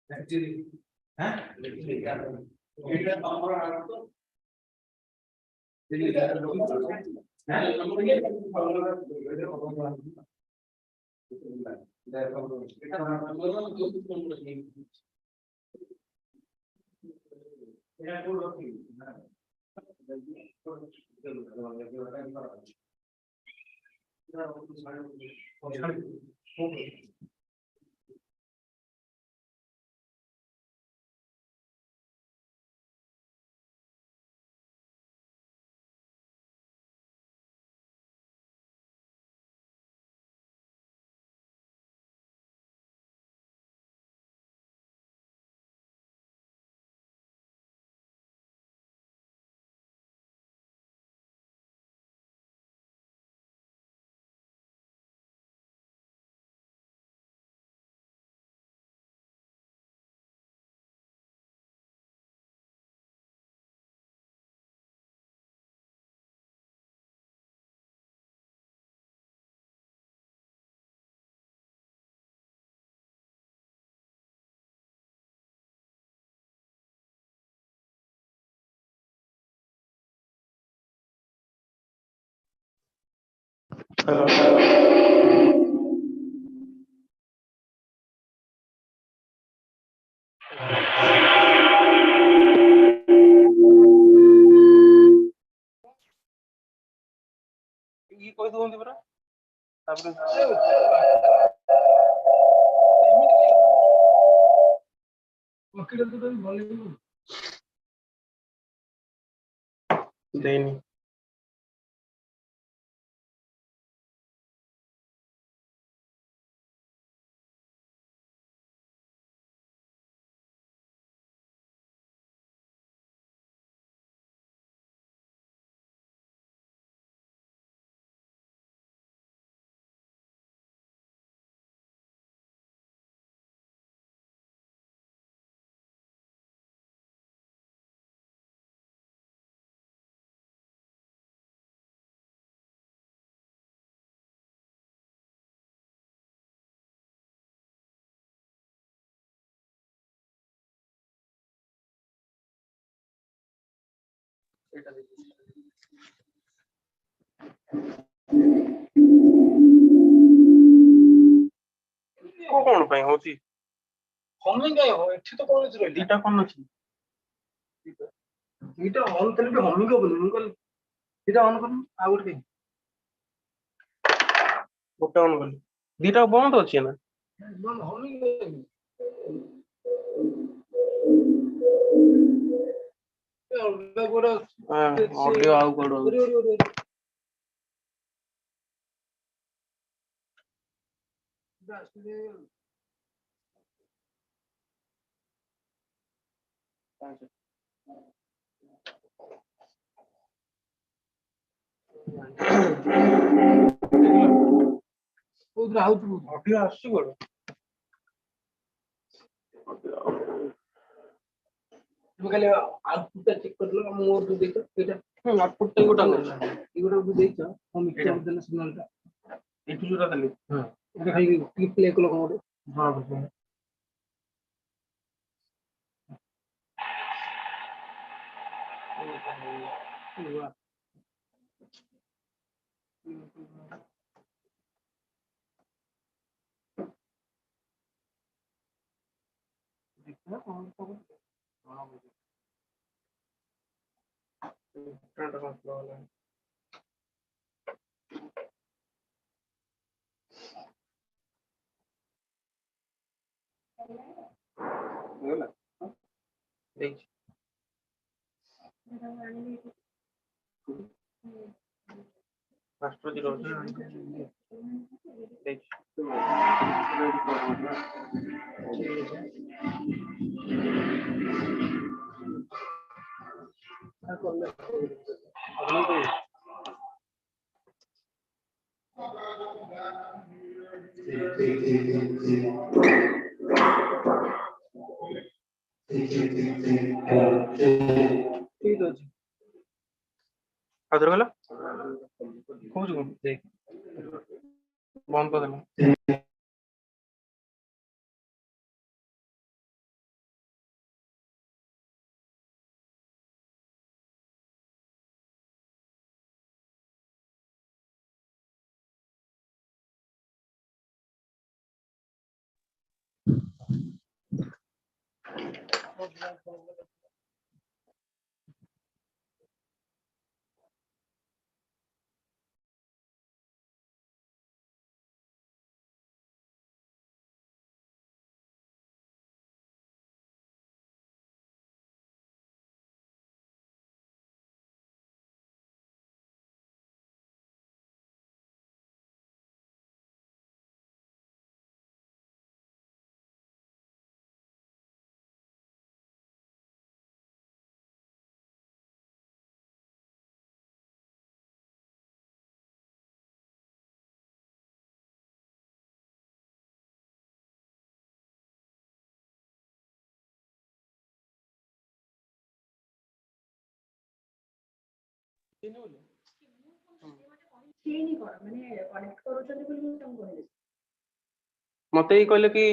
Actually, କହି ଦଉନ୍ତି ପରା ତାପରେ ଦେଇନି କଣ ପାଇଁ ହଉଛି हमिंग काय हो एठी तो कोण रहली ଦିଟା କଣ ଅଛି ଏଇଟା ଅନ୍ କଲେ ବି ହମିंग ହବନି ମୁଁ କହିଲି ଏଇଟା ଅନ୍ କରୁନ ଆଉ ଗୋଟେ ଗୋଟେ ଅନ୍ କଲି ଦିଟା ବନ୍ଦ ଅଛି ନା ବନ୍ଦ ହମିंग ଅଲଗା କୋଡ ଅଡିଓ ଆଉ କୋଡ କୋଉଥିରେ ଆଉଛୁ ଅଡିଓ ଆସୁଛି କୁଆଡୁ ତୁ ଖାଲି ଆଉଟପୁଟ ଟା ଚେକ୍ କରିଦେଲ ମୋର ଯୋଉ ଦେଇଛ ସେଇଟା ଆଉଟପୁଟ ଟା ଗୋଟା କଲା ଏଗୁଡା ଯୋଉ ଦେଇଛ ମୁଁ ମିକ୍ସଚର ଦେଲେ ସିଗ୍ନାଲ ଟା ଏଠୁ ଯୋଉଟା ଦେଲି ହଁ ଏଟା ଖାଲି କ୍ଲିକ୍ ପ୍ଲେ କଲ କଣ ଗୋଟେ ହଁ ଦେଇଛି ମାଷ୍ଟର ଜିରୋ ଦେଇଛି ठीक अछि आदर गला खोज को देख बंद कर देना मते ही कहले कि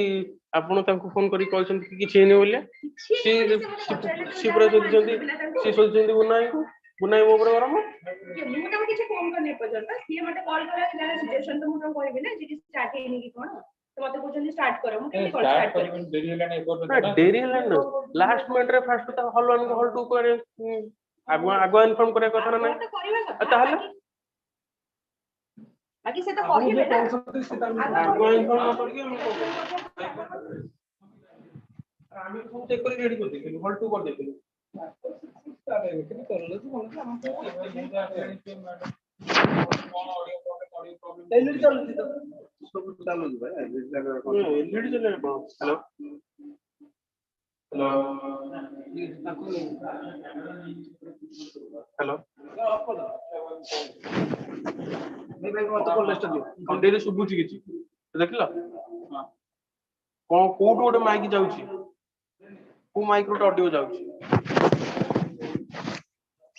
आपण तांको फोन करी कहछन कि किछि हेने बोले सी पूरा सोचछन्ती सी सोचछन्ती बुनाई मो ऊपर गरम ମୁଁ ତାକୁ କିଛି ଫୋନ କରିନି ପର୍ଯ୍ୟନ୍ତ ସିଏ ମତେ କଲ୍ କଲା ଯାହା ସିଚୁଏସନ ତ ମୁଁ ତାକୁ କହିବି ନା ଯେ ଷ୍ଟାର୍ଟ ହେଇନି କି କଣ ତ ମତେ କହୁଛନ୍ତି ଷ୍ଟାର୍ଟ କର ମୁଁ କେମିତି କଲ୍ ଷ୍ଟାର୍ଟ କରିବି डेरी हेलान लास्ट मिनिट रे फास्ट तो हॉल 1 को हॉल 2 करे आगुआ इन्फॉर्म करे कथा ना तो କରିବା କଥା ताहले बाकी से तो କହିବେ ना आगुआ इन्फॉर्म करके हम सब चेक कर रेडी कर देथिलु हॉल 2 कर देथिलु एलईडी चलुଛି ତ ସବୁ ଚାଲୁଛି ଭାଇ एलईडी चले हेलो हेलो हेलो नहीं भाई मत कॉल लिस्ट दियो कंडेरे सुबुची किछि देखला हां कोन कोट गोटे माइक जाउची को माइक रोटे ऑडियो जाउची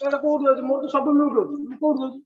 एटा कोड जाउची मोर तो सब म्यूट होची कोड जाउची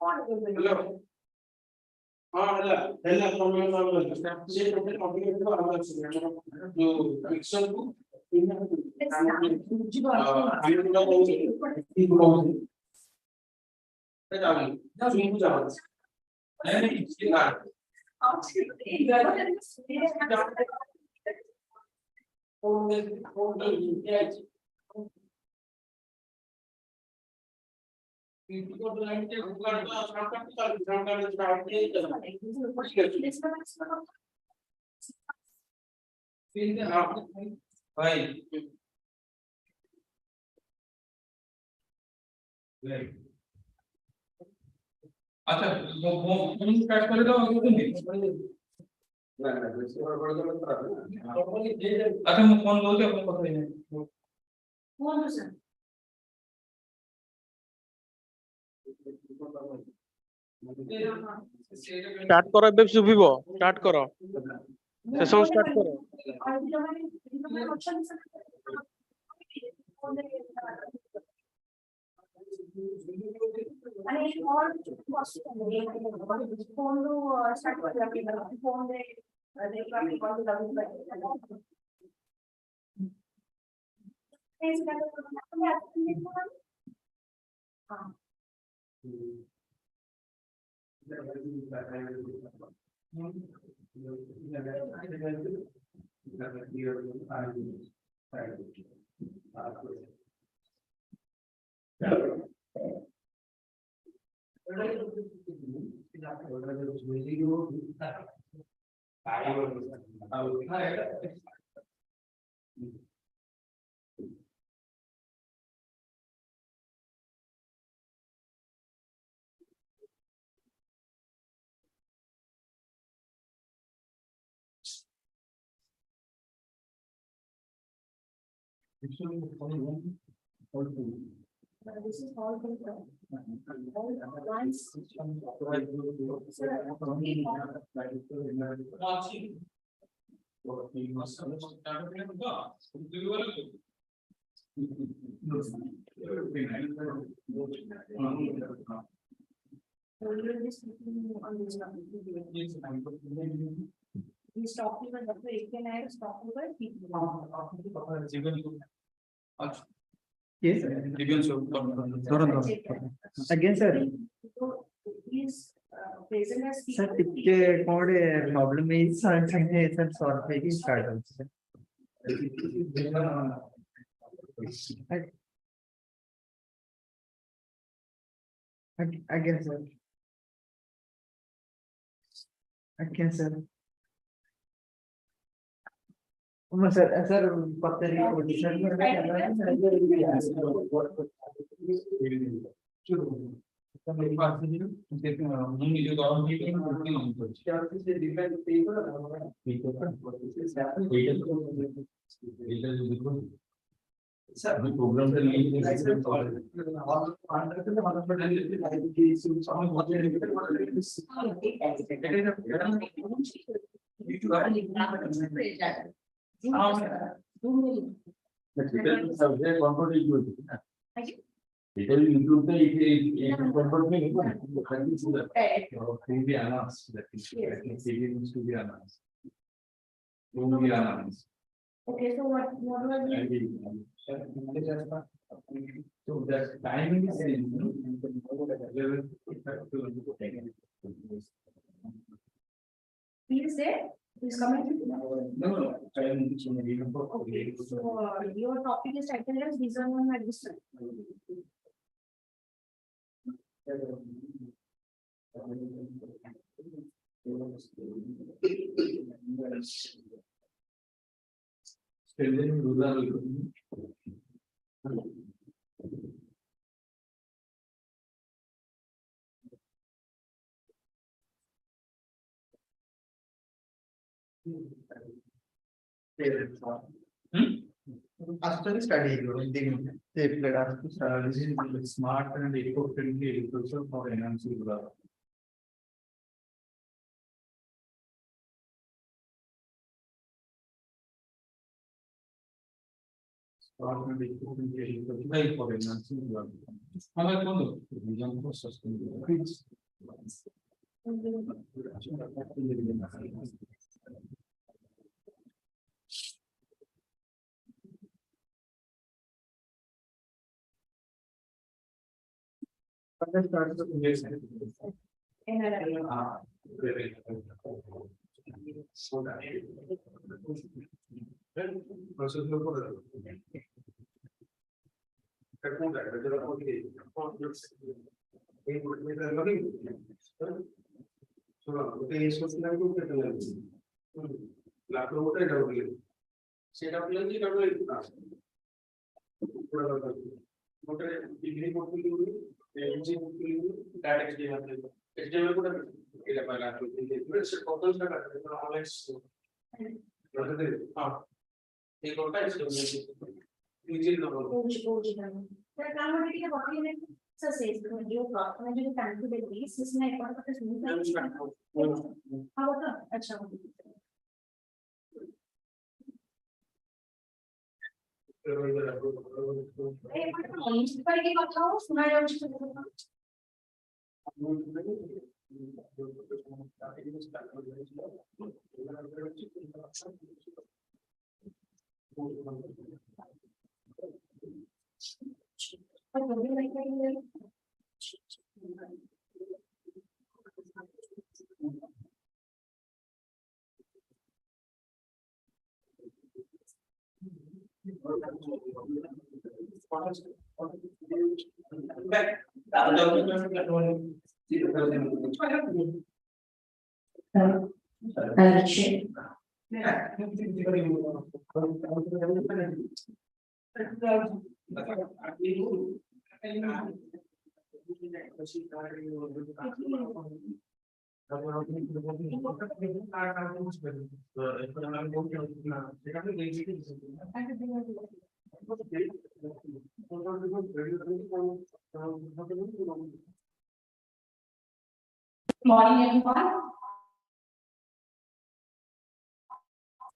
हेलो हां हेला प्रॉब्लम सॉल्व से टोटल कॉम्प्लिकेटेड वाला जो पिक्चर को अच्छा वो स्टार्ट कर दो अच्छा मैं फोन लो अपन पता ही नहीं फोन सर स्टार्ट करो ଏବେ ଶୁଭିବ स्टार्ट करो सेशन स्टार्ट करो This is all yes again sir sir टिके कोड प्रॉब्लम है सर सर सॉल्व है कि स्टार्ट हो again sir सर सर पता नहीं position programme subject comfort is good. It will include the comfort me. To be announced. That is to be announced. To be announced. Okay, so what was it? So that timing is Please say, please comment. no, I am Okay, so your topic is titled as reason on register. After study, they played after study. This is smart and eco-friendly agriculture for enhancing rural. Smart and eco-friendly agriculture for enhancing rural. How about vision for sustainability? Morning, everyone.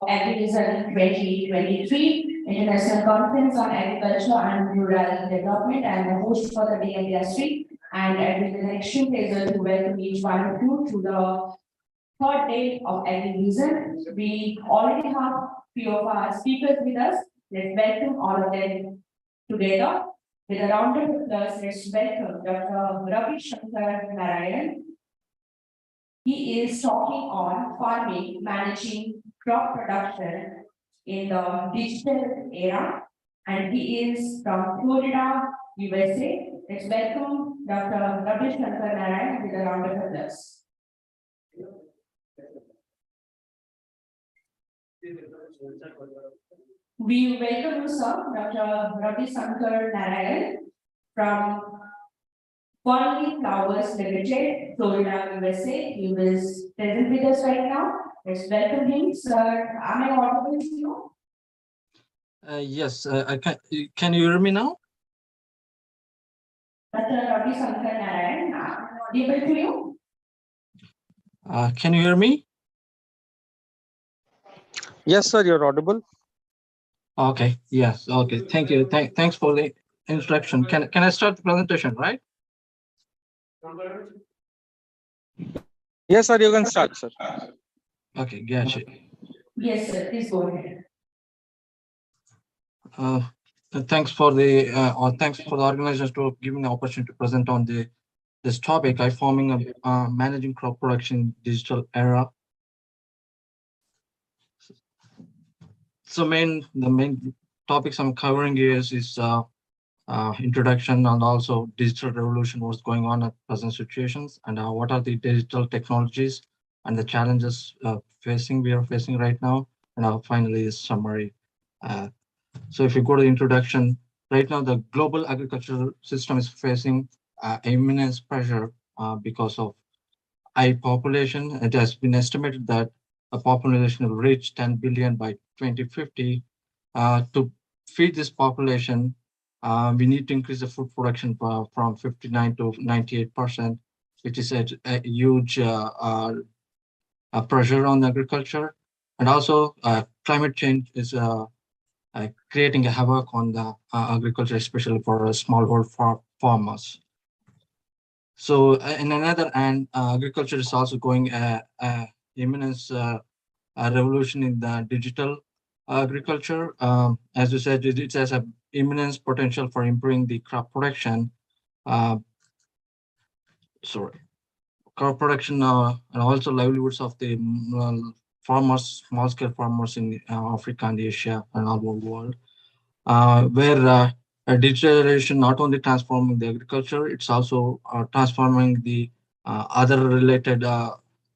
AgriVision 2023 International Conference on Agriculture and Rural Development. I am the host for the day industry, and it is an extreme pleasure to welcome each one of you to the third day of AgriVision. We already have few of our speakers with us. Let's welcome all of them together. With a round of applause, let's welcome Dr. Ravi Shankar Narayan. He is talking on farming, managing crop production in the digital era, and he is from Florida, USA. Let's welcome Dr. Ravi Shankar Narayan with a round of applause. We welcome you, sir, Dr. Ravi Shankar Narayan from Quality Flowers Limited, Florida, USA. He is present with us right now. Let's welcome him, sir. Am I audible to you? Yes, I can you hear me now? Dr. Ravi Shankar Narayan, am I audible to you? Can you hear me? Yes, sir, you're audible. Okay, yes, okay. Thank you. Thanks for the introduction. Can I start the presentation, right? Yes, sir, you can start, sir. Okay, gotcha. Yes, sir. Please go ahead. Thanks for the organizers to giving the opportunity to present on this topic. I forming a managing crop production digital era. So the main topics I'm covering here is introduction and also digital revolution, what's going on at present situations, and what are the digital technologies and the challenges we are facing right now, and finally a summary. So if you go to the introduction, right now the global agricultural system is facing immense pressure because of high population. It has been estimated that a population will reach 10 billion by 2050. To feed this population, we need to increase the food production from 59 to 98%, which is a huge pressure on agriculture. And also climate change is creating a havoc on the agriculture, especially for smallholder farmers. So in another hand, agriculture is also going immense revolution in the digital agriculture. As you said, it has an immense potential for improving the crop production. Crop production and also livelihoods of the farmers, small-scale farmers in Africa and Asia and all over the world, where digitalization not only transforming the agriculture, it's also transforming the other related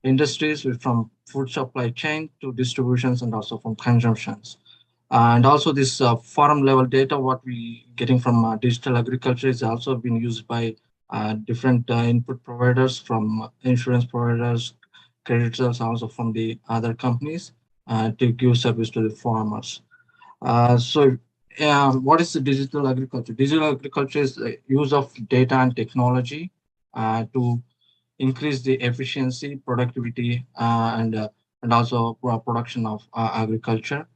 industries from food supply chain to distributions and also from consumptions. And also this farm level data, what we getting from digital agriculture is also being used by different input providers from insurance providers, creditors, also from the other companies to give service to the farmers. What is the digital agriculture? Digital agriculture is the use of data and technology to increase the efficiency, productivity, and also production of agriculture.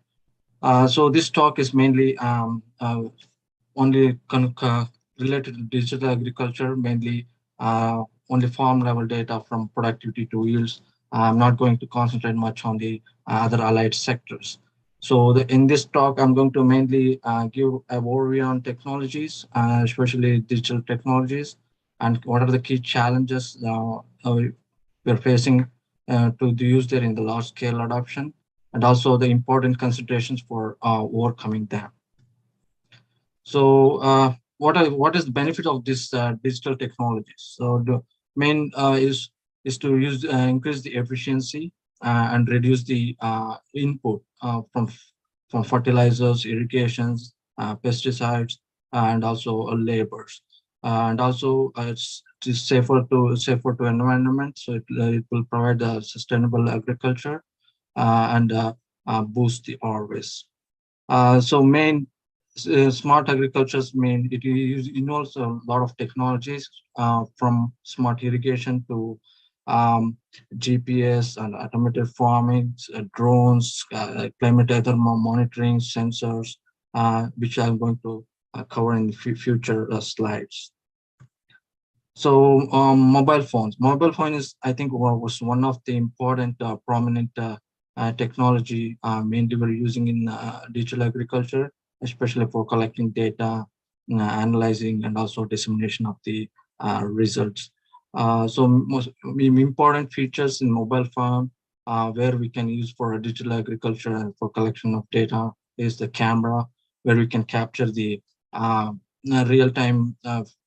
So this talk is mainly only related to digital agriculture, mainly only farm level data from productivity to yields. I'm not going to concentrate much on the other allied sectors. So in this talk, I'm going to mainly give a overview on technologies, especially digital technologies, and what are the key challenges we're facing to use there in the large scale adoption, and also the important considerations for overcoming them. So what is the benefit of this digital technologies? So the main is to use increase the efficiency and reduce the input from fertilizers, irrigations, pesticides, and also labors. And also it's safer to environment, so it will provide sustainable agriculture and boost the harvest. So main smart agriculture's main involves a lot of technologies from smart irrigation to GPS and automated farming, drones, climate weather monitoring, sensors, which I'm going to cover in future slides. So mobile phones. Mobile phone is, I think, was one of the important, prominent technology mainly we're using in digital agriculture, especially for collecting data, analyzing, and also dissemination of the results. So most important features in mobile phone where we can use for digital agriculture and for collection of data is the camera, where we can capture the real-time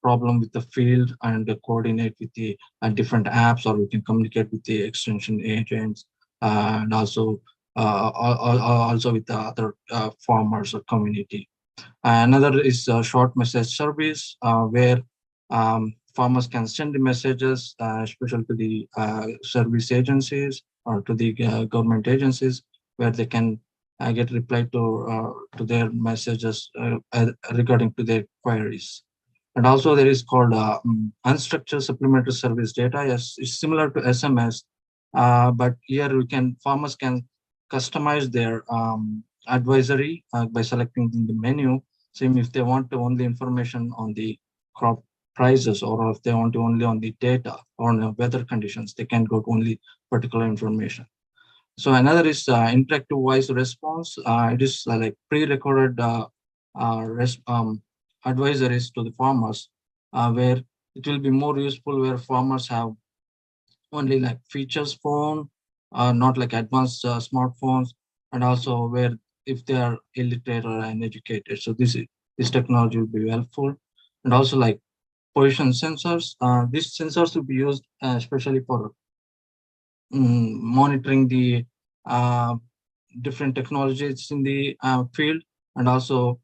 problem with the field and coordinate with the different apps, or we can communicate with the extension agents and also with the other farmers or community. Another is a short message service where farmers can send the messages, especially to the service agencies or to the government agencies, where they can get reply to their messages regarding to their queries. And also there is called unstructured supplementary service data. Yes, it's similar to SMS, but here farmers can customize their advisory by selecting in the menu. Same if they want to only information on the crop prices, or if they want to only on the data or on the weather conditions, they can go to only particular information. So another is interactive voice response. It is like pre-recorded advisories to the farmers, where it will be more useful where farmers have only like features phone, not like advanced smartphones, and also where if they are illiterate or uneducated. So this technology will be helpful. And also like position sensors. These sensors will be used especially for monitoring the different technologies in the field, and also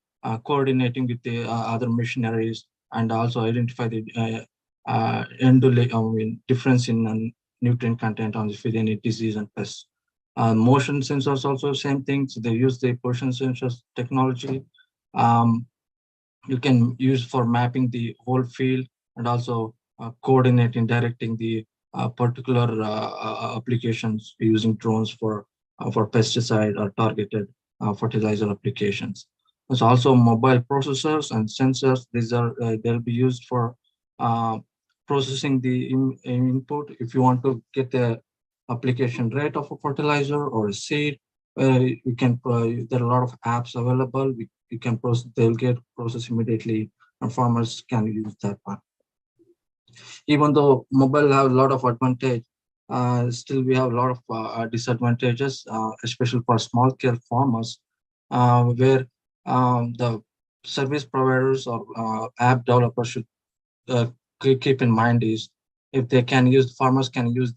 coordinating with the other machineries, and also identify the difference in nutrient content on the field, any disease and pests. Motion sensors also same thing. So they use the position sensors technology. You can use for mapping the whole field, and also coordinating, directing the particular applications using drones for pesticide or targeted fertilizer applications. There's also mobile processors and sensors. These are they'll be used for processing the input. If you want to get the application rate of a fertilizer or a seed, you can. There are a lot of apps available. You can process. They'll get processed immediately, and farmers can use that one. Even though mobile have a lot of advantage, still we have a lot of disadvantages, especially for small scale farmers, where the service providers or app developers should keep in mind is if they can use, farmers can use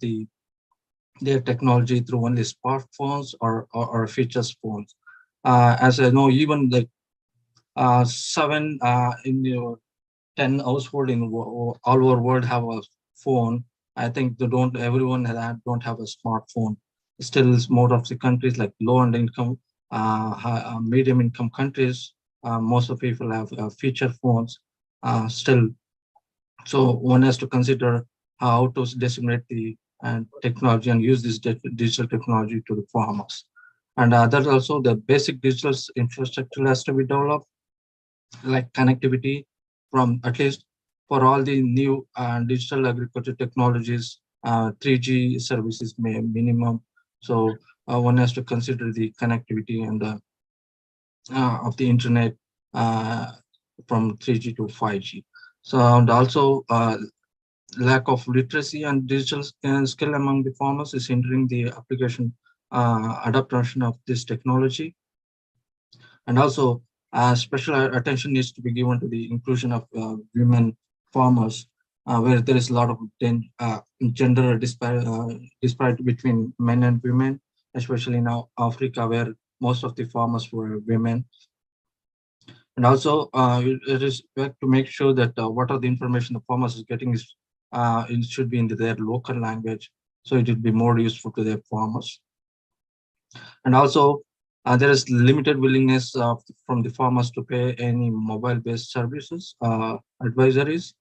their technology through only smartphones or features phones. As I know, even like 7 in your 10 households in all over world have a phone. I think everyone don't have a smartphone. Still, more of the countries like low and income, medium income countries, most of people have feature phones. Still, so one has to consider how to disseminate the technology and use this digital technology to the farmers. And that also the basic digital infrastructure has to be developed, like connectivity from at least for all the new digital agriculture technologies, 3G services minimum. So one has to consider the connectivity and of the internet from 3G to 5G. So and also lack of literacy and digital skill among the farmers is hindering the application adaptation of this technology. And also special attention needs to be given to the inclusion of women farmers, where there is a lot of gender disparity between men and women, especially in Africa, where most of the farmers were women. And also, it is to make sure that what are the information the farmers is getting is it should be in their local language, so it would be more useful to their farmers. And also, there is limited willingness from the farmers to pay any mobile-based services, advisories.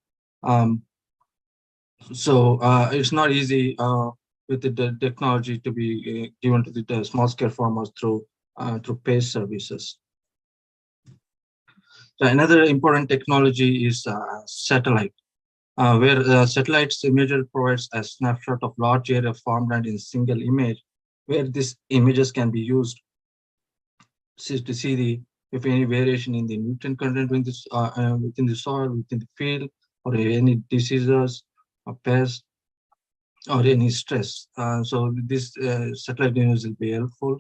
So it's not easy with the technology to be given to the small-scale farmers through pay services. So another important technology is satellite, where satellite's imager provides a snapshot of large area of farmland in a single image, where these images can be used to see if any variation in the nutrient content within the soil, within the field, or any diseases, or pests, or any stress. So this satellite images will be helpful.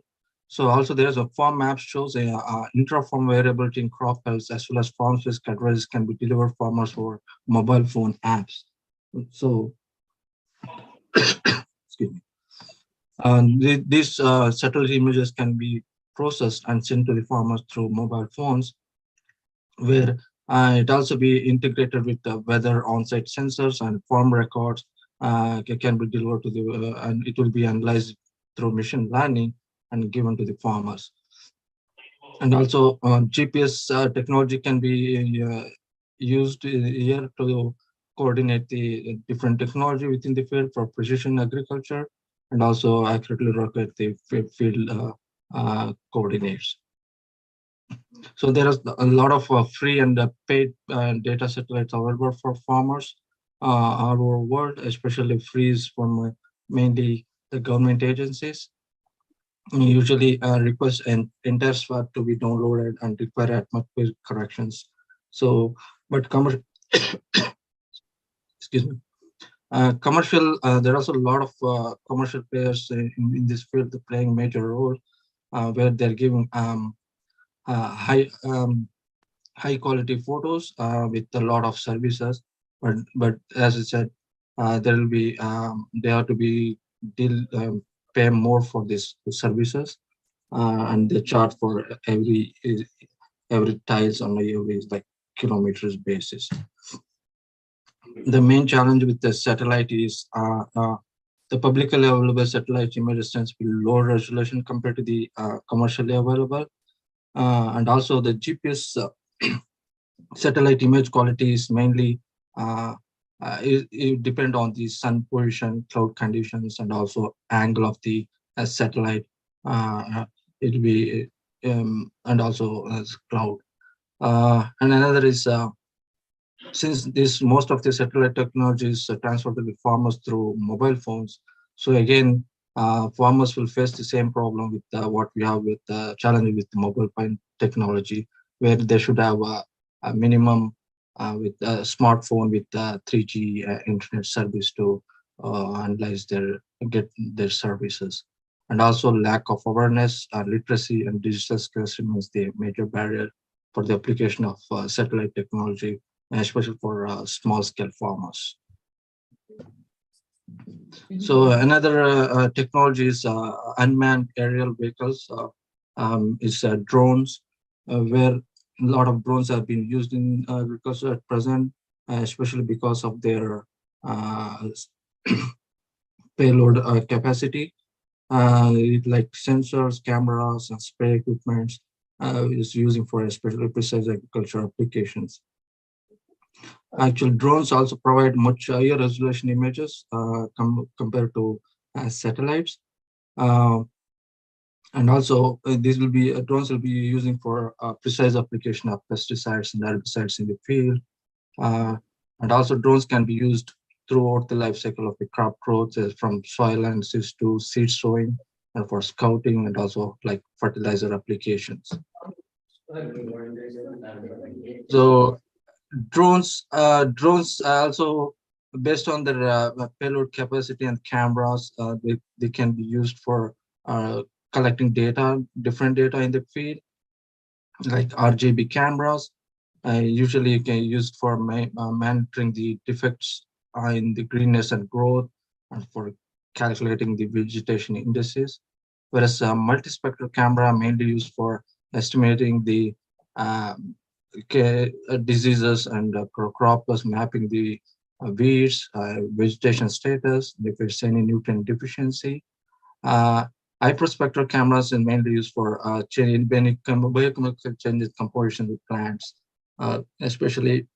So also there's a farm map shows a intra-farm variability in crop health, as well as farm risk advice can be delivered farmers for mobile phone apps. So excuse me. These satellite images can be processed and sent to the farmers through mobile phones, where it also be integrated with the weather on-site sensors and farm records can be delivered to the and it will be analyzed through machine learning and given to the farmers. And also GPS technology can be used here to coordinate the different technology within the field for precision agriculture, and also accurately locate the field coordinates. So there is a lot of free and paid data satellites available for farmers all over the world, especially frees from mainly the government agencies. Usually request an entire swap to be downloaded and require atmospheric corrections. So, but commercial, excuse me, commercial, there are also a lot of commercial players in this field playing a major role, where they're giving high quality photos with a lot of services. But as I said, there will be they have to be pay more for these services, and they charge for every tiles on every like kilometers basis. The main challenge with the satellite is the publicly available satellite images tends to be low resolution compared to the commercially available, and also the GPS satellite image quality is mainly it depend on the sun position, cloud conditions, and also angle of the satellite. It will be and also as cloud. And another is since this most of the satellite technologies transferred to the farmers through mobile phones. So again, farmers will face the same problem with what we have with challenge with the mobile phone technology, where they should have a minimum with a smartphone with 3G internet service to analyze get their services. And also lack of awareness, literacy, and digital skills remains the major barrier for the application of satellite technology, especially for small-scale farmers. So another technology is unmanned aerial vehicles. Is drones, where a lot of drones have been used in agriculture at present, especially because of their payload capacity. Like sensors, cameras, and spray equipment is using for especially precise agriculture applications. Actual drones also provide much higher resolution images compared to satellites. Uh, and also these will be drones will be using for precise application of pesticides and herbicides in the field. And also drones can be used throughout the life cycle of the crop growth, from soil analysis to seed sowing, and for scouting, and also like fertilizer applications. So drones also, based on their payload capacity and cameras, they can be used for collecting different data in the field, like RGB cameras. Usually you can use it for monitoring the defects in the greenness and growth, and for calculating the vegetation indices. Whereas a multispectral camera mainly used for estimating the diseases and crop loss, mapping the weeds, vegetation status, if there's any nutrient deficiency. Uh, Hyperspectral cameras are mainly used for biochemical changes composition of plants, especially,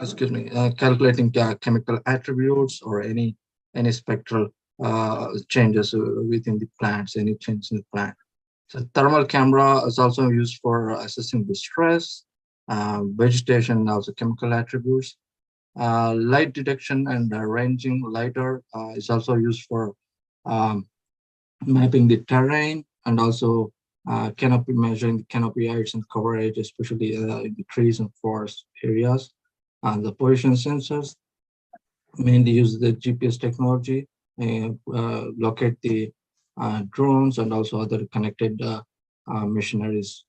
excuse me, calculating chemical attributes or any spectral changes within the plants, any change in the plant. So thermal camera is also used for assessing the stress, vegetation, and also chemical attributes. Light detection and ranging lidar is also used for um, mapping the terrain, and also canopy, measuring the canopy heights and coverage, especially in the trees and forest areas. And the position sensors mainly use the GPS technology, locate the drones and also other connected machineries.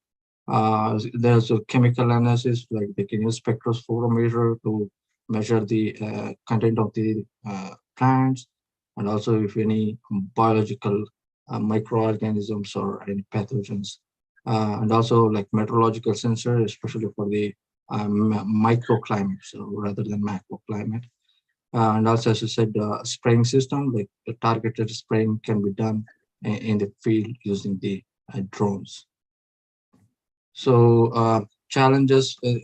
There's a chemical analysis, like they can use spectrophotometer to measure the content of the plants, and also if any biological microorganisms or any pathogens, and also like meteorological sensor, especially for the microclimate, so rather than macroclimate. And also, as I said, spraying system, like the targeted spraying can be done in the field using the drones. So challenges, if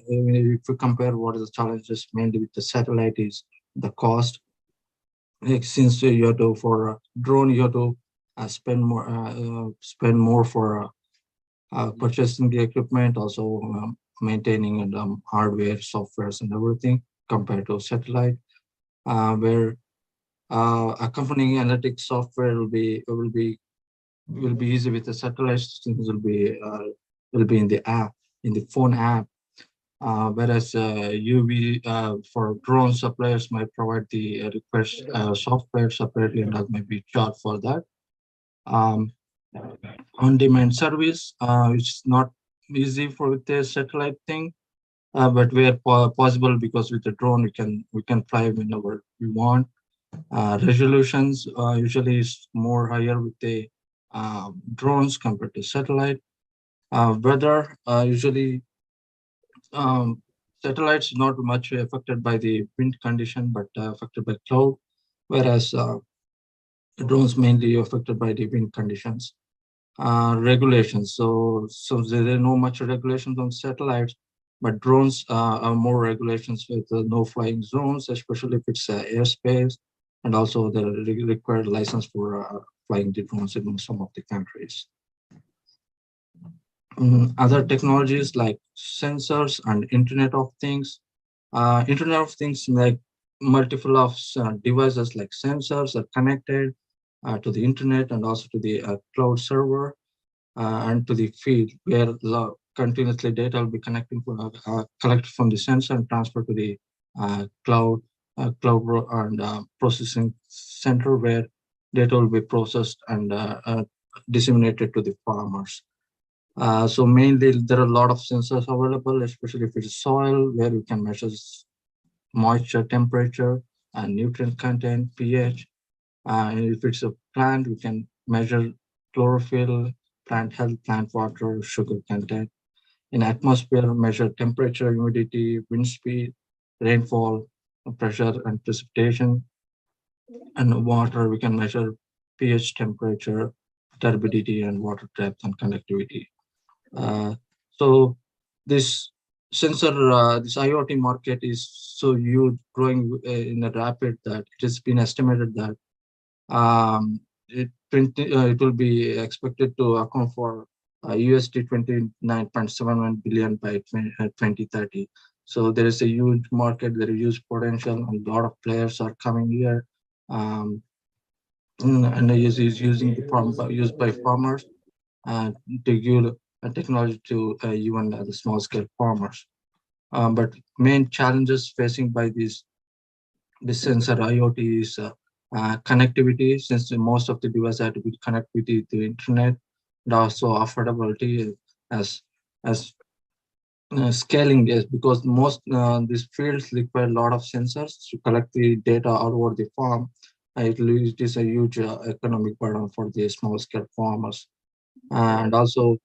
we compare what are the challenges mainly with the satellite, is the cost. Like, since you have to, for a drone, you have to spend more for purchasing the equipment, also maintaining and hardware, softwares, and everything, compared to satellite, where accompanying analytics software will be easy with the satellite systems, will be in the app, in the phone app. Whereas UV for drone suppliers might provide the request software separately, and that may be charged for that. On-demand service, which is not easy for with the satellite thing, but where possible, because with the drone we can fly whenever we want. Resolutions usually is more higher with the drones compared to satellite. Weather, usually satellites not much affected by the wind condition, but affected by cloud, whereas drones mainly affected by the wind conditions. Regulations, so there are no much regulations on satellites, but drones are more regulations with no flying zones, especially if it's airspace, and also the required license for flying the drones in some of the countries. Other technologies like sensors and Internet of Things. Internet of Things, like multiple of devices like sensors are connected to the internet, and also to the cloud server, and to the field, where continuously data will be collected from the sensor and transferred to the cloud and processing center, where data will be processed and disseminated to the farmers. So mainly there are a lot of sensors available, especially if it's soil, where you can measure moisture, temperature, and nutrient content, pH. And if it's a plant, we can measure chlorophyll, plant health, plant water, sugar content. In atmosphere, measure temperature, humidity, wind speed, rainfall, pressure and precipitation, and water. We can measure pH, temperature, turbidity, and water depth and conductivity. So this this IoT market is so huge, growing in a rapid that it has been estimated that it will be expected to account for USD 29.71 billion by 2030. So there is a huge market, there is huge potential, and a lot of players are coming here. And is using the used by farmers to give technology to even the small scale farmers. But main challenges facing by this sensor IoT is connectivity, since most of the devices have to be connectivity to internet, and also affordability as scaling is, because most these fields require a lot of sensors to collect the data all over the farm. It is a huge economic burden for the small scale farmers. And also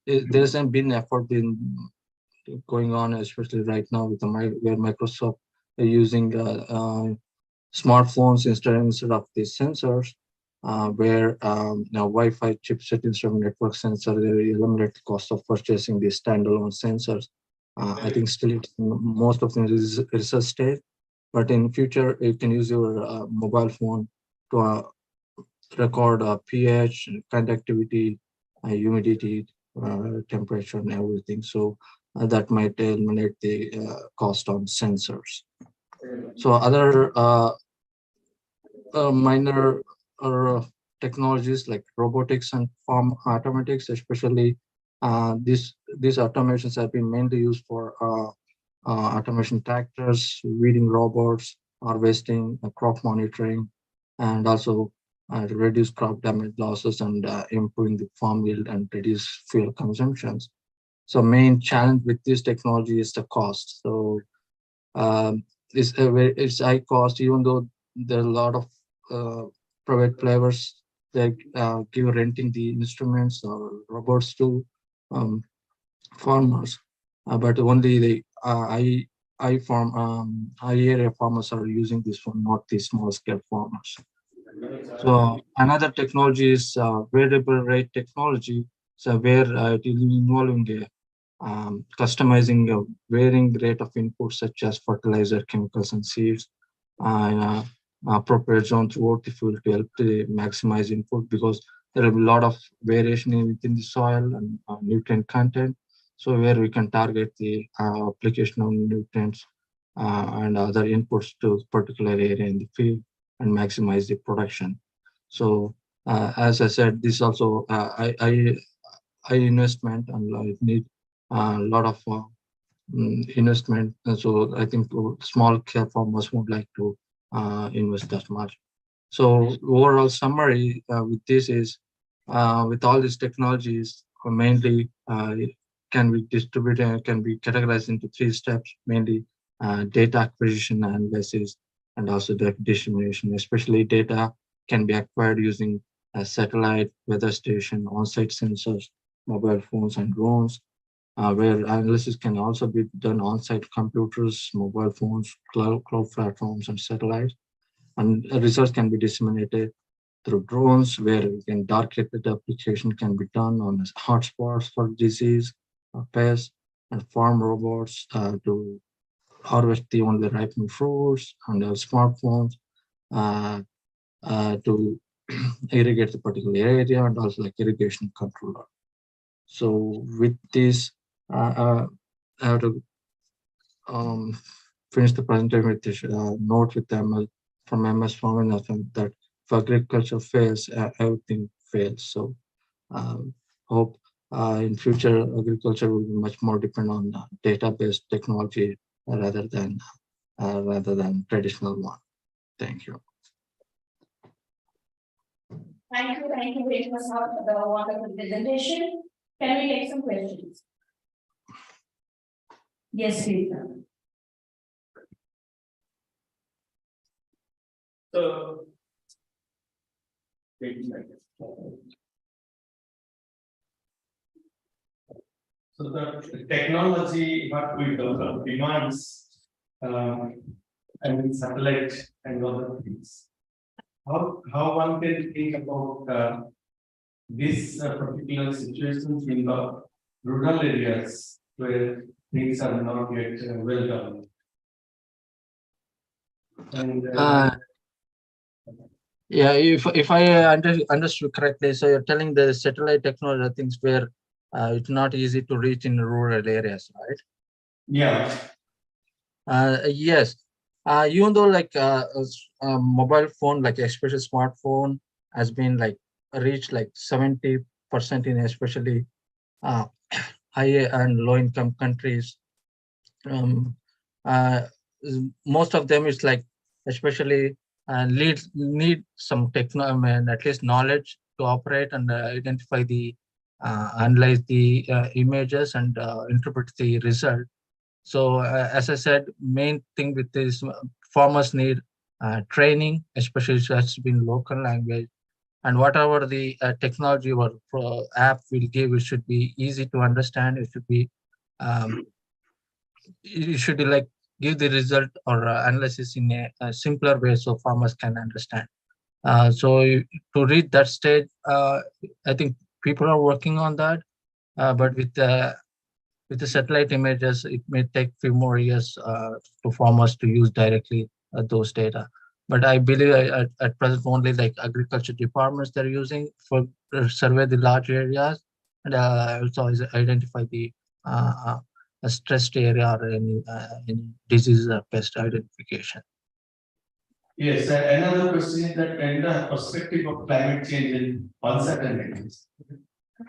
there's been effort in going on, especially right now with where Microsoft are using smartphones instead of these sensors, where now Wi-Fi chipset instead of network sensor, they eliminate the cost of purchasing these standalone sensors. I think still most of them is research stage, but in future you can use your mobile phone to record pH, conductivity, humidity, temperature, and everything. So that might eliminate the cost on sensors. So other minor technologies like robotics and farm automatics, especially these automations have been mainly used for automation tractors, weeding robots, harvesting, crop monitoring, and also to reduce crop damage losses and improving the farm yield and reduce fuel consumptions. So main challenge with this technology is the cost. So it's high cost, even though there are a lot of private players that give renting the instruments or robots to farmers, but only the high area farmers are using this one, not the small scale farmers. So another technology is variable rate technology, so where it is involving customizing a varying rate of inputs such as fertilizer, chemicals, and seeds, in appropriate zone throughout the field to help to maximize input, because there are a lot of variation within the soil and nutrient content. So where we can target the application of nutrients and other inputs to particular area in the field and maximize the production. So as I said, this also I investment, and it need a lot of investment. And so I think small scale farmers would like to invest that much. So overall summary with this is, with all these technologies, mainly can be distributed and can be categorized into 3 steps, mainly data acquisition, analysis, and also the dissemination. Especially data can be acquired using a satellite, weather station, on-site sensors, mobile phones, and drones, where analysis can also be done on-site computers, mobile phones, cloud platforms, and satellites. And research can be disseminated through drones, where again targeted application can be done on hotspots for disease, pests, and farm robots to harvest the only ripening fruits, and smartphones to irrigate the particular area, and also like irrigation controller. So with this, I have to finish the presentation with this note with ML from MS Swaminathan that if agriculture fails, everything fails. So hope in future agriculture will be much more dependent on data-based technology rather than traditional one. Thank you. Thank you very much for the wonderful presentation. Can we take some questions? Yes, please. So, So the technology what we develop demands satellite and other things. How one can think about these particular situations in the rural areas where things are not yet well done. And Yeah, if I understood correctly, so you're telling the satellite technology are things where it's not easy to reach in rural areas, right? yeah. Yes. Even though like a mobile phone, like especially smartphone, has been like reached like 70% in especially high and low income countries. Um, uh, most of them is like especially need some at least knowledge to operate and identify the analyze the images and interpret the result. So as I said, main thing with this, farmers need training, especially it has to be in local language, and whatever the technology or app will give, it should be easy to understand. It should be um, you should like give the result or analysis in a simpler way so farmers can understand. To reach that stage, I think people are working on that. But with the satellite images, it may take few more years to farmers to use directly those data. But I believe at present only like agriculture departments they're using for survey the large areas and also identify the a stressed area or any disease or pest identification. Yes, another question is that in the perspective of climate change and uncertainties,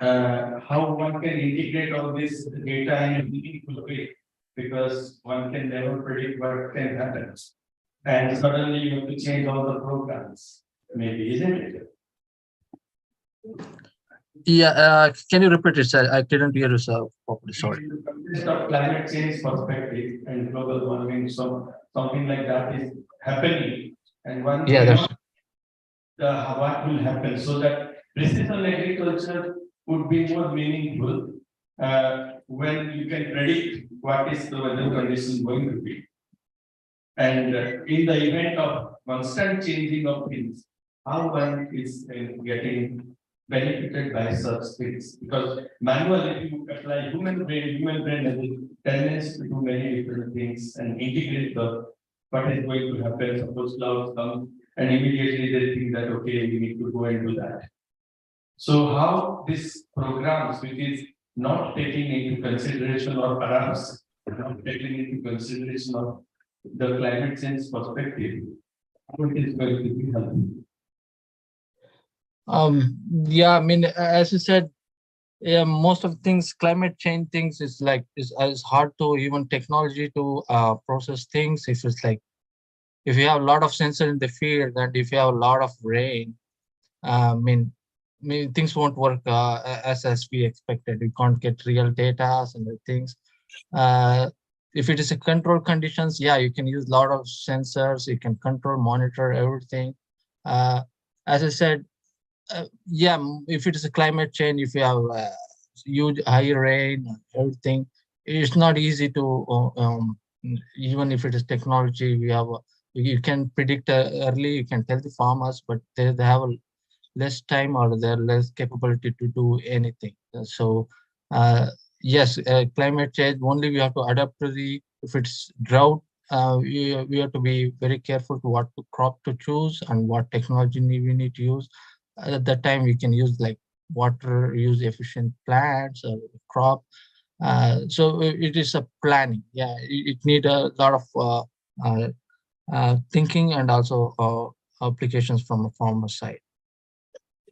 how one can integrate all this data in a meaningful way, because one can never predict what can happen. And suddenly you have to change all the programs, maybe, isn't it? Yeah, can you repeat it, sir? I couldn't hear you properly, sorry. In the context of climate change perspective and global warming, so something like that is happening, and one cannot what will happen, so that precision agriculture would be more meaningful when you can predict what is the weather condition going to be. And in the event of constant changing of things, how one is getting benefited by such things. Because manually, if you apply human brain has a tendency to do many different things and integrate what is going to happen. Suppose clouds come and immediately they think that, okay, we need to go and do that. So how these programs, which is not taking into consideration or perhaps not taking into consideration of the climate change perspective, how it is going to be helping? Yeah, I mean, as you said, yeah, most of things, climate change things is like is hard to even technology to process things. If it's like if you have a lot of sensor in the field and if you have a lot of rain, I mean things won't work as we expected. We can't get real data and the things. If it is a control conditions, yeah, you can use a lot of sensors. You can control, monitor everything. As I said, yeah, if it is a climate change, if you have huge high rain, everything, it's not easy to even if it is technology, we have you can predict early, you can tell the farmers, but they have less time or they're less capability to do anything. So yes, climate change only we have to adapt to the if it's drought. We have to be very careful to what crop to choose and what technology we need to use. At that time we can use like water use efficient plants or crop. So it is a planning. Yeah, it need a lot of thinking and also applications from a farmer side.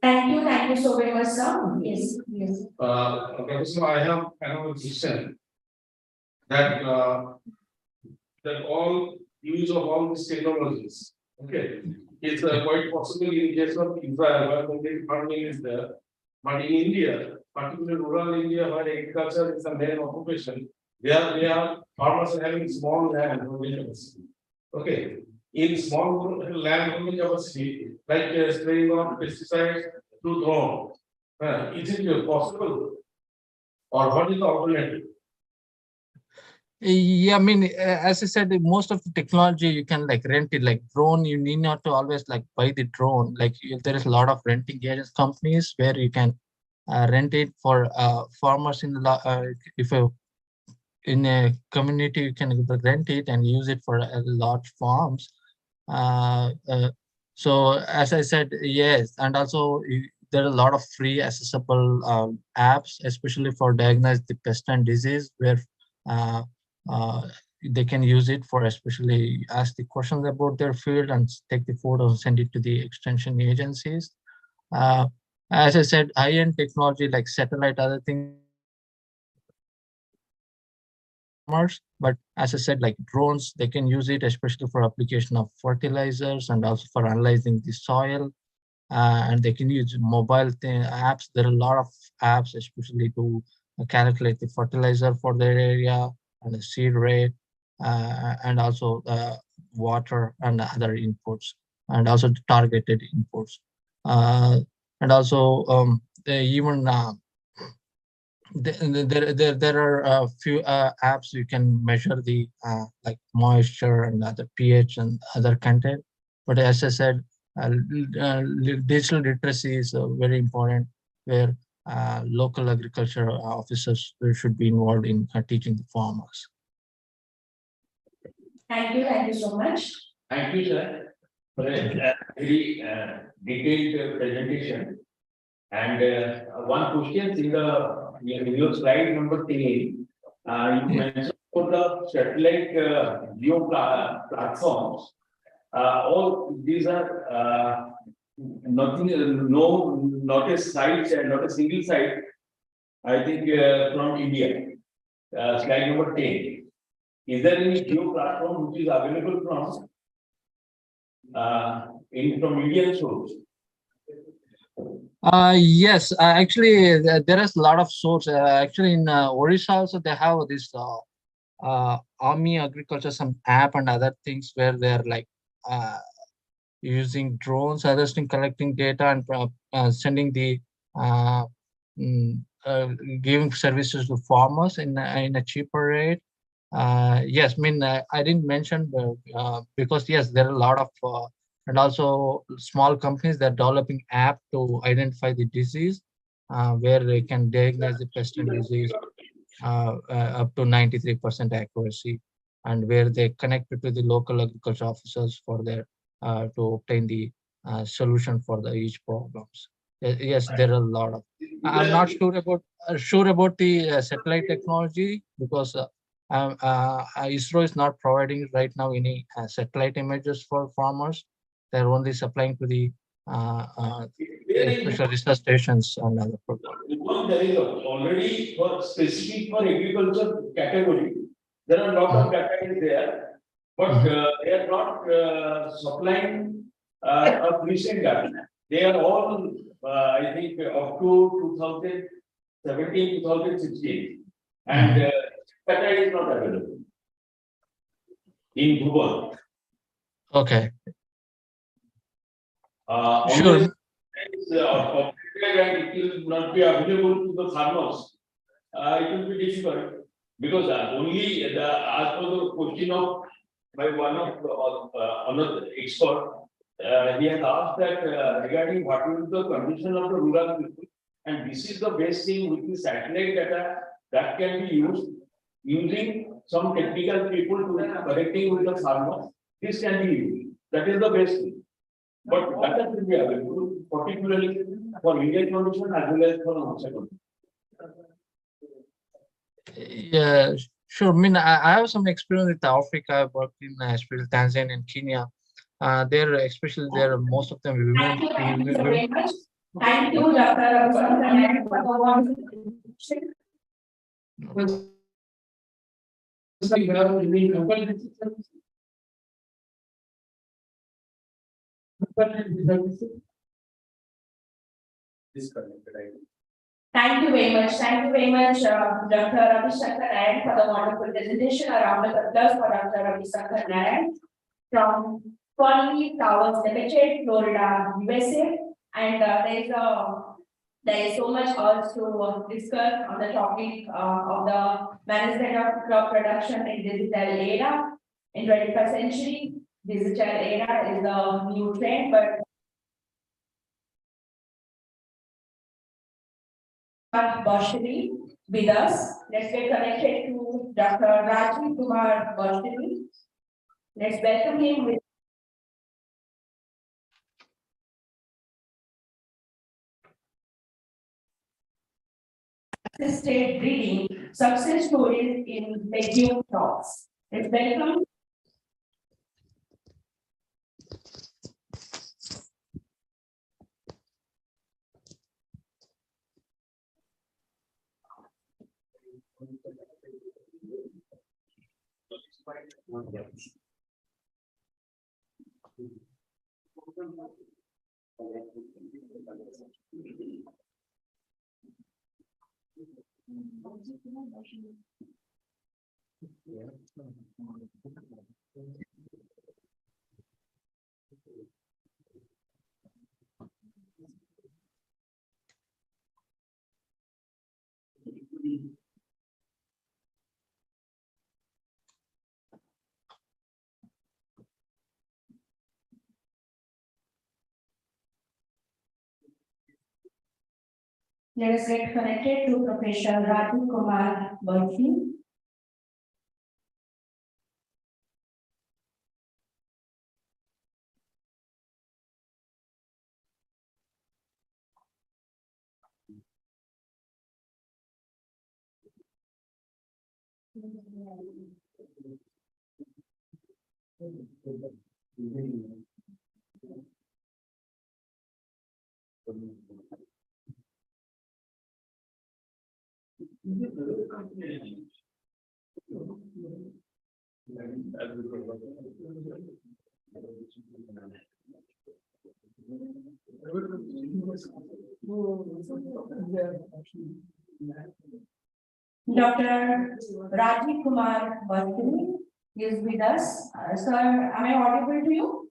Thank you so very much, sir. Yes, yes. Okay, so I have another question that that all use of all these technologies, okay, it's quite possible in case of Israel, where only farming is there. But in India, particularly rural India, where agriculture is the main occupation, there farmers are having small land holding capacity. Okay, in small land holding capacity, like spraying of pesticides to drone, is it possible or what is the alternative? Yeah, I mean, as I said, most of the technology you can like rent it, like drone. You need not to always like buy the drone. Like there is a lot of renting agents companies where you can rent it for farmers in the if in a community you can rent it and use it for large farms. Uh, uh, so as I said, yes, and also there are a lot of free accessible apps, especially for diagnose the pest and disease, where uh, uh, they can use it for especially ask the questions about their field and take the photos and send it to the extension agencies. Uh, as I said, high-end technology like satellite, other things farmers, but as I said, like drones, they can use it especially for application of fertilizers and also for analyzing the soil. And they can use mobile apps. There are a lot of apps, especially to calculate the fertilizer for their area and the seed rate, and also water and other inputs, and also the targeted inputs. And also they even there are a few apps you can measure the like moisture and other pH and other content. But as I said, digital literacy is very important, where local agriculture officers should be involved in teaching the farmers. Thank you so much. Thank you, sir, for a very detailed presentation. And one question in your slide number 3, you mentioned for the satellite geo platforms. All these are nothing, not a site, not a single site. I think from India. Slide number 10. Is there any geo platform which is available from from Indian source? Yes, actually, there is a lot of source. Actually, in Orissa also they have this Army Agriculture, some app and other things where they're like using drones, harvesting, collecting data, and sending the giving services to farmers in a cheaper rate. Yes, I mean I didn't mention because yes, there are a lot of and also small companies that are developing app to identify the disease, where they can diagnose the pest and disease up to 93% accuracy, and where they connect it to the local agriculture officers for their to obtain the solution for each problems. Yes, there are a lot of. I'm not sure about the satellite technology, because ISRO is not providing right now any satellite images for farmers. They're only supplying to the special research stations and other programs. There is already for specific for agriculture category. There are a lot of data is there, but they are not supplying a recent data. They are all, I think, up to 2017, 2016, and data is not available in Google. Okay. Sure. And it will not be available to the farmers. It will be difficult because only as per the question of by one of another expert, he has asked that regarding what will be the condition of the rural people, and this is the best thing with the satellite data that can be used using some technical people to connecting with the farmers. This can be used. That is the best thing. But data will be available, particularly for Indian condition as well as for outside condition. Yeah, sure. I mean, I have some experience with Africa. I worked in especially Tanzania and Kenya. They're especially there. Most of them women. Thank you very much. Thank you, Dr. Thank you very much. Thank you very much, Dr. Abhishek Nayan, for the wonderful presentation. A round of applause for Dr. Abhishek Nayan from Colony Towers Limited, Florida, USA. And there is a There is so much also to discuss on the topic of the management of crop production in digital era. In 21st century, digital era is the new trend, but Bharshini with us. Let's get connected to Dr. Rajiv Kumar Bharshini. Let's welcome him with assisted reading success stories in legume crops. Let's welcome Let us get connected to Professor Rajiv Kumar Bharshini. Dr. Rajiv Kumar Bharshini is with us. Sir, am I audible to you?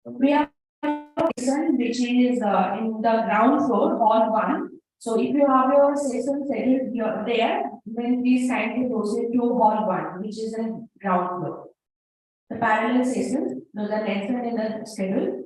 We have a session which is in the ground floor, Hall-1. So if you have your session scheduled there, then please kindly proceed to Hall-1, which is in ground floor. The parallel sessions, those are mentioned in the schedule.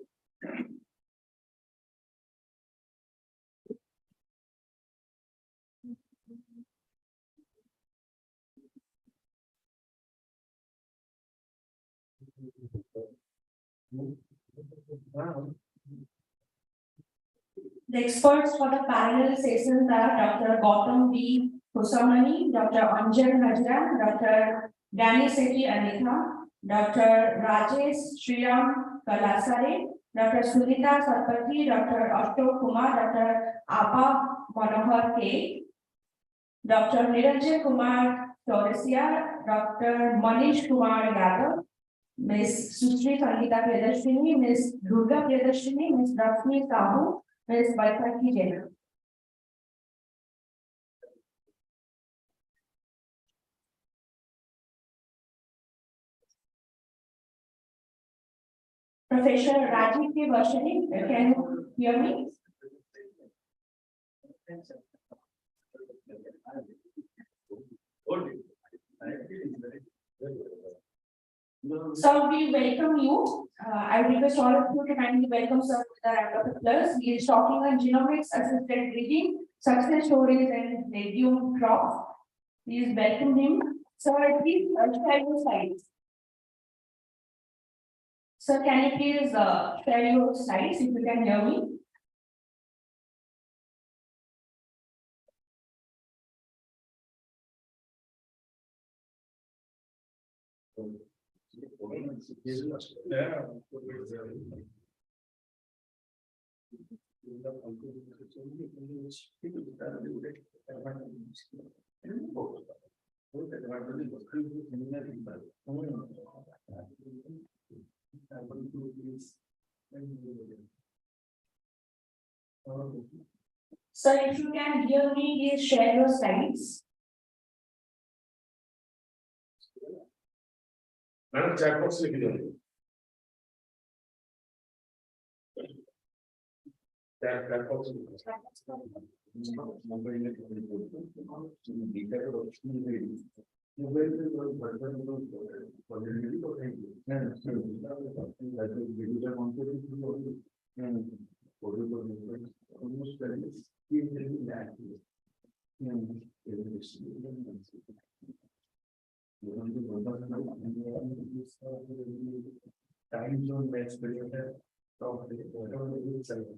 The experts for the parallel sessions are Dr. Gautam B. Kusamani, Dr. Anjan Hajra, Dr. Dani Sethi Anitha, Dr. Rajesh Shriyam Kalasare, Dr. Sunita Sarpati, Dr. Ashok Kumar, Dr. Apa Manohar K, Dr. Niranjan Kumar Chaurasia, Dr. Manish Kumar Yadav, Ms. Sustri Sangeeta Priyadarshini, Ms. Durga Priyadarshini, Ms. Rashmi Sahu, Ms. Vaitaki Jain. Professor Rajiv K. Bharshini, can you hear me? So we welcome you. I request all of you to kindly welcome Sir with a round of applause. He is talking on genomics assisted reading success stories and legume crops. Please welcome him. Sir, please share your slides. Sir, can you please share your slides if you can hear me? Sir, if you can hear me, please share your slides. Madam, chat box लिख दो। Chat box लिख दो। Time zone match period of the organism.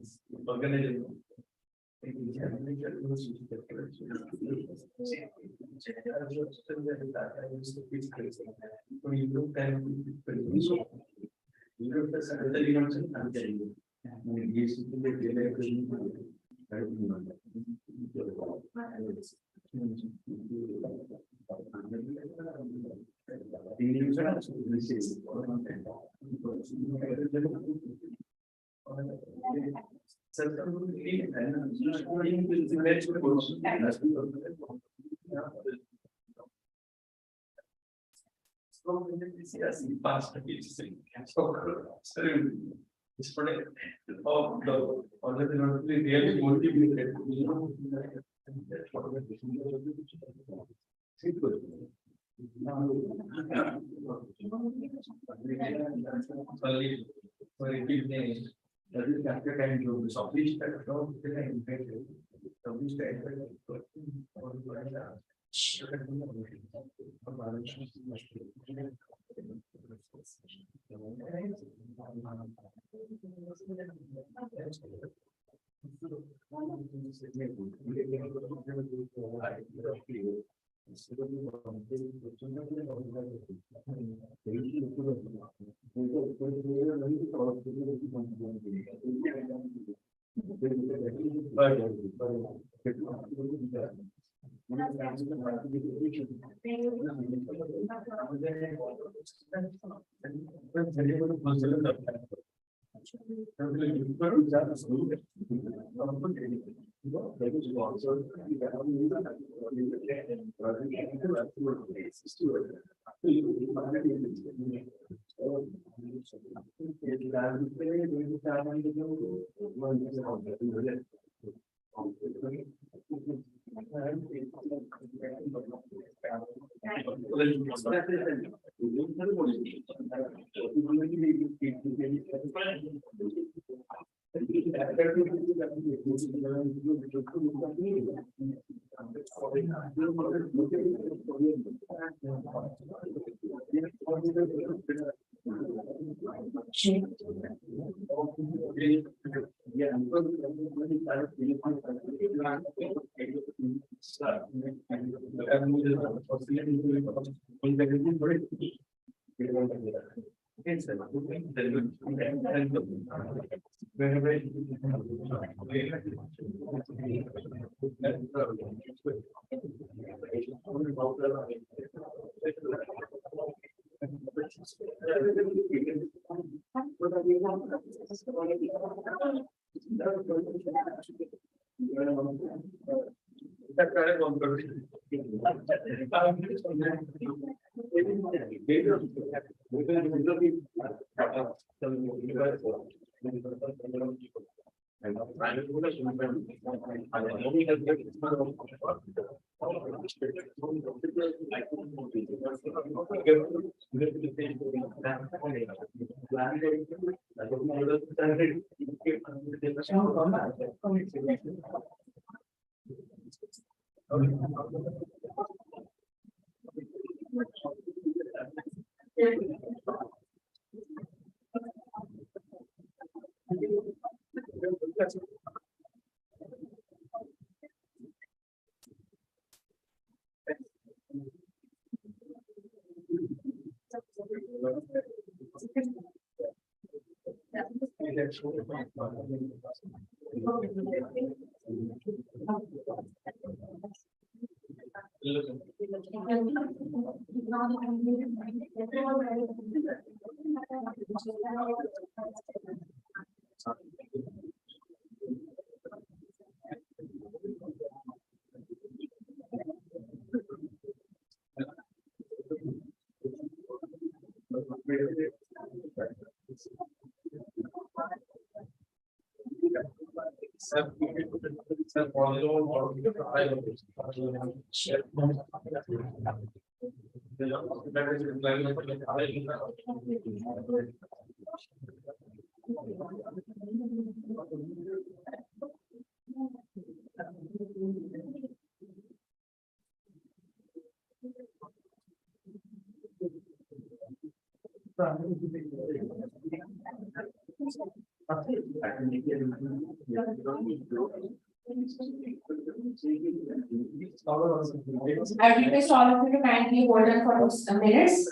I request all of you to kindly hold on for some minutes.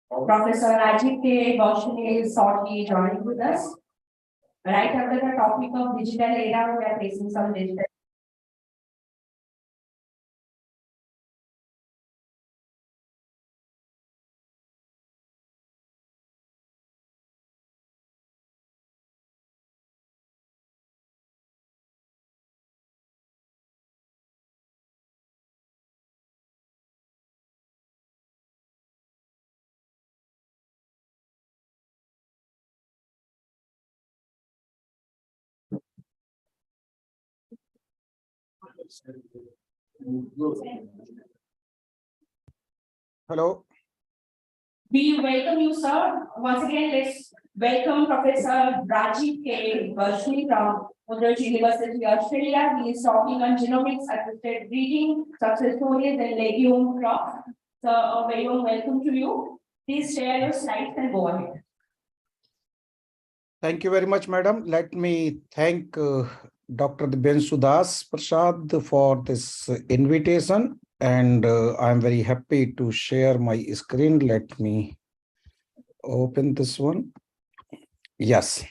Professor Rajiv K. Baushani is shortly joining with us. Right after the topic of digital era, we are facing some digital. Hello. We welcome you, sir. Once again, let's welcome Professor Rajiv K. Baushani from University, Australia. He is talking on genomics assisted breeding, success stories, and legume crops. So, a very warm welcome to you. Please share your slides and go ahead. Thank you very much, madam. Let me thank Dr. Dibenshu Das Prasad for this invitation, and I'm very happy to share my screen. Let me open this one. Yes.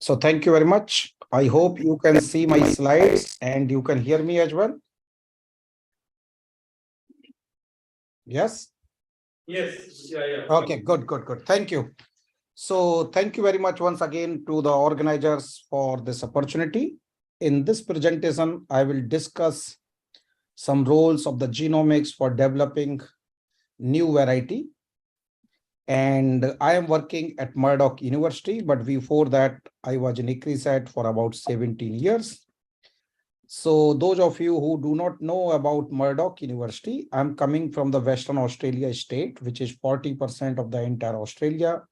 So thank you very much. I hope you can see my slides and you can hear me as well. Yes. Yes, yeah. Okay, good. Thank you. So thank you very much once again to the organizers for this opportunity. In this presentation, I will discuss some roles of the genomics for developing new variety. And I am working at Murdoch University, but before that, I was in ICRISAT for about 17 years. So those of you who do not know about Murdoch University, I'm coming from the Western Australia state, which is 40% of the entire Australia.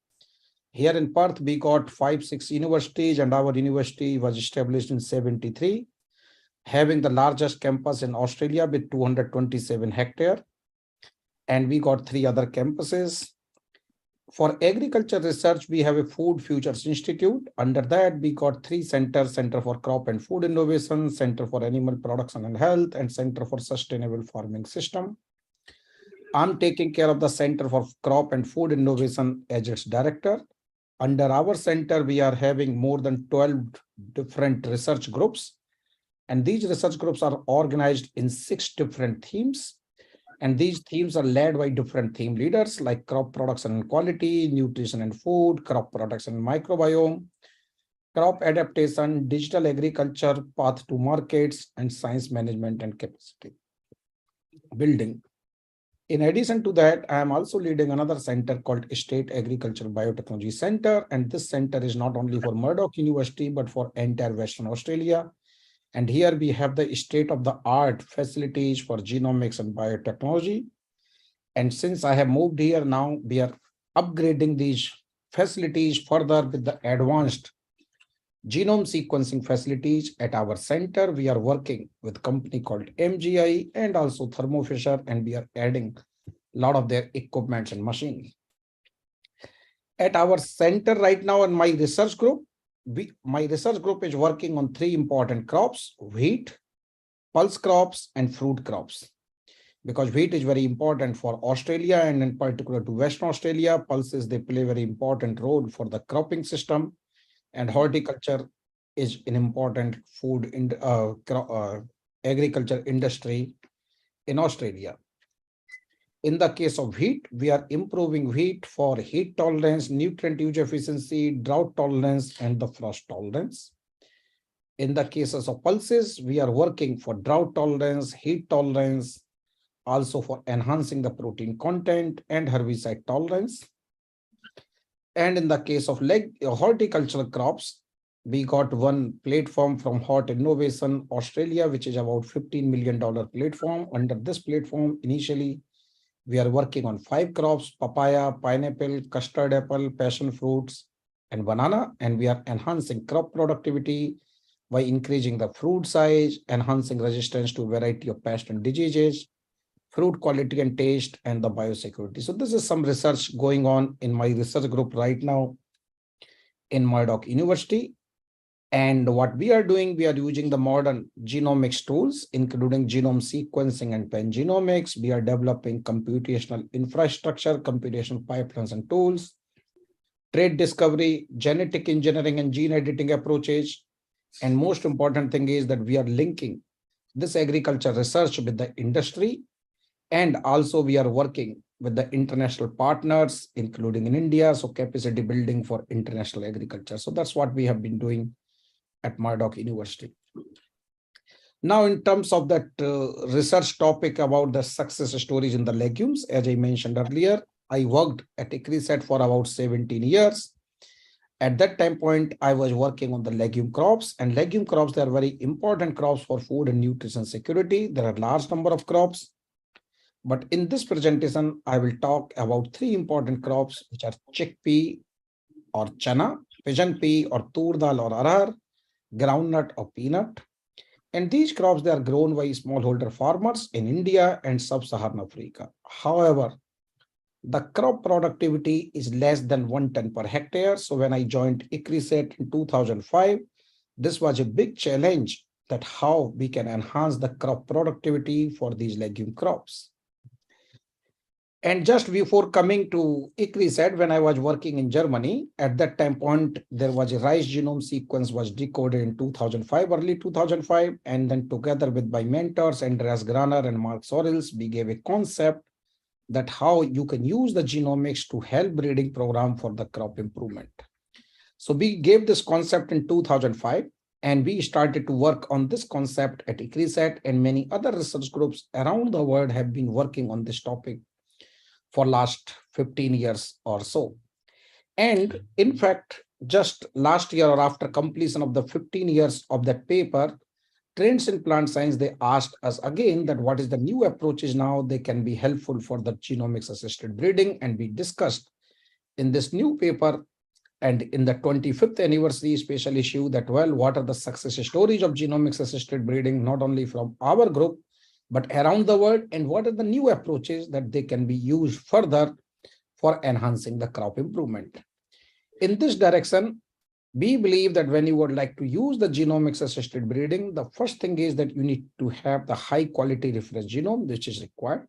Here in Perth, we got 5-6 universities, and our university was established in 1973, having the largest campus in Australia with 227 hectares. And we got 3 other campuses. For agriculture research, we have a Food Futures Institute. Under that, we got 3 centers: Center for Crop and Food Innovation, Center for Animal Production and Health, and Center for Sustainable Farming System. I'm taking care of the Center for Crop and Food Innovation as its director. Under our center, we are having more than 12 different research groups. And these research groups are organized in 6 different themes. And these themes are led by different theme leaders like crop production and quality, nutrition and food, crop production and microbiome, crop adaptation, digital agriculture, path to markets, and science management and capacity building. In addition to that, I am also leading another center called State Agricultural Biotechnology Center. And this center is not only for Murdoch University, but for entire Western Australia. And here we have the state-of-the-art facilities for genomics and biotechnology. And since I have moved here now, we are upgrading these facilities further with the advanced genome sequencing facilities at our center. We are working with a company called MGI and also Thermo Fisher, and we are adding a lot of their equipment and machines. At our center right now in my research group, my research group is working on 3 important crops: wheat, pulse crops, and fruit crops. Because wheat is very important for Australia and in particular to Western Australia, pulses, they play a very important role for the cropping system, and horticulture is an important food in agriculture industry in Australia. In the case of wheat, we are improving wheat for heat tolerance, nutrient use efficiency, drought tolerance, and the frost tolerance. In the cases of pulses, we are working for drought tolerance, heat tolerance, also for enhancing the protein content and herbicide tolerance. And in the case of horticultural crops, we got one platform from Hort Innovation Australia, which is about $15 million platform. Under this platform, initially, we are working on 5 crops: papaya, pineapple, custard apple, passion fruits, and banana. And we are enhancing crop productivity by increasing the fruit size, enhancing resistance to a variety of pests and diseases, fruit quality and taste, and the biosecurity. So this is some research going on in my research group right now in Murdoch University. And what we are doing, we are using the modern genomics tools, including genome sequencing and pangenomics. We are developing computational infrastructure, computational pipelines and tools, trait discovery, genetic engineering and gene editing approaches. And most important thing is that we are linking this agriculture research with the industry. And also we are working with the international partners, including in India, so capacity building for international agriculture. So that's what we have been doing at Murdoch University. Now, in terms of that research topic about the success stories in the legumes, as I mentioned earlier, I worked at AgriVision for about 17 years. At that time point, I was working on the legume crops, and legume crops, they are very important crops for food and nutrition security. There are a large number of crops. But in this presentation, I will talk about 3 important crops, which are chickpea or chana, pigeon pea or tur dal or arhar, groundnut or peanut. And these crops, they are grown by smallholder farmers in India and sub-Saharan Africa. However, the crop productivity is less than 1 ton per hectare. So when I joined AgriVision in 2005, this was a big challenge, that how we can enhance the crop productivity for these legume crops. And just before coming to AgriVision, when I was working in Germany, at that time point, there was a rice genome sequence was decoded in 2005, early 2005. And then together with my mentors, Andreas Graner and Mark Sorrells, we gave a concept that how you can use the genomics to help breeding program for the crop improvement. So we gave this concept in 2005, and we started to work on this concept at AgriVision, and many other research groups around the world have been working on this topic for last 15 years or so. And in fact, just last year or after completion of the 15 years of that paper, Trends in Plant Science, they asked us again that what is the new approaches now they can be helpful for the genomics assisted breeding. And we discussed in this new paper and in the 25th anniversary special issue that, well, what are the success stories of genomics assisted breeding, not only from our group, but around the world, and what are the new approaches that they can be used further for enhancing the crop improvement. In this direction, we believe that when you would like to use the genomics assisted breeding, the first thing is that you need to have the high quality reference genome, which is required.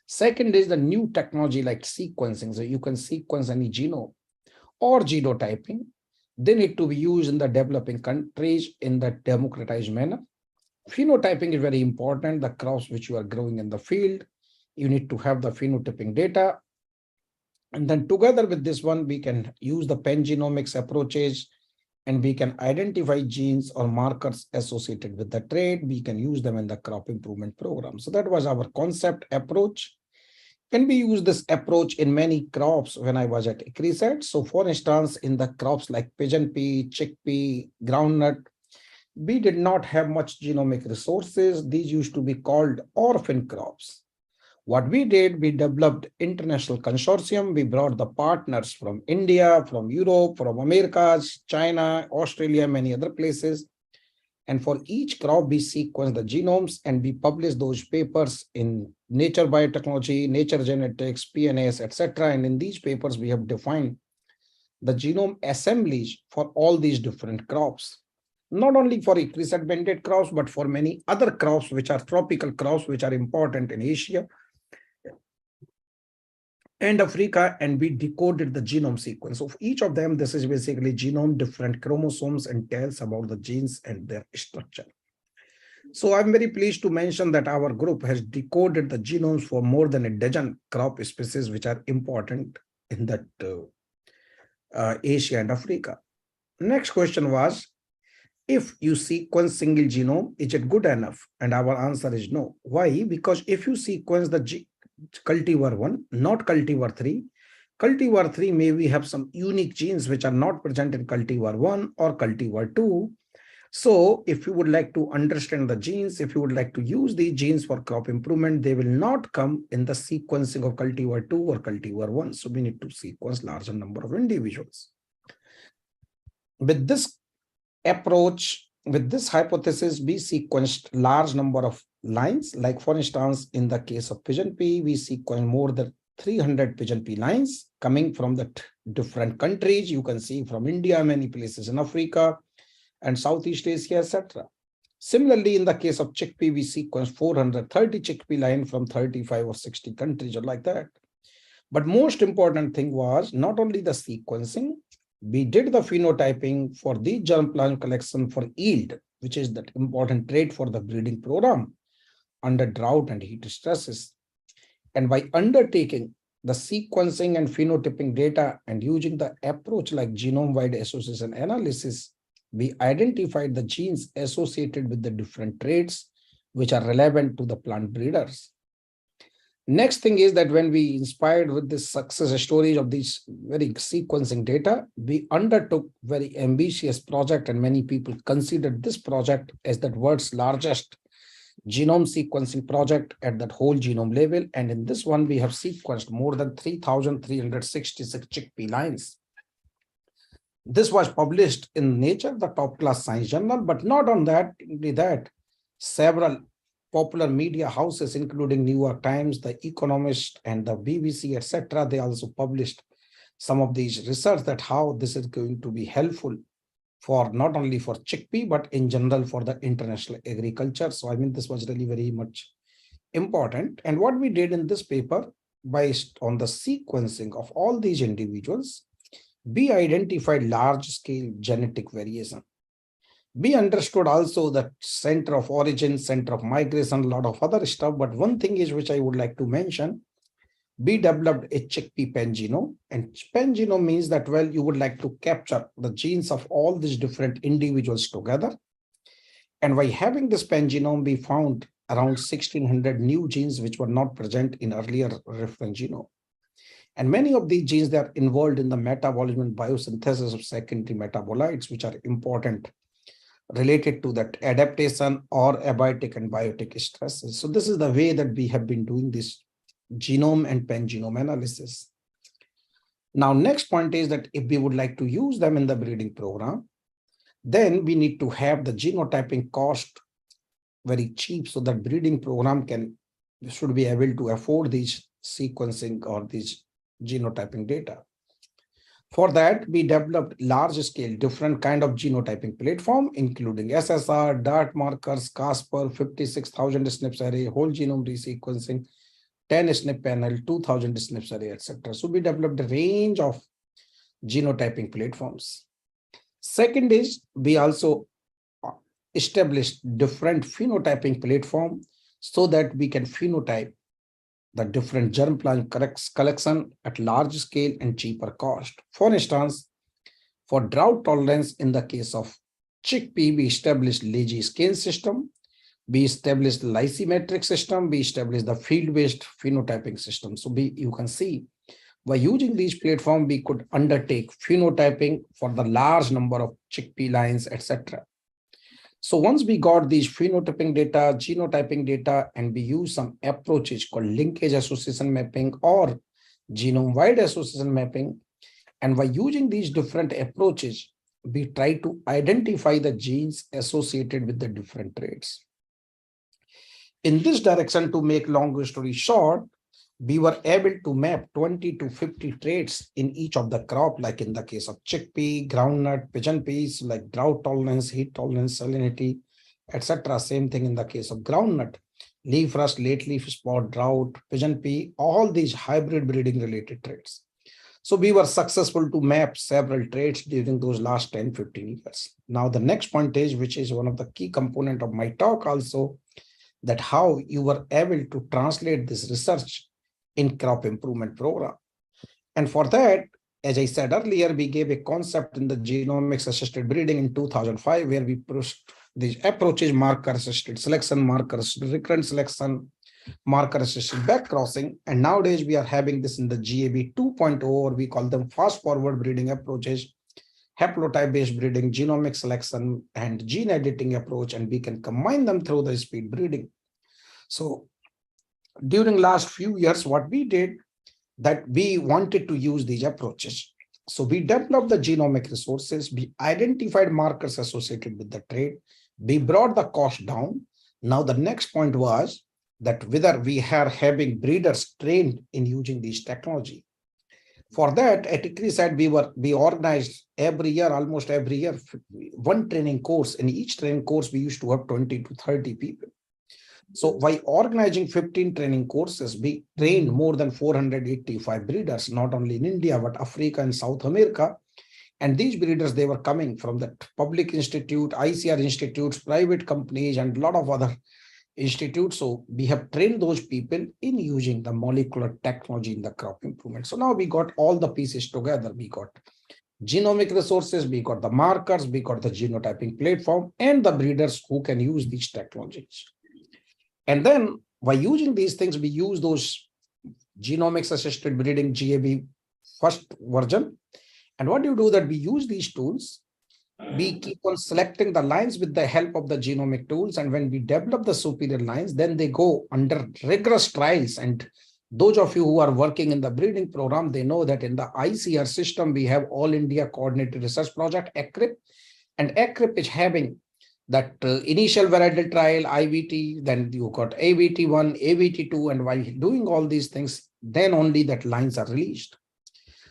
Second is the new technology like sequencing. So you can sequence any genome or genotyping. They need to be used in the developing countries in the democratized manner. Phenotyping is very important. The crops which you are growing in the field, you need to have the phenotyping data. And then together with this one, we can use the pangenomics approaches, and we can identify genes or markers associated with the trait. We can use them in the crop improvement program. So that was our concept approach. And we use this approach in many crops when I was at AgriVision. So for instance, in the crops like pigeon pea, chickpea, groundnut, we did not have much genomic resources. These used to be called orphan crops. What we did, we developed international consortium. We brought the partners from India, from Europe, from Americas, China, Australia, many other places. And for each crop, we sequence the genomes and we publish those papers in Nature Biotechnology, Nature Genetics, PNAS, etc. And in these papers, we have defined the genome assemblies for all these different crops. Not only for equisegmented crops, but for many other crops, which are tropical crops, which are important in Asia and Africa, and we decoded the genome sequence of each of them. This is basically genome, different chromosomes, and tells about the genes and their structure. So I'm very pleased to mention that our group has decoded the genomes for more than a dozen crop species, which are important in that Asia and Africa. Next question was, if you sequence single genome, is it good enough? And our answer is no. Why? Because if you sequence the cultivar 1, not cultivar 3, cultivar 3 maybe have some unique genes which are not present in cultivar 1 or cultivar 2. So if you would like to understand the genes, if you would like to use these genes for crop improvement, they will not come in the sequencing of cultivar 2 or cultivar 1. So we need to sequence larger number of individuals. With this approach, with this hypothesis, we sequenced large number of lines. Like for instance, in the case of pigeon pea, we sequenced more than 300 pigeon pea lines coming from the different countries. You can see from India, many places in Africa and Southeast Asia, etc. Similarly, in the case of chickpea, we sequenced 430 chickpea line from 35 or 60 countries or like that. But most important thing was not only the sequencing, we did the phenotyping for the germplasm collection for yield, which is that important trait for the breeding program under drought and heat stresses. And by undertaking the sequencing and phenotyping data and using the approach like genome-wide association analysis, we identified the genes associated with the different traits which are relevant to the plant breeders. Next thing is that when we inspired with this success stories of these very sequencing data, we undertook very ambitious project, and many people considered this project as the world's largest genome sequencing project at that whole genome level. And in this one, we have sequenced more than 3,366 chickpea lines. This was published in Nature, the top class science journal, but not on that, only that several popular media houses, including New York Times, The Economist, and the BBC, etc., they also published some of these research that how this is going to be helpful for not only for chickpea, but in general for the international agriculture. So I mean, this was really very much important. And what we did in this paper, based on the sequencing of all these individuals, we identified large-scale genetic variation. We understood also the center of origin, center of migration, a lot of other stuff. But one thing is which I would like to mention, we developed a chickpea pangenome. And pangenome means that, well, you would like to capture the genes of all these different individuals together. And by having this pangenome, we found around 1,600 new genes which were not present in earlier reference genome. And many of these genes, they are involved in the metabolism and biosynthesis of secondary metabolites, which are important related to that adaptation or abiotic and biotic stresses. So this is the way that we have been doing this genome and pangenome analysis. Now, next point is that if we would like to use them in the breeding program, then we need to have the genotyping cost very cheap so that breeding program should be able to afford these sequencing or these genotyping data. For that, we developed large-scale different kind of genotyping platform, including SSR, DART markers, Casper, 56,000 SNPs array, whole genome resequencing, 10 SNP panel, 2,000 SNPs array, etc. So we developed a range of genotyping platforms. Second is we also established different phenotyping platform so that we can phenotype the different germplasm collection at large scale and cheaper cost. For instance, for drought tolerance in the case of chickpea, we established lazy scan system, we established lysimetric system, we established the field-based phenotyping system. So you can see by using these platforms, we could undertake phenotyping for the large number of chickpea lines, etc. So once we got these phenotyping data, genotyping data, and we use some approaches called linkage association mapping or genome-wide association mapping, and by using these different approaches, we try to identify the genes associated with the different traits. In this direction, to make long story short, we were able to map 20 to 50 traits in each of the crop, like in the case of chickpea, groundnut, pigeon peas, like drought tolerance, heat tolerance, salinity, etc. Same thing in the case of groundnut, leaf rust, late leaf spot, drought, pigeon pea, all these hybrid breeding related traits. So we were successful to map several traits during those last 10, 15 years. Now the next point is, which is one of the key component of my talk also, that how you were able to translate this research in crop improvement program. And for that, as I said earlier, we gave a concept in the genomics assisted breeding in 2005, where we pushed these approaches: marker assisted selection, marker assisted recurrent selection, marker assisted back crossing. And nowadays we are having this in the GAB 2.0, or we call them fast forward breeding approaches, haplotype based breeding, genomic selection, and gene editing approach, and we can combine them through the speed breeding. So during last few years, what we did, that we wanted to use these approaches. So we developed the genomic resources, we identified markers associated with the trait, we brought the cost down. Now the next point was that whether we are having breeders trained in using these technology. For that, at ICRISAT, we organized every year, almost every year, one training course. In each training course, we used to have 20 to 30 people. So by organizing 15 training courses, we trained more than 485 breeders, not only in India, but Africa and South America. And these breeders, they were coming from the public institute, ICR institutes, private companies, and a lot of other institutes. So we have trained those people in using the molecular technology in the crop improvement. So now we got all the pieces together. We got genomic resources, we got the markers, we got the genotyping platform, and the breeders who can use these technologies. And then by using these things, we use those genomics assisted breeding GAB first version. And what you do that we use these tools, we keep on selecting the lines with the help of the genomic tools. And when we develop the superior lines, then they go under rigorous trials. And those of you who are working in the breeding program, they know that in the ICR system, we have All India Coordinated Research Project, ACRIP. And ACRIP is having that initial varietal trial, IVT, then you got AVT1, AVT2, and while doing all these things, then only that lines are released.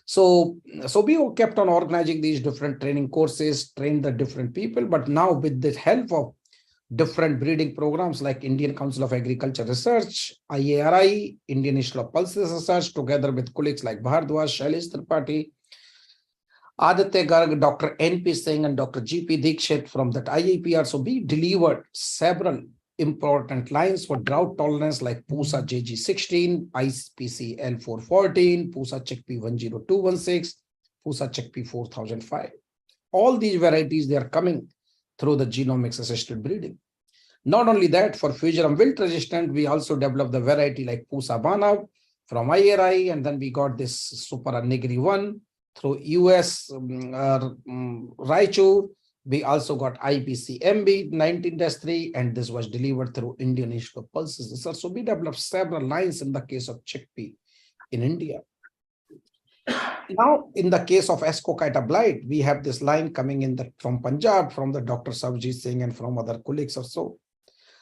So we kept on organizing these different training courses, trained the different people, but now with the help of different breeding programs like Indian Council of Agriculture Research, IARI, Indian Institute of Pulses Research, together with colleagues like Bhardwaj, Shailesh Tripathi, Aditya Garg, Dr. N.P. Singh, and Dr. G.P. Dikshit from that IAPR. So we delivered several important lines for drought tolerance like Pusa JG16, IPC L414, Pusa Chickpea 10216, Pusa Chickpea 4005. All these varieties, they are coming through the genomics assisted breeding. Not only that, for fusion wilt resistant, we also developed the variety like Pusa Banav from IRI, and then we got this Super Nigri 1 through US Raichur. We also got IPC MB 19-3, and this was delivered through Indian Institute of Pulses Research. So we developed several lines in the case of chickpea in India. Now, in the case of Ascochyta blight, we have this line coming in from Punjab, from the Dr. Savjit Singh and from other colleagues or so.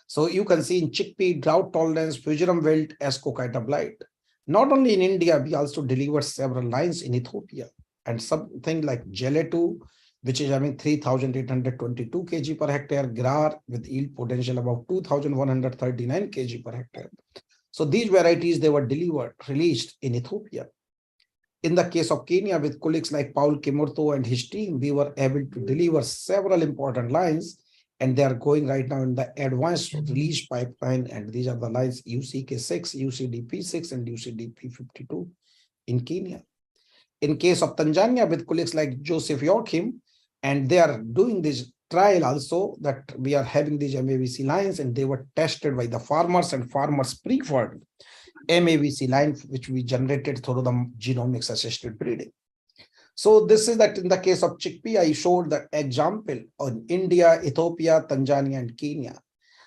So you can see in chickpea, drought tolerance, fusion wilt, Ascochyta blight. Not only in India, we also delivered several lines in Ethiopia, and something like Gele2, which is having 3,822 kg per hectare, Grar with yield potential about 2,139 kg per hectare. So these varieties, they were delivered, released in Ethiopia. In the case of Kenya, with colleagues like Paul Kimurto and his team, we were able to deliver several important lines, and they are going right now in the advanced release pipeline. And these are the lines UCK6, UCDP6, and UCDP52 in Kenya. In case of Tanzania, with colleagues like Joseph Joachim, and they are doing this trial also, that we are having these MAVC lines, and they were tested by the farmers, and farmers preferred MAVC line, which we generated through the genomics assisted breeding. So this is that in the case of chickpea, I showed the example on India, Ethiopia, Tanzania, and Kenya.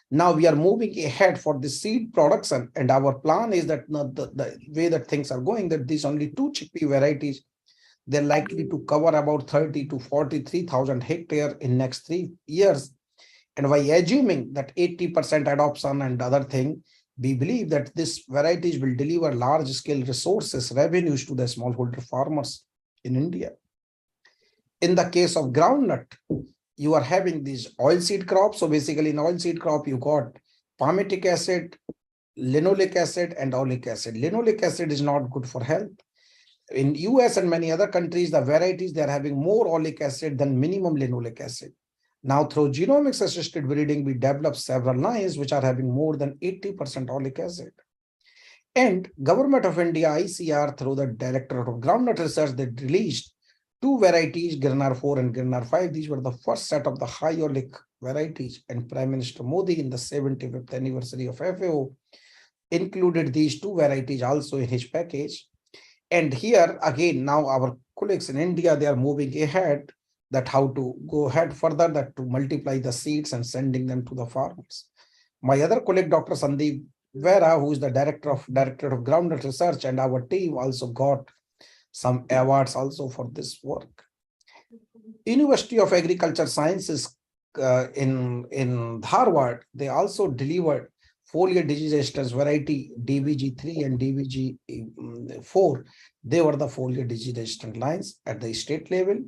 Now we are moving ahead for the seed production, and our plan is that the way that things are going, that these only 2 chickpea varieties, they're likely to cover about 30 to 43,000 hectares in next 3 years. And by assuming that 80% adoption and other thing, we believe that these varieties will deliver large scale resources, revenues to the smallholder farmers in India. In the case of groundnut, you are having these oilseed crops. So basically in oilseed crop, you got palmitic acid, linoleic acid, and oleic acid. Linoleic acid is not good for health. In US and many other countries, the varieties, they are having more oleic acid than minimum linoleic acid. Now through genomics assisted breeding, we developed several lines which are having more than 80% oleic acid. And Government of India, ICR, through the Directorate of Groundnut Research, they released 2 varieties, Girnar 4 and Girnar 5. These were the first set of the high oleic varieties. And Prime Minister Modi, in the 75th anniversary of FAO, included these 2 varieties also in his package. And here again, now our colleagues in India, they are moving ahead that how to go ahead further, that to multiply the seeds and sending them to the farmers. My other colleague, Dr. Sandeep Vera, who is the Director of Groundnut Research, and our team also got some awards also for this work. University of Agriculture Sciences in Dharwad, they also delivered foliar disease resistance variety DVG3 and DVG4. They were the foliar disease resistant lines at the state level.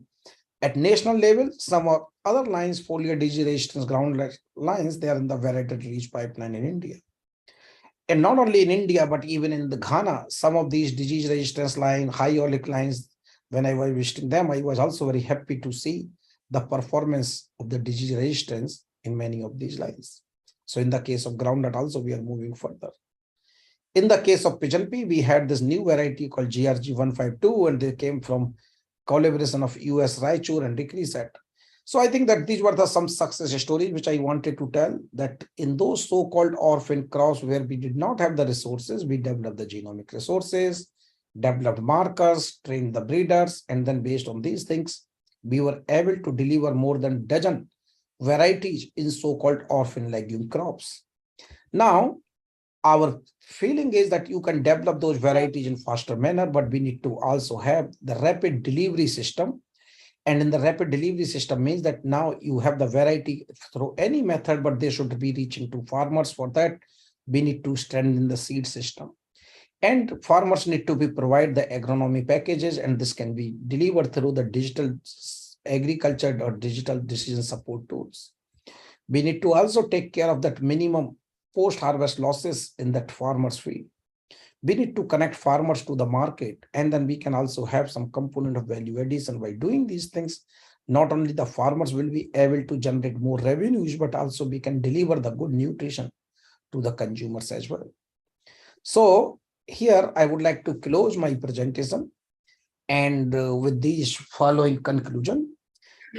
At national level, some of other lines, foliar disease resistance ground lines, they are in the variety release pipeline in India. And not only in India, but even in the Ghana, some of these disease resistance line, high oleic lines, when I was visiting them, I was also very happy to see the performance of the disease resistance in many of these lines. So in the case of groundnut also, we are moving further. In the case of pigeon pea, we had this new variety called GRG 152, and they came from collaboration of US Raichur and Decreset. So I think that these were some success stories which I wanted to tell, that in those so-called orphan crops where we did not have the resources, we developed the genomic resources, developed markers, trained the breeders, and then based on these things, we were able to deliver more than a dozen varieties in so-called orphan legume crops. Now, our feeling is that you can develop those varieties in faster manner, but we need to also have the rapid delivery system. And in the rapid delivery system means that now you have the variety through any method, but they should be reaching to farmers. For that, we need to strengthen the seed system. And farmers need to be provide the agronomy packages, and this can be delivered through the digital agriculture or digital decision support tools. We need to also take care of that minimum post-harvest losses in that farmer's field. We need to connect farmers to the market, and then we can also have some component of value addition. By doing these things, not only the farmers will be able to generate more revenues, but also we can deliver the good nutrition to the consumers as well. So here I would like to close my presentation, and with these following conclusion,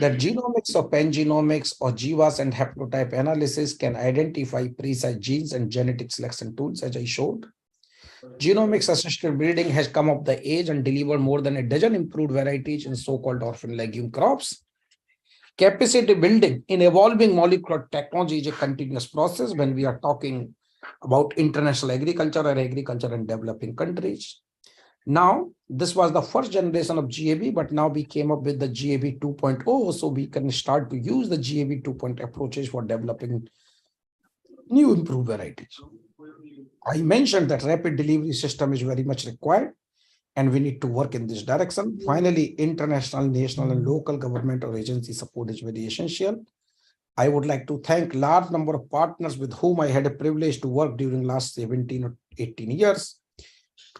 that genomics or pangenomics or GWAS and haplotype analysis can identify precise genes and genetic selection tools, as I showed. Genomics assisted breeding has come up the age and delivered more than a dozen improved varieties in so-called orphan legume crops. Capacity building in evolving molecular technology is a continuous process when we are talking about international agriculture or agriculture in developing countries. Now, this was the first generation of GAB, but now we came up with the GAB 2.0, so we can start to use the GAB 2.0 approaches for developing new improved varieties. I mentioned that rapid delivery system is very much required, and we need to work in this direction. Finally, international, national, and local government or agency support is very essential. I would like to thank large number of partners with whom I had a privilege to work during last 17 or 18 years.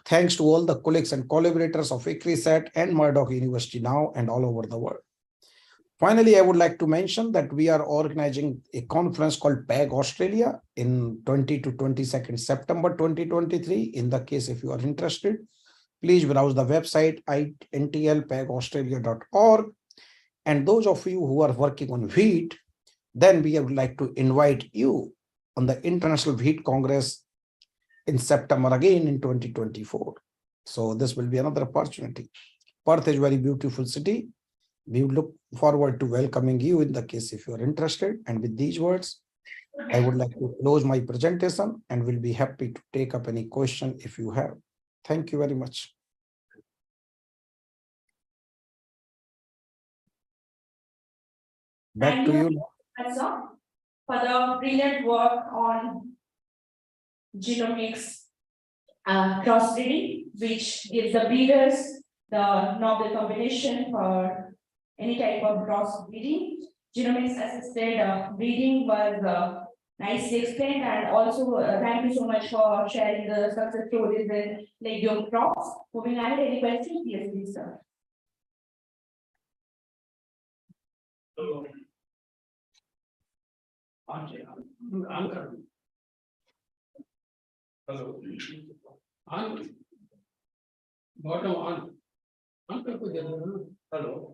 Thanks to all the colleagues and collaborators of AgriSat and Murdoch University now and all over the world. Finally, I would like to mention that we are organizing a conference called PAG Australia in 20 to 22nd September 2023. In the case, if you are interested, please browse the website ntlpagaustralia.org. And those of you who are working on wheat, then we would like to invite you on the International Wheat Congress in September again in 2024. So this will be another opportunity. Perth is a very beautiful city. We look forward to welcoming you in the case if you are interested. And with these words, I would like to close my presentation and will be happy to take up any question if you have. Thank you very much. Back to you. Sir, for the brilliant work on genomics crossbreeding, which gives the breeders the novel combination for any type of crossbreeding. Genomics assisted breeding was nicely explained, and also thank you so much for sharing the success stories in legume crops. Moving ahead, any questions? Yes, please, sir. Hello. On. Bottom on. Hello. Hello.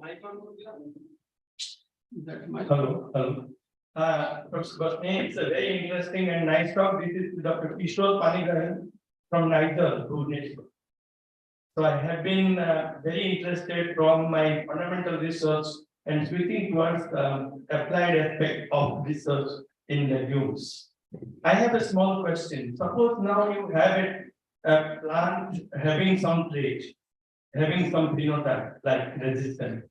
Professor Gosney, it's a very interesting and nice talk. This is Dr. Kishore Panigaran from Niger, So I have been very interested from my fundamental research and switching towards applied aspect of research in legumes. I have a small question. Suppose now you have a plant having some trait, having some phenotype like resistant,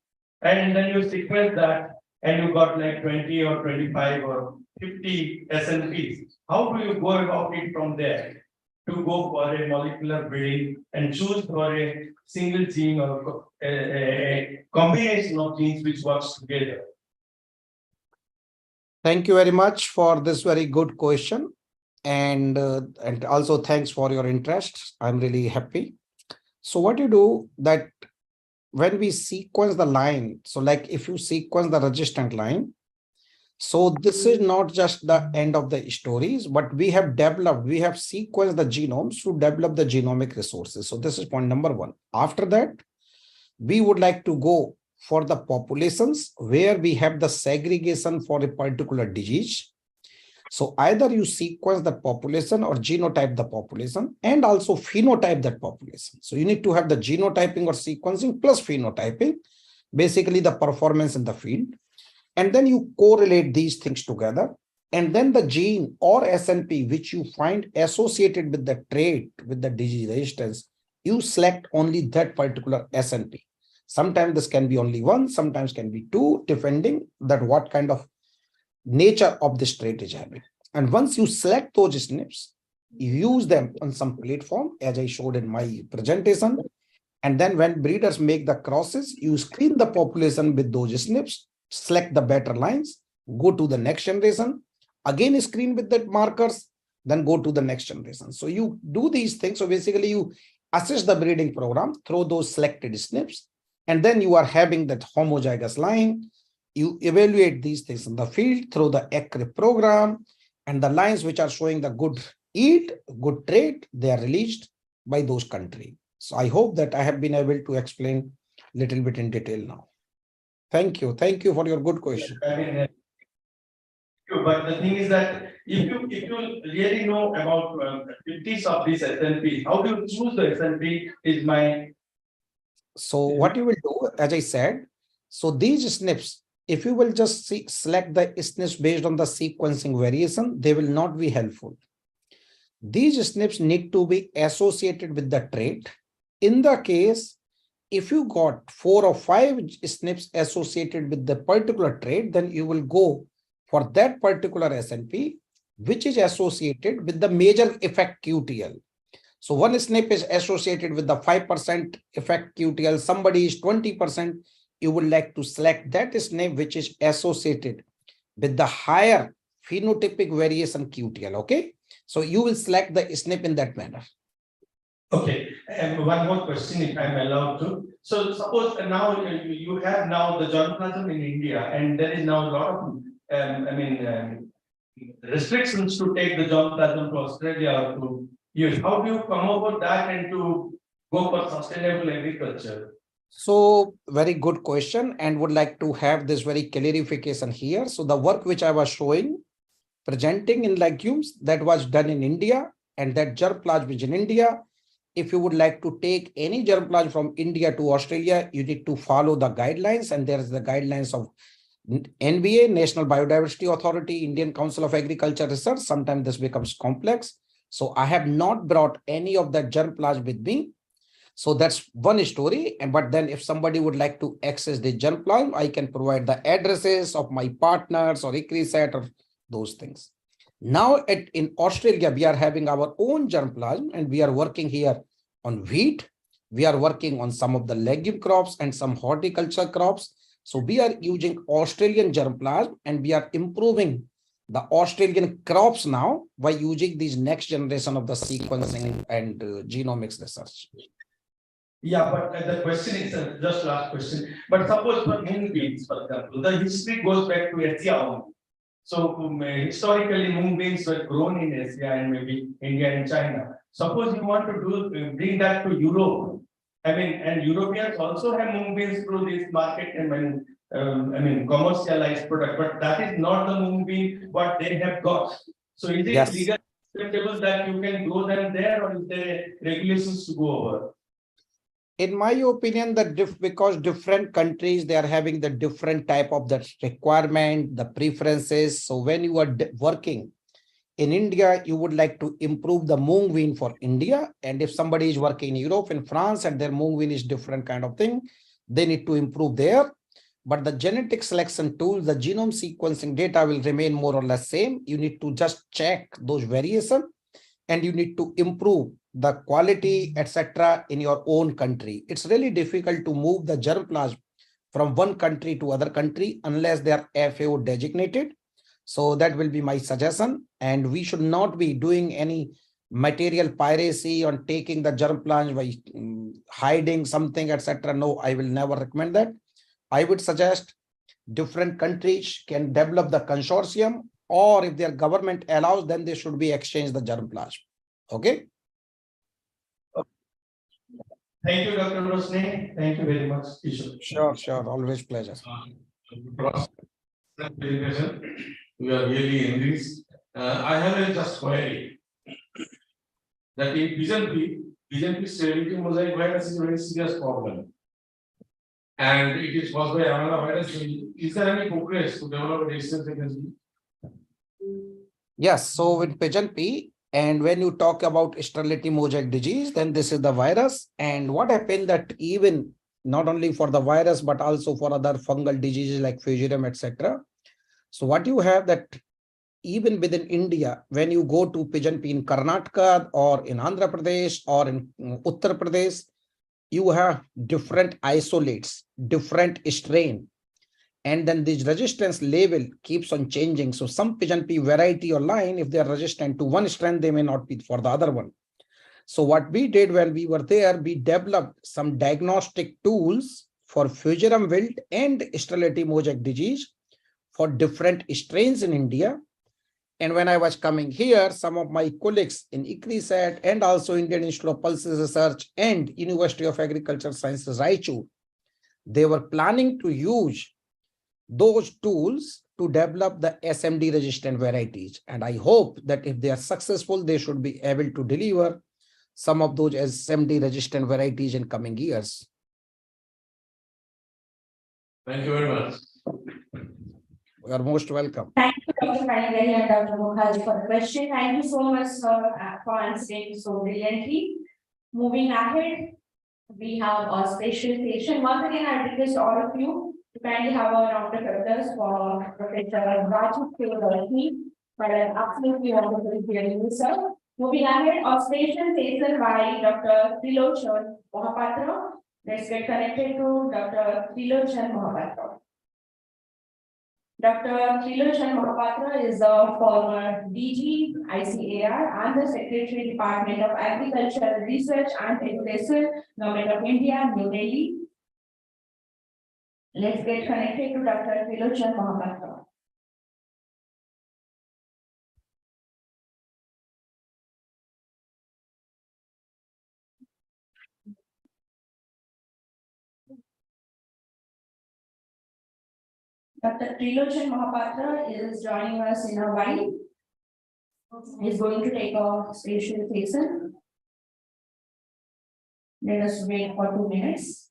and then you sequence that and you got like 20 or 25 or 50 SNPs. How do you go about it from there to go for a molecular breeding and choose for a single gene or a combination of genes which works together? Thank you very much for this very good question. And also thanks for your interest. I'm really happy. So what you do that when we sequence the line, so like if you sequence the resistant line, so this is not just the end of the stories, but we have sequenced the genomes to develop the genomic resources. So this is point number one. After that, we would like to go for the populations where we have the segregation for a particular disease. So either you sequence the population or genotype the population and also phenotype that population. So you need to have the genotyping or sequencing plus phenotyping, basically the performance in the field. And then you correlate these things together. And then the gene or SNP, which you find associated with the trait, with the disease resistance, you select only that particular SNP. Sometimes this can be only one, sometimes can be two, depending that what kind of nature of this trait is having. And once you select those SNPs, you use them on some platform, as I showed in my presentation. And then when breeders make the crosses, you screen the population with those SNPs, select the better lines, go to the next generation, again screen with the markers, then go to the next generation. So you do these things. So basically you assess the breeding program through those selected SNPs, and then you are having that homozygous line. You evaluate these things in the field through the AgriVision program, and the lines which are showing the good yield, good trait, they are released by those countries. So I hope that I have been able to explain a little bit in detail now. Thank you. Thank you for your good question. But the thing is that if you really know about 50s of these SNPs, how do you choose the SNP is my... So what you will do, as I said, so these SNPs, if you will just select the SNPs based on the sequencing variation, they will not be helpful. These SNPs need to be associated with the trait. In the case, if you got 4 or 5 SNPs associated with the particular trait, then you will go for that particular SNP, which is associated with the major effect QTL. So one SNP is associated with the 5% effect QTL, somebody is 20%, you would like to select that SNP which is associated with the higher phenotypic variation QTL, okay? So you will select the SNP in that manner. Okay, and one more question if I'm allowed to. So suppose now you have now the germplasm in India, and there is now a lot of restrictions to take the germplasm to Australia or to US. How do you come over that and to go for sustainable agriculture? So very good question, and would like to have this very clarification here. So the work which I was showing, presenting in legumes, that was done in India, and that germplasm is in India. if you would like to take any germplasm from India to Australia, you need to follow the guidelines, and there is the guidelines of NBA, National Biodiversity Authority, Indian Council of Agriculture Research. Sometimes this becomes complex. So I have not brought any of that germplasm with me. So that's one story. But then if somebody would like to access the germplasm, I can provide the addresses of my partners or AgriSet or those things. Now in Australia, we are having our own germplasm, and we are working here on wheat. We are working on some of the legume crops and some horticulture crops. So we are using Australian germplasm, and we are improving the Australian crops now by using these next generation of the sequencing and genomics research. Yeah, but the question is just last question. But suppose for mung beans, for example, the history goes back to Asia only. So historically, mung beans were grown in Asia and maybe India and China. Suppose you want to bring that to Europe. I mean, and Europeans also have mung beans through this market and commercialized product, but that is not the mung bean what they have got. So is it Yes. legal acceptable that you can grow them there, or is there regulations to go over? In my opinion, because different countries, they are having the different type of the requirement, the preferences. So when you are working in India, you would like to improve the mung bean for India. And if somebody is working in Europe, in France, and their mung bean is different kind of thing, they need to improve there. But the genetic selection tools, the genome sequencing data will remain more or less same. You need to just check those variations, and you need to improve the quality, etc. in your own country. It's really difficult to move the germplasm from one country to other country unless they are FAO designated. So that will be my suggestion. And we should not be doing any material piracy on taking the germplasm by hiding something, etc. No, I will never recommend that. I would suggest different countries can develop the consortium, or if their government allows, then they should be exchange the germplasm. Okay. Thank you, Dr. Rosne. Thank you very much, Kishore. Sure. Always pleasure. We are really in this. I have a just query that in pigeon pea sterility mosaic virus is a very serious problem, and it is caused by amala virus. Is there any progress to develop a resistance against it? Yes. So with pigeon pea, and when you talk about sterility mosaic disease, then this is the virus. And what happened that even not only for the virus, but also for other fungal diseases like Fusarium, etc. So what you have that even within India, when you go to pigeon pea in Karnataka or in Andhra Pradesh or in Uttar Pradesh, you have different isolates, different strain. And then this resistance level keeps on changing. So some pigeon pea variety or line, if they are resistant to one strain, they may not be for the other one. So what we did when we were there, we developed some diagnostic tools for Fusarium wilt and sterility mosaic disease for different strains in India. And when I was coming here, some of my colleagues in AgriSet and also Indian Institute of Pulses Research and University of Agricultural Sciences, Raichur, they were planning to use those tools to develop the SMD resistant varieties. And I hope that if they are successful, they should be able to deliver some of those SMD resistant varieties in coming years. Thank you very much. You are most welcome. Thank you, Dr. Kanagari and Dr. Mukherjee, for the question. Thank you so much, sir, for answering so brilliantly. Moving ahead, we have a special session. Once again, I request all of you to kindly have a round of applause for Professor Raju Theodorati, but I'm absolutely wonderful hearing you, sir. Moving ahead, a special session by Dr. Trilochan Mohapatra. Let's get connected to Dr. Trilochan Mohapatra. Dr. Trilochan Mohapatra is a former DG, ICAR, and the Secretary Department of Agricultural Research and Education, Government of India, New Delhi. Let's get connected to Dr. Trilochan Mohapatra. Dr. Trilochan Mohapatra is joining us in a while. He's going to take a special session. Let us wait for 2 minutes.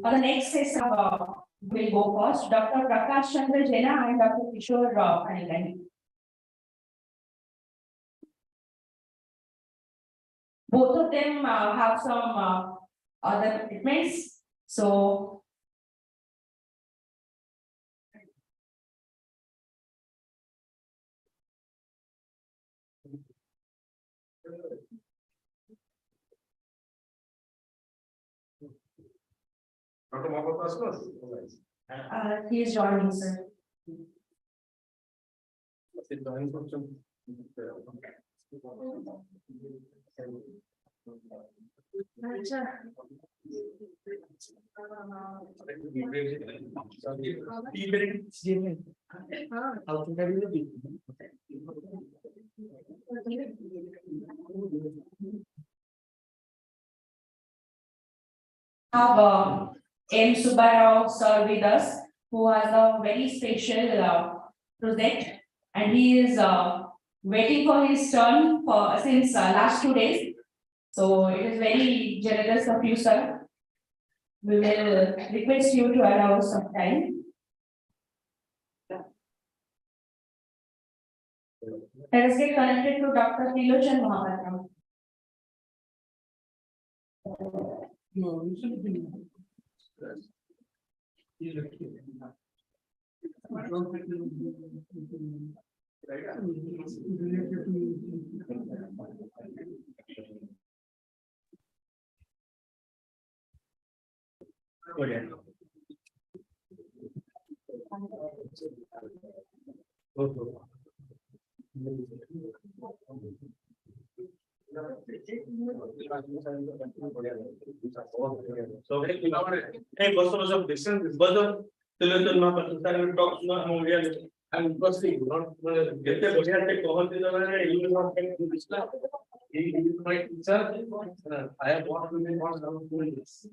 For the next session, we'll go first. Dr. Prakash Chandra Jaina and Dr. Kishore Kanilani. Both of them have some other commitments. So Dr. Mohammed he is joining, sir. Have M. Subbarao sir with us, who has a very special project, and he is waiting for his turn for since last 2 days. So it is very generous of you, sir. We will request you to allow some time. Let us get connected to Dr. Tilochan Mahapatra. So, hey, boss of distance, brother, I'm proceeding, not get the body take over you will not get to this class. He is my teacher. I have worked with him for doing this.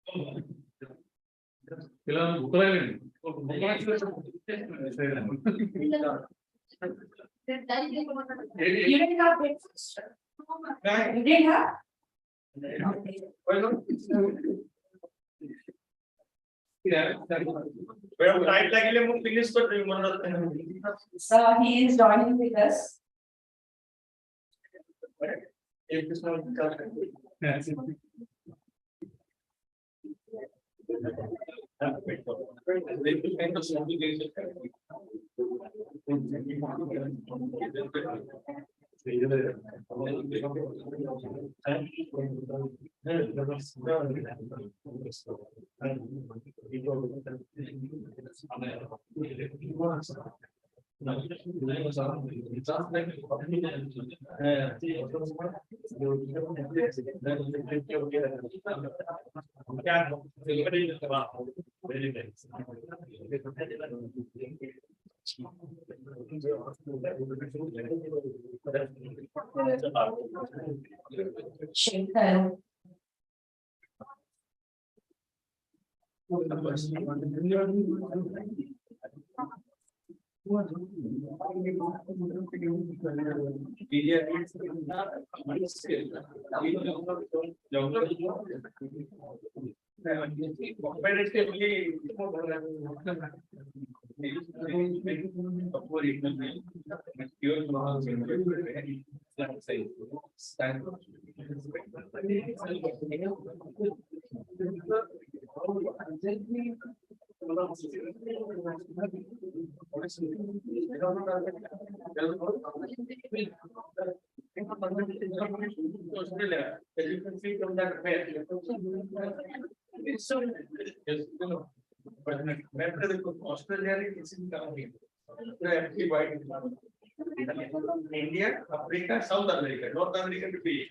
You didn't have breakfast? You didn't have? Okay. So he is joining with us. Hello. India, Africa, South America, North America to be.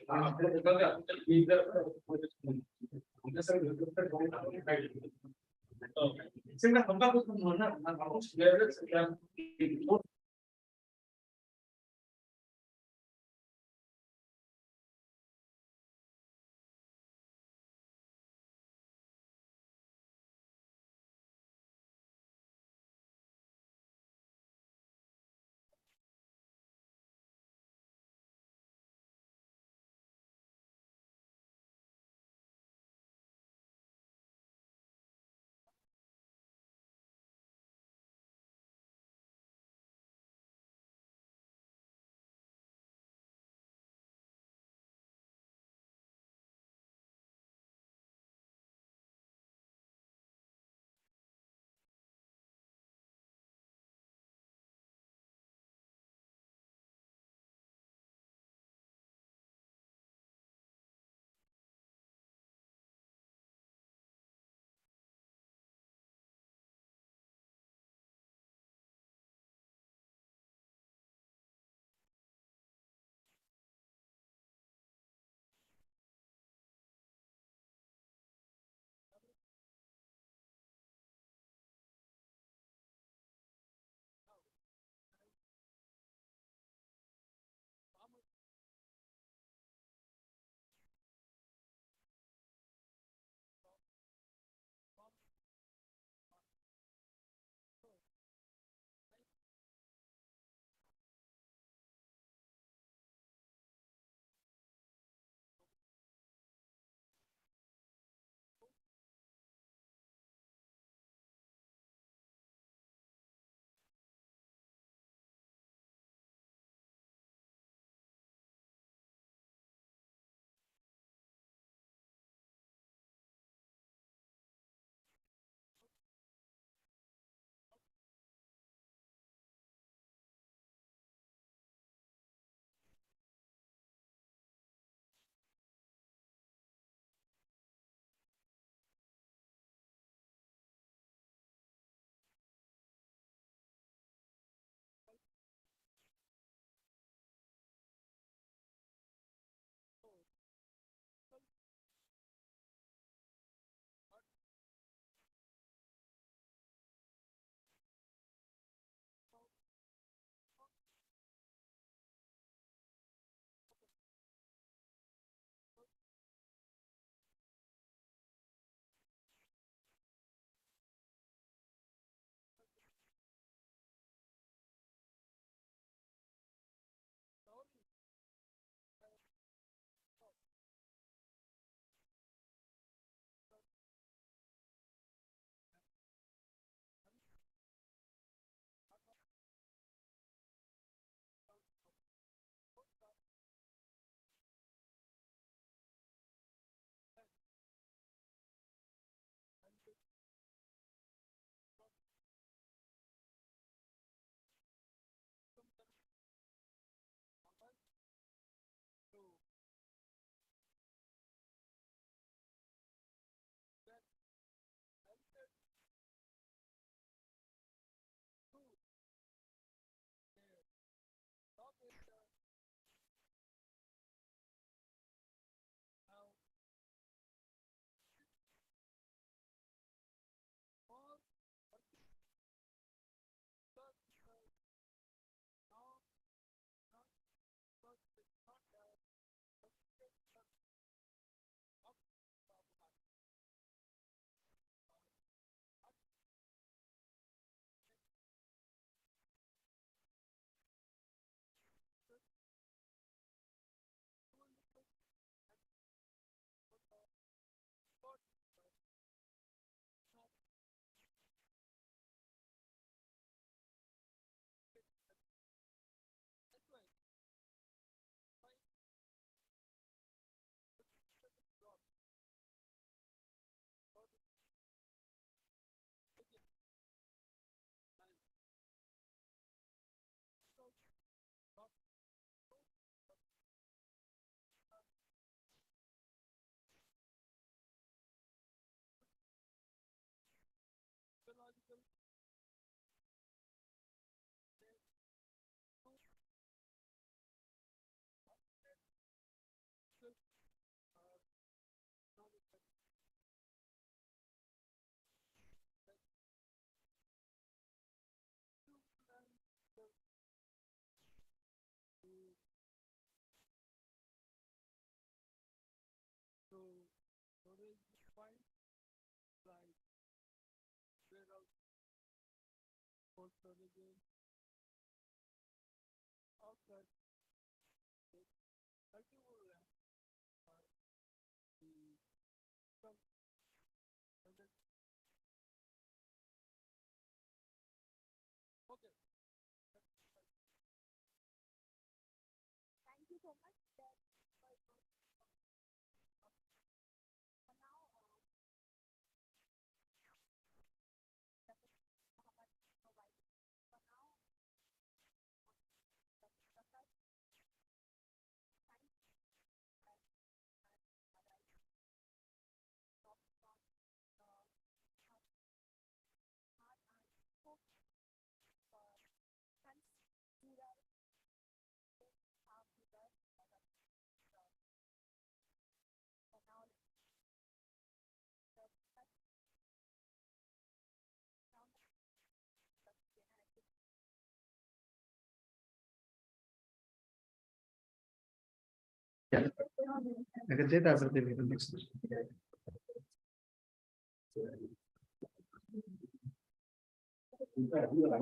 Exactly, I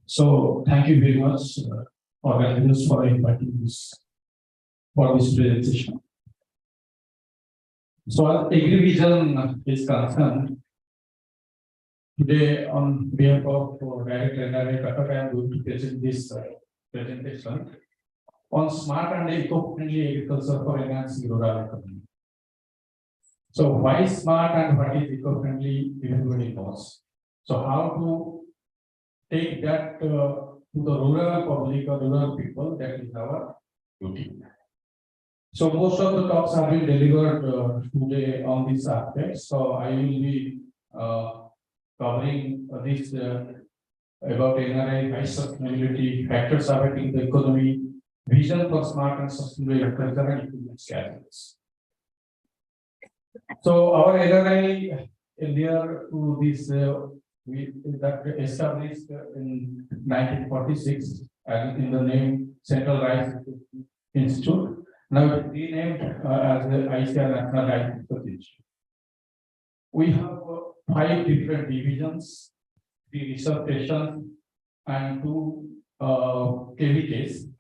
So thank you very much, organizers, for inviting this for this presentation. So as AgriVision is concerned, today on behalf of Director NRA Qatar, I am going to present this presentation on smart and eco-friendly agriculture for enhancing rural economy. So why smart and what is eco-friendly, everybody knows. So how to take that to the rural public or rural people, that is our duty. So most of the talks have been delivered today on this aspect. So I will be covering this about NRI, high sustainability, factors affecting the economy, vision for smart and sustainable agriculture and improvement strategies. So our NRI earlier to this we that established in 1946 and in the name Central Rice Institute. Now it renamed as the ICR National Rice Institute. We have 5 different divisions, 3 research stations, and 2 KVKs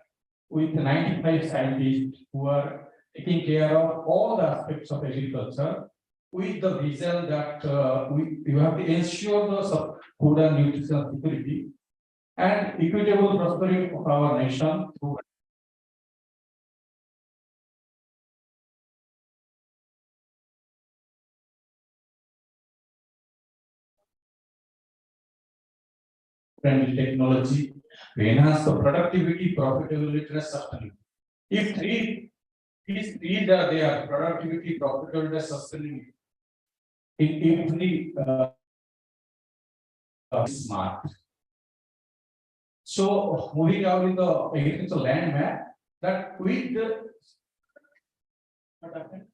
with 95 scientists who are taking care of all the aspects of agriculture, with the vision that we have to ensure the food and nutrition security and equitable prosperity of our nation through friendly technology to enhance the productivity, profitability, and sustainability. If these 3 are there, productivity, profitability, sustainability, in every smart. So moving out in the agricultural land map, that with the what happened?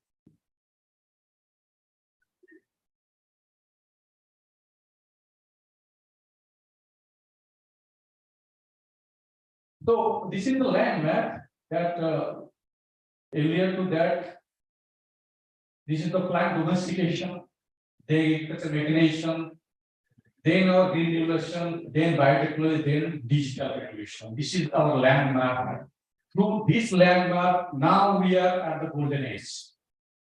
So this is the land map that earlier to that, this is the plant domestication, then agricultural mechanization, then our green revolution, then biotechnology, then digital revolution. This is our landmark. Through this landmark, now we are at the golden age.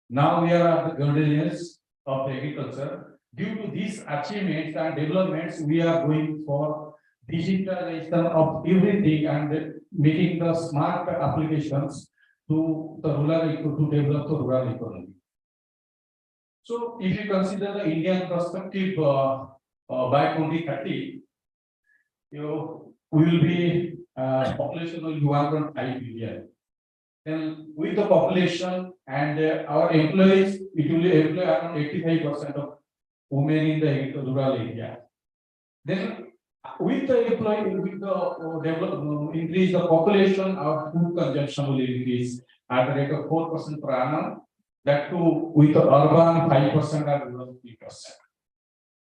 Now we are at the golden age of agriculture. Due to these achievements and developments, we are going for digitalization of everything and making the smart applications to the rural to develop the rural economy. So, if you consider the Indian perspective, by 2030, we will be population will be 1.5 billion. Then, with the population and our employees, it will employ around 85% of women in the rural area. Then, with the employee, with the increase the population, our food consumption will increase at the rate of 4% per annum. That too, with the urban 5% and rural 3%.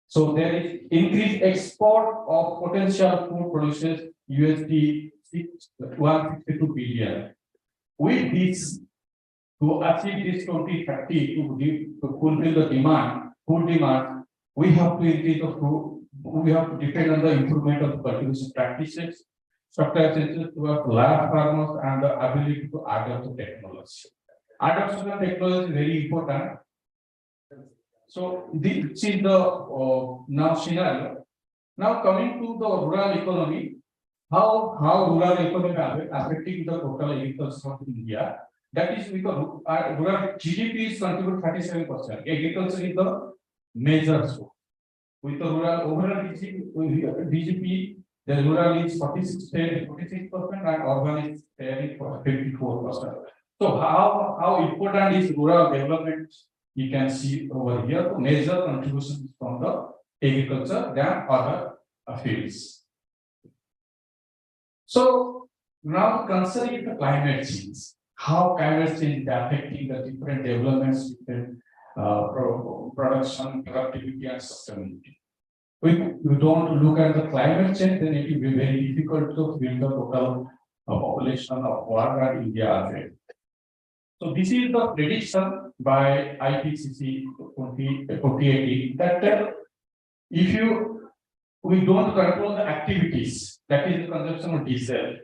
So there is increased export of potential food producers USD 162 billion. With this, to achieve this 2030 to fulfill the demand, food demand, we have to increase the food. We have to depend on the improvement of cultivation practices, structural changes towards large farmers, and the ability to adapt to technology. Adoption of technology is very important. So this is the now scenario. Now coming to the rural economy, how rural economy affecting the total agriculture of India. That is because rural GDP is contribute 37%. Agriculture is the major source. With the rural overall GDP, the rural is 46% and urban is 54%. So how important is rural development? You can see over here the major contributions from the agriculture than other fields. So now concerning the climate change, how climate change is affecting the different developments within production, productivity, and sustainability. If you don't look at the climate change, then it will be very difficult to build the total population of water in India. So this is the prediction by IPCC 2018 that if we don't control the activities, that is the consumption of diesel,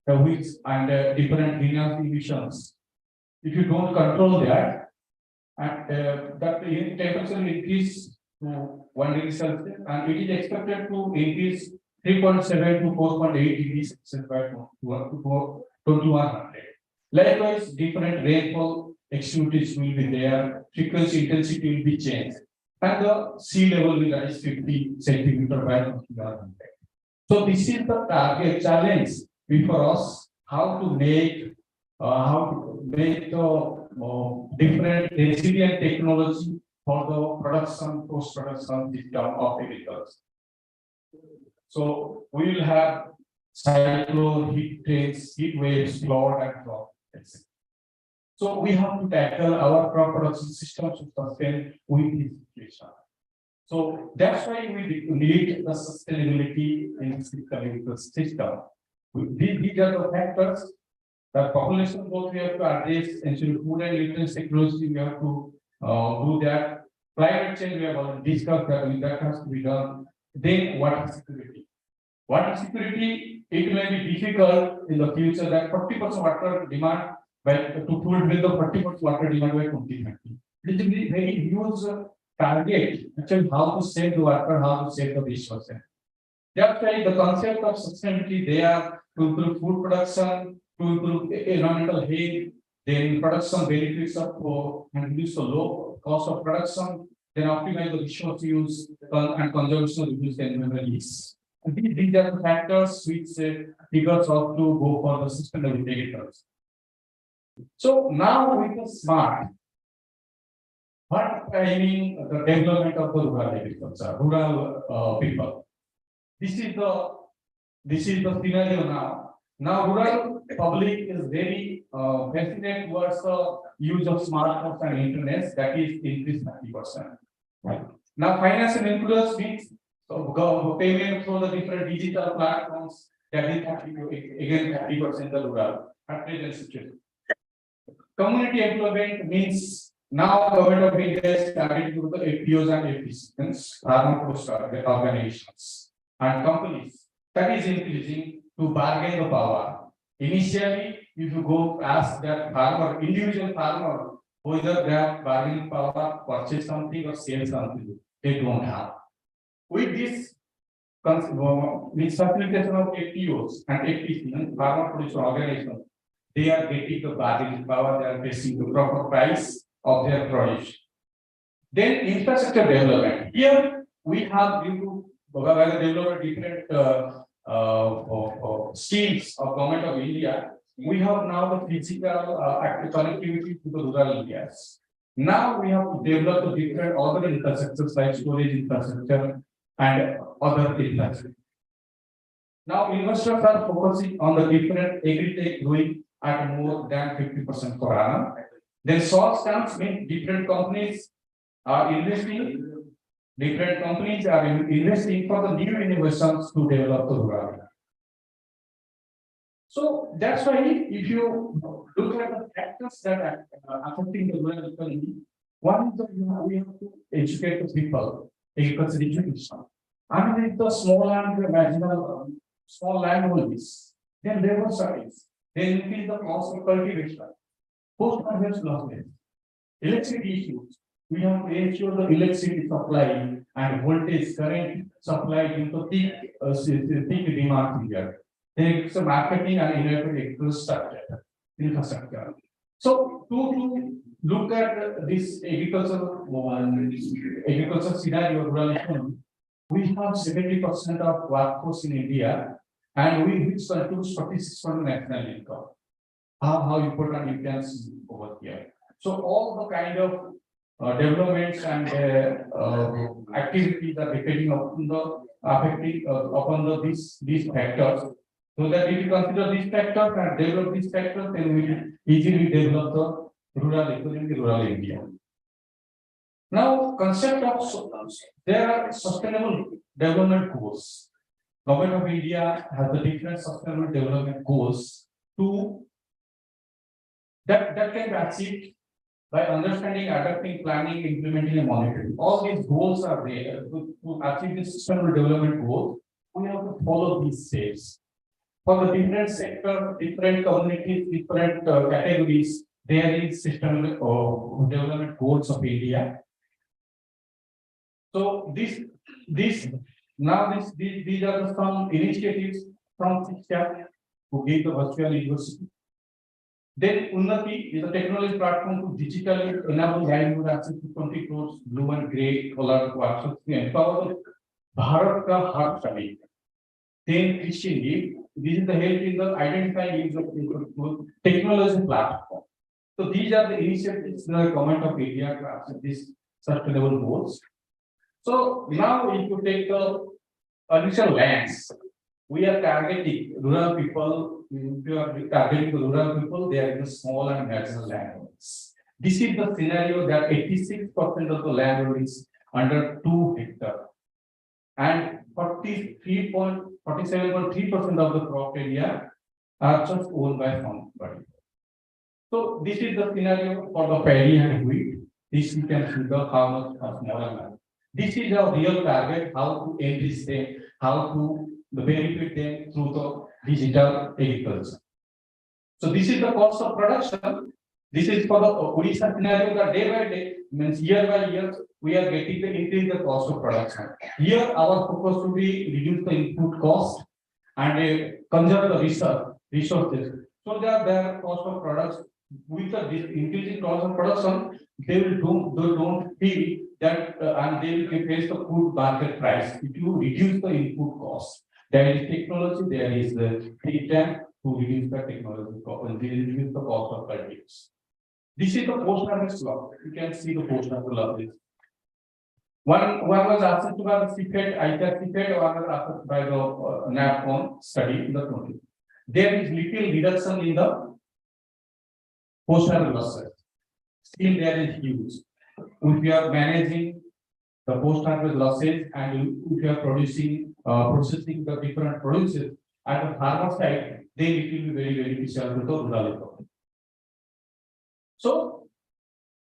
which and different greenhouse emissions. If you don't control that, and that temperature will increase to 1 degree Celsius, and it is expected to increase 3.7 to 4.8 degrees Celsius by 2100. Likewise, different rainfall activities will be there, frequency intensity will be changed, and the sea level will rise 50 centimeters by 2100. So this is the target challenge before us, how to make the different resilient technology for the production, post-production system of agriculture. So we will have cyclone, heat waves, flood, and drought. So we have to tackle our crop production system to sustain with this situation. So that's why we need the sustainability in the agricultural system. These are the factors. The population growth we have to address, ensure food and nutrition security, we have to do that. Climate change we have already discussed that has to be done. Then water security. Water security, it may be difficult in the future that 40% water demand to fulfill the 40% water demand by 2030. It is a very huge target, actually how to save the water, how to save the resources. That's why the concept of sustainability, they are to improve food production, to improve environmental health, then production benefits of and reduce the low cost of production, then optimize the resource use and consumption, reduce the environmental use. And these are the factors which triggers us to go for the sustainable agriculture. So now with the smart, What I mean, the development of the rural agriculture, rural people. This is the scenario now. Now, rural public is very fascinated towards the use of smartphones and internet. That is increased 30%. Right. Now, financial influence means payment through the different digital platforms. That is again 30% the rural at present situation. Community employment means now government of India is starting to do the FPOs and FPCs, farmer organizations and companies. That is increasing to bargain the power. Initially, if you go ask that farmer, individual farmer, whether they have bargaining power, purchase something or sell something, they don't have. With this with facilitation of FPOs and FPC, farmer producer organizations, they are getting the bargaining power, they are facing the proper price of their produce. Then infrastructure development. Here we have due to develop different schemes of government of India. We have now the physical connectivity to the rural areas. Now we have to develop the different other infrastructures like storage infrastructure and other infrastructure. Now investors are focusing on the different agri-tech growing at more than 50% per annum. Then short terms means different companies are investing. Different companies are investing for the new innovations to develop the rural area. So that's why if you look at the factors that are affecting the rural economy, one is that we have to educate the people, agriculture education. Another is the small and marginal small landholders. Then labor shortage. Then increase the cost of cultivation. Post-harvest losses. Electricity issues. We have to ensure the electricity supply and voltage current supply into peak demand here. Then it's a marketing and infrastructure. So to look at this agriculture scenario, rural economy, we have 70% of workforce in India, and which contributes 46% national income. How important you can see over here. So all the kind of developments and activities are depending upon these factors. So that if you consider these factors and develop these factors, then we will easily develop the rural economy, rural India. Now, concept of there are sustainable development goals. Government of India has the different sustainable development goals to that can be achieved by understanding, adapting, planning, implementing, and monitoring. All these goals are there. To achieve this sustainable development goal, we have to follow these steps. For the different sectors, different communities, different categories, there is sustainable development goals of India. So these are some initiatives from Shiksha to give the virtual university. Then Unnati is a technology platform to digitally enable livelihood access to 20 crores blue and grey color workshops to empower the Bharat ka Har Shami. Then Krishni, this is the help in the identifying use of technology platform. So these are the initiatives in the government of India to achieve these sustainable goals. So now if you take the additional lands, we are targeting rural people. If you are targeting the rural people, they are in the small and marginal landowners. This is the scenario that 86% of the land is under 2 hectares, and 47.3% of the crop area are just owned by somebody. So this is the scenario for the paddy and wheat. This you can see the how much of smaller land. This is our real target, how to enrich them, how to benefit them through the digital agriculture. So this is the cost of production. This is for the Odisha scenario that day by day, means year by year, we are getting the increase the cost of production. Here our focus will be reduce the input cost and conserve the resources. So that their cost of products with the increasing cost of production, they don't feel that and they will face the food market price. If you reduce the input cost, there is technology, there is the free time to reduce the technology cost and reduce the cost of cultivation. This is the post-harvest log. You can see the post-harvest log. One was assessed by the CFET, ICAR CFET, one was assessed by the NAPCON study in the 20. There is little reduction in the post-harvest losses. Still there is huge. If we are managing the post-harvest losses and if we are producing, processing the different produces at the farmer side, then it will be very beneficial to the rural economy. So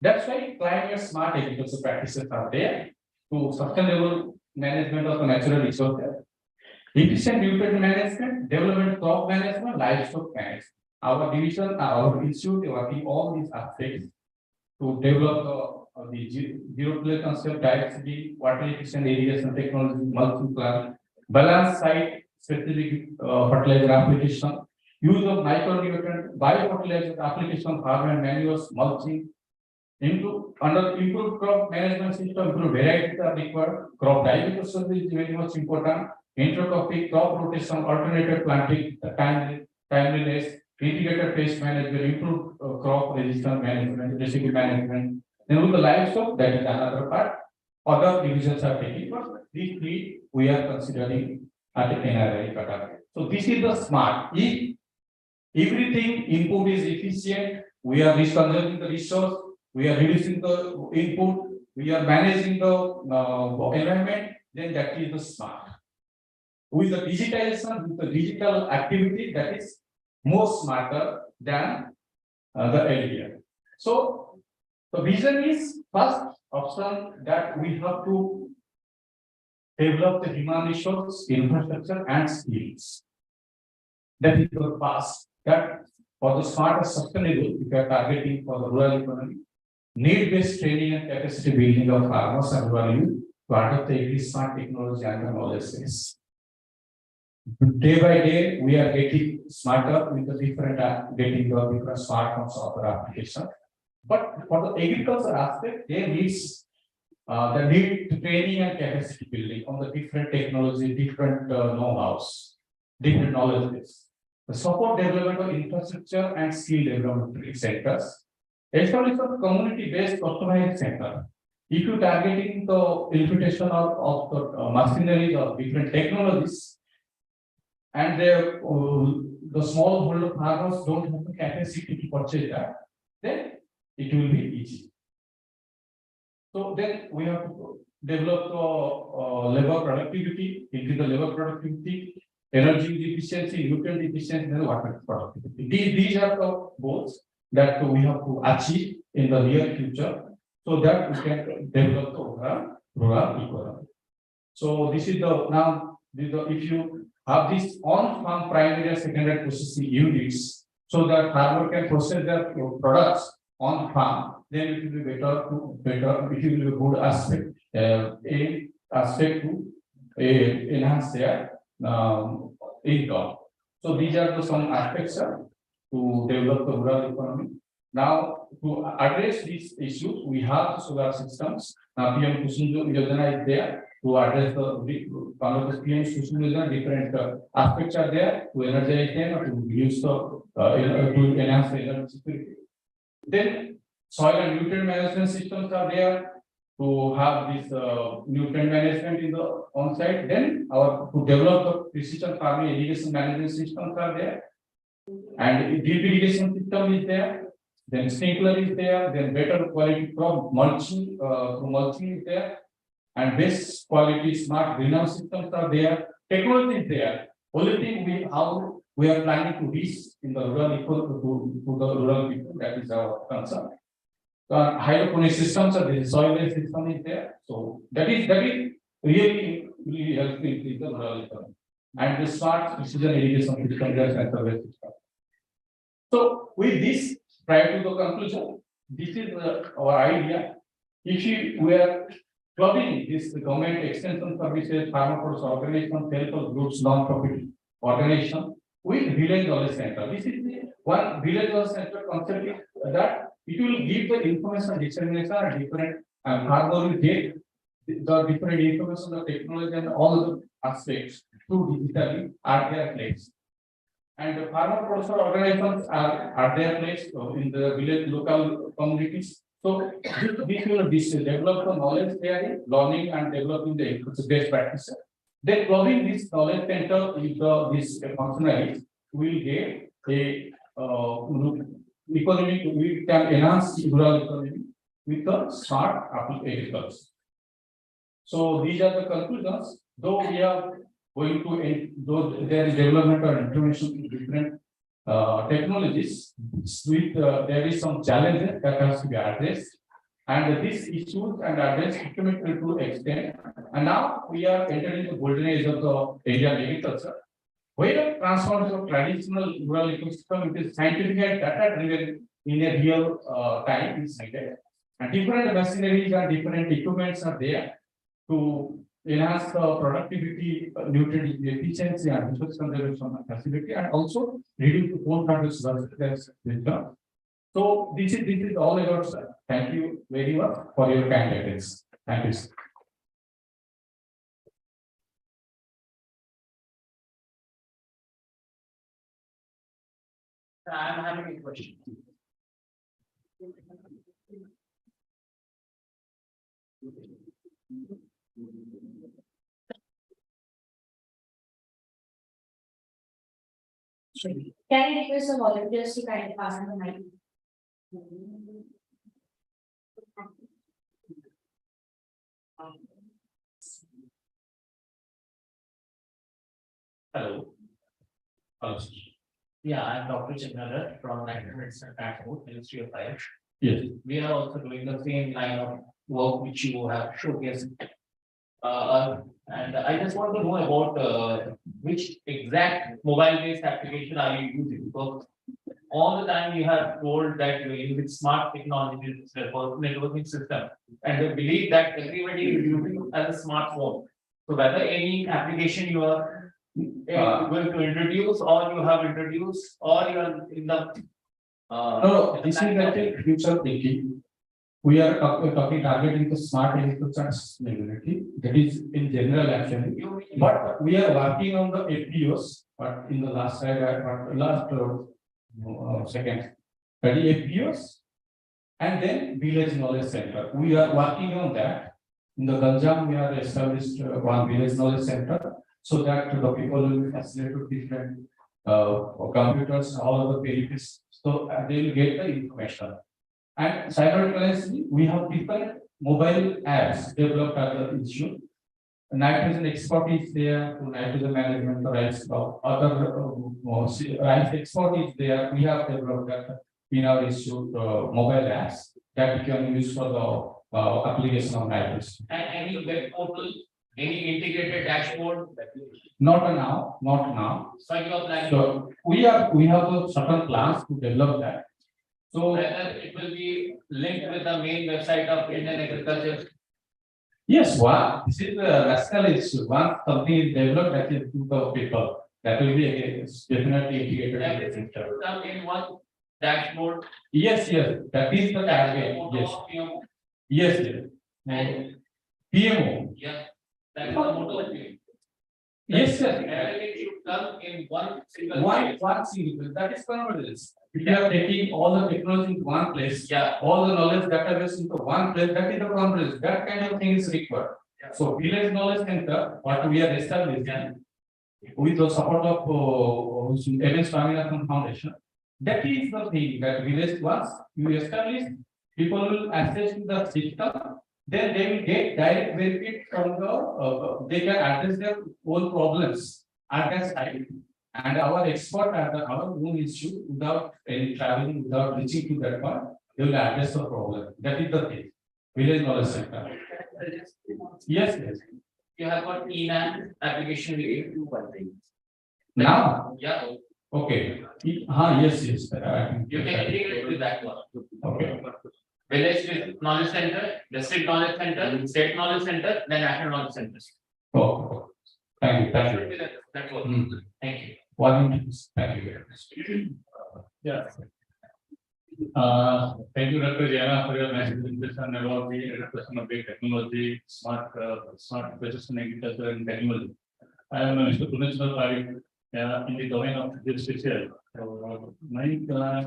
that's why climate smart agriculture practices are there to sustainable management of the natural resources, efficient nutrient management, development crop management, livestock management. Our division, our institute, working all these aspects to develop the zero play concept, diversity, water efficient irrigation technology, mulching plant, balance site specific fertilizer application, use of micronutrient, biofertilizer application, farm and manures, mulching, improved crop management system, improved varieties are required, crop diversification is very much important, intercropping, crop rotation, alternative planting, timeliness, integrated pest management, improved crop resistance management, residue management. Then with the livestock, that is another part. Other divisions are taking, but these three we are considering at the NRI category. So this is the smart. If everything input is efficient, we are conserving the resource, we are reducing the input, we are managing the environment, then that is the smart. With the digitalization, with the digital activity, that is more smarter than the earlier. So the vision is first option that we have to develop the human resource, infrastructure and skills. That is the past. That for the smart and sustainable, if you are targeting for the rural economy, need-based training and capacity building of farmers and rural youth to adopt the agri-smart technology and the knowledge base. Day by day, we are getting smarter with the different getting the different smart forms of our application. But for the agriculture aspect, there needs the need to training and capacity building on the different technology, different know-hows, different knowledge base. The support development of infrastructure and skill development centers. Establish a community-based customized center. If you targeting the implementation of the machinery of different technologies, and the small holder farmers don't have the capacity to purchase that, then it will be easy. So then we have to develop the labor productivity, increase the labor productivity, energy efficiency, nutrient efficiency, and water productivity. These are the goals that we have to achieve in the near future, so that we can develop the rural economy. So this is the now if you have this on-farm primary and secondary processing units, so that farmer can process their products on farm, then it will be better. It will be a good aspect, to enhance their income. So these are some aspects to develop the rural economy. Now, to address these issues, we have solar systems. Now, PM Kusum Yojana is there to address the PM Kusum Yojana. Different aspects are there to energize them or to reduce the to enhance the energy security. Then, soil and nutrient management systems are there to have this nutrient management in the on-site. Then, to develop the precision farming irrigation management systems are there, and drip irrigation system is there. Then sprinkler is there, then better quality crop mulching, mulching is there, and best quality smart greenhouse systems are there. Technology is there. Only thing how we are planning to reach in the rural to the rural people, that is our concern. Hydroponic systems are there, soil-based system is there. So that is really helpful in the rural economy. And the smart precision irrigation system system. So with this, prior to the conclusion, this is our idea. If we are clubbing this government extension services, farmer produce organization, self-help groups, non-profit organization with village knowledge center. This is the one village knowledge center concept is that it will give the information dissemination and different farmer will get the different information, the technology and all the aspects to digitally at their place. And the farmer producer organizations are their place in the village local communities. So this develop the knowledge sharing, learning and developing the best practices. Then clubbing this knowledge center with this functionaries will get a economic, we can enhance rural economy with the smart agriculture. So these are the conclusions. Though we are going to, though there is development or information in different technologies, with there is some challenges that has to be addressed, and these issues and addressed incrementally to extent. And now we are entering the golden age of the Indian agriculture, where transformation of traditional rural ecosystem it is scientific and data driven in a real time is needed. And different machineries and different equipments are there to enhance the productivity, nutrient efficiency, and resource conservation facility, and also reduce the coal consumption. So this is all about, sir. Thank you very much for your kind attention. Thank you, sir. I'm having a question. Can I request the volunteers to kindly pass on the mic? Hello. Hello. Yeah, I'm Dr. Chandra from National Medicine Transport, Ministry of Health. Yes. We are also doing the same line of work which you have showcased. And I just want to know about which exact mobile-based application are you using? Because all the time you have told that you're using smart technologies, networking system, and they believe that everybody is using as a smartphone. So whether any application you are going to introduce, or you have introduced, or you are in the no, this is actually future thinking. We are talking targeting the smart agriculture and sustainability. That is in general actually. But we are working on the FPOs. But in the last slide, second, that is FPOs, and then village knowledge center. We are working on that. In the Ganjam, we have established one village knowledge center, so that the people will be facilitated with different computers, all of the peripheries, so they will get the information. And simultaneously, we have different mobile apps developed at the institute. Nitrogen export is there to nitrogen management, rice, other rice export is there. We have developed that in our institute mobile apps that we can use for the application of nitrogen. and any web portal, any integrated dashboard? Not now, not now. So you are planning. So we have certain plans to develop that. So Whether it will be linked with the main website of Indian Agriculture. yes, this is the rascal issue. Once something is developed, that is to the people. That will be definitely integrated. Everything should come in one dashboard. Yes, that is the target. Yes, And PMO. yeah, that is the motto of it. Yes, sir. Everything should come in one single. One single. That is convergence. If you are taking all the technology into one place, Yeah. all the knowledge database into one place, that is the convergence. That kind of thing is required. Yeah. So village knowledge center, what we are establishing with the support of MS Swaminathan Foundation, that is the thing that village once you establish, people will access to the system, then they will get direct benefit from the, they can address their own problems at that time. And our expert at our own issue without any traveling, without reaching to that part, they will address the problem. That is the thing. Village knowledge center. Yes. You have got ENAM application related to one thing. Now? Yeah, Okay. Yes. you can integrate with that one. Okay. Village knowledge center, district knowledge center, state knowledge center, then national knowledge centers. Oh, thank you. That should be that one. Thank you. 1 minute. Thank you very much. Yeah. Thank you, Dr. Jana, for your nice presentation about the adaptation of big technology, smart precision agriculture and technology. I am Mr. Punishal Parik, in the domain of justice. My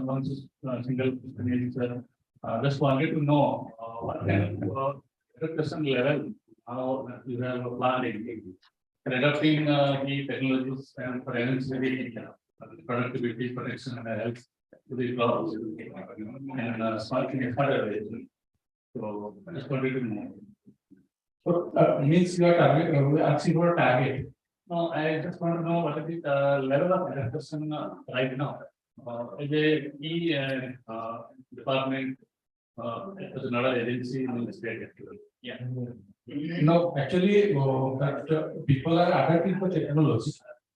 one single question is just wanted to know what kind of education level how you have a plan in adopting the technologies and for energy productivity, protection and health to the jobs and sparking a further way. So just wanted to know. So means you are asking for a target. No, I just want to know what is the level of adaptation right now. As a key department, as another agency in the state. Yeah. No, actually, that people are adapting to technology.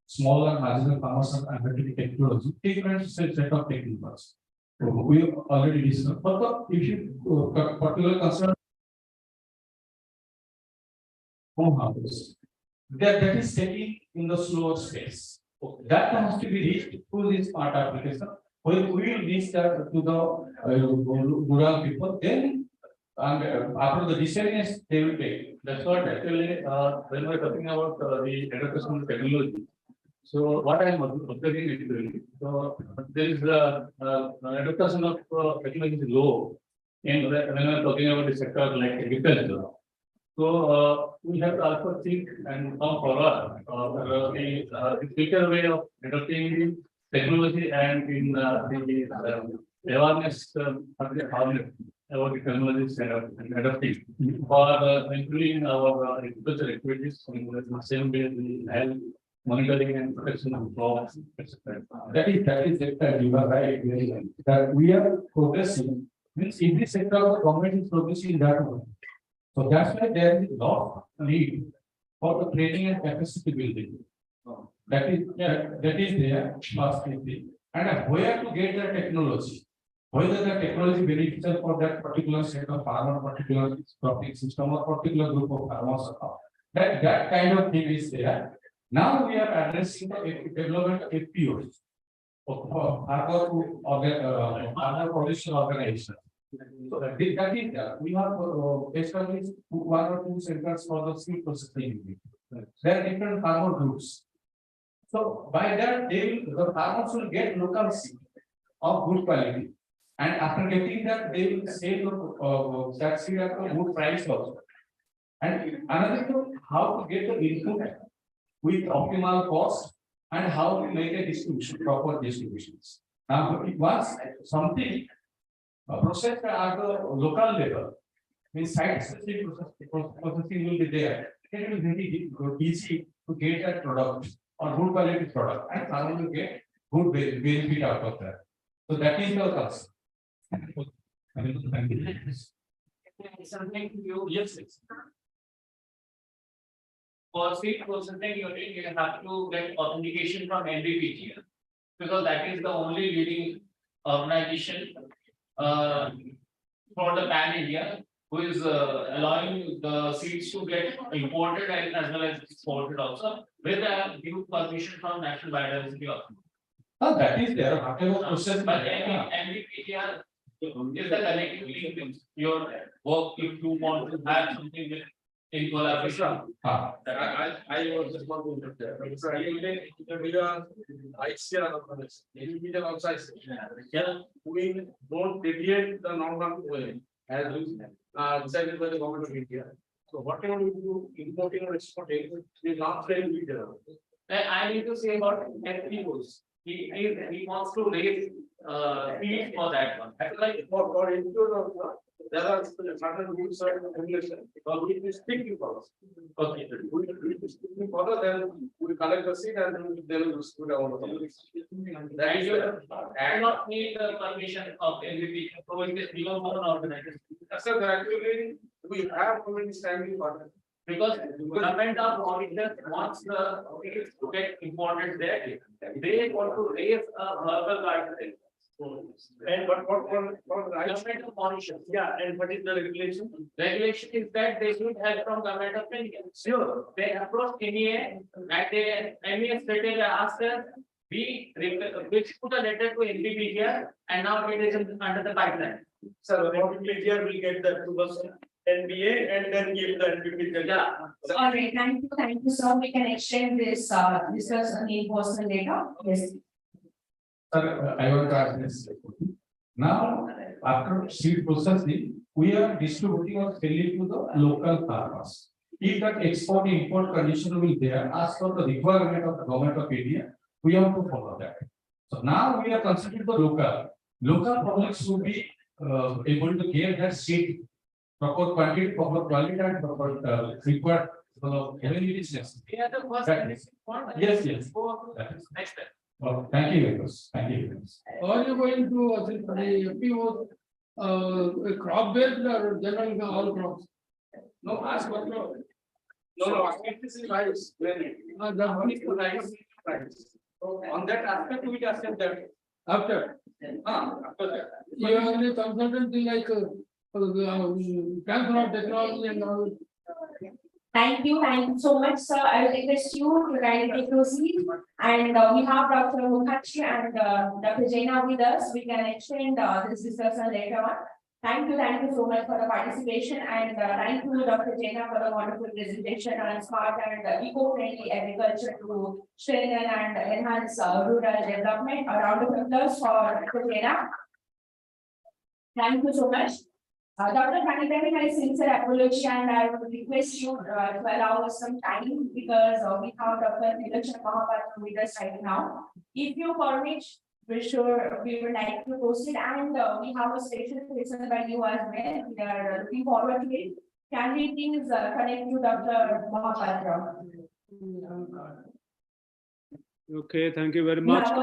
Small and marginal farmers are adapting to technology. Different set of techniques. We already discussed. But if you particular concern home harvest, that is taking in the slower space. That has to be reached through this smart application. When we will reach that to the rural people, then and after the decisions they will take. That's what actually when we're talking about the education technology. So what I am observing is so there is education of technology is low, and when we're talking about the sector like agriculture. So we have to also think and come forward the future way of adopting the technology and in the awareness about the technologies and adopting for improving our agricultural activities in the same way the health monitoring and protection of crops, etc. That is you are right. That we are progressing. Means every sector of the government is progressing in that way. So that's why there is a lot of need for the training and capacity building. That is there first thing. And where to get the technology, whether the technology beneficial for that particular set of farmer, particular cropping system, or particular group of farmers. That kind of thing is there. Now we are addressing the development of FPOs, farmer production organization. So that is we have established one or two centers for the seed processing unit. There are different farmer groups. So by that, the farmers will get local seed of good quality, and after getting that, they will sell that seed at a good price also. And another thing, how to get the input with optimal cost and how to make a distribution, proper distributions. Now, once something processed at the local level, means site-specific processing will be there. It will be very easy to get that product or good quality product, and farmer will get good benefit out of that. So that is the concept. Something you yes. For seed processing unit, you have to get authentication from NDPG because that is the only leading organization for the pan India who is allowing the seeds to get imported and as well as exported also with a due permission from National Biodiversity Authority. Oh, that is there. Whatever process, but NDPG is the connectivity with your work if you want to have something with in collaboration. I was just want to interrupt there. So we don't deviate the normal way as decided by the government of India. So whatever we do, importing or exporting, we not fail leader. I need to say about FPOs. He wants to raise fees for that one. Like for import, there are certain rules and regulations. But we will stick to policy. Okay. We will follow them. We collect the seed and they will distribute our policy. That is your. I not need the permission of NDPG. So it is your own organization. So actually, we have community standing for that. Because government of auditors wants the seeds to get imported there. They want to raise a verbal guideline. And what Government of Mauritius. Yeah, and what is the regulation? Regulation is that they should have from government of India. Sure. They approached NEA and they NEA stated asked us, we put a letter to NDPG and now it is under the pipeline. Sir, what will get the 2%? NBA and then give the NPP. Yeah. All right, thank you, sir. We can exchange this, discuss in person later. Yes. Sir, I want to ask this. Now, after seed processing, we are distributing or selling to the local farmers. If that export-import condition will be there, as per the requirement of the government of India, we have to follow that. So now we are considering the local public should be able to get that seed, proper quantity, proper quality, and proper required necessary. Yes, yes. Next step. Oh, thank you very much. Thank you very much. Are you going to the FPO crop based or general all crops? No, ask what no. No, this is rice. The Only for rice. So on that aspect, we accept that. after After that. you are only consultant like transfer of technology and all. Thank you so much, sir. I will request you to kindly take your seat. And we have Dr. Mukherjee and Dr. Jaina with us. We can extend this discussion later on. Thank you so much for the participation, and thank you, Dr. Jaina, for the wonderful presentation on smart and eco-friendly agriculture to strengthen and enhance rural development. A round of applause for Dr. Jaina. Thank you so much. Dr. Khanidami, my sincere apology, and I would request you to allow us some time because we have Dr. Nilesh Mahapatra with us right now. If you permit, we would like to proceed, and we have a special question by you as well. We are looking forward to it. Can we please connect to Dr. Mahapatra? Okay, thank you very We much. have a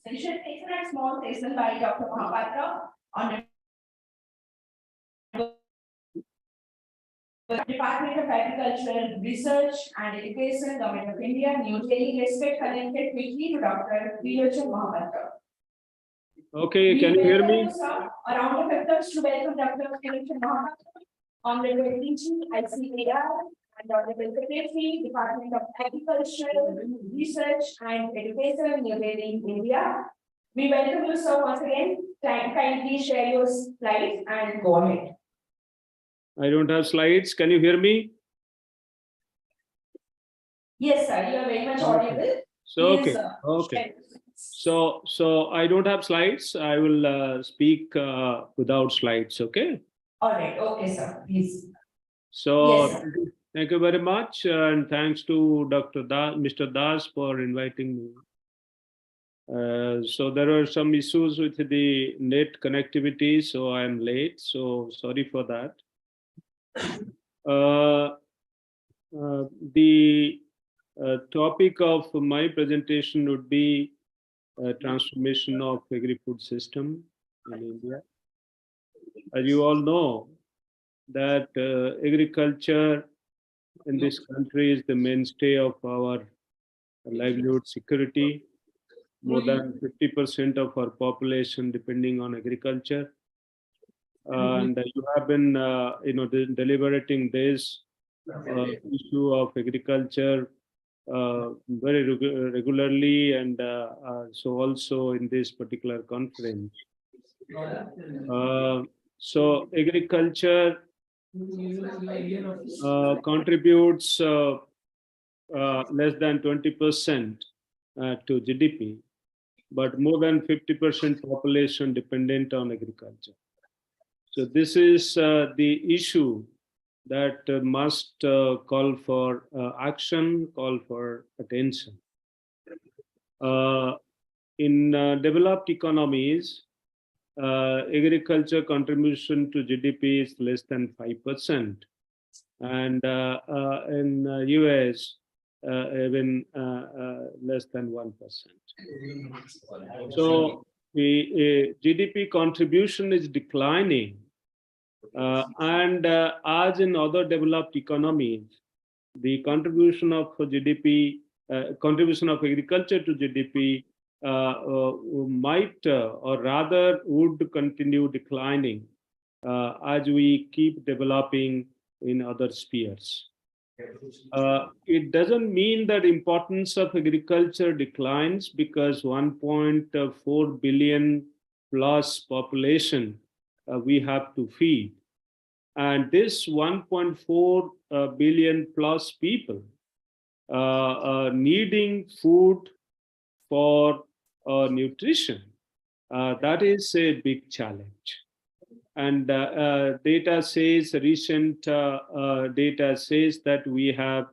special question and small question by Dr. Mahapatra on the Department of Agricultural Research and Education, Government of India, New Delhi. Let's get connected quickly to Dr. Nilesh Mahapatra. Okay, can you hear me? A round of applause to welcome Dr. Nilesh Mahapatra, Honorable DG, ICAR, and Honorable Secretary, Department of Agricultural Research and Education, New Delhi, India. We welcome you, sir, once again. Kindly share your slides and go ahead. I don't have slides. Can you hear me? Yes, sir. You are very much audible. So, Please, okay. share. So I don't have slides. I will speak without slides. Okay. All right. Okay, sir. Please. So Yes, sir. thank you very much, and thanks to Dr. Mr. Das for inviting me. So there are some issues with the net connectivity, so I am late. So sorry for that. The topic of my presentation would be transformation of agri-food system in India. As you all know, that agriculture in this country is the mainstay of our livelihood security. More than 50% of our population depending on agriculture. And you have been, deliberating this issue of agriculture very regularly, and so also in this particular conference. So agriculture contributes less than 20% to GDP, but more than 50% population dependent on agriculture. So this is the issue that must call for action, call for attention. In developed economies, agriculture contribution to GDP is less than 5%. And in US, even less than 1%. So the GDP contribution is declining, and as in other developed economies, the contribution of GDP, contribution of agriculture to GDP might, or rather would continue declining as we keep developing in other spheres. It doesn't mean that importance of agriculture declines, because 1.4 billion plus population we have to feed. And this 1.4 billion plus people needing food for nutrition, that is a big challenge. And data says, recent data says that we have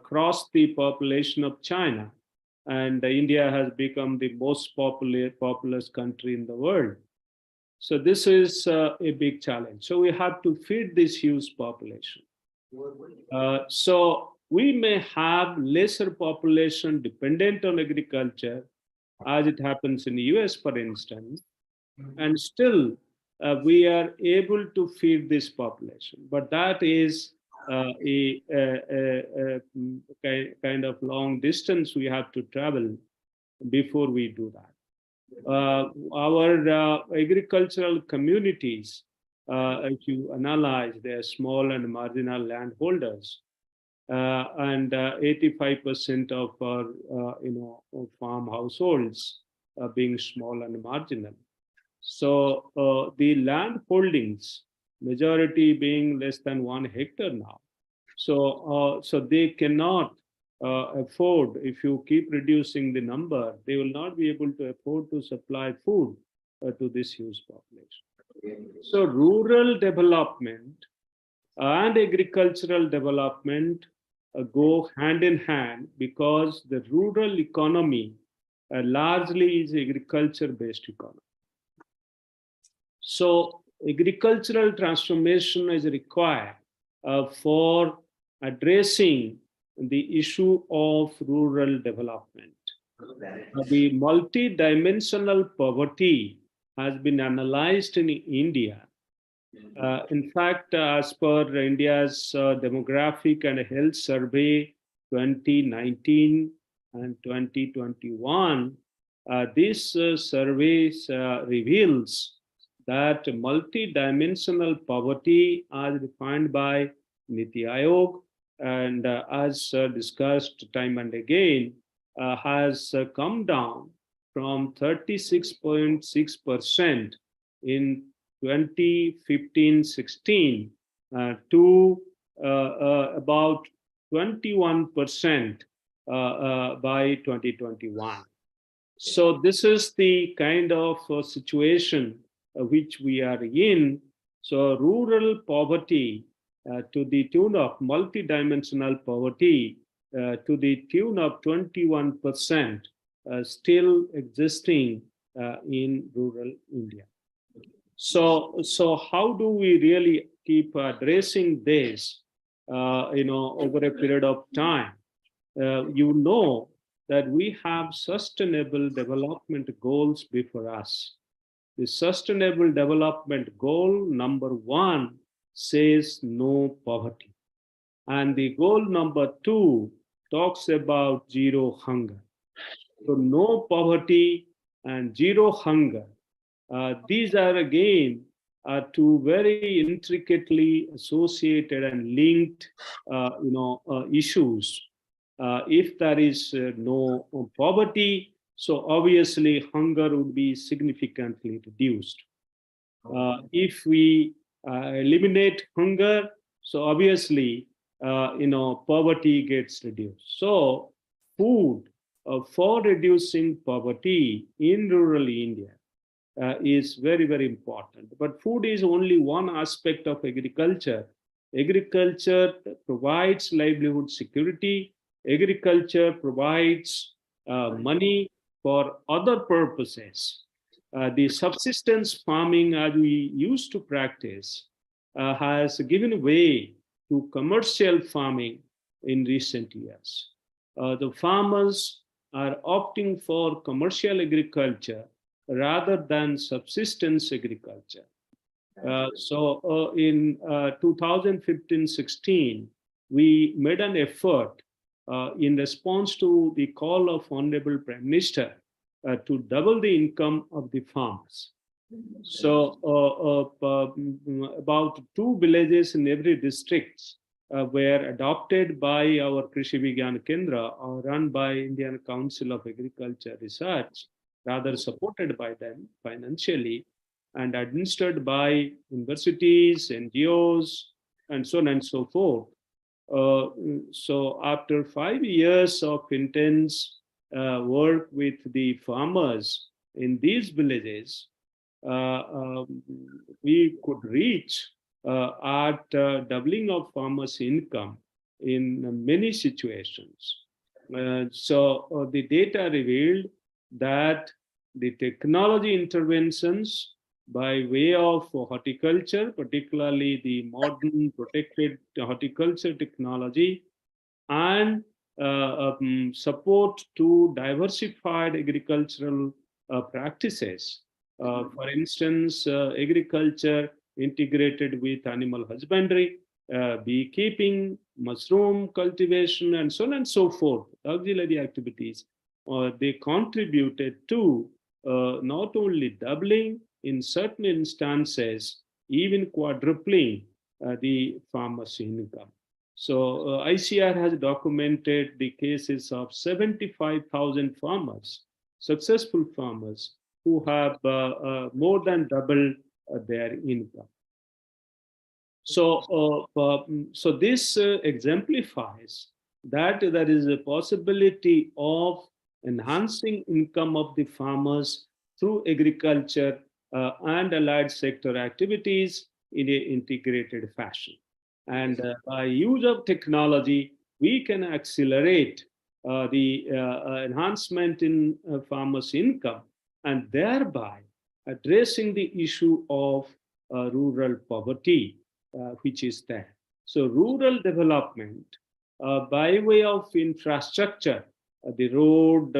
crossed the population of China, and India has become the most populous country in the world. So this is a big challenge. So we have to feed this huge population. So we may have lesser population dependent on agriculture, as it happens in the US, for instance, and still we are able to feed this population. But that is a kind of long distance we have to travel before we do that. Our agricultural communities, if you analyze, they are small and marginal landholders, and 85% of our farm households being small and marginal. So the land holdings, majority being less than 1 hectare now. So they cannot afford, if you keep reducing the number, they will not be able to afford to supply food to this huge population. So rural development and agricultural development go hand in hand, because the rural economy largely is agriculture-based economy. So agricultural transformation is required for addressing the issue of rural development. The multi-dimensional poverty has been analyzed in India. In fact, as per India's Demographic and Health Survey 2019 and 2021, this survey reveals that multi-dimensional poverty, as defined by Niti Aayog, and as discussed time and again, has come down from 36.6% in 2015-16 to about 21% by 2021. So this is the kind of situation which we are in. So rural poverty to the tune of multidimensional poverty to the tune of 21% still existing in rural India. So how do we really keep addressing this over a period of time? You know that we have sustainable development goals before us. The sustainable development goal number 1 says no poverty. And the goal number 2 talks about zero hunger. So no poverty and zero hunger. These are again two very intricately associated and linked issues. If there is no poverty, so obviously hunger would be significantly reduced. If we eliminate hunger, so obviously poverty gets reduced. So food for reducing poverty in rural India is very, very important. But food is only one aspect of agriculture. Agriculture provides livelihood security. Agriculture provides money for other purposes. The subsistence farming, as we used to practice, has given way to commercial farming in recent years. The farmers are opting for commercial agriculture rather than subsistence agriculture. So in 2015-16, we made an effort in response to the call of Honorable Prime Minister to double the income of the farmers. So about 2 villages in every district were adopted by our Krishi Vigyan Kendra, run by Indian Council of Agriculture Research, rather supported by them financially. and administered by universities, NGOs, and so on and so forth. So after 5 years of intense work with the farmers in these villages, we could reach at doubling of farmers' income in many situations. So the data revealed that the technology interventions by way of horticulture, particularly the modern protected horticulture technology, and support to diversified agricultural practices. For instance, agriculture integrated with animal husbandry, beekeeping, mushroom cultivation, and so on and so forth, auxiliary activities, they contributed to not only doubling, in certain instances, even quadrupling the farmers' income. So ICR has documented the cases of 75,000 farmers, successful farmers, who have more than doubled their income. So, so this exemplifies that there is a possibility of enhancing income of the farmers through agriculture and allied sector activities in an integrated fashion. And by use of technology, we can accelerate the enhancement in farmers' income, and thereby addressing the issue of rural poverty, which is there. So rural development by way of infrastructure, the road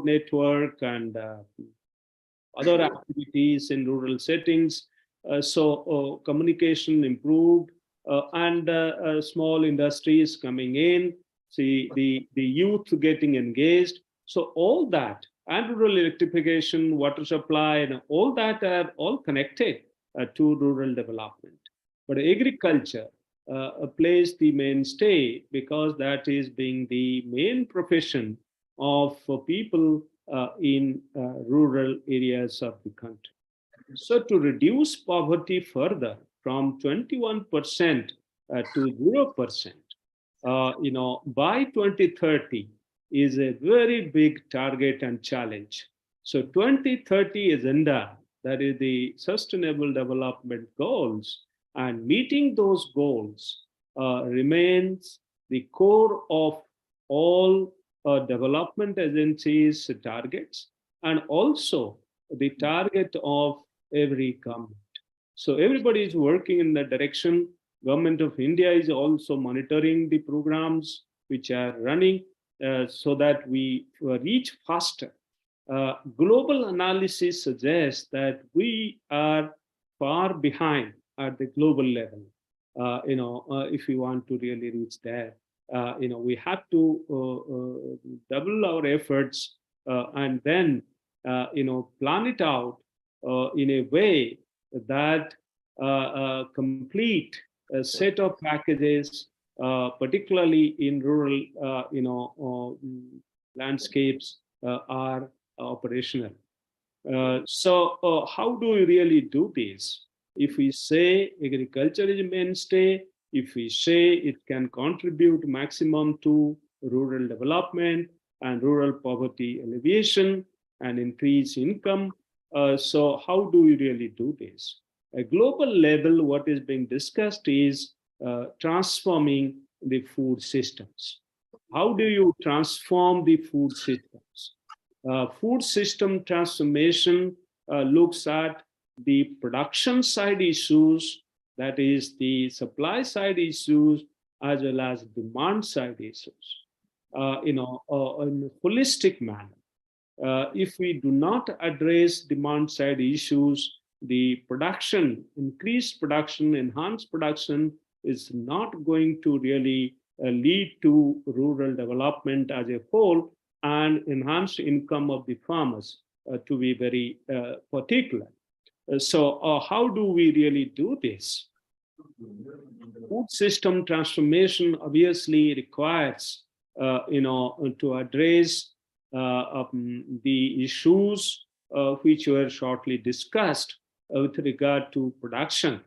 network and other activities in rural settings. So communication improved and small industries coming in, see the youth getting engaged. So all that, and rural electrification, water supply, and all that are all connected to rural development. But agriculture plays the mainstay because that is being the main profession of people in rural areas of the country. So to reduce poverty further from 21% to 0%, by 2030 is a very big target and challenge. So 2030 agenda, that is the Sustainable Development Goals, and meeting those goals remains the core of all development agencies' targets, and also the target of every government. So everybody is working in that direction. Government of India is also monitoring the programs which are running so that we reach faster. Global analysis suggests that we are far behind at the global level. If we want to really reach there, we have to double our efforts and then, plan it out in a way that complete set of packages, particularly in rural, landscapes, are operational. So how do we really do this? If we say agriculture is a mainstay, if we say it can contribute maximum to rural development and rural poverty alleviation and increase income, so how do we really do this? At global level, what is being discussed is transforming the food systems. How do you transform the food systems? Food system transformation looks at the production side issues, that is the supply side issues, as well as demand side issues, in a holistic manner. If we do not address demand side issues, the production, increased production, enhanced production is not going to really lead to rural development as a whole and enhanced income of the farmers, to be very particular. So how do we really do this? Food system transformation obviously requires, to address the issues which were shortly discussed with regard to production,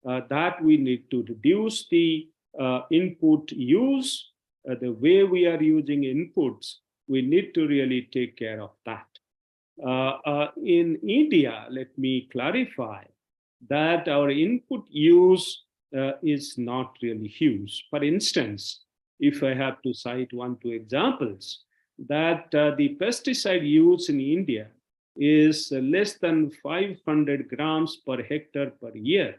that we need to reduce the input use, the way we are using inputs, we need to really take care of that. In India, let me clarify that our input use is not really huge. For instance, if I have to cite 1-2 examples, that the pesticide use in India is less than 500 grams per hectare per year.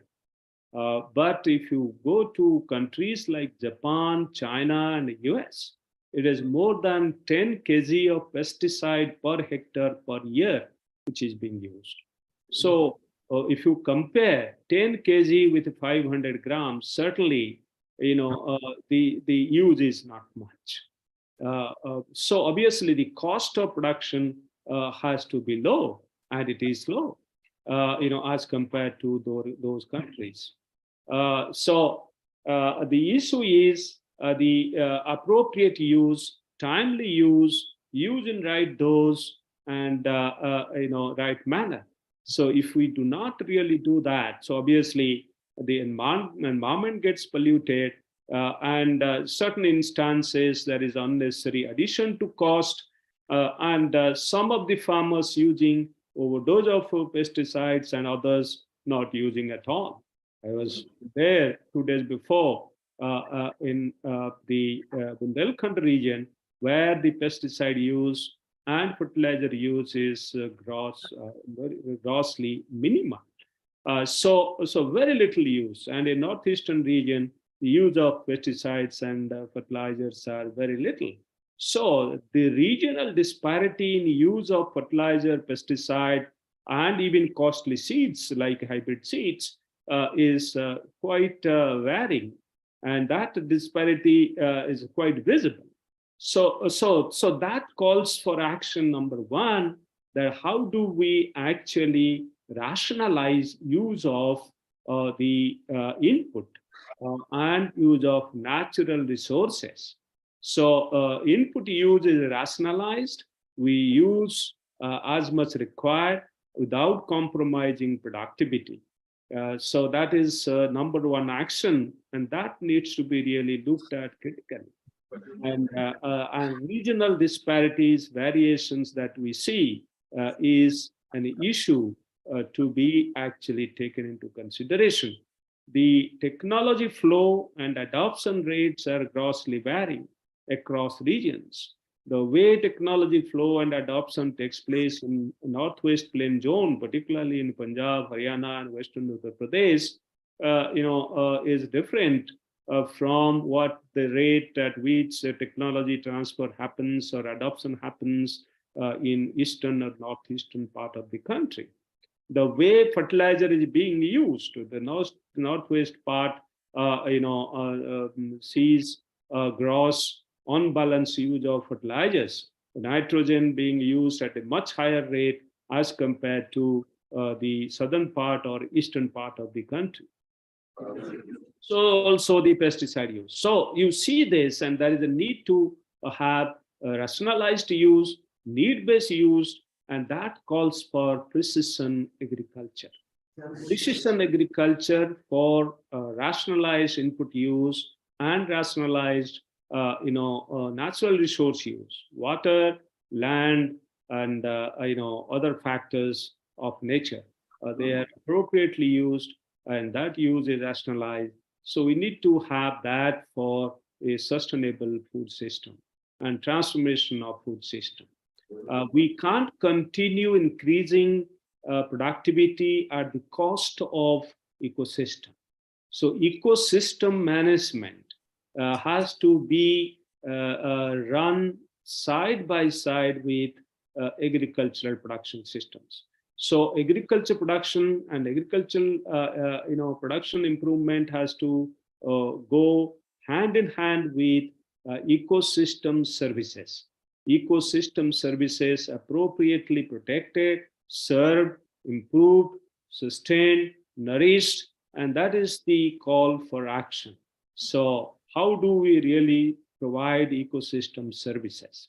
But if you go to countries like Japan, China, and the US, it is more than 10 kg of pesticide per hectare per year, which is being used. So if you compare 10 kg with 500 grams, certainly, the use is not much. So obviously the cost of production has to be low, and it is low, as compared to those countries. So the issue is the appropriate use, timely use in right dose, and right manner. So if we do not really do that, so obviously the environment gets polluted, and certain instances there is unnecessary addition to cost, and some of the farmers using overdose of pesticides and others not using at all. I was there 2 days before in the Bundelkhand region, where the pesticide use and fertilizer use is grossly minimal. So very little use. And in northeastern region, the use of pesticides and fertilizers are very little. So the regional disparity in use of fertilizer, pesticide, and even costly seeds like hybrid seeds is quite varying, and that disparity is quite visible. So that calls for action number one, that how do we actually rationalize use of the input and use of natural resources. So input use is rationalized. We use as much required without compromising productivity. So that is number one action, and that needs to be really looked at critically. And regional disparities, variations that we see is an issue to be actually taken into consideration. The technology flow and adoption rates are grossly varying across regions. The way technology flow and adoption takes place in Northwest Plain Zone, particularly in Punjab, Haryana, and Western Uttar Pradesh, is different from what the rate at which technology transfer happens or adoption happens in eastern or northeastern part of the country. The way fertilizer is being used, the northwest part, sees gross unbalanced use of fertilizers, nitrogen being used at a much higher rate as compared to the southern part or eastern part of the country. So also the pesticide use. So you see this, and there is a need to have a rationalized use, need-based use, and that calls for precision agriculture. Precision agriculture for rationalized input use and rationalized natural resource use, water, land, and other factors of nature. They are appropriately used, and that use is rationalized. So we need to have that for a sustainable food system and transformation of food system. We can't continue increasing productivity at the cost of ecosystem. So ecosystem management has to be run side by side with agricultural production systems. So agriculture production and agricultural production improvement has to go hand in hand with ecosystem services. Ecosystem services appropriately protected, served, improved, sustained, nourished, and that is the call for action. So how do we really provide ecosystem services?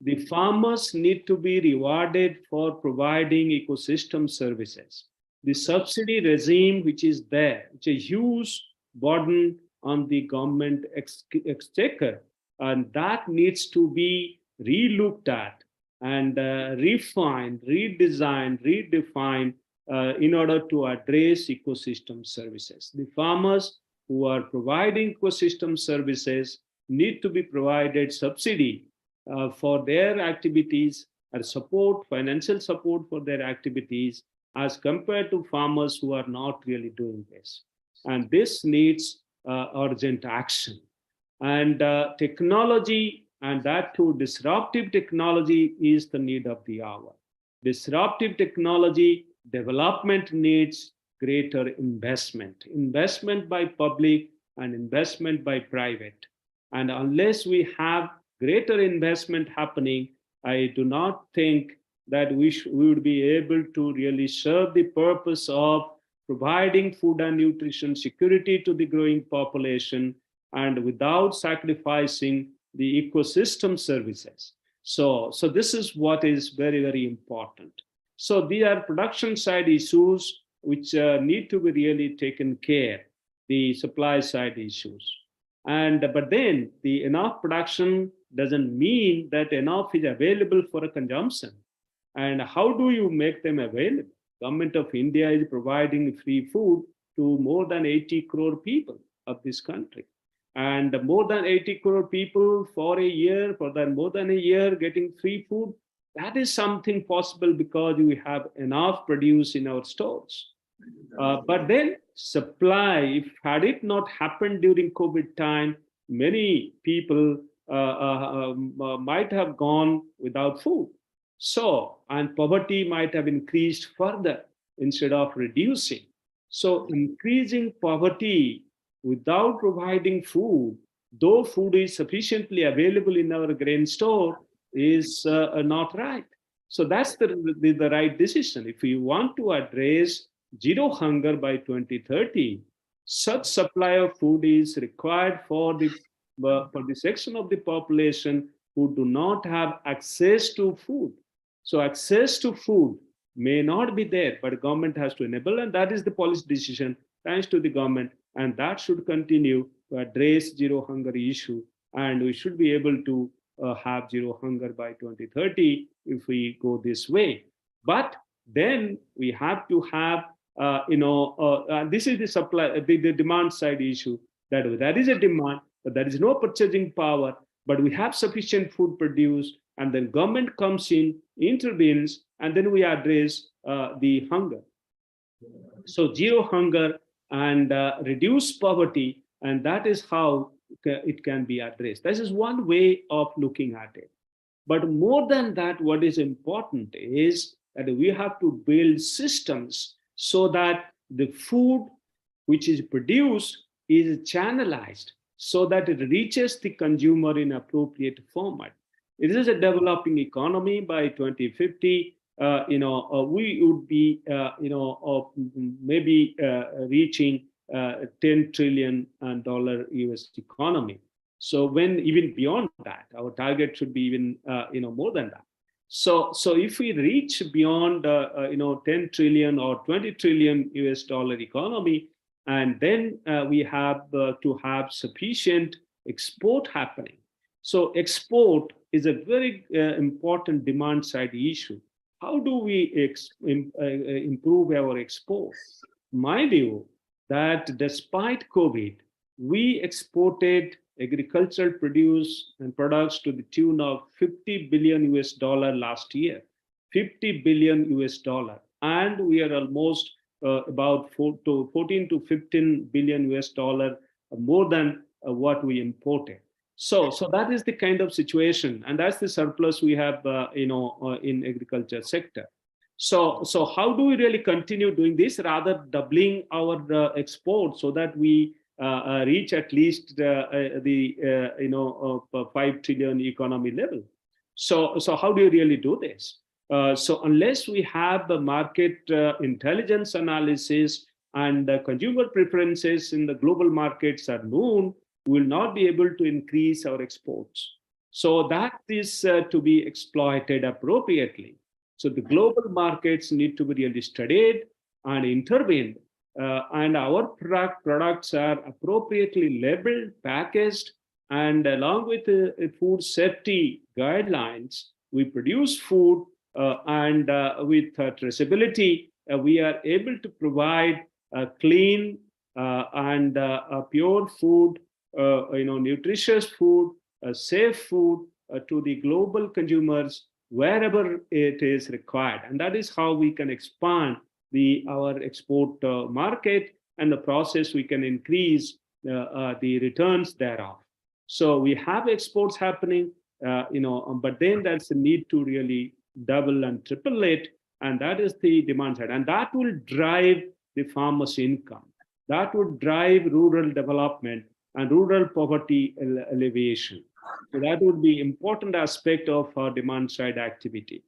the farmers need to be rewarded for providing ecosystem services. The subsidy regime which is there, it's a huge burden on the government exchequer, and that needs to be relooked at and refined, redesigned, redefined in order to address ecosystem services. The farmers who are providing ecosystem services need to be provided subsidy for their activities and support, financial support for their activities as compared to farmers who are not really doing this. And this needs urgent action. And technology, and that too disruptive technology, is the need of the hour. Disruptive technology development needs greater investment by public and investment by private. And unless we have greater investment happening, I do not think that we would be able to really serve the purpose of providing food and nutrition security to the growing population and without sacrificing the ecosystem services. So this is what is very, very important. So these are production side issues which need to be really taken care, the supply side issues. But then the enough production doesn't mean that enough is available for a consumption. And how do you make them available? Government of India is providing free food to more than 80 crore people of this country. And more than 80 crore people for a year, more than a year getting free food, that is something possible because we have enough produce in our stores. But then supply, if had it not happened during COVID time, many people might have gone without food. So, and poverty might have increased further instead of reducing. So increasing poverty without providing food, though food is sufficiently available in our grain store, is not right. So that's the right decision. If we want to address zero hunger by 2030, such supply of food is required for the section of the population who do not have access to food. So access to food may not be there, but government has to enable, and that is the policy decision thanks to the government, and that should continue to address zero hunger issue, and we should be able to have zero hunger by 2030 if we go this way. But then we have to have this is the supply, the demand side issue, that there is a demand, but there is no purchasing power, but we have sufficient food produced, and then government comes in, intervenes, and then we address the hunger. So zero hunger and reduce poverty, and that is how it can be addressed. This is one way of looking at it. But more than that, what is important is that we have to build systems so that the food which is produced is channelized so that it reaches the consumer in appropriate format. It is a developing economy. By 2050, we would be, maybe reaching $10 trillion US economy. So when even beyond that, our target should be even, more than that. So if we reach beyond, 10 trillion or 20 trillion US dollar economy, and then we have to have sufficient export happening. So export is a very important demand side issue. How do we improve our exports? My view that despite COVID, we exported agricultural produce and products to the tune of 50 billion US dollar last year, 50 billion US dollar. And we are almost about 14 to 15 billion US dollar more than what we imported. So that is the kind of situation, and that's the surplus we have, in agriculture sector. So how do we really continue doing this, rather doubling our export so that we reach at least the 5 trillion economy level? So how do you really do this? So unless we have the market intelligence analysis and consumer preferences in the global markets are known, we will not be able to increase our exports. So that is to be exploited appropriately. So the global markets need to be really studied and intervened, and our products are appropriately labeled, packaged, and along with food safety guidelines, we produce food and with traceability, we are able to provide clean and pure food, nutritious food, safe food to the global consumers wherever it is required. And that is how we can expand our export market, and the process we can increase the returns thereof. So we have exports happening, but then there's a need to really double and triple it, and that is the demand side, and that will drive the farmers' income. That would drive rural development and rural poverty alleviation. So that would be important aspect of our demand side activity.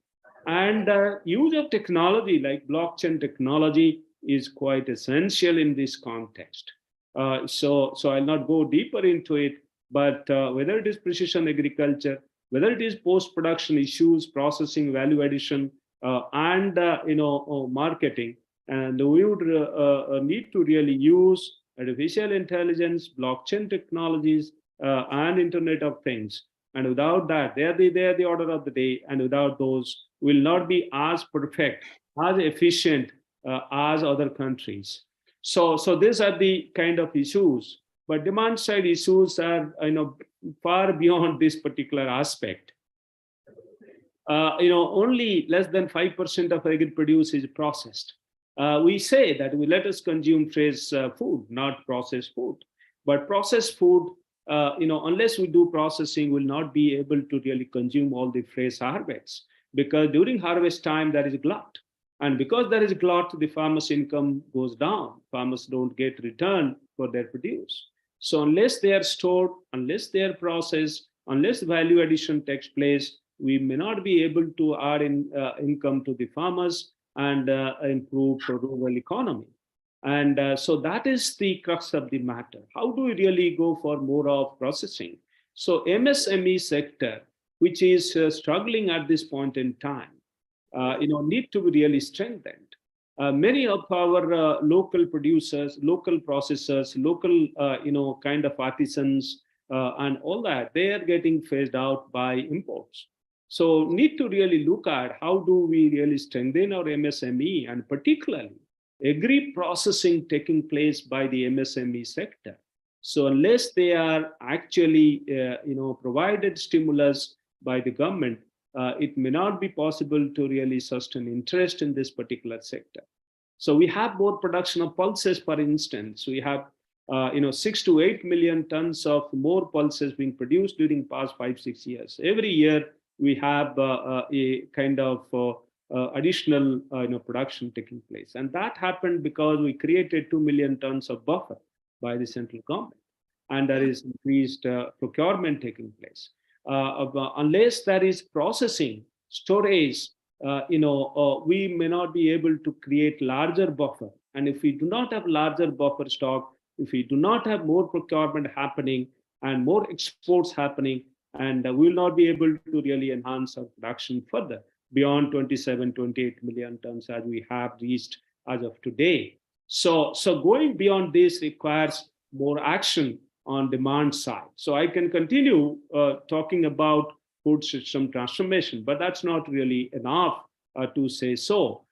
And use of technology like blockchain technology is quite essential in this context. So I'll not go deeper into it, but whether it is precision agriculture, whether it is post-production issues, processing, value addition, and marketing, and we would need to really use artificial intelligence, blockchain technologies, and Internet of Things. And without that, they are the order of the day. And without those, will not be as perfect, as efficient as other countries. So these are the kind of issues. But demand side issues are far beyond this particular aspect. Only less than 5% of agri produce is processed. We say that we let us consume fresh food, not processed food. But processed food, unless we do processing, will not be able to really consume all the fresh harvests, because during harvest time there is a glut, and because there is a glut, the farmers' income goes down. Farmers don't get return for their produce. So unless they are stored, unless they are processed, unless value addition takes place, we may not be able to add income to the farmers and improve the rural economy. And so that is the crux of the matter. How do we really go for more of processing? So MSME sector, which is struggling at this point in time, need to be really strengthened. Many of our local producers, local processors, local kind of artisans, and all that, they are getting phased out by imports. So need to really look at how do we really strengthen our MSME, and particularly agri processing taking place by the MSME sector. So unless they are actually provided stimulus by the government, it may not be possible to really sustain interest in this particular sector. So we have more production of pulses, for instance. We have 6 to 8 million tons of more pulses being produced during past 5-6 years. Every year we have a kind of additional production taking place, and that happened because we created 2 million tons of buffer by the central government, and there is increased procurement taking place. Unless there is processing, storage, we may not be able to create larger buffer. And if we do not have larger buffer stock, if we do not have more procurement happening and more exports happening, and we will not be able to really enhance our production further beyond 27, 28 million tons as we have reached as of today. So going beyond this requires more action on demand side. So I can continue talking about food system transformation, but that's not really enough to say so.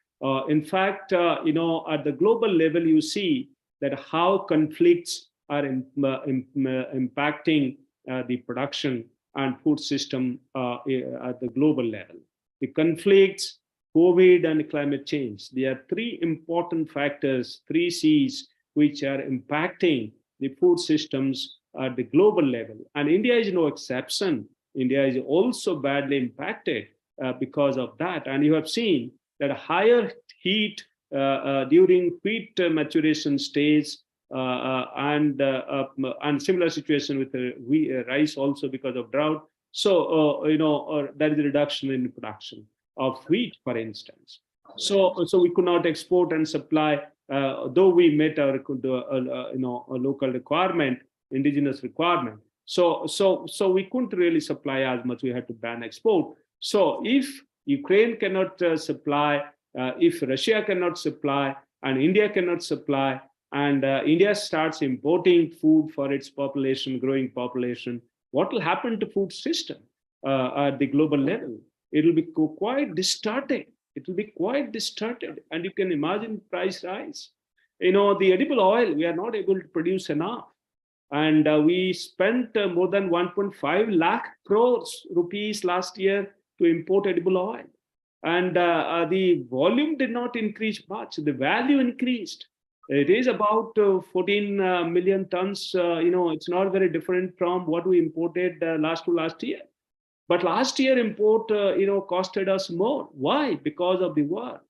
In fact, at the global level, you see that how conflicts are impacting the production and food system at the global level. The conflicts, COVID, and climate change. There are three important factors, 3 C's, which are impacting the food systems at the global level. And India is no exception. India is also badly impacted because of that. And you have seen that higher heat during wheat maturation stage, and similar situation with rice also because of drought. So there is a reduction in production of wheat, for instance. So we could not export and supply, though we met our local requirement, indigenous requirement. So we couldn't really supply as much. We had to ban export. So if Ukraine cannot supply, if Russia cannot supply, and India cannot supply, and India starts importing food for its population, growing population, what will happen to food system at the global level? It will be quite distorted. It will be quite distorted, and you can imagine price rise. The edible oil, we are not able to produce enough. And we spent more than 1.5 lakh crores rupees last year to import edible oil. And the volume did not increase much. The value increased. It is about 14 million tons. It's not very different from what we imported last year. But last year import, costed us more. Why? Because of the war.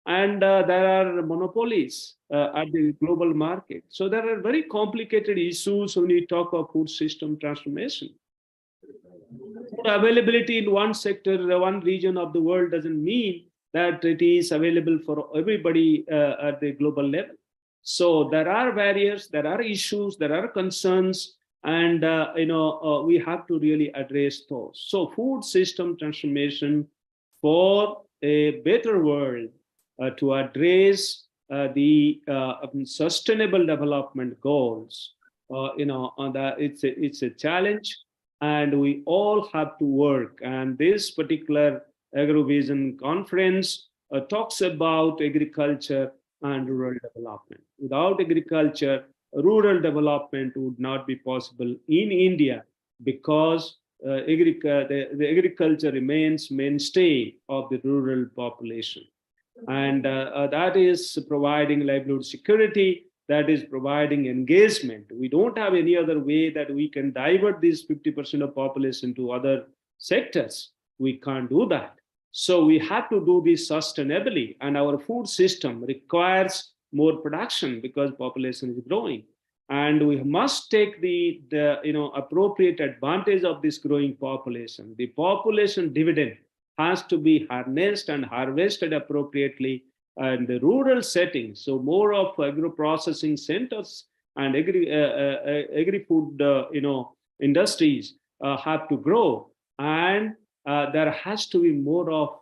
And there are monopolies at the global market. So there are very complicated issues when we talk of food system transformation. Food availability in one sector, one region of the world doesn't mean that it is available for everybody at the global level. So there are barriers, there are issues, there are concerns, and we have to really address those. So food system transformation for a better world, to address the sustainable development goals, it's a challenge, and we all have to work. And this particular AgriVision conference talks about agriculture and rural development. Without agriculture, rural development would not be possible in India, because the agriculture remains mainstay of the rural population. And that is providing livelihood security, that is providing engagement. We don't have any other way that we can divert this 50% of population to other sectors. We can't do that. So we have to do this sustainably, and our food system requires more production because population is growing. And we must take the appropriate advantage of this growing population. The population dividend has to be harnessed and harvested appropriately in the rural settings. So more of agro-processing centers and agri-food industries have to grow, and there has to be more of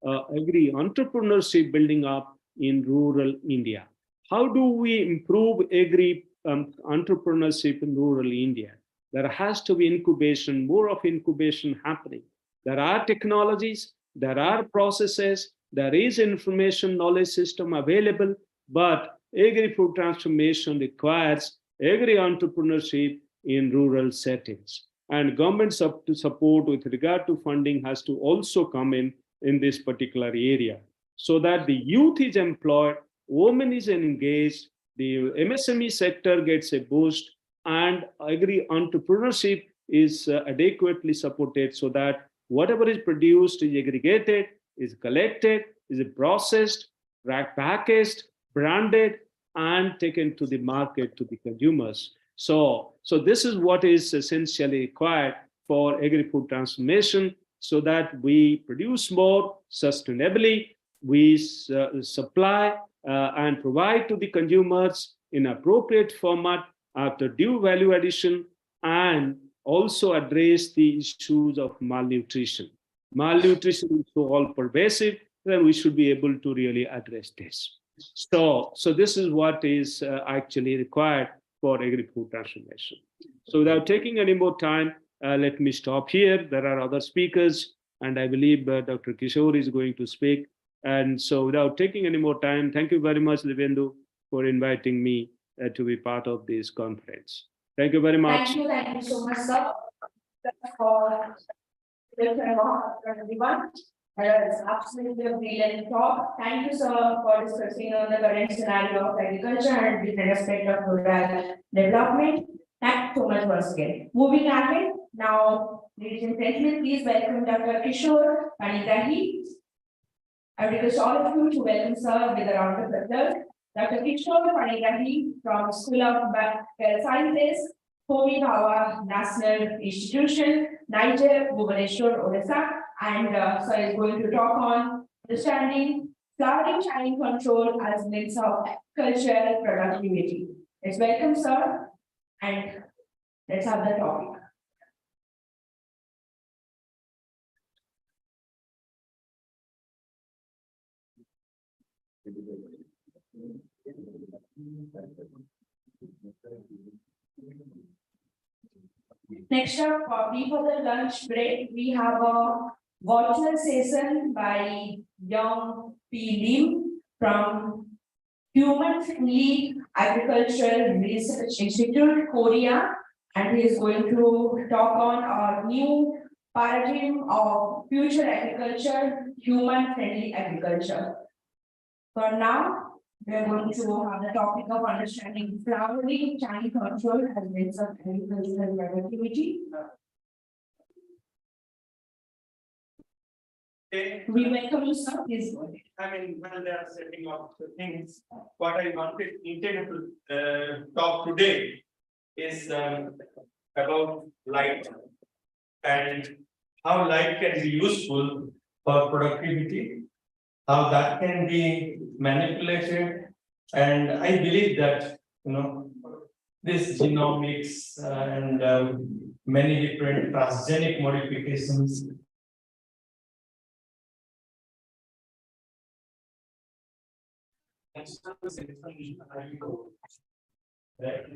agri-entrepreneurship building up in rural India. How do we improve agri-entrepreneurship in rural India? There has to be incubation, more of incubation happening. There are technologies, there are processes, there is information knowledge system available, but agri-food transformation requires agri-entrepreneurship in rural settings. And government support with regard to funding has to also come in this particular area, so that the youth is employed, women is engaged, the MSME sector gets a boost, and agri-entrepreneurship is adequately supported, so that whatever is produced is aggregated, is collected, is processed, packaged, branded, and taken to the market, to the consumers. So this is what is essentially required for agri-food transformation, so that we produce more sustainably, we supply and provide to the consumers in appropriate format after due value addition, and also address the issues of malnutrition. Malnutrition is so all pervasive, then we should be able to really address this. So this is what is actually required for agri-food transformation. So without taking any more time, let me stop here. There are other speakers, and I believe Dr. Kishore is going to speak. And so without taking any more time, thank you very much, Livendu, for inviting me to be part of this conference. Thank you very much. Thank you so much, sir, for everyone. It's absolutely a brilliant talk. Thank you, sir, for discussing on the current scenario of agriculture and different aspects of rural development. Thank you so much once again. Moving ahead, now, ladies and gentlemen, please welcome Dr. Kishore Panigrahi. I request all of you to welcome sir with a round of applause. Dr. Kishore Panigrahi from School of Sciences, Homi Bhabha National Institution, Niger, Bhubaneswar, Odisha, and sir is going to talk on understanding flowering channel control as means of cultural productivity. Let's welcome sir, and let's have the topic. Next up, before the lunch break, we have a virtual session by Young P. Lim from Human Friendly Agricultural Research Institute, Korea, and he is going to talk on our new paradigm of future agriculture, human friendly agriculture. For now, we are going to have the topic of understanding flowering time control as means of agricultural productivity. We welcome you, sir. Please go ahead. I mean, when they are setting up the things, what I intended to talk today is about light and how light can be useful for productivity, how that can be manipulated, and I believe that this genomics and many different transgenic modifications right?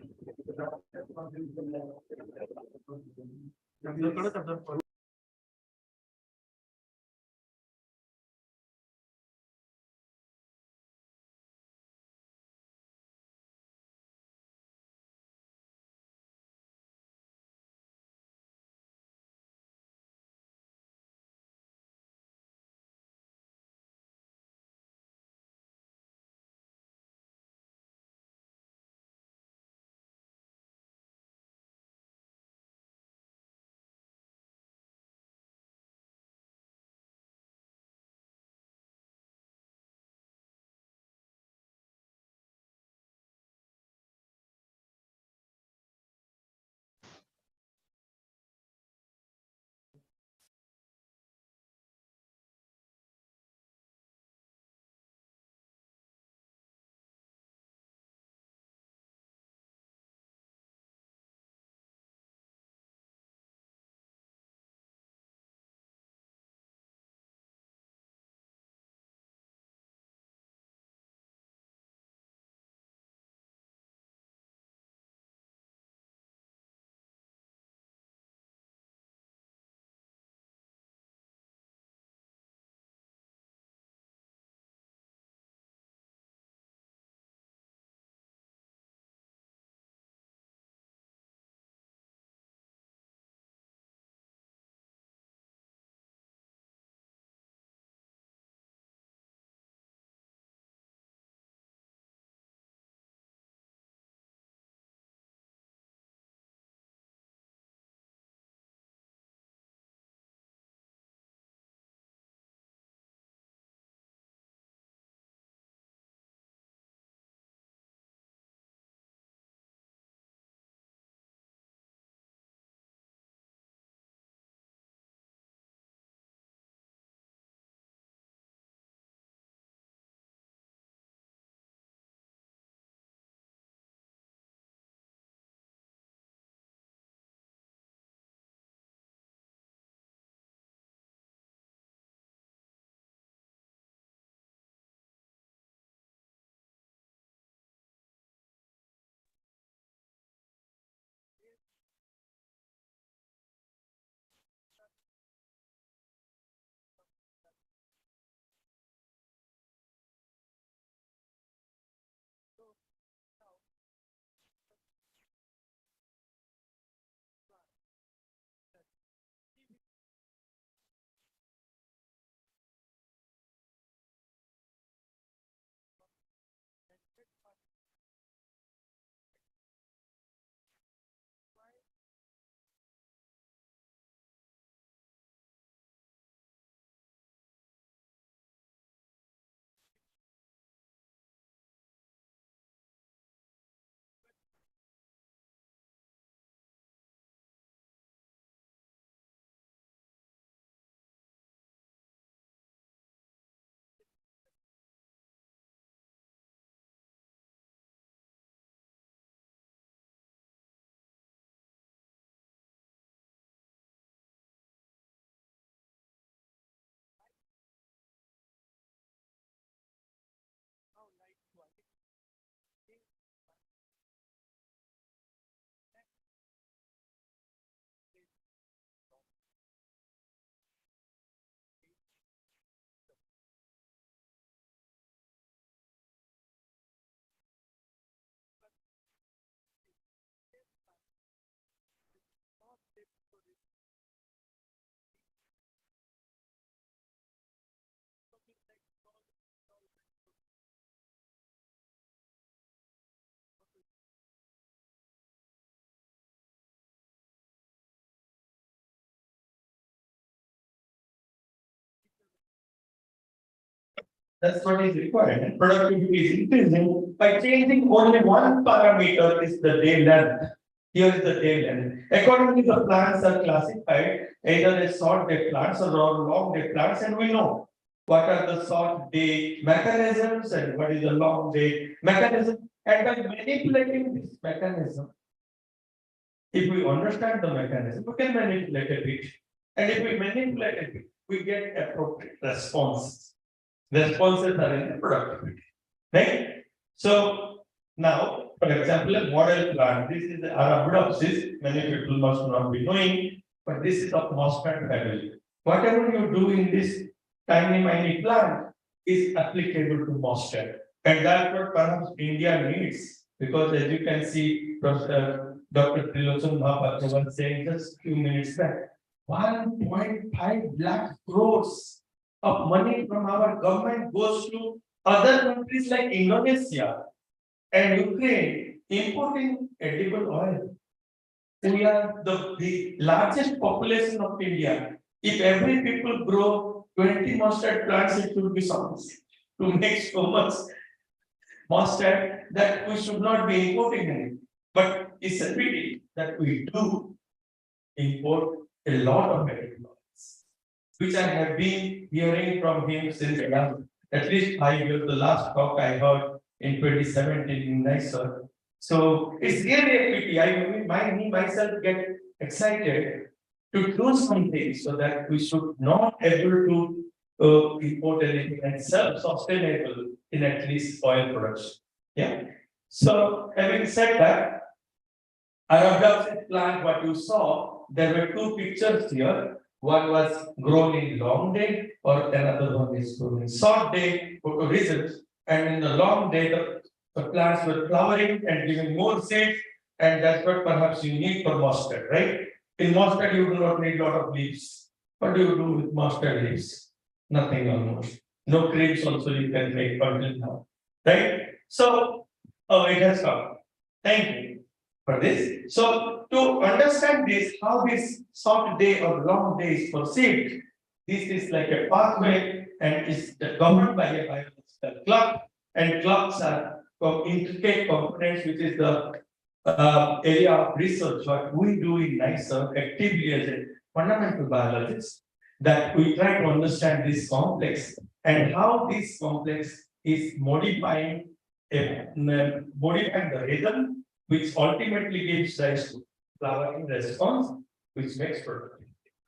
That's what is required. And productivity is increasing by changing only one parameter is the day length. Here is the day length. Accordingly, the plants are classified either as short day plants or long day plants, and we know what are the short day mechanisms and what is the long day mechanism. And by manipulating this mechanism, if we understand the mechanism, we can manipulate a bit. And if we manipulate a bit, we get appropriate responses. Responses are in the productivity. Right? So now, for example, a model plant. This is the Arabidopsis. Many people must not be knowing, but this is of mustard family. Whatever you do in this tiny plant is applicable to mustard. And that's what perhaps India needs. Because as you can see, Dr. Trilochhan Mahapatra was saying just a few minutes back, 1.5 lakh crores of money from our government goes to other countries like Indonesia and Ukraine importing edible oil. We are the largest population of India. If every people grow 20 mustard plants, it would be sufficient to make so much mustard that we should not be importing it. But it's a pity that we do import a lot of edible oils, which I have been hearing from him since at least 5 years. The last talk I heard in 2017 in Mysore. So it's really a pity. I myself get excited to do something so that we should not able to import anything and self-sustainable in at least oil production. Yeah. So having said that, Arabidopsis plant, what you saw, there were two pictures here. One was grown in long day, or another one is grown in short day photoreceptors. And in the long day, the plants were flowering and giving more seeds, and that's what perhaps you need for mustard, right? In mustard, you do not need a lot of leaves. What do you do with mustard leaves? Nothing almost. No creams also you can make until now, right? So, it has come. Thank you for this. So, to understand this, how this short day or long day is perceived, this is like a pathway and is governed by a biological clock, and clocks are intricate components, which is the area of research what we do in NICER actively as a fundamental biologist, that we try to understand this complex and how this complex is modifying the rhythm, which ultimately gives rise to flowering response, which makes productivity.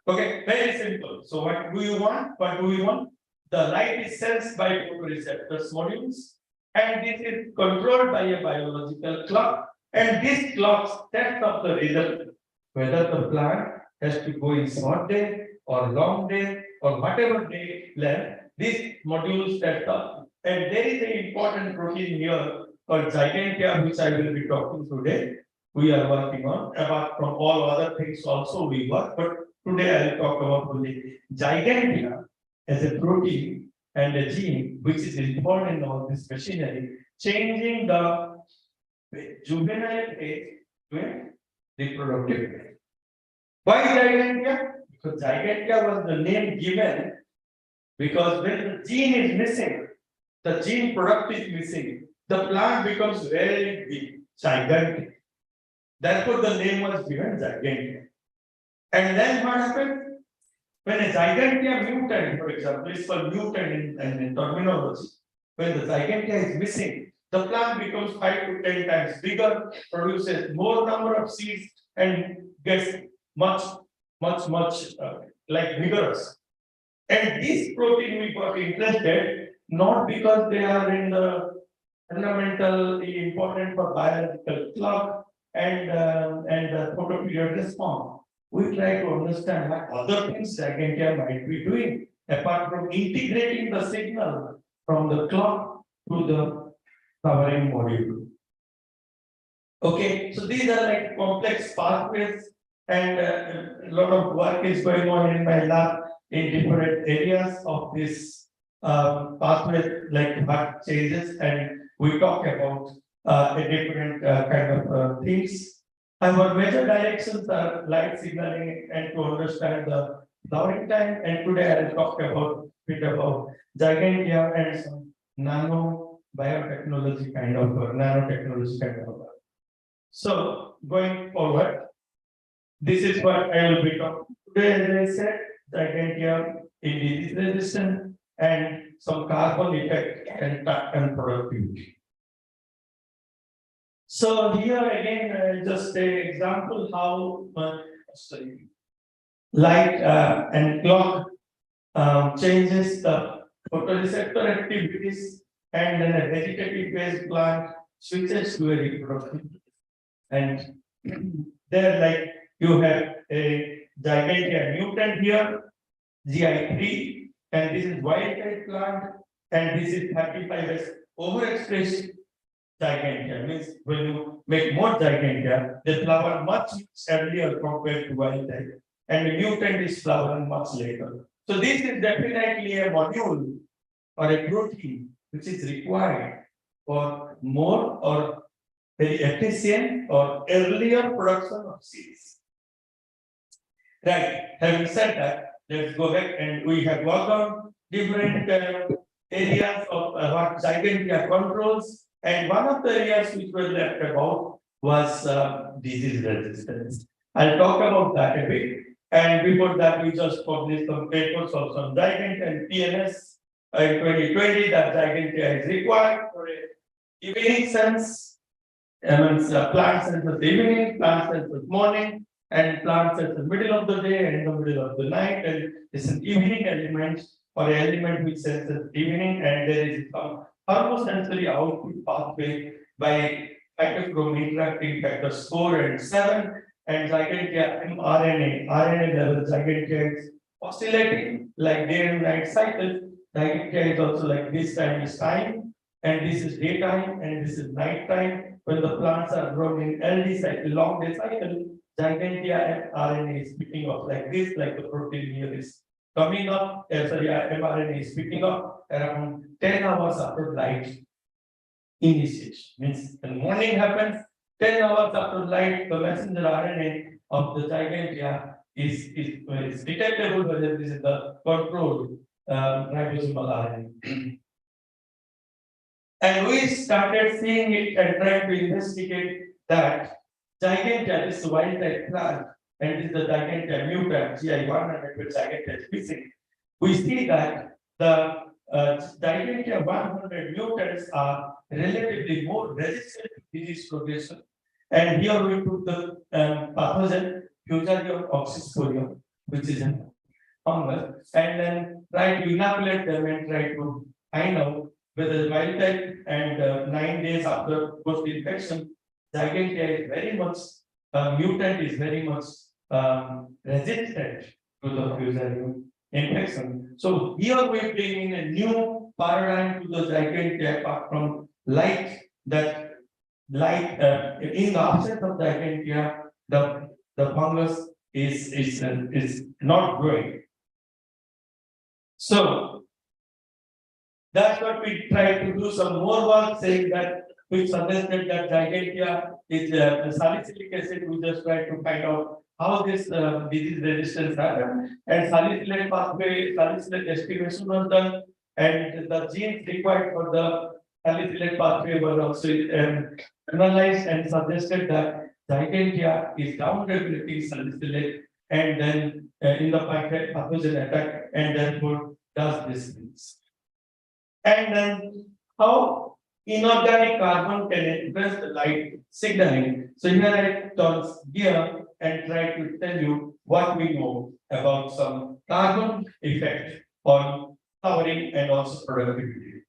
Okay, very simple. So what do you want? What do we want? The light is sensed by photoreceptors modules, and this is controlled by a biological clock. And this clock sets up the rhythm, whether the plant has to go in short day or long day or whatever day length, this module sets up. And there is an important protein here called Gigantia, which I will be talking today. We are working on, apart from all other things also we work, but today I will talk about only Gigantia as a protein and a gene, which is important in all this machinery, changing the juvenile age to reproductive age. Why Gigantia? Because Gigantia was the name given because when the gene is missing, the gene product is missing, the plant becomes very big, gigantic. Therefore, the name was given Gigantia. And then what happened? When a Gigantia mutant, for example, is called mutant in terminology, when the Gigantia is missing, the plant becomes 5 to 10 times bigger, produces more number of seeds, and gets much like vigorous. And this protein we got interested not because they are in the fundamentally important for biological clock and photoperiod response. We try to understand what other things Gigantia might be doing apart from integrating the signal from the clock to the flowering module. Okay, so these are like complex pathways, and a lot of work is going on in my lab in different areas of this pathway, like what changes, and we talk about a different kind of things. Our major directions are light signaling and to understand the flowering time, and today I will talk about bit about gigantia and some nano biotechnology kind of nanotechnology kind of. So going forward, this is what I will be talking today. As I said, gigantia in disease resistance and some carbon effect and productivity. So here again, just an example how light and clock changes the photoreceptor activities, and then a vegetative-based plant switches to a reproductive. And there, like you have a gigantia mutant here, GI3, and this is wild type plant, and this is 35S overexpressed gigantia. Means when you make more gigantia, they flower much earlier compared to wild type, and the mutant is flowering much later. So this is definitely a module or a protein which is required for more or very efficient or earlier production of seeds. Right. Having said that, let's go back, and we have worked on different areas of what gigantia controls, and one of the areas which were left about was disease resistance. I'll talk about that a bit. And before that, we just published some papers of some gigantia and PNS in 2020 that gigantia is required for a evening sense. Plant sense of the evening, plant sense of morning, and plant sense the middle of the day and the middle of the night. And it's an evening element or an element which senses evening, and there is some thermosensory output pathway by cytochrome interacting factors 4 and 7. And gigantia mRNA, RNA level gigantia is oscillating like day and night cycle. Gigantia is also like this time is time, and this is daytime, and this is night time. When the plants are grown in LD cycle, long day cycle, gigantia mRNA is picking up like this, like the protein here is coming up. mRNA is picking up around 10 hours after light initiation. Means the morning happens. 10 hours after light, the messenger RNA of the gigantia is detectable whether this is the controlled ribosomal RNA. And we started seeing it and trying to investigate that gigantia, this wild type plant, and this is the gigantia mutant, GI100 with gigantia species. We see that the gigantia 100 mutants are relatively more resistant to disease progression. And here we took the pathogen Fusarium oxysporium, which is a fungus, and then try to inoculate them and try to find out whether the wild type, and 9 days after post infection, gigantia is very much mutant is very much resistant to the Fusarium infection. So here we bring in a new paradigm to the gigantia apart from light, that light in the absence of gigantia, the fungus is not growing. So that's what we try to do some more work, saying that we suggested that gigantia is salicylic acid. We just try to find out how this disease resistance happens, and salicylate pathway, salicylate estimation was done, and the genes required for the salicylate pathway were also analyzed and suggested that gigantia is down-regulating salicylate, and then in the pathogen attack, and therefore does these things. And then how inorganic carbon can influence the light signaling. So here I turn gear and try to tell you what we know about some carbon effect on flowering and also productivity.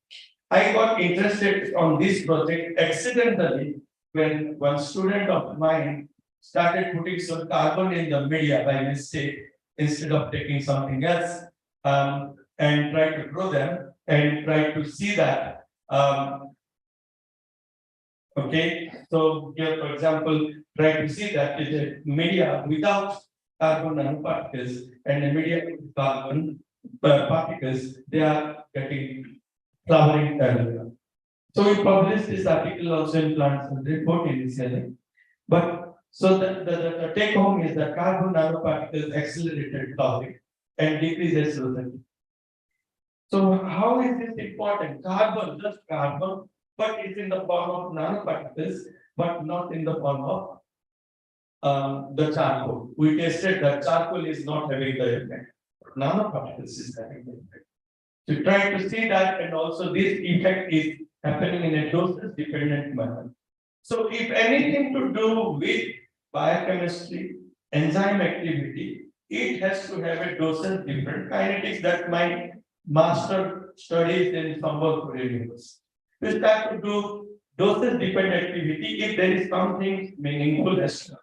I got interested on this project accidentally when one student of mine started putting some carbon in the media by mistake instead of taking something else, and try to grow them and try to see that. Okay, so here, for example, try to see that is a media without carbon nanoparticles and a media with carbon particles, they are getting flowering earlier. So we published this article also in Plants and Report initially. But so the take home is that carbon nanoparticles accelerated flowering. and decrease acidity. So how is this important? Carbon, just carbon, but it's in the form of nanoparticles, but not in the form of the charcoal. We tested that charcoal is not having the effect. Nanoparticles is having the effect. To try to see that, and also this effect is happening in a doses dependent manner. So if anything to do with biochemistry, enzyme activity, it has to have a doses different kinetics that my master studies in Sambal University. We start to do doses dependent activity if there is something meaningful as well.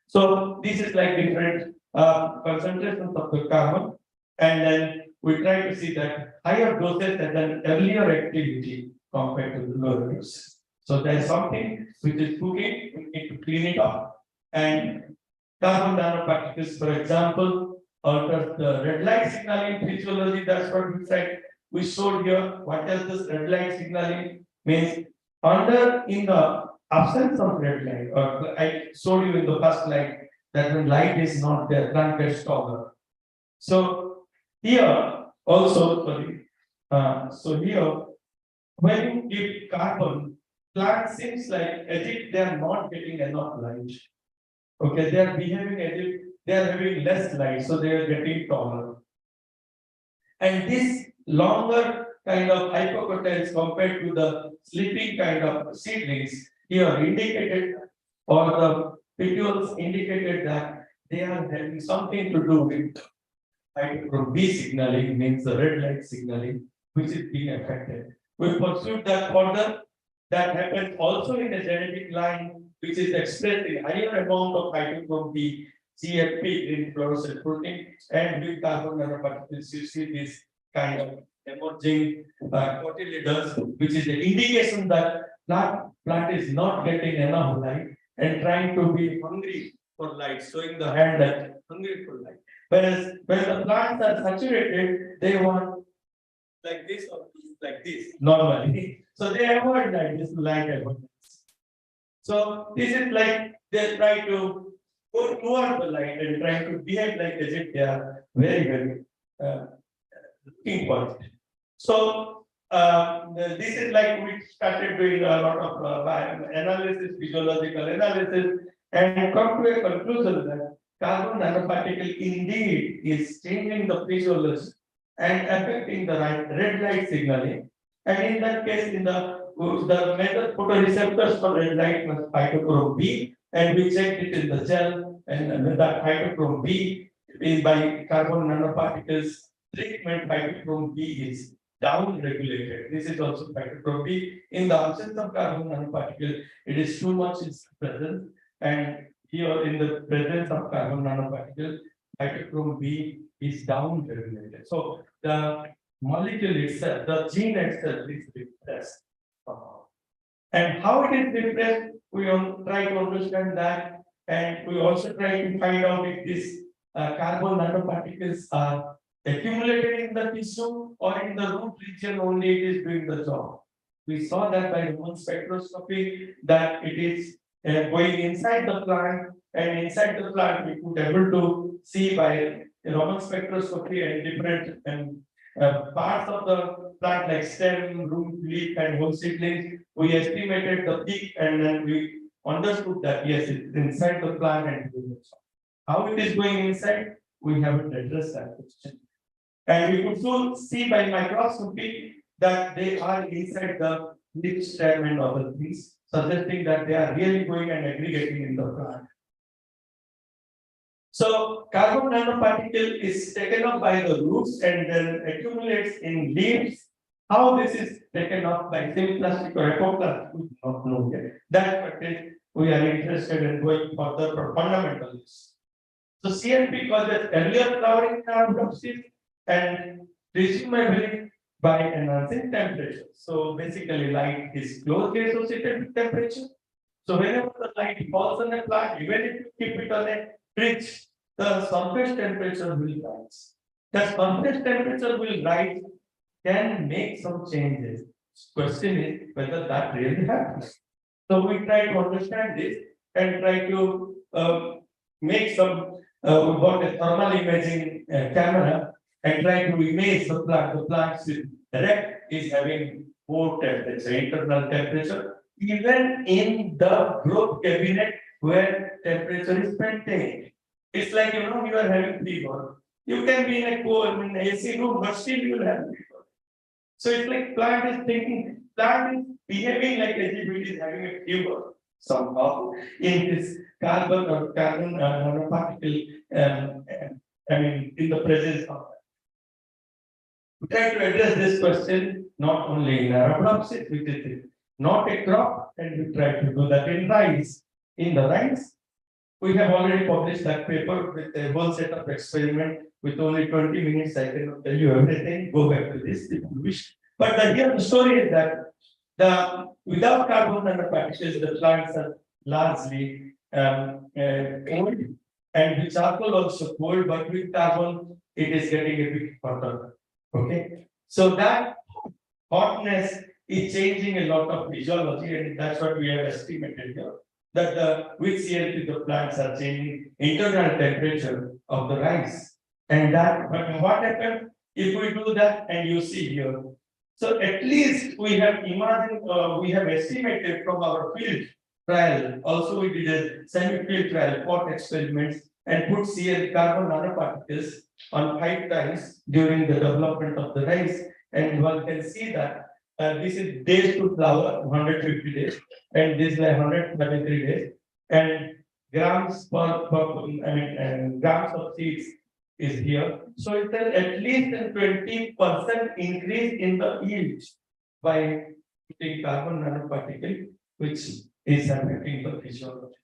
So this is like different concentrations of the carbon, and then we try to see that higher doses at an earlier activity compared to the lower doses. So there is something which is cooking, we need to clean it up. And carbon nanoparticles, for example, alters the red light signaling physiology. That's what we said. We showed here what does this red light signaling means. In the absence of red light, or I showed you in the first slide that when light is not there, plant gets taller. So here also, so here when you give carbon, plant seems like as if they are not getting enough light. Okay, they are behaving as if they are having less light, so they are getting taller. And this longer kind of hypocotyles compared to the sleeping kind of seedlings here indicated, or the petioles indicated that they are having something to do with cytochrome B signaling, means the red light signaling, which is being affected. We pursued that further. That happens also in a genetic line, which is expressed in higher amount of cytochrome B, CFP in fluorescent protein, and with carbon nanoparticles, you see this kind of emerging cotyledons, which is the indication that plant is not getting enough light and trying to be hungry for light, showing the hand that hungry for light. Whereas when the plants are saturated, they want like this or like this normally. So they avoid like this light abundance. So this is like they try to go toward the light and try to behave like as if they are very looking for it. So this is like we started doing a lot of analysis, physiological analysis, and come to a conclusion that carbon nanoparticle indeed is changing the physiology and affecting the red light signaling. And in that case, in the major photoreceptors for red light was cytochrome B, and we checked it in the gel, and with that cytochrome B is by carbon nanoparticles treatment, cytochrome B is down regulated. This is also cytochrome B. In the absence of carbon nanoparticle, it is too much is present, and here in the presence of carbon nanoparticle, cytochrome B is down regulated. So the molecule itself, the gene itself is repressed. And how it is repressed, we try to understand that, and we also try to find out if these carbon nanoparticles are accumulated in the tissue or in the root region only it is doing the job. We saw that by Raman spectroscopy that it is going inside the plant, and inside the plant we could able to see by Raman spectroscopy and different parts of the plant like stem, root, leaf, and whole seedlings. We estimated the peak, and then we understood that yes, it's inside the plant and doing the job. How it is going inside, we haven't addressed that question. And we could soon see by microscopy that they are inside the leaf stem and other things, suggesting that they are really going and aggregating in the plant. So carbon nanoparticle is taken up by the roots and then accumulates in leaves. How this is taken up by semiplastic or ecoplastic, we do not know yet. That we are interested in going further for fundamentals. So CNP causes earlier flowering of seeds and presumably by enhancing temperature. So basically light is closely associated with temperature. So whenever the light falls on a plant, even if you keep it on a fridge, the surface temperature will rise. The surface temperature will rise can make some changes. Question is whether that really happens. So we try to understand this and try to make some we got a thermal imaging camera and try to image the plant. The plant is erect, is having 4 temperature, internal temperature, even in the growth cabinet where temperature is maintained. It's like, you know, you are having fever. You can be in a cold, in AC room, but still you will have fever. So it's like plant is thinking, plant is behaving like as if it is having a fever somehow in this carbon or carbon nanoparticle, in the presence of that. We try to address this question not only in Arabidopsis, which is not a crop, and we try to do that in rice. In the rice, we have already published that paper with a whole set of experiment with only 20 minutes. I cannot tell you everything. Go back to this if you wish. But here the story is that without carbon nanoparticles, the plants are largely cold, and with charcoal also cold, but with carbon, it is getting a bit hotter. Okay, so that hotness is changing a lot of physiology, and that's what we have estimated here. That with CLP, the plants are changing internal temperature of the rice, and that. But what happens if we do that? And you see here. So at least we have imagined, we have estimated from our field trial. Also, we did a semi-field trial, pot experiments, and put carbon nanoparticles on 5 times during the development of the rice, and one can see that this is days to flower, 150 days, and this is 133 days, and grams grams of seeds is here. So it's at least a 20% increase in the yield by putting carbon nanoparticle, which is affecting the physiology.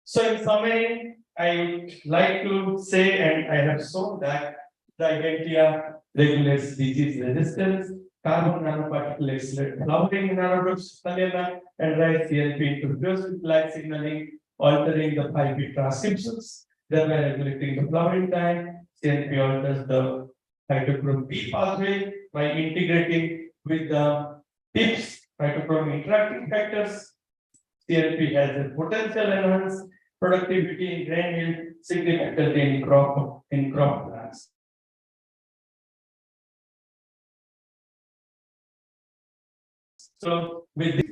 So in summary, I would like to say, and I have shown that the Igentia regulates disease resistance, carbon nanoparticle accelerate flowering in Arabidopsis thaliana, and rice CLP interferes with light signaling, altering the 5' transcriptions, thereby regulating the flowering time. CLP alters the cytochrome B pathway by integrating with the TIPS, cytochrome interacting factors. CLP has a potential enhance productivity in grain yield, significantly in crop plants. So with this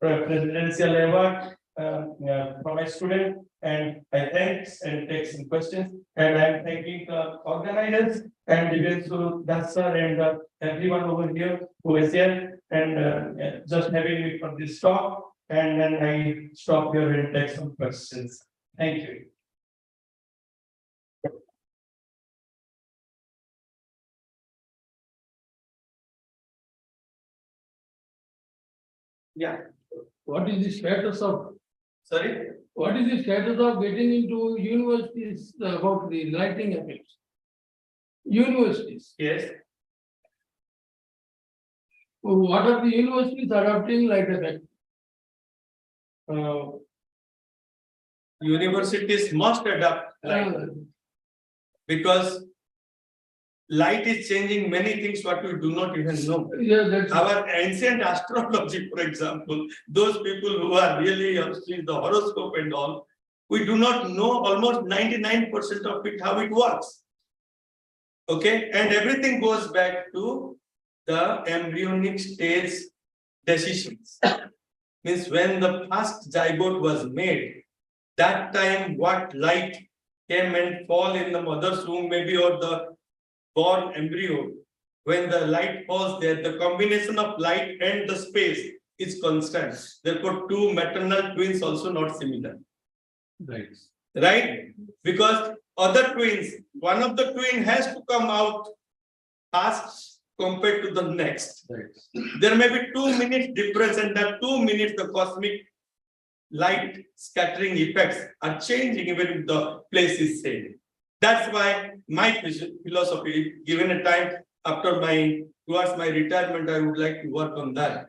presidential award from a student, and I thanks and take some questions, and I'm thanking the organizers and Divyansu Dasar and everyone over here who is here and just having me for this talk. And then I stop here and take some questions. Thank you. Yeah. What is the status of? Sorry. What is the status of getting into universities about the lighting effects? Universities. Yes. What are the universities adopting light effect? Universities must adapt light because light is changing many things what we do not even know. Yeah, our ancient astrology, for example, those people who are really the horoscope and all, we do not know almost 99% of it, how it works. Okay, and everything goes back to the embryonic stage decisions. Means when the first zygote was made, that time what light came and fall in the mother's womb, maybe, or the born embryo, when the light falls there, the combination of light and the space is constant. Therefore, two maternal twins also not similar. Right. Right? Because other twins, one of the twin has to come out fast compared to the next. Right. There may be 2 minutes difference, and that 2 minutes the cosmic light scattering effects are changing even if the place is same. That's why my philosophy, given a time after towards my retirement, I would like to work on that.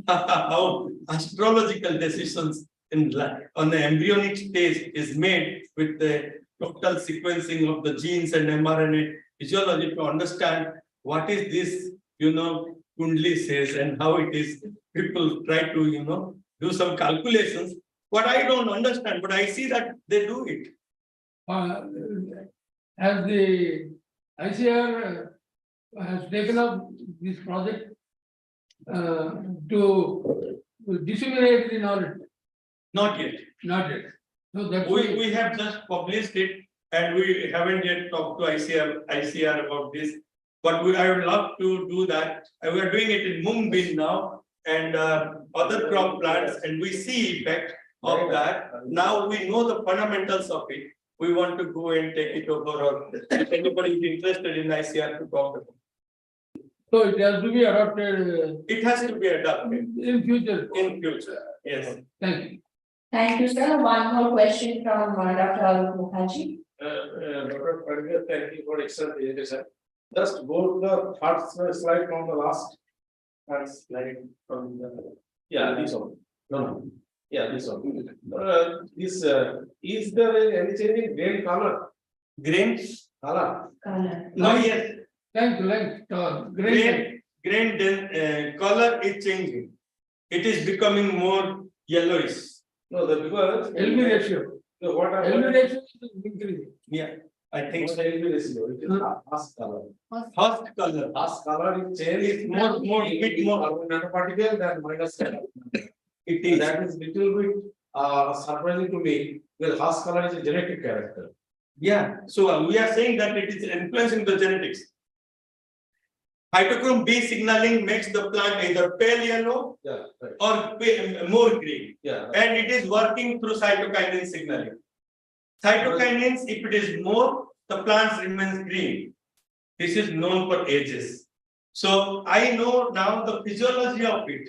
How astrological decisions on the embryonic stage is made with the total sequencing of the genes and mRNA physiology to understand what is this, Kundli says, and how it is. People try to, do some calculations. What I don't understand, but I see that they do it. As the ICR has taken up this project to disseminate the knowledge? Not yet. Not yet. So that's why We have just published it and we haven't yet talked to ICR about this. But I would love to do that. We are doing it in Mung now and other crop plants, and we see effect of that. Now we know the fundamentals of it. We want to go and take it over, or if anybody is interested in ICR to talk about. so it has to be adopted It has to be adopted in future. in future. Yes. Thank you. Thank you, sir. One more question from Dr. Mukherjee. Dr. Padgett, thank you for excellent presentation. Just go to the third slide from the last. Third slide from the, yeah, this one. No. Yeah, this one. Is there any change in grain color? Grain Color? Color. no, yes. Length, great. Grain color is changing. It is becoming more yellowish. No, because. LB ratio. So what are? LB ratio is increasing. Yeah, I think What's so. the LB ratio? It is husk color. First color. Husk color is changed. It's more, bit more. Nanoparticle than minus color. It is. That is little bit surprising to me, because husk color is a genetic character. Yeah, so we are saying that it is influencing the genetics. Cytochrome B signaling makes the plant either pale yellow Yeah, right. or more green, Yeah. and it is working through cytokinin signaling. Cytokinins, if it is more, the plants remains green. This is known for ages. So I know now the physiology of it,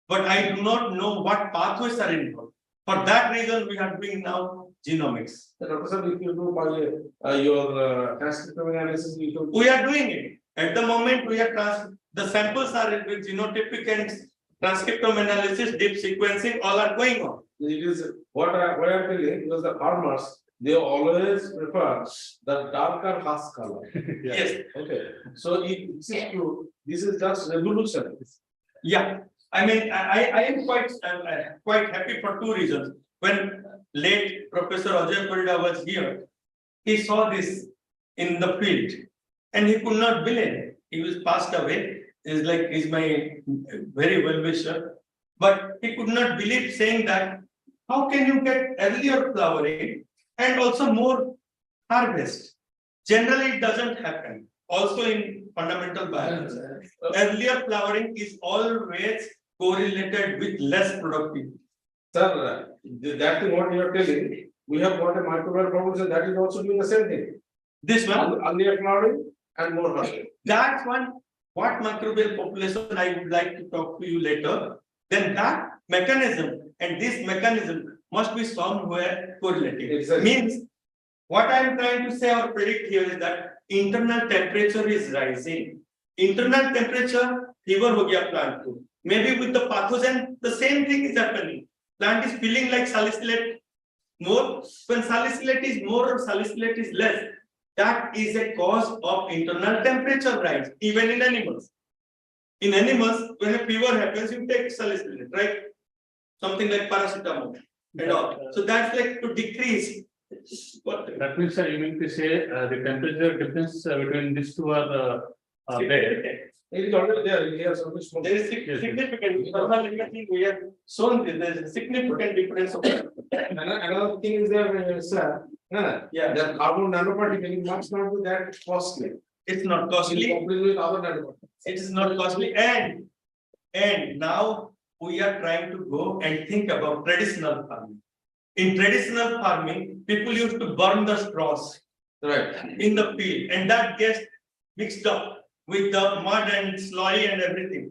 but I do not know what pathways are involved. For that reason, we are doing now genomics. Dr. Sir, if you do by your transcriptome analysis, you should. We are doing it. At the moment, we are the samples are with genotypic and transcriptome analysis, deep sequencing, all are going on. It is what I believe, because the farmers, they always prefer the darker husk color. Yes. Okay, so it is true, this is just revolution. Yeah. I mean, I am quite happy for two reasons. When late Professor Ajay Parida was here, he saw this in the field and he could not believe. He was passed away. He's my very well wisher, but he could not believe, saying that how can you get earlier flowering and also more harvest? Generally, it doesn't happen. Also in fundamental biology, earlier flowering is always correlated with less productivity. Sir, that is what you are telling. We have got a microbial population that is also doing the same thing. This one, Earlier flowering and more harvest. that's one. What microbial population I would like to talk to you later. Then that mechanism and this mechanism must be somewhere correlated. Exactly. Means what I am trying to say or predict here is that internal temperature is rising. Internal temperature, fever ho gaya plant ko. Maybe with the pathogen, the same thing is happening. Plant is feeling like salicylate more. When salicylate is more or salicylate is less, that is a cause of internal temperature rise, even in animals. In animals, when a fever happens, you take salicylate, right? Something like paracetamol and all. So that's like to decrease. That means, you mean to say the temperature difference between these two are there? It is already there. It has always There is significant. We have shown this. There is a significant difference. Another thing is there, sir. Yeah. The carbon nanoparticle must not be that costly. It's not costly. Compared with other nanoparticles. It is not costly, and now we are trying to go and think about traditional farming. In traditional farming, people used to burn the straws in the field, and that gets mixed up with the mud and slurry and everything.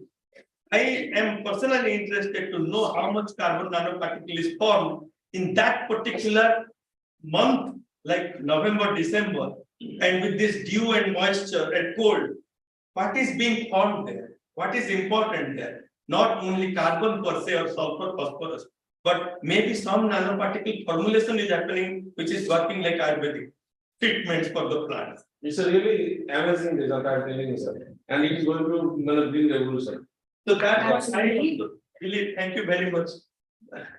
I am personally interested to know how much carbon nanoparticle is formed in that particular month, like November, December, and with this dew and moisture and cold. What is being formed there? What is important there? Not only carbon per se or sulfur, phosphorus, but maybe some nanoparticle formulation is happening, which is working like Ayurvedic treatments for the plants. It's a really amazing result, I'm telling you, sir. And it is going to bring revolution. So that's what I really thank you very much.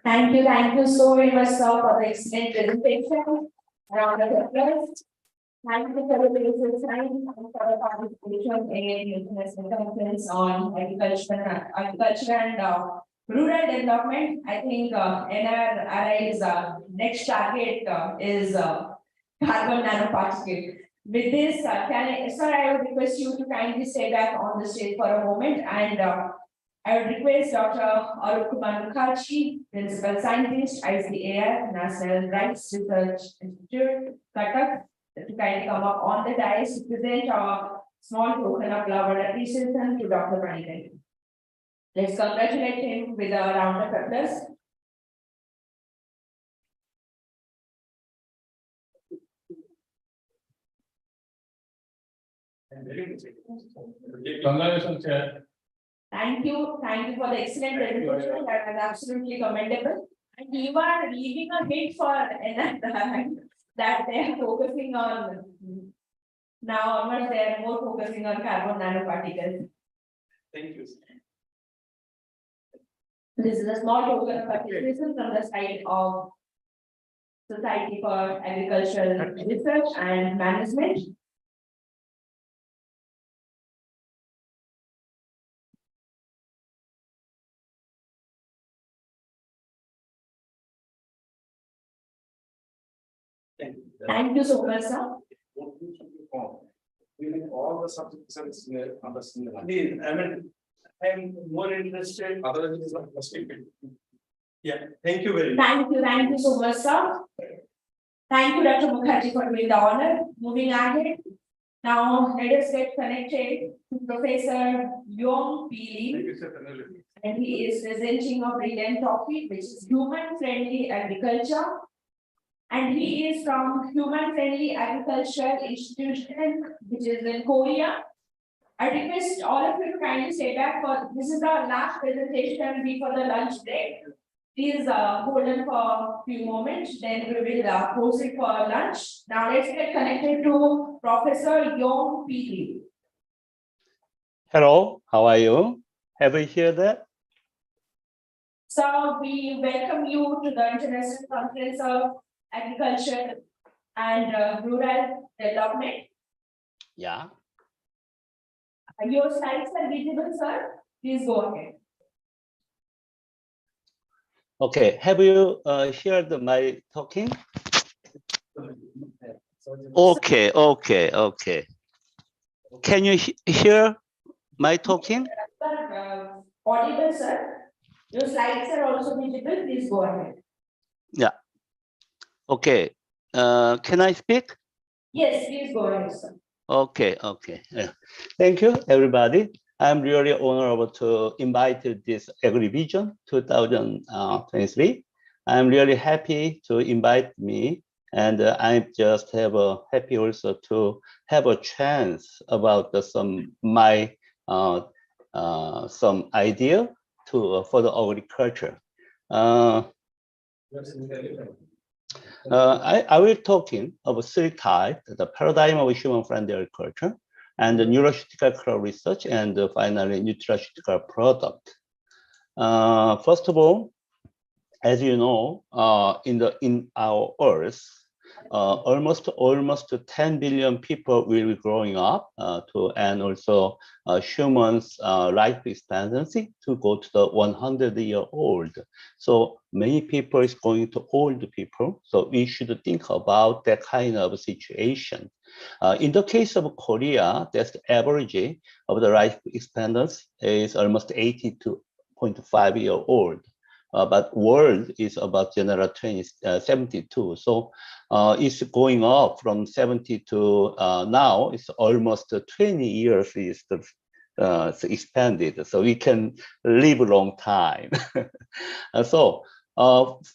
Thank you so very much, sir, for the excellent presentation. Round of applause. Thank you for the basis, thank you for the participation in international conference on agriculture and rural development. I think NRI's next target is carbon nanoparticle. With this, sir, I would request you to kindly stay back on the stage for a moment, and I would request Dr. Arup Kumar Mukherjee, Principal Scientist, ICAR, National Rights Research Institute, Cuttack, to kindly come up on the dais to present our small token of love and appreciation to Dr. Panikan. Let's congratulate him with a round of applause. Congratulations, Chair. Thank you for the excellent presentation. That was absolutely commendable. And you are leaving a hit for that they are focusing on. Now onwards, they are more focusing on carbon nanoparticles. Thank you. This is a small token of appreciation from the side of Society for Agricultural Research and Management. Thank you so much, sir. We need all the subjects and understand. I mean, I'm more interested. Otherwise, it is not frustrated. Yeah, thank you very much. Thank you so much, sir. Thank you, Dr. Mukherjee, for doing the honor. Moving ahead. Now, let us get connected to Professor Yong P. Lee. And he is presenting a brilliant topic, which is human-friendly agriculture. And he is from Human Friendly Agricultural Institution, which is in Korea. I request all of you to kindly stay back for this is our last presentation before the lunch break. Please hold on for a few moments, then we will proceed for lunch. Now let's get connected to Professor Yong P. Lee. Hello, how are you? Have you heard that? So we welcome you to the International Conference of Agriculture and Rural Development. Yeah. Your slides are visible, sir. Please go ahead. Okay, have you heard my talking? Okay. Can you hear my talking? Audible, sir. Your slides are also visible. Please go ahead. Yeah. Okay. Can I speak? Yes, please go ahead, sir. Okay. Yeah. Thank you, everybody. I'm really honored to invite this AgriVision 2023. I'm really happy to invite me, and I just have a happy also to have a chance about some idea to for the agriculture. I will talking about three types: the paradigm of human-friendly agriculture, and the nutraceutical research, and finally nutraceutical product. First of all, as you know, in our Earth, almost 10 billion people will be growing up and also humans life expectancy to go to the 100-year-old. So many people is going to old people. So we should think about that kind of situation. In the case of Korea, that's the average of the life expectancy is almost 82.5-year-old. But world is about general 72. So it's going up from 70 to now it's almost 20 years is expanded. So we can live a long time. So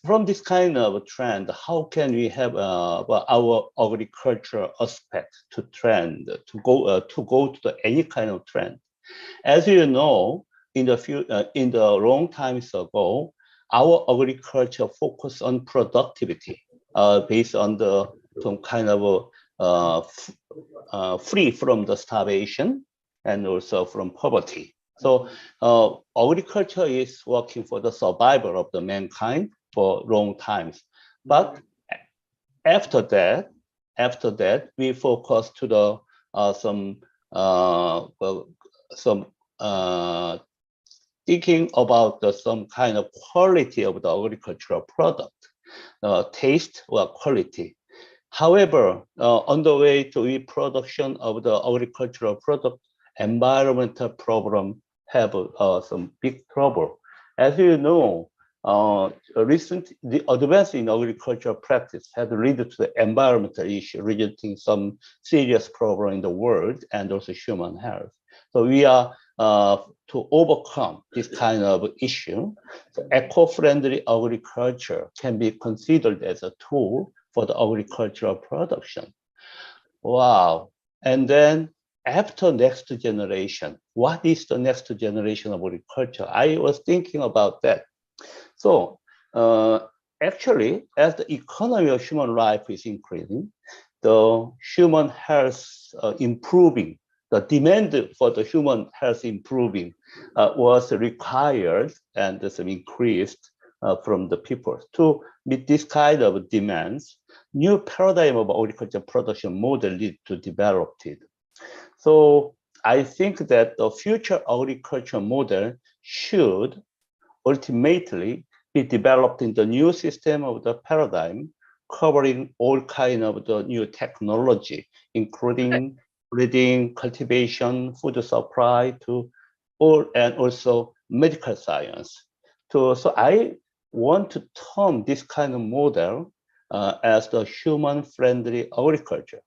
from this kind of trend, how can we have our agricultural aspect to trend to go to any kind of trend? As you know, in the long times ago, our agriculture focus on productivity based on some kind of free from the starvation and also from poverty. So agriculture is working for the survival of the mankind for long times. But after that, after that, we focus to the thinking about some kind of quality of the agricultural product, taste or quality. However, on the way to reproduction of the agricultural product, environmental problem have some big trouble. As you know, the advance in agricultural practice has led to the environmental issue, resulting some serious problem in the world and also human health. So we are to overcome this kind of issue. So eco-friendly agriculture can be considered as a tool for the agricultural production. Wow. And then after next generation, what is the next generation of agriculture? I was thinking about that. So actually, as the economy of human life is increasing, the human health improving, the demand for the human health improving was required and some increased from the people. To meet this kind of demands, new paradigm of agriculture production model need to develop it. So I think that the future agriculture model should ultimately be developed in the new system of the paradigm, covering all kind of the new technology, including breeding, cultivation, food supply, to all, and also medical science. So I want to term this kind of model as the human-friendly agriculture.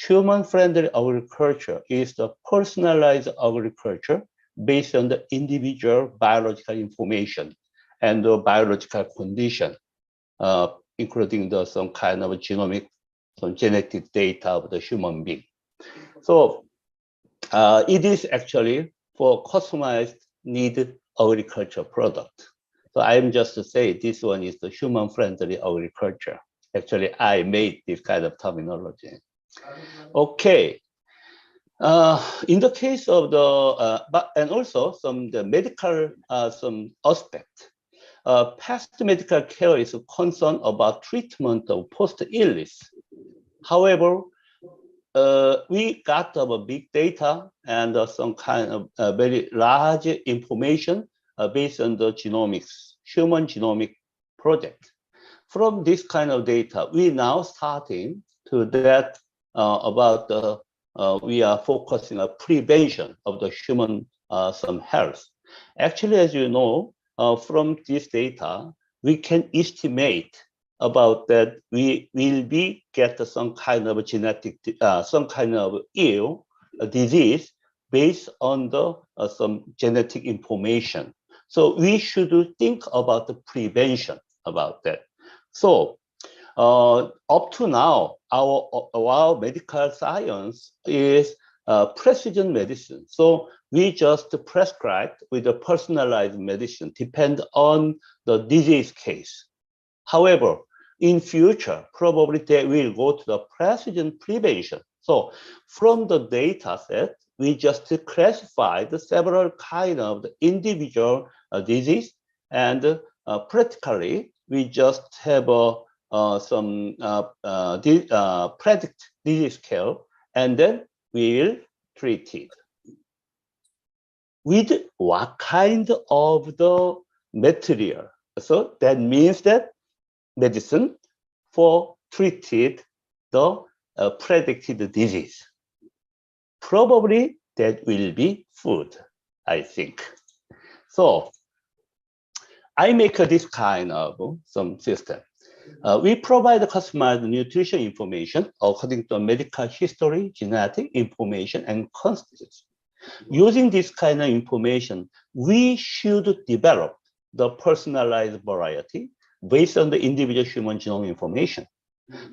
Human-friendly agriculture is the personalized agriculture based on the individual biological information and the biological condition, including some kind of genomic, some genetic data of the human being. So it is actually for customized needed agriculture product. So I'm just to say this one is the human-friendly agriculture. Actually, I made this kind of terminology. Okay. In the case of the, and also the medical some aspect, past medical care is concerned about treatment of post-illness. However, we got a big data and some kind of very large information based on the genomics, human genomic project. From this kind of data, we now starting to that about the we are focusing on prevention of the human some health. Actually, as you know, from this data, we can estimate about that we will be get some kind of genetic, some kind of ill disease based on the some genetic information. So we should think about the prevention about that. So up to now, our medical science is precision medicine. So we just prescribe with a personalized medicine, depend on the disease case. However, in future, probably they will go to the precision prevention. So from the data set, we just classified several kind of the individual disease, and practically we just have some predict disease care, and then we will treat it. With what kind of the material? So that means that medicine for treated the predicted disease. Probably that will be food, I think. So I make this kind of some system. We provide customized nutrition information according to medical history, genetic information, and constitution. Using this kind of information, we should develop the personalized variety based on the individual human genome information.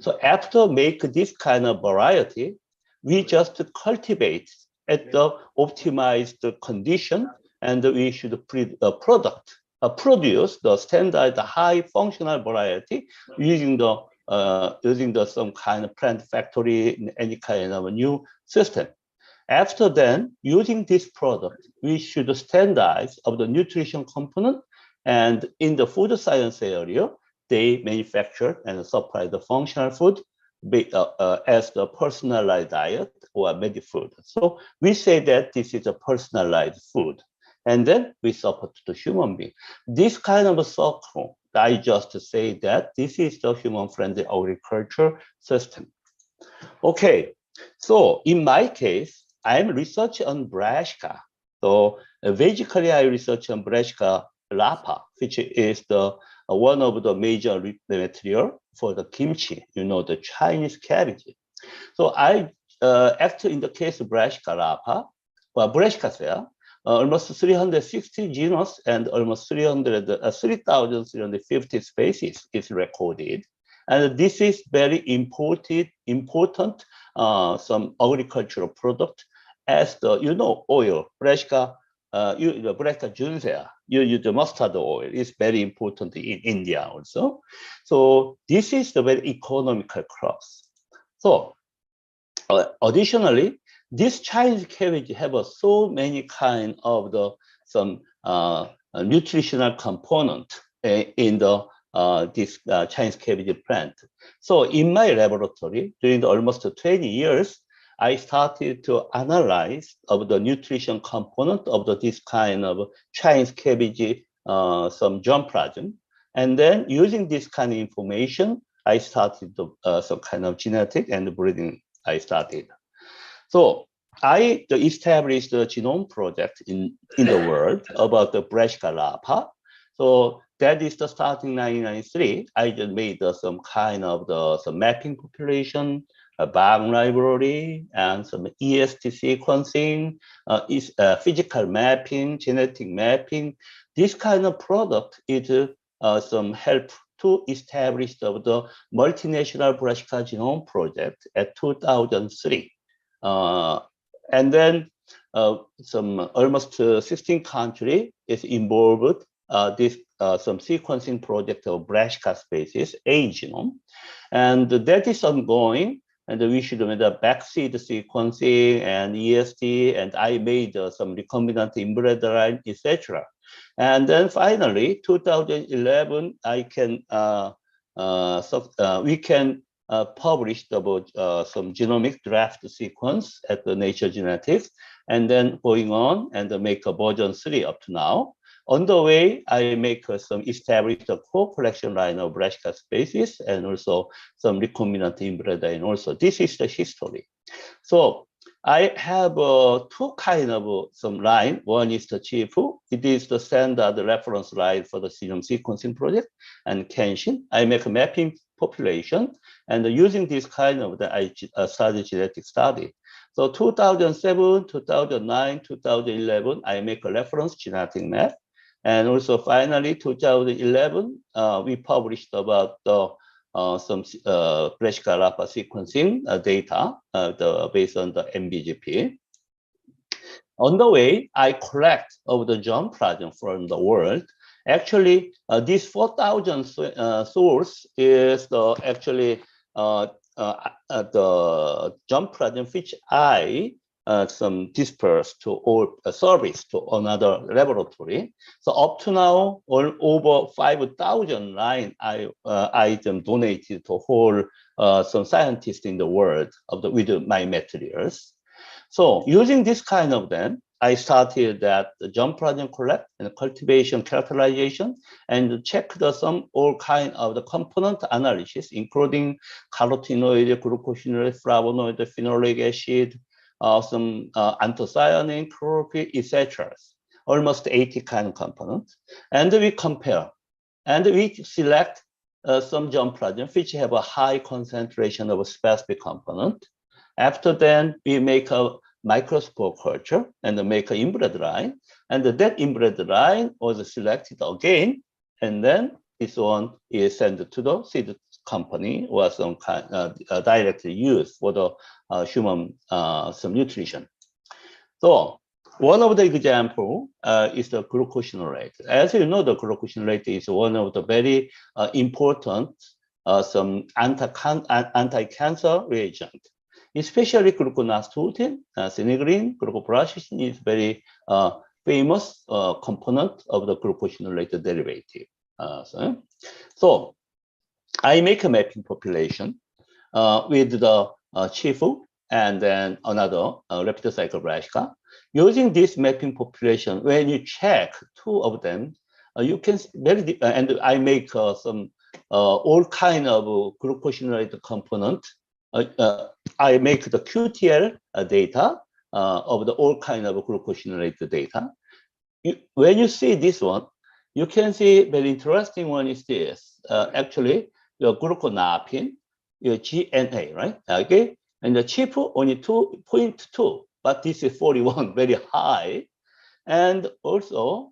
So after make this kind of variety, we just cultivate at the optimized condition, and we should produce the standard high functional variety using the some kind of plant factory in any kind of a new system. After then, using this product, we should standardize of the nutrition component, and in the food science area, they manufacture and supply the functional food as the personalized diet or medi-food. So we say that this is a personalized food, and then we support the human being. This kind of a circle, I just say that this is the human-friendly agriculture system. Okay, so in my case, I'm researching on brassica. So basically, I research on brassica rapa, which is the one of the major material for the kimchi, the Chinese cabbage. So I actually in the case of brassica rapa, brassica almost 360 genus and almost 3,350 species is recorded. And this is very important some agricultural product as the, oil, brassica, brassica juncea, you use the mustard oil, is very important in India also. So this is the very economical crops. So additionally, this Chinese cabbage have so many kind of some nutritional component in the this Chinese cabbage plant. So in my laboratory, during the almost 20 years, I started to analyze of the nutrition component of this kind of Chinese cabbage, some germplasm. And then using this kind of information, I started some kind of genetic and breeding I started. So I established the genome project in the world about the brassica rapa. So that is the starting 1993. I just made some kind of some mapping population, a BAM library, and some EST sequencing, physical mapping, genetic mapping. This kind of product is some help to establish the multinational brassica genome project at 2003. And then some almost 16 countries is involved this some sequencing project of brassica species, A genome, and that is ongoing. And we should make the backseed sequencing and EST, and I made some recombinant inbred line, etc. And then finally, 2011, I can we can publish about some genomic draft sequence at the Nature Genetics, and then going on and make a version 3 up to now. On the way, I make some established co-collection line of brassica species and also some recombinant inbred, and also this is the history. So I have two kind of some line. One is the GFU. It is the standard reference line for the genome sequencing project, and Kenshin. I make a mapping population, and using this kind of I started genetic study. So 2007, 2009, 2011, I make a reference genetic map. And also finally, 2011, we published about some brassica rapa sequencing data based on the MBGP. On the way, I collect of the germplasm from the world. Actually, this 4,000 source is actually the germplasm which I some dispersed to or service to another laboratory. So up to now, over 5,000 line item donated to whole some scientists in the world with my materials. So using this kind of them, I started that the germplasm collect and cultivation characterization and check some all kind of the component analysis, including carotenoid, glucosinoid, flavonoid, phenolic acid, some anthocyanin, chlorophyll, etc. Almost 80 kind of components. And we compare. And we select some germplasm which have a high concentration of a specific component. After then, we make a microspore culture and make an inbred line. And that inbred line was selected again. And then this one is sent to the seed company or some kind directly used for the human some nutrition. So one of the example is the glucosinolate. As you know, the glucosinolate is one of the very important some anti-cancer reagent. Especially gluconastotin, synegrin, glucoparasitin is very famous component of the glucosinolate derivative. So I make a mapping population. with the chifu and then another rapid cycle brassica. Using this mapping population, when you check two of them, you can and I make some all kind of glucosinolated component. I make the QTL data of the all kind of glucosinolated data. When you see this one, you can see very interesting one is this. Actually, your gluconapine, your GNA, right? Okay, and the chifu only 2.2, but this is 41, very high. And also,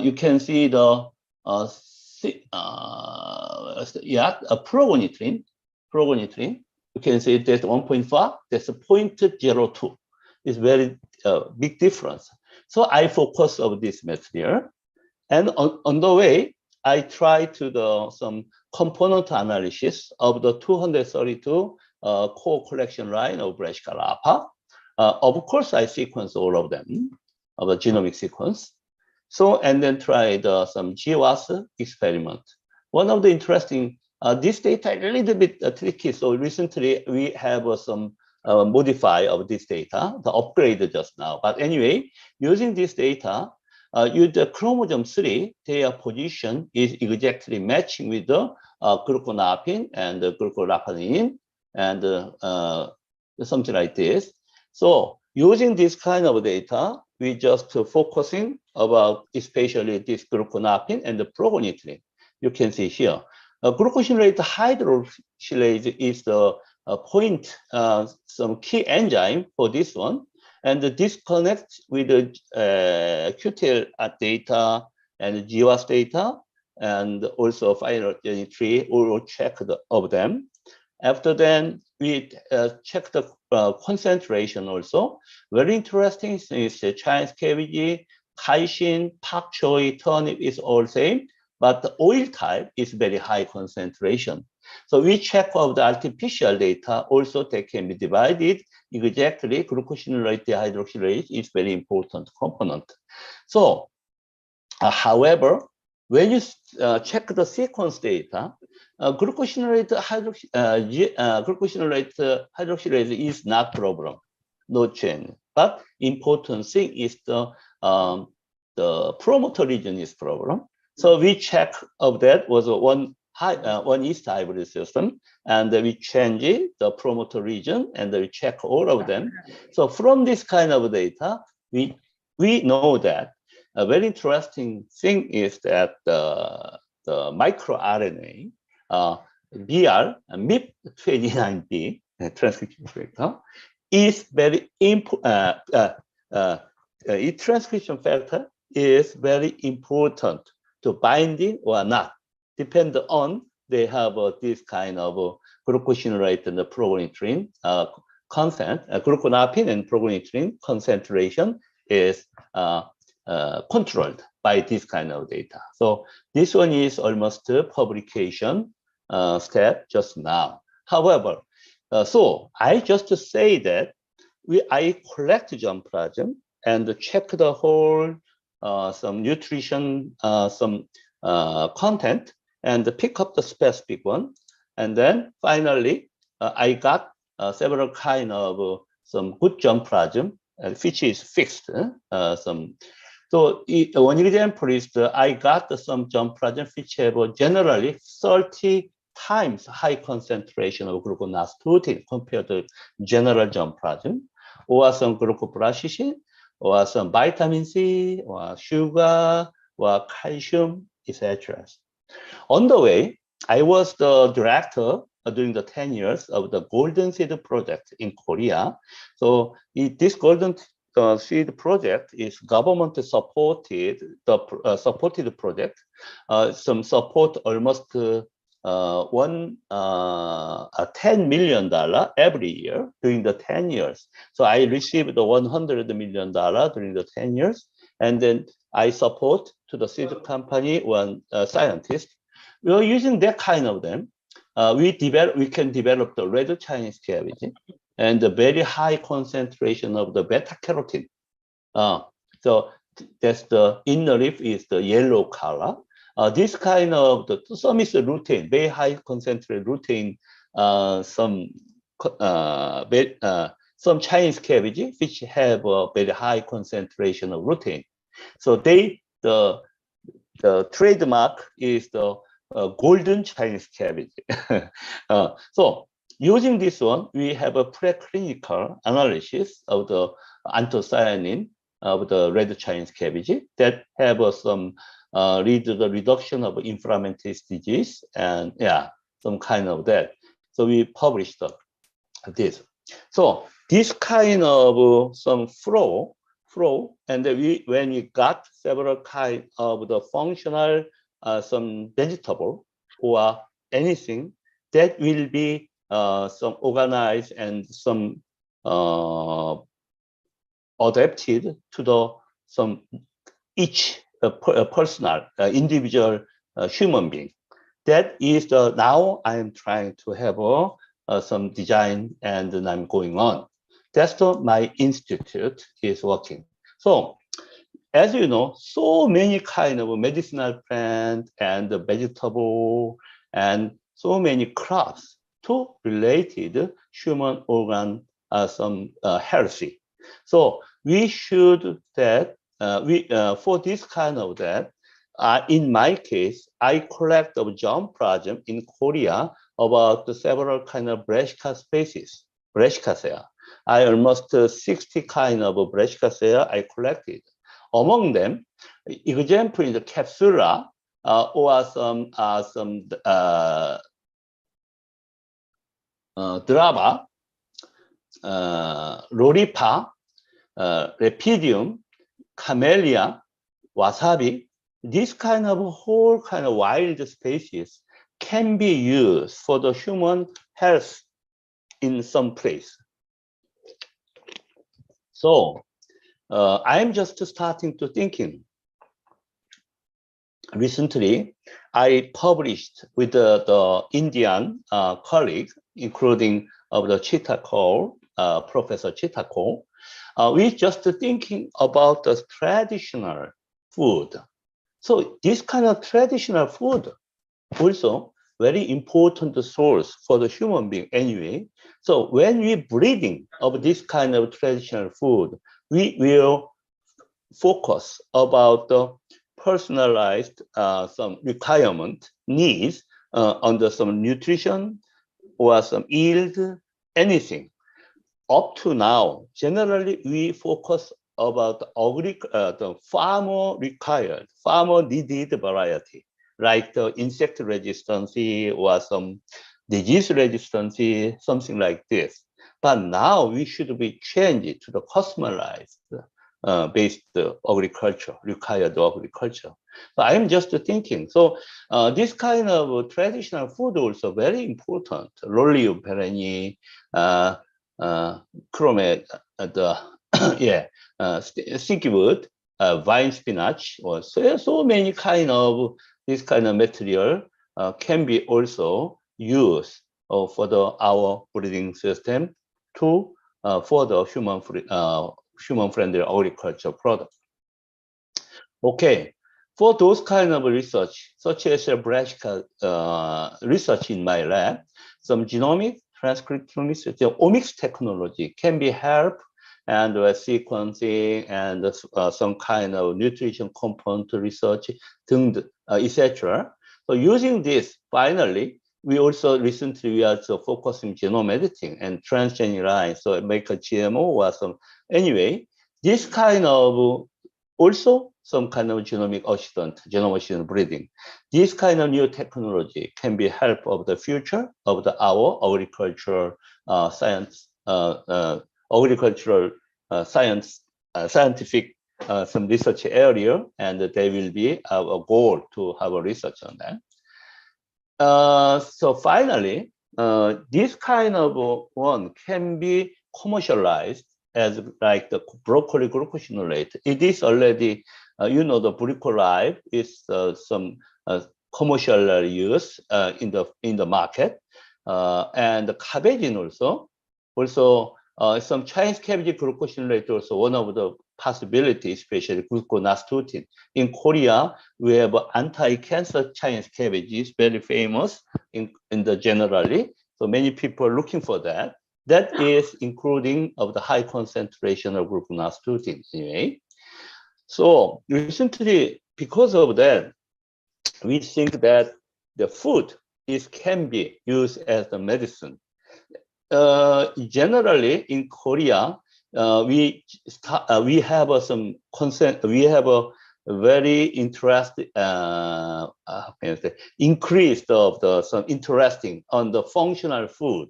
you can see the progonitrin. You can see that's 1.5, that's 0.02. It's very big difference. So I focus on this material, and on the way, I try to do some component analysis of the 232 core collection line of Brassica lapa. Of course, I sequence all of them, of the genomic sequence. So, and then tried some GWAS experiment. One of the interesting, this data is a little bit tricky. So recently we have some modify of this data, the upgrade just now. But anyway, using this data, the chromosome 3, their position is exactly matching with the gluconapine and the glucorapamine and something like this. So using this kind of data, we just focusing about especially this gluconapine and the progonitrin. You can see here, glucosinolated hydroxylase is the point, some key enzyme for this one, and this connects with the QTL data and GWAS data, and also phylogenetic or check of them. After then, we check the concentration also. Very interesting is the Chinese cabbage, casein, pak choy, turnip is all same, but the oil type is very high concentration. So we check of the artificial data, also they can be divided exactly. Glucosinolated hydroxylase is very important component. So, however, when you check the sequence data, glucosinolated hydroxylase is not problem, no change. But important thing is the promoter region is problem. So we check of that was one East hybrid system, and we change it, the promoter region, and we check all of them. So from this kind of data, we know that a very interesting thing is that the microRNA, MIP29B, transcription factor, is very important. Transcription factor is very important to binding or not, depend on they have this kind of glucosinolated and the progonitrin content, gluconapine and progonitrin concentration is controlled by this kind of data. So this one is almost a publication step just now. However, so I just say that I collect germplasm and check the whole some nutrition, some content, and pick up the specific one. And then finally, I got several kind of some good germplasm, which is fixed. So one example is I got some germplasm which have generally 30 times high concentration of gluconastotin compared to general germplasm, or some glucopracicin, or some vitamin C, or sugar, or calcium, etc. On the way, I was the director during the 10 years of the Golden Seed project in Korea. So this Golden Seed project is government supported, supported project. Some support almost $10 million every year during the 10 years. So I received the $100 million during the 10 years. And then I support to the seed company one scientist. We are using that kind of them. We can develop the red Chinese cabbage and the very high concentration of the beta carotene. So that's the inner leaf is the yellow color. this kind of some is lutein, very high concentrated lutein, some Chinese cabbage which have a very high concentration of lutein. So the trademark is the golden Chinese cabbage. So using this one, we have a preclinical analysis of the anthocyanin of the red Chinese cabbage that have some lead to the reduction of inflammatory disease and some kind of that. So we published this. So this kind of some flow, and when we got several kind of the functional some vegetable or anything that will be some organized and some adapted to the some each personal individual human being. That is the now I am trying to have some design and I'm going on. That's my institute is working. So as you know, so many kind of medicinal plant and vegetable and so many crops to related human organ some healthy. So we should that for this kind of that. In my case, I collect of germplasm in Korea about several kind of brassica species, brassicacea. I almost 60 kind of brassicacea I collected. Among them, example in the capsula or some draba, loripa, lepidium, camellia, wasabi. This kind of whole kind of wild species can be used for the human health in some place. So I'm just starting to thinking. Recently, I published with the Indian colleague, including of the Chitakol, Professor Chitakol. We just thinking about the traditional food. So this kind of traditional food also very important source for the human being anyway. So when we breeding of this kind of traditional food, we will focus about the personalized some requirement needs under some nutrition or some yield, anything. Up to now, generally we focus about the farmer required, farmer needed variety, like the insect resistance or some disease resistance, something like this. But now we should be changed to the customized based agriculture, required agriculture. So I'm just thinking, so this kind of traditional food also very important. Lollium pereni, chrome, sticky vine spinach, or so many kind of this kind of material can be also used for our breeding system to for the human-friendly agriculture product. Okay, for those kind of research, such as brassica research in my lab, some genomic, transcriptomics, omics technology can be helped, and sequencing and some kind of nutrition component research, etc. So using this, finally, we also recently we are focusing genome editing and transgenic lines, so make a GMO or some. Anyway, this kind of also some kind of genomic assistant, genome assistant breeding. This kind of new technology can be help of the future of our agricultural science, scientific some research area, and they will be a goal to have a research on that. So finally, this kind of one can be commercialized as like the broccoli glucosinolate. It is already, you know, the bricolide is some commercial use in the market, and the cabbagin also some Chinese cabbage glucosinolate also one of the possibility, especially gluconastotin. In Korea, we have anti-cancer Chinese cabbage is very famous in the generally. So many people are looking for that. That is including of the high concentration of gluconastotin anyway. So recently, because of that, we think that the food can be used as the medicine. Generally in Korea, we have some consent. We have a very interesting increase of some interesting on the functional food.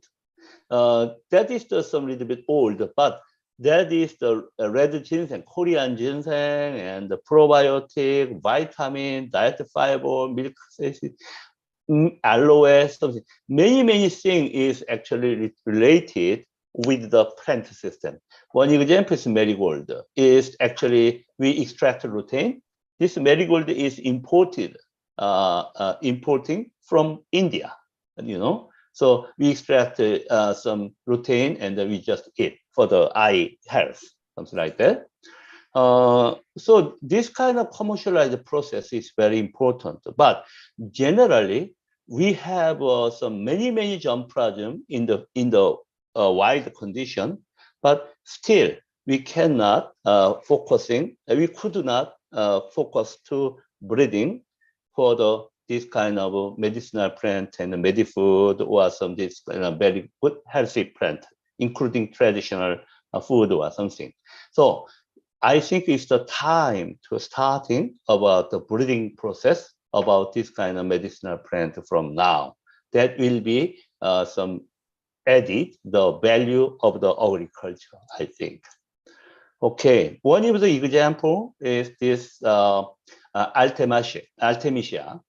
That is some little bit old, but that is the red ginseng, Korean ginseng, and the probiotic, vitamin, diet fiber, milk acid, aloe, something. Many things is actually related with the plant system. One example is marigold. Is actually we extract lutein. This marigold is importing from India, you know. So we extract some lutein and then we just eat for the eye health, something like that. So this kind of commercialized process is very important. But generally, we have some many germplasm in the wild condition, but still we cannot we could not focus to breeding for this kind of medicinal plant and medifood or some this very good healthy plant, including traditional food or something. So I think it's the time to starting about the breeding process about this kind of medicinal plant from now. That will be some added the value of the agriculture, I think. Okay, one of the example is this Artemisia.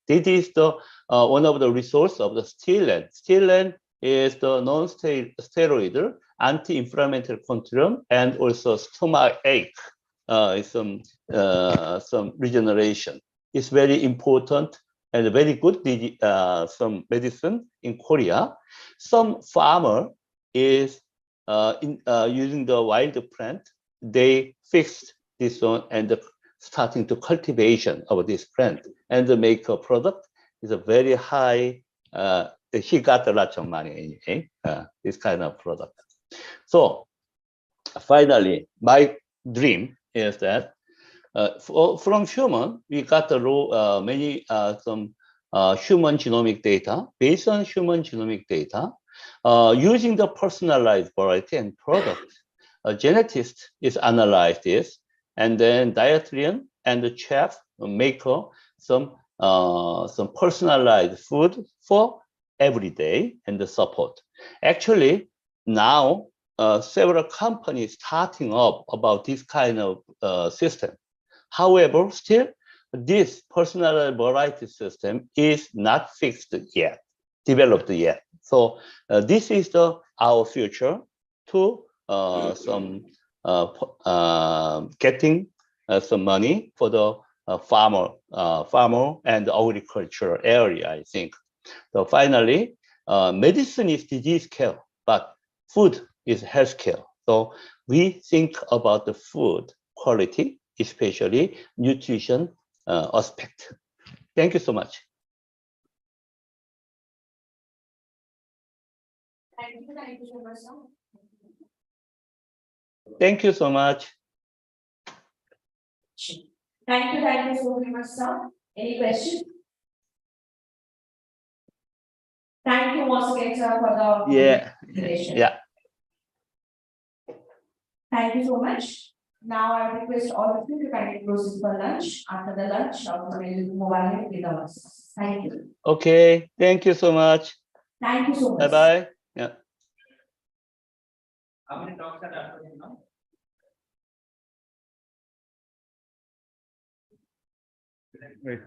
This is the one of the resource of the Stillen. Stillen is the non-steroidal anti-inflammatory control and also stomach ache, some regeneration. It's very important and very good some medicine in Korea. Some farmer is using the wild plant. They fixed this one and starting to cultivation of this plant and make a product is a very high. He got a lot of money anyway, this kind of product. So finally, my dream is that from human, we got many some human genomic data. Based on human genomic data, using the personalized variety and product, a geneticist is analyzed this, and then dietarian and the chef make some personalized food for every day and the support. Actually, now several companies starting up about this kind of system. However, still, this personalized variety system is not fixed yet, developed yet. So this is our future to getting some money for the farmer and the agricultural area, I think. So finally, medicine is disease care, but food is health care. So we think about the food quality, especially nutrition aspect. Thank you so much. Thank you so much, sir. Thank you so much. Thank you so very much, sir. Any questions? Thank you once again, sir, for the presentation. Yeah. Thank you so much. Now I request all of you to kindly proceed for lunch. After the lunch, Dr. Mobile with us. Thank you. Okay. Thank you so much. Thank you so much. Bye-bye. Yeah. How many talks are happening now? Right.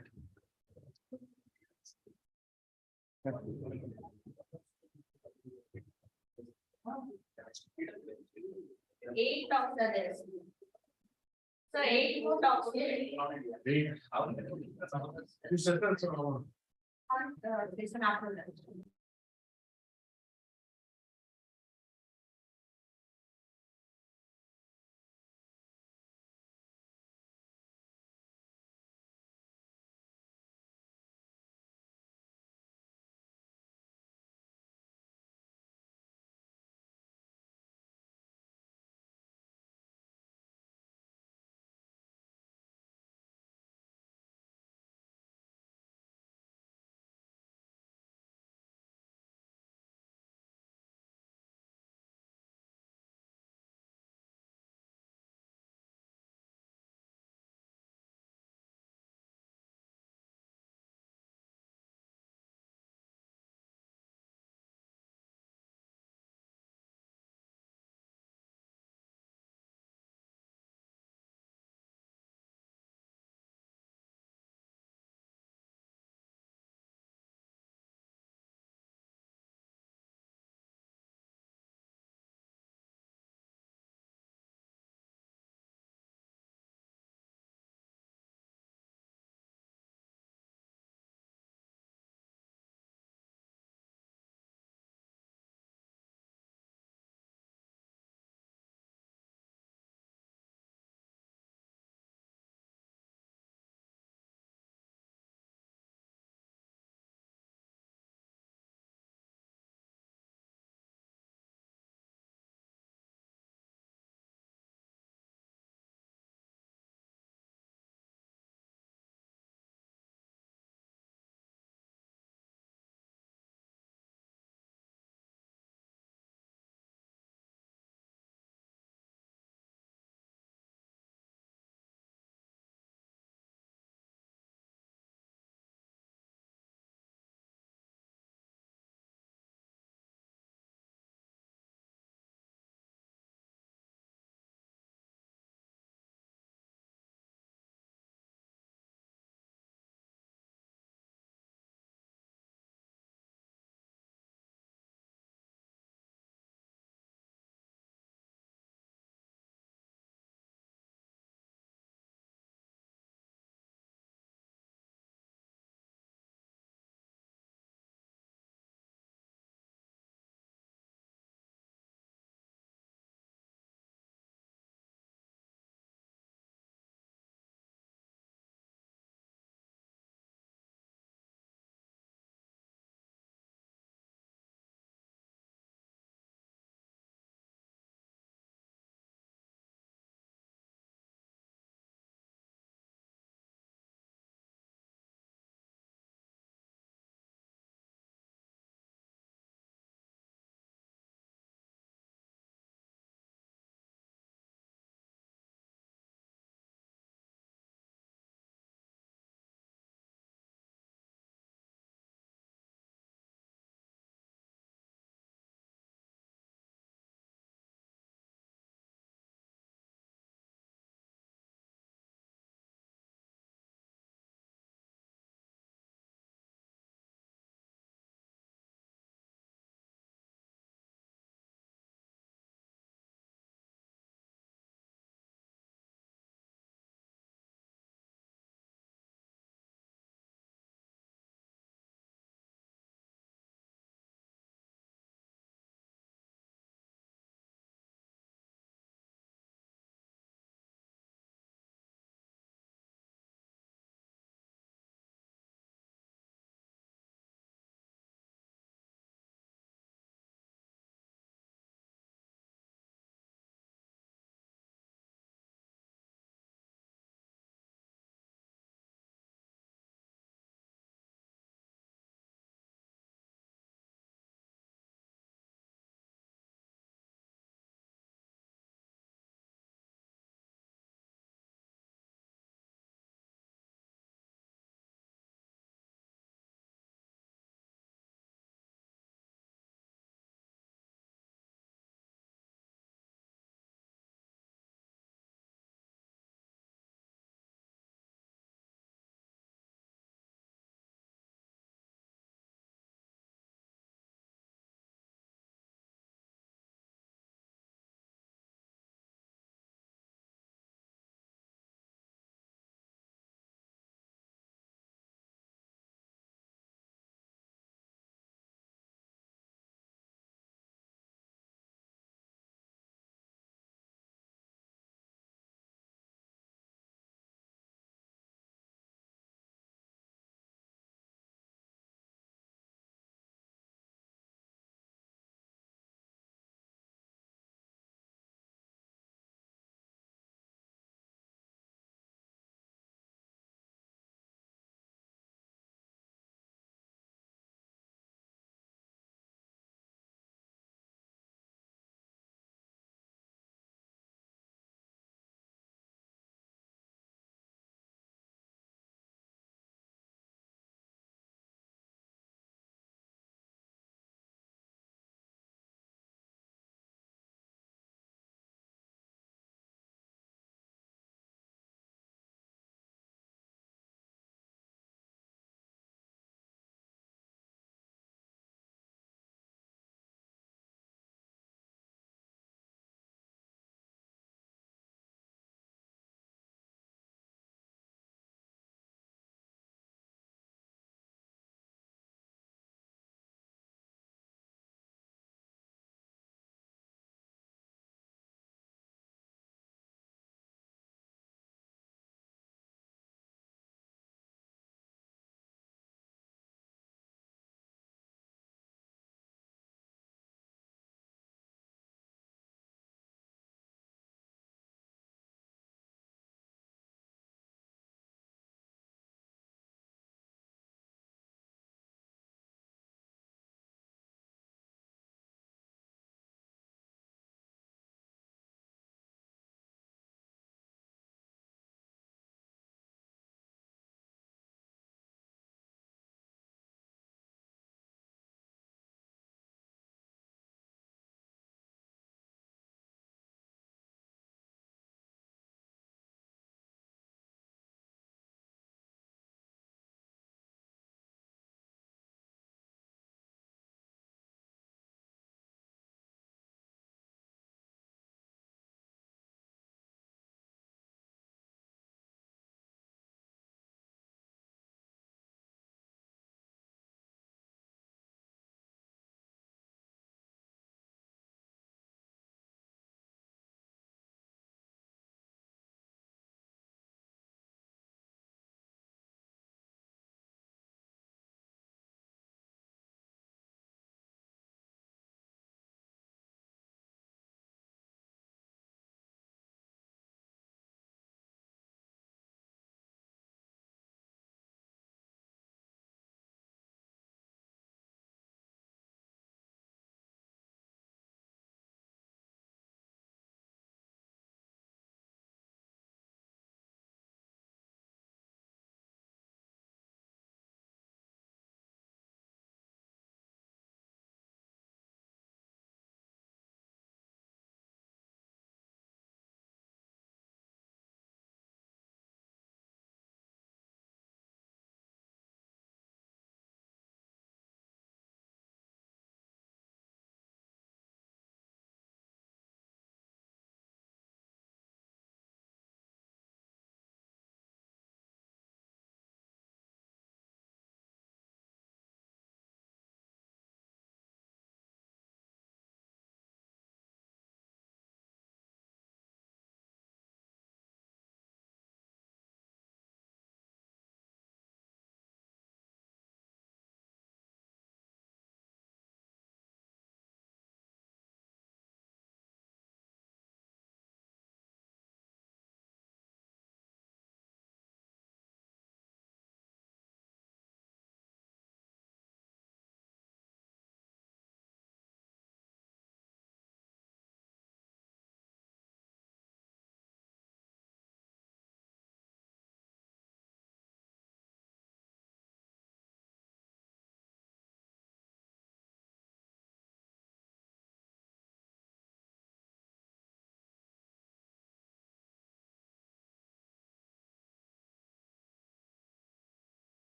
Eight talks are there. So 8 more talks. This one after lunch.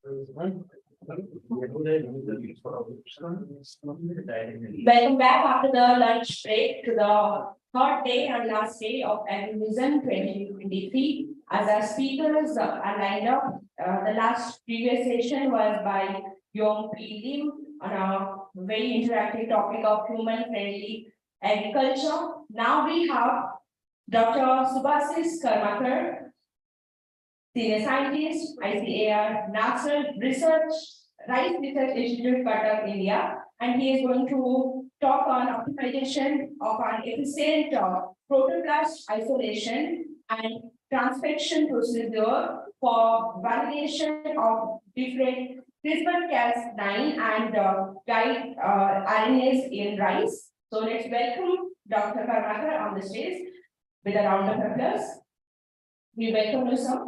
Welcome back after the lunch break to the third day and last day of AgriVision 2023. As our speakers are lined up, the last previous session was by Yong P. Lim on a very interactive topic of human-friendly agriculture. Now we have Dr. Subhasis Karmakar, Senior Scientist, ICAR, National Rice Research Institute, Cuttack, India, and he is going to talk on optimization of an efficient protoplast isolation and transfection procedure for validation of different CRISPR-Cas9 and guide RNAs in rice. So let's welcome Dr. Karmakar on the stage with a round of applause. We welcome you, sir.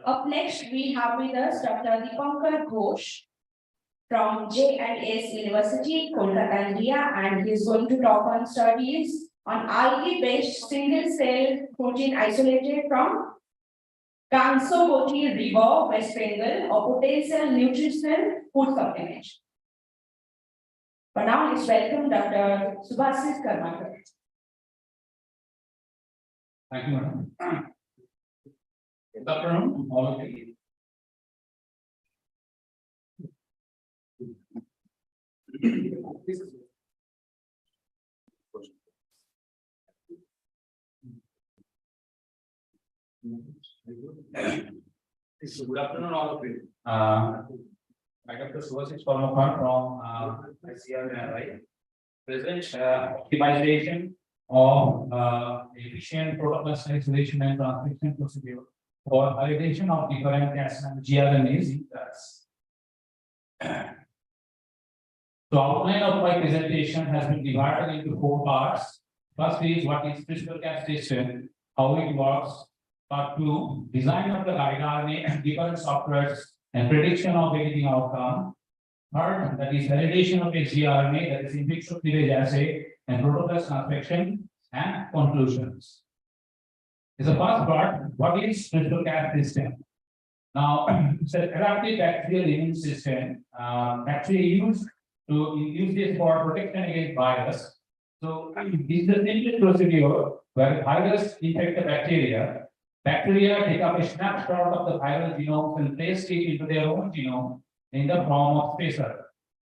Up next, we have with us Dr. Dipankar Ghosh from J&S University, Kolkata, India, and he's going to talk on studies on algae-based single-cell protein isolated from Kansogoti River, West Bengal, a potential nutritional food supplement. For now, let's welcome Dr. Subhasis Karmakar. Thank you, madam. Good afternoon, all of you. Good afternoon, all of you. I got the Subhasis Karmakar from ICAR, present optimization of efficient protoplast isolation and transcription procedure for validation of different Cas9 gRNAs in plants. So outline of my presentation has been divided into 4 parts. First is what is CRISPR-Cas system, how it works. Part 2, design of the guide RNA, different softwares and prediction of editing outcome. Third, that is validation of gRNA, that is in vitro cleavage assay and protoplast transfection, and conclusions. Is the first part, what is CRISPR-Cas system? Now, it's an adaptive bacterial immune system, actually used to use this for protection against virus. So, this is the simplest procedure where virus infect the bacteria. Bacteria take up a snapshot of the viral genome and place it into their own genome in the form of spacer.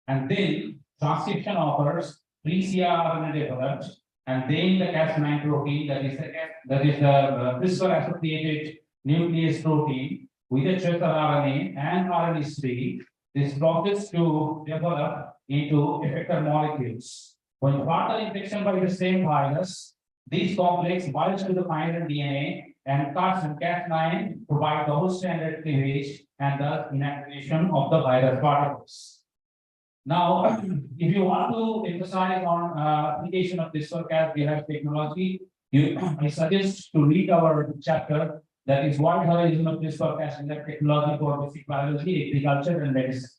And then transcription occurs, pre-cRNA developed, and then the Cas9 protein, that is the CRISPR-associated nuclease protein with a tracer RNA and RNA-3, this process to develop into effector molecules. When further infection by the same virus, this complex binds to the final DNA and cuts and Cas9 provide the whole standard cleavage and the inactivation of the virus particles. Now, if you want to emphasize on application of CRISPR-Cas technology, I suggest to read our chapter that is wide horizon of CRISPR-Cas technology for basic biology, agriculture, and medicine.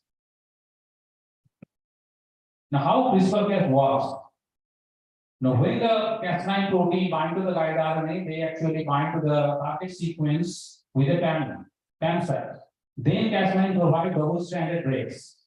Now, how CRISPR-Cas works? Now, when the Cas9 protein bind to the guide RNA, they actually bind to the target sequence with a PAM site. Then Cas9 provide double-stranded breaks.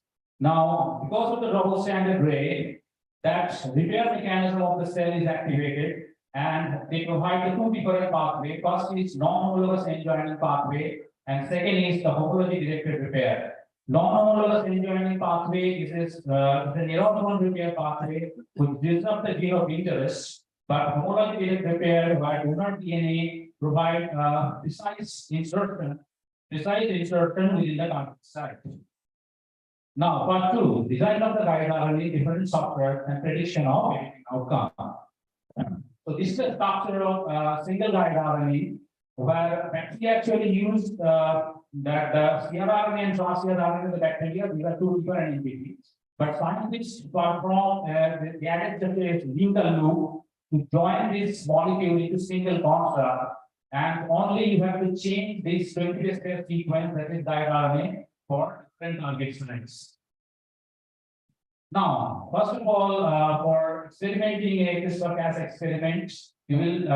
Now, because of the double-stranded break, that repair mechanism of the cell is activated, and they provide the 2 different pathways. First is non-homologous end-joining pathway, and second is the homology-directed repair. Non-homologous end-joining pathway is the neuron repair pathway, which disrupts the gene of interest, but homology-directed repair by donor DNA provide precise insertion within the contact site. Now, part 2, design of the guide RNA, different software and prediction of editing outcome. this is the structure of single guide RNA, where bacteria actually use that the CRRNA and trans-CRRNA of the bacteria, these are two different entities. But scientists perform the added just a linker loop to join this molecule into single construct, and only you have to change this 20-step sequence, that is guide RNA, for different target sites. Now, first of all, for experimenting a CRISPR-Cas experiment, you will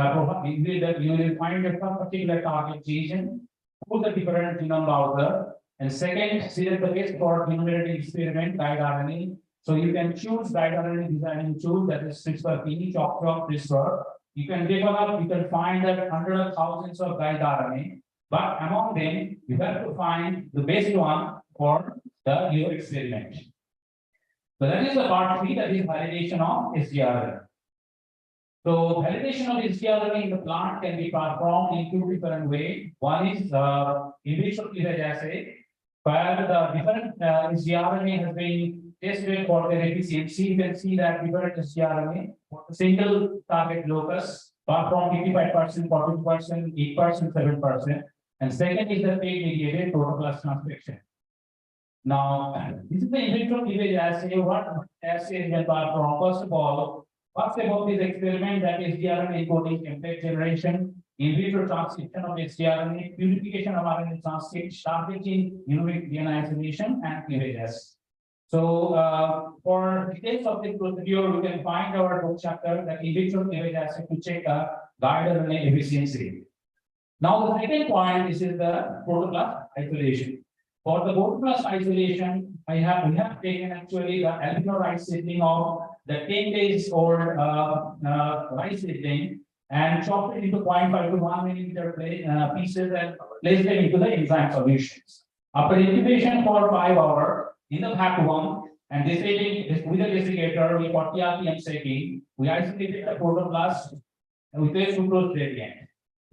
find a particular target region, pull the different genome browser, and second, select the base for genome experiment guide RNA. So you can choose guide RNA designing tool, that is CRISPR-Cas, chop CRISPR. You can develop, you can find that hundreds of thousands of guide RNA, but among them, you have to find the best one for your experiment. So that is the part 3, that is validation of sgRNA. So validation of sgRNA in the plant can be performed in 2 different ways. One is in vitro cleavage assay, where the different sgRNA has been tested for their efficiency. You can see that different sgRNA for the single target locus perform 55%, 40%, 8%, 7%. And second is the PEG-mediated protoplast transcription. Now, this is the in vitro cleavage assay. What assay can perform? First of all, what's about this experiment, that is sgRNA encoding template generation, in vitro transcription of sgRNA, purification of RNA transcript, targeting genomic DNA isolation, and cleavage assay. So, for details of this procedure, you can find our book chapter, that in vitro cleavage assay, to check guide RNA efficiency. Now, the second point is the protoplast isolation. For the protoplast isolation, we have taken actually the albino rice seedling of the 10 days old rice seedling and chopped it into 0.5 to 1 millimeter pieces and placed them into the enzyme solutions. After incubation for 5 hours in the vacuum and desiccating with a desiccator with 40 rpm setting, we isolated the protoplast with a sucrose gradient.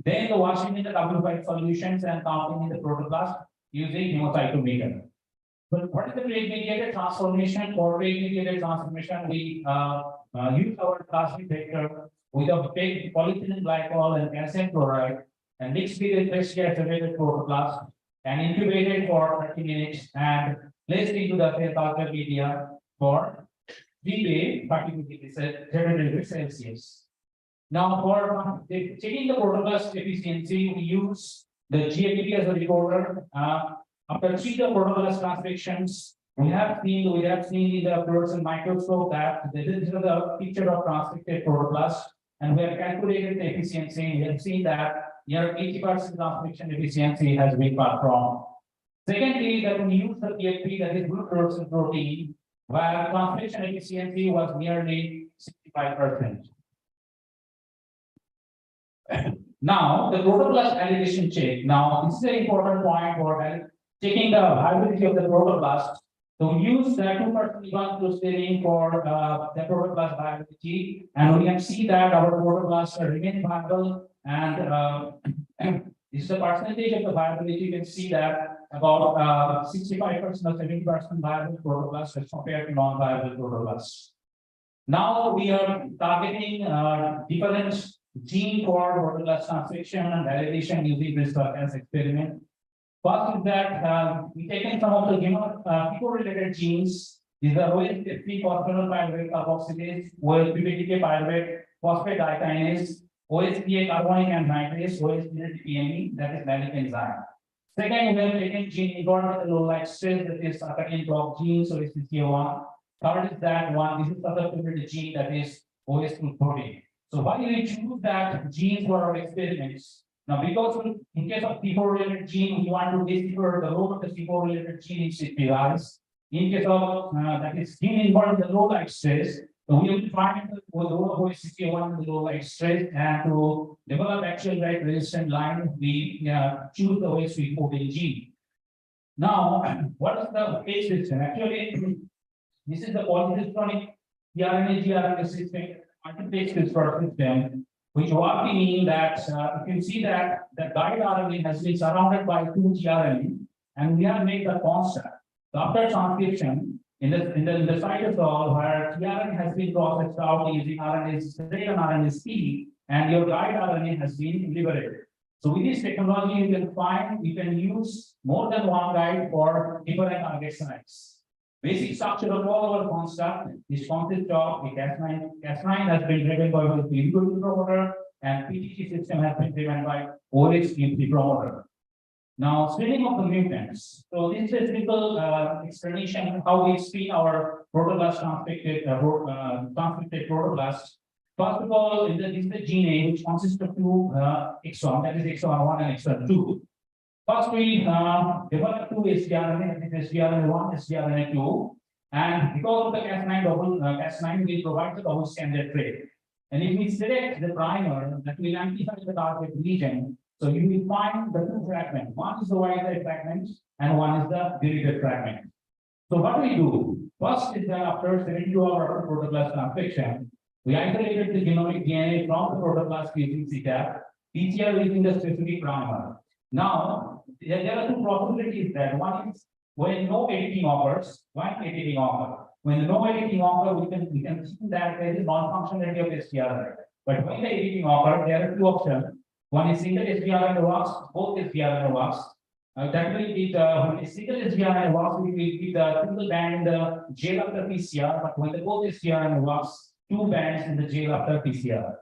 Then the washing in the W5 solutions and counting in the protoplast using hemocytometer. But what is the PEG-mediated transformation? For PEG-mediated transformation, we use our plasmid vector with a big polyethylene glycol and calcium chloride and mixed with a freshly activated protoplast and incubated for 30 minutes and placed into the cell culture media for 3 days, 30 degrees Celsius. Now, for checking the protoplast efficiency, we use the GFP as a recorder. After 3 protoplast transcriptions, we have seen in the fluorescent microscope that this is the picture of transcripted protoplast, and we have calculated the efficiency. We have seen that near 80% transcription efficiency has been performed. Secondly, that we use the PFP, that is good fluorescent protein, where transcription efficiency was nearly 65%. Now, the protoplast validation check. Now, this is an important point for checking the viability of the protoplast. So we use the 2% evaluation for the protoplast viability, and we can see that our protoplasts remain viable, and this is the percentage of the viability. You can see that about 65% or 70% viable protoplasts as compared to non-viable protoplasts. Now we are targeting different gene for protoplast transcription and validation using CRISPR-Cas experiment. First is that we taken some of the people-related genes. These are OSP phospholipyruvate carboxylase, OSP pyruvate phosphate dikinase, OSPA carbonic anhydrase, OSPA-PME, that is malic enzyme. Second, we have taken gene involved like stress, that is certain block genes, OSPCA1. Third is that one, this is susceptibility gene, that is OS2 protein. So why do we choose that genes for our experiments? Now, because in case of people-related gene, we want to decipher the role of the people-related gene in CPRs. In case of that is gene involved in the low light stress, so we will find the role of OSCA1 in the low light stress, and to develop axial right resistant line, we choose the OSP14 gene. Now, what is the phase system? Actually, this is the polysystronic RNA-gRNA system, multi-phase CRISPR system, which what we mean that you can see that the guide RNA has been surrounded by 2 gRNA, and we have made the construct. So after transcription, in the cytosol where tRNA has been processed out using RNase rate and RNase-P, and your guide RNA has been liberated. So with this technology, you can use more than one guide for different target sites. Basic structure of all our construct is consists of the Cas9. Cas9 has been driven by the PDB promoter, and PTC system has been driven by OH-PDB promoter. Now, screening of the mutants. So this is a simple explanation how we screen our protoblast transcripted protoblast. First of all, this is the gene A, which consists of two exons, that is exon 1 and exon 2. First, we develop two sgRNA, that is sgRNA1, sgRNA2, and because of the Cas9, we provide the double standard trait. And if we select the primer that will amplify the target region, so you will find the two fragments. One is the wild-type fragment, and one is the deleted fragment. So what we do? First is that after 72 hours of protoblast transcription, we isolated the genomic DNA from the protoblast using CTAP, PCR using the specific primer. Now, there are two possibilities that one is when no editing occurs, one editing occurs. When no editing occurs, we can see that there is non-functionality of SGRNA. But when the editing occurs, there are two options. One is single SGRNA works, both SGRNA works. That will be when a single SGRNA works, we will be the single band in the jail after PCR, but when the both SGRNA works, two bands in the jail after PCR.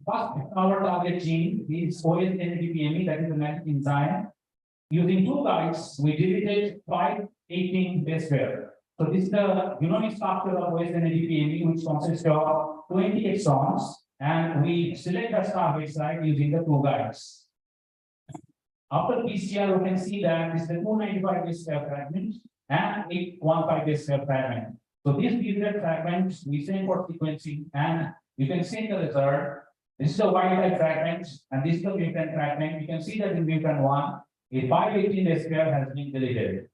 First, our target gene is OS-NDPME, that is the magic enzyme. Using two guides, we deleted 518 base pair. So this is the genomic structure of OS-NDPME, which consists of 20 exons, and we select the target site using the two guides. After PCR, we can see that this is the 295 base pair fragment and 815 base pair fragment. So these deleted fragments we send for sequencing, and you can see the result. This is a wild-type fragment, and this is the mutant fragment. You can see that in mutant 1, a 518 base pair has been deleted.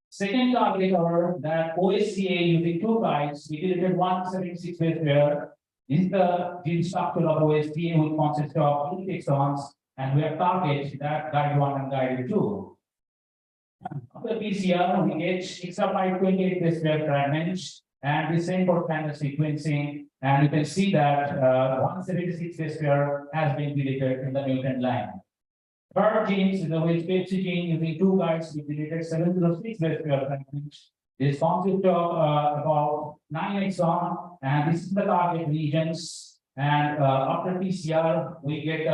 Second target, that OSCA using two guides, we deleted 176 base pair. This is the gene structure of OSCA, which consists of 8 exons, and we have targeted that guide 1 and guide 2. After PCR, we get extra 528 base pair fragments, and we send for standard sequencing, and you can see that 176 base pair has been deleted in the mutant line. Third gene is the Pepsi gene using two guides. We deleted 706 base pair fragments. This consists of about 9 exons, and this is the target regions. And after PCR, we get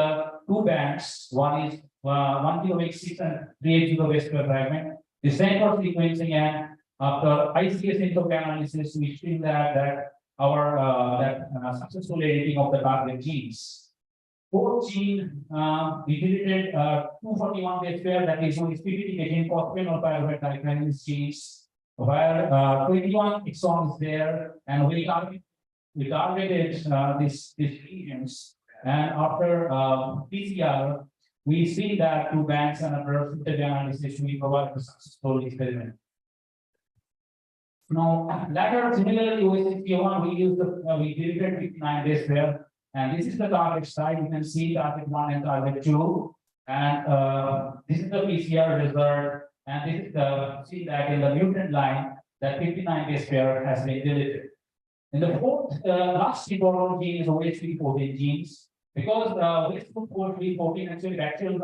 two bands. One is 1086 and 380 base pair fragment. The same for sequencing, and after ICS analysis, we see that our successful editing of the target genes. Fourth gene, we deleted 241 base pair, that is PPT gene phosphoenol pyruvate dikinase genes, where 21 exons there, and we targeted these regions. And after PCR, we see that two bands and after analysis, we provide the successful experiment. Now, later, similarly, OS61, we deleted 59 base pair, and this is the target site. You can see target 1 and target 2, and this is the PCR result, and this is the see that in the mutant line that 59 base pair has been deleted. In the fourth, last important gene is OH314 genes, because OH314 actually bacterial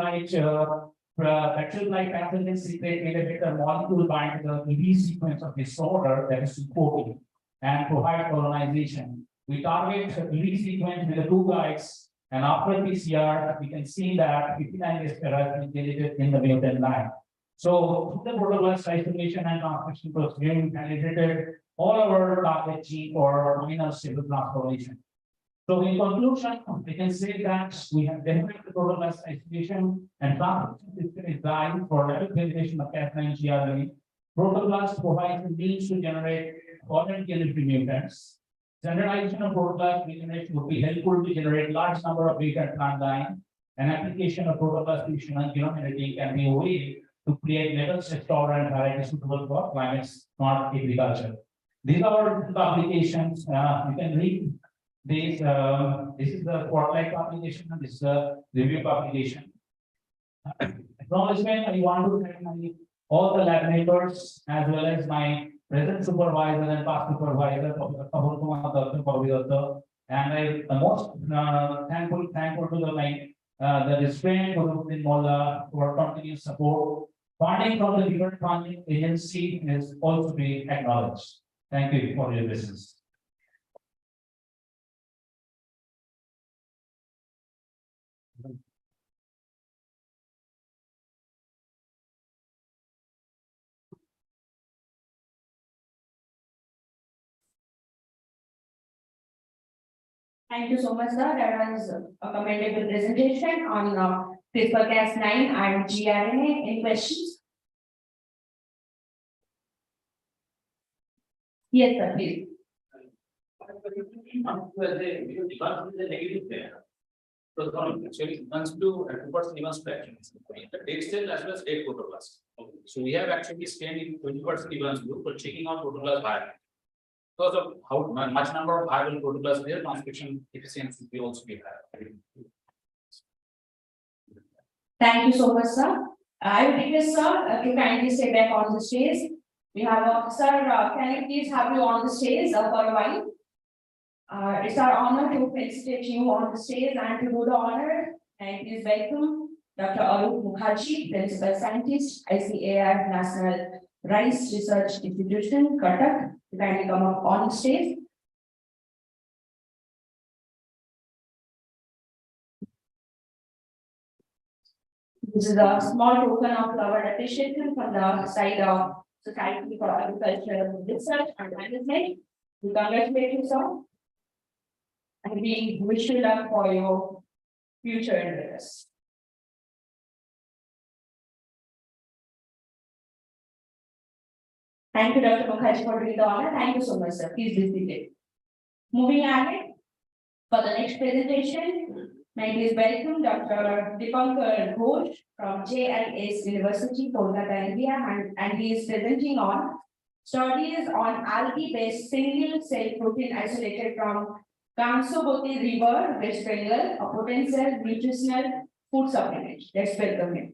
like pathogen secret elevator molecule bind the EB sequence of disorder, that is 214, and provide colonization. We target the EB sequence with the two guides, and after PCR, we can see that 59 base pair has been deleted in the mutant line. So, through the protoblast isolation and transcription procedure, we validated all our target gene for amino stable transformation. So in conclusion, we can say that we have developed the protoblast isolation and transcription system is designed for rapid validation of Cas9 gRNA. Protoblast provides the means to generate covalent chemistry mutants. Standardization of protoblast regeneration would be helpful to generate large number of mutant plant line. An application of protoblast fusion and genome editing can be a way to create levels tolerant variety suitable for climate smart agriculture. These are the applications. You can read these. This is the spotlight application, and this is the review application. Acknowledgement. I want to thank my all the lab makers, as well as my present supervisor and past supervisor, and I'm most thankful to the restraint Guru Molla for continuous support. Funding from the different funding agency is also be acknowledged. Thank you for your business. Thank you so much, sir. That was a commendable presentation on CRISPR-Cas9 and gRNA. Any questions? Yes, sir, please. So actually runs to 2% even fraction. The date still as well as date protocols. So we have actually scanned in 20% events group for checking out protocols higher. Because of how much number of viable protocols there, transcription efficiency will also be higher. Thank you so much, sir. I would request sir to kindly stay back on the stage. We have sir, can I please have you on the stage for a while? It's our honor to felicitate you on the stage and to do the honor. And please welcome Dr. Arup Mukherjee, Principal Scientist, ICAR National Rice Research Institution, Cuttack, to kindly come up on the stage. This is a small token of our appreciation from the side of Society for Agricultural Research and Management. We congratulate you, sir. And we wish you luck for your future endeavors. Thank you, Dr. Mukherjee, for doing the honor. Thank you so much, sir. Please be seated. Moving ahead, for the next presentation, may I please welcome Dr. Dipankar Ghosh from JLS University, Kolkata, India, and he is presenting on studies on algae-based single-cell protein isolated from Kamsaboti River, West Bengal, a potential nutritional food supplement. Let's welcome him.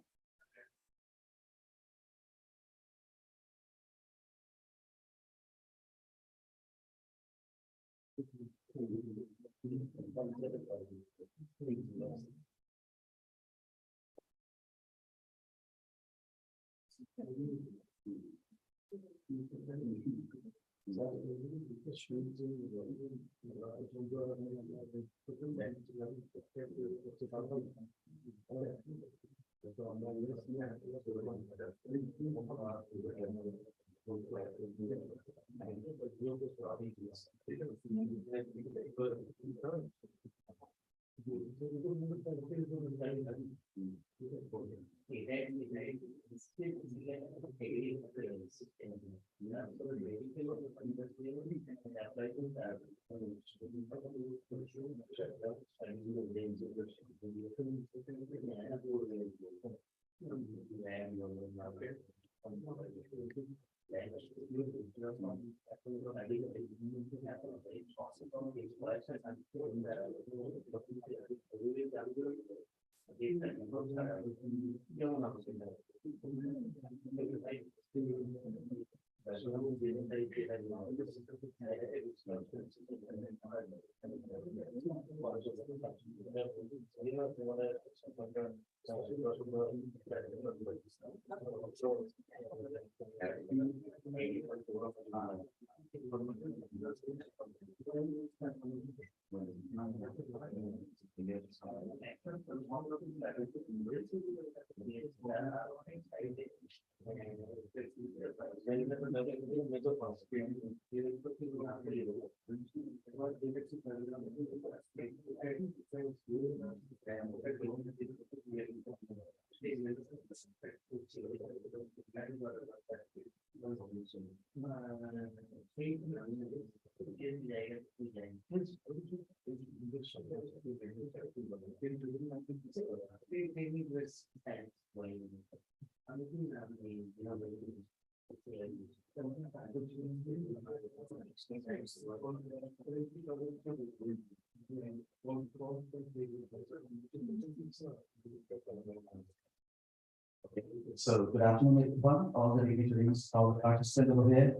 So good afternoon, everyone, all the dignitaries, all the participants over here.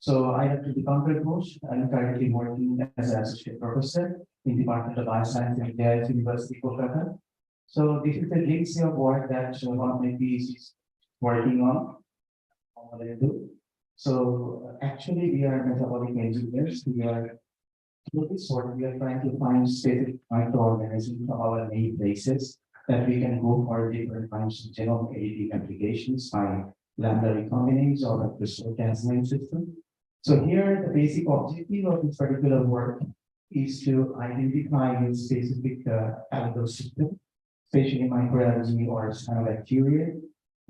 So I have to the Concord coach. I'm currently working as an associate professor in the Department of Bioscience at Day-3 University, Kolkata. So this is a glimpse of work that one of my PhDs is working on. What I do. So actually, we are metabolic engineers. We are through this work, we are trying to find specific microorganisms from our many places that we can go for different kinds of genome editing applications by lambda recombinase or a CRISPR-Cas9 system. So here, the basic objective of this particular work is to identify a specific algal system, especially microalgae or cyanobacteria.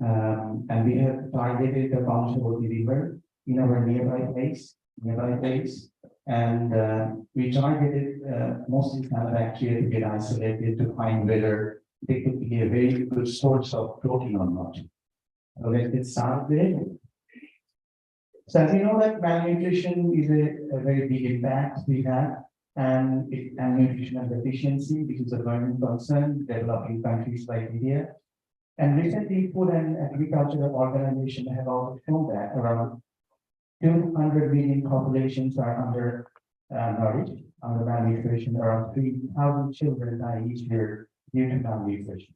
And we have targeted the functional liver in our nearby place. And we targeted mostly cyanobacteria to get isolated to find whether they could be a very good source of protein or not. So let's get started there. So as you know that malnutrition is a very big impact we have, and nutritional deficiency, which is a burning concern developing countries like India. And recently, Food and Agricultural Organization have also shown that around 200 million populations are nourished, under malnutrition. Around 3,000 children die each year due to malnutrition.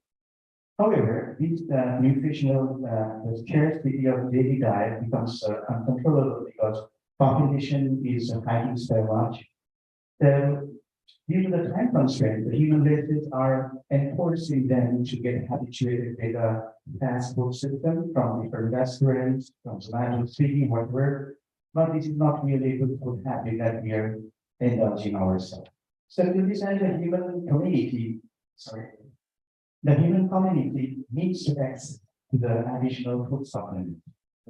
However, this nutritional the scarcity of daily diet becomes uncontrollable because population is hiking so much. So, due to the time constraint, the human races are enforcing them to get habituated with a fast food system from different restaurants, from Zomato, Swiggy, whatever. But this is not really a good food habit that we are indulging ourselves. So to this end, the human community needs to access to the additional food supplement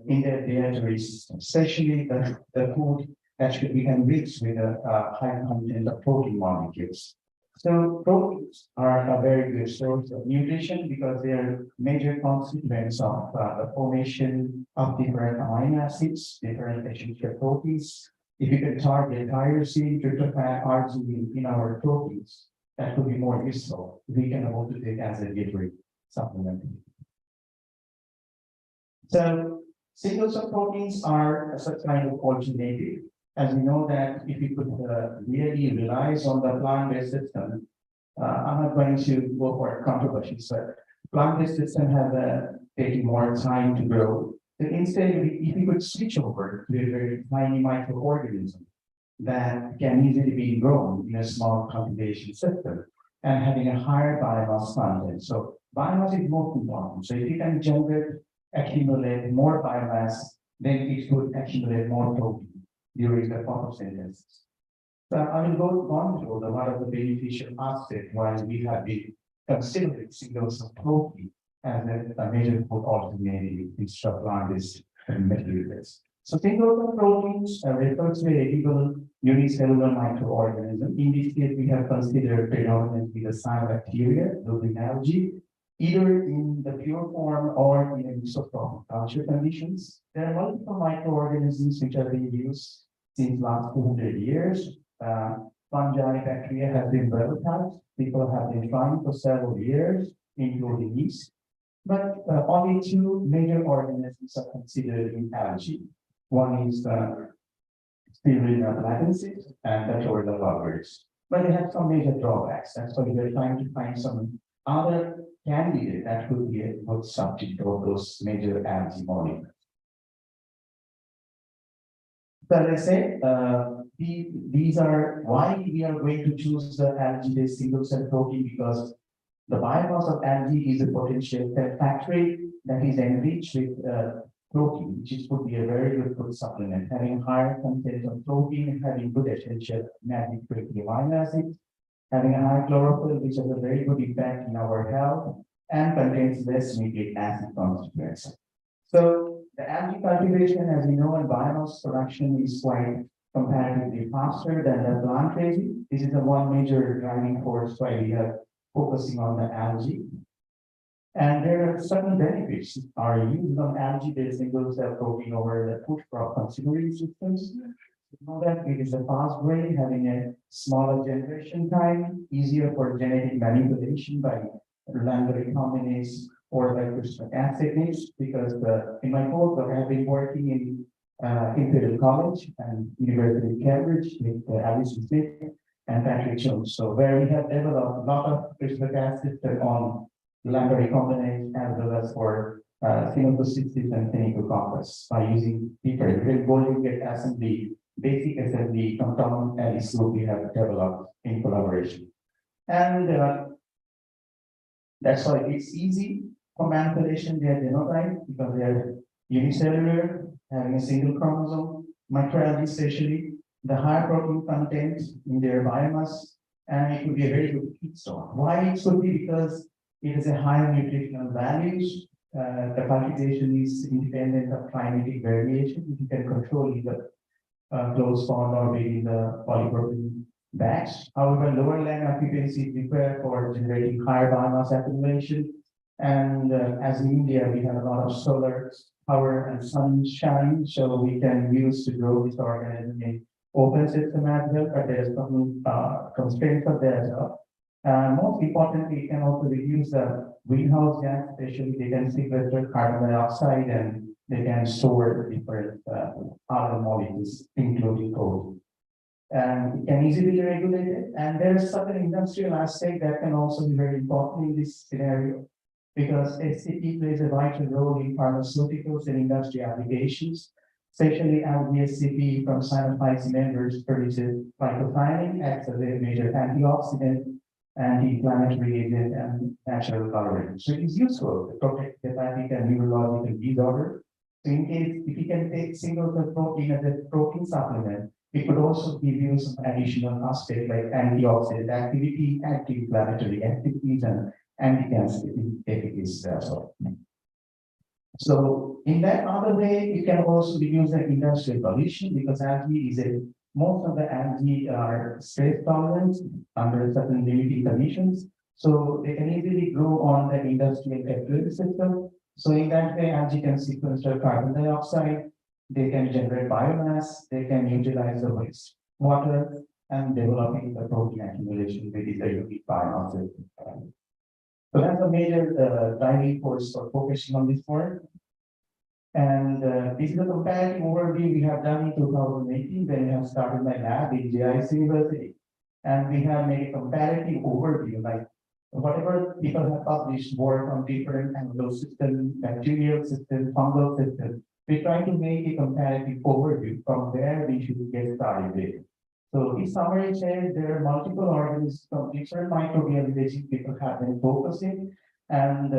in their dietary system, especially the food that should be enriched with a high content of protein molecules. So proteins are a very good source of nutrition because they are major consequence of the formation of different amino acids, different essential proteins. If you can target tyrosine, tryptophan, arginine in our proteins, that could be more useful. We can able to take as a dietary supplement. So singles of proteins are such kind of alternative. As we know that if you could really rely on the plant-based system, I'm not going to go for controversy, but plant-based system have taking more time to grow. So instead, if you could switch over to a very tiny microorganism that can easily be grown in a small cultivation system and having a higher biomass content. So biomass is most important. So if you can accumulate more biomass, then it could accumulate more protein during the photosynthesis. So I will go on through one of the beneficial aspects while we have been considering singles of protein as a major food alternative instead of plant-based materials. So singles of proteins refers to a edible unicellular microorganism. In this case, we have considered predominantly the cyanobacteria, building algae, either in the pure form or in isotrophic culture conditions. There are multiple microorganisms which are being used since last 200 years. Fungi, bacteria have been well-touched. People have been trying for several years, including yeast. But only two major organisms are considered in algae. One is Spirulina platensis and the Florida lovers. But they have some major drawbacks. That's why we're trying to find some other candidate that could be a good subject of those major algae molecules. So as I said, these are why we are going to choose the algae-based single-cell protein, because the biomass of algae is a potential factory that is enriched with protein, which could be a very good food supplement, having higher content of protein, having good essential amino acids, having a high chlorophyll, which has a very good impact in our health, and contains less nucleic acid concentrates. So the algae cultivation, as we know, and biomass production is quite comparatively faster than the plant raising. This is the one major driving force why we are focusing on the algae. And there are certain benefits are used on algae-based single-cell protein over the food crop consuming systems. You know that it is a fast growing, having a smaller generation time, easier for genetic manipulation by lambda recombinase or like CRISPR-Cas techniques, because in my postdoc, I have been working in Imperial College and University of Cambridge with Alice Smith and Patrick Jones. So where we have developed a lot of CRISPR-Cas system on lambda recombinase as well as for synthesis and clinical compass by using different voltage assembly, basic assembly compound and group we have developed in collaboration. And that's why it's easy for manipulation. They are genotype because they are unicellular, having a single chromosome, microalgae especially, the higher protein content in their biomass, and it could be a very good feedstock. Why it could be? Because it is a higher nutritional values. The cultivation is independent of climatic variation. You can control either closed pond or maybe the polypropylene bags. However, lower land occupancy is required for generating higher biomass accumulation. And as in India, we have a lot of solar power and sunshine, so we can use to grow this organism in open system as well, but there's some constraints of there as well. Most importantly, it can also reduce the greenhouse gas, especially they can sequester carbon dioxide and they can store different other molecules, including coal. And it can easily be regulated. And there's certain industrial aspect that can also be very important in this scenario, because SCP plays a vital role in pharmaceuticals and industry applications, especially as the SCP from cyanophytes members produces phytothionein, acts as a major antioxidant, anti-inflammatory agent, and natural colorant. So it is useful to protect hepatic and neurological disorder. So in case if you can take single protein as a protein supplement, it could also give you some additional aspect like antioxidant activity, anti-inflammatory activities, and anti-cancer efficacy as well. So in that other way, you can also use the industrial pollution, because algae is a most of the algae are stress tolerant under certain limiting conditions. So they can easily grow on the industrial effluent system. So in that way, algae can sequester carbon dioxide, they can generate biomass, they can utilize the waste water and developing the protein accumulation within the unique biomass system. So that's a major driving force for focusing on this work. And this is a comparative overview we have done in 2018 when we have started my lab in JIC University. And we have made a comparative overview, like whatever people have published work on different animal systems, bacterial systems, fungal systems. We try to make a comparative overview from where we should get started with. So in summary, says there are multiple organisms from different microbial people have been focusing, and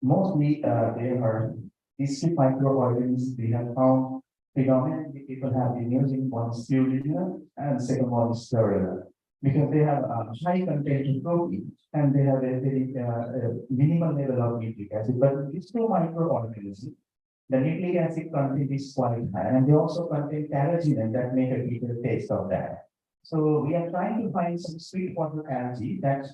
mostly they are these two microorganisms we have found predominantly people have been using. One is spirulina and second one is chlorella, because they have a high content of protein and they have a very minimal level of nucleic acid. But these two microorganisms, the nucleic acid content is quite high, and they also contain carrageenan that make a bitter taste of that. So we are trying to find some sweet water algae that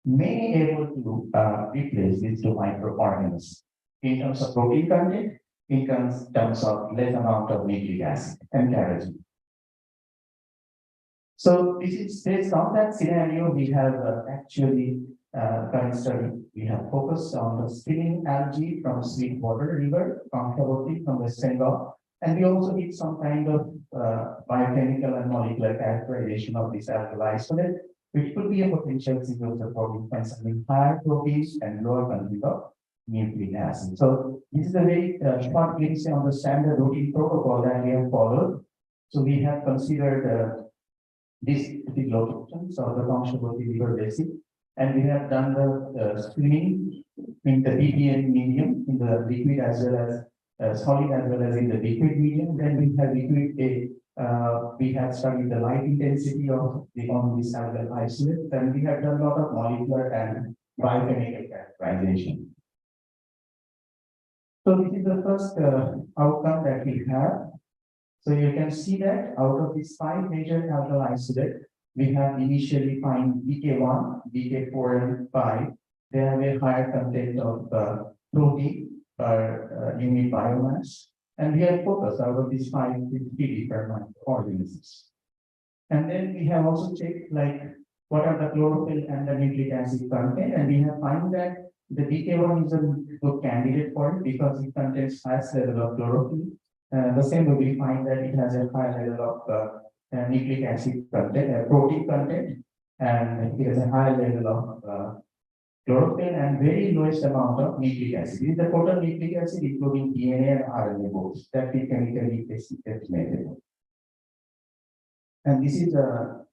may be able to replace these two microorganisms in terms of protein content, in terms of less amount of nucleic acid and carrageenan. So this is based on that scenario. We have actually current study. We have focused on the spinning algae from Sweetwater River, from Kavoti, from West Bengal, and we also did some kind of biochemical and molecular characterization of this algal isolate, which could be a potential signal supporting consuming higher proteins and lower content of nucleic acid. So this is a very short glimpse on the standard routine protocol that we have followed. So we have considered this particular options of the functional liver basin, and we have done the screening in the BPN medium, in the liquid as well as solid as well as in the liquid medium. Then we have liquid we have studied the light intensity of on this algal isolate, and we have done a lot of molecular and biochemical characterization. So this is the first outcome that we have. So you can see that out of these 5 major algal isolate, we have initially find BK1, BK4, and 5. They have a higher content of protein per unit biomass. And we have focused out of these 5 with 3 different microorganisms. And then we have also checked like what are the chlorophyll and the nucleic acid content, and we have found that The DK1 is a good candidate for it because it contains highest level of chlorophyll. The same way we find that it has a high level of nucleic acid content, protein content, and it has a high level of chlorophyll and very lowest amount of nucleic acid. This is the total nucleic acid including DNA and RNA both that we chemically estimated. And this is the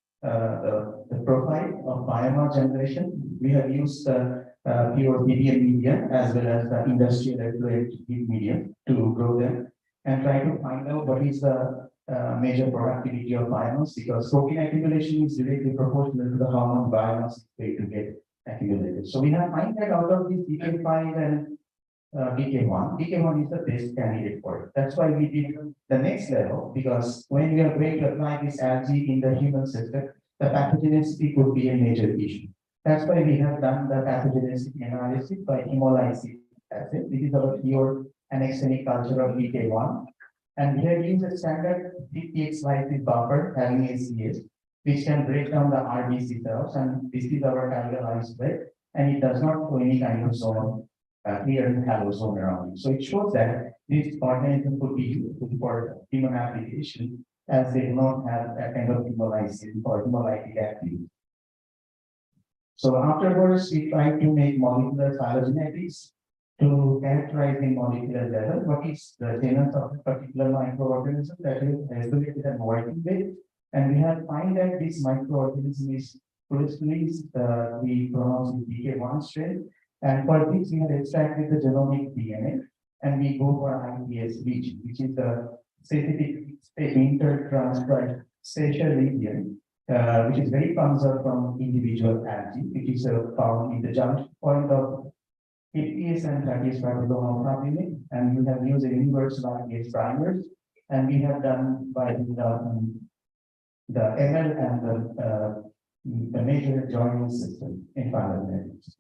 profile of biomass generation. We have used pure medium medium as well as the industrial effluent medium to grow them and try to find out what is the major productivity of biomass, because protein accumulation is directly proportional to the how much biomass is going to get accumulated. So we have find that out of this DK5 and DK1 is the best candidate for it. That's why we did the next level, because when we are going to apply this algae in the human system, the pathogenicity could be a major issue. That's why we have done the pathogenicity analysis by hemolysis acid. This is our pure annexonic culture of DK1. And we have used a standard 50x lysis buffer having ACS, which can break down the RBC cells. And this is our alkalized bed, and it does not show any kind of zone, clear halo zone around it. So it shows that this organism could be used for human application, as they do not have a kind of hemolysis or hemolytic activity. So afterwards, we try to make molecular phylogenetics to characterize the molecular level what is the genus of a particular microorganism that is isolated and working with. And we have find that this microorganism is closely we pronounce it DK1 strain. And for this, we have extracted the genomic DNA and we go for IPS region, which is the specific intertranscribed spatial region, which is very conserved from individual algae, which is found in the junction point of 50s and 30s ribosomal protein, and we have used a universal RNase primers, and we have done by the ML and the major joining system in phylogenetics.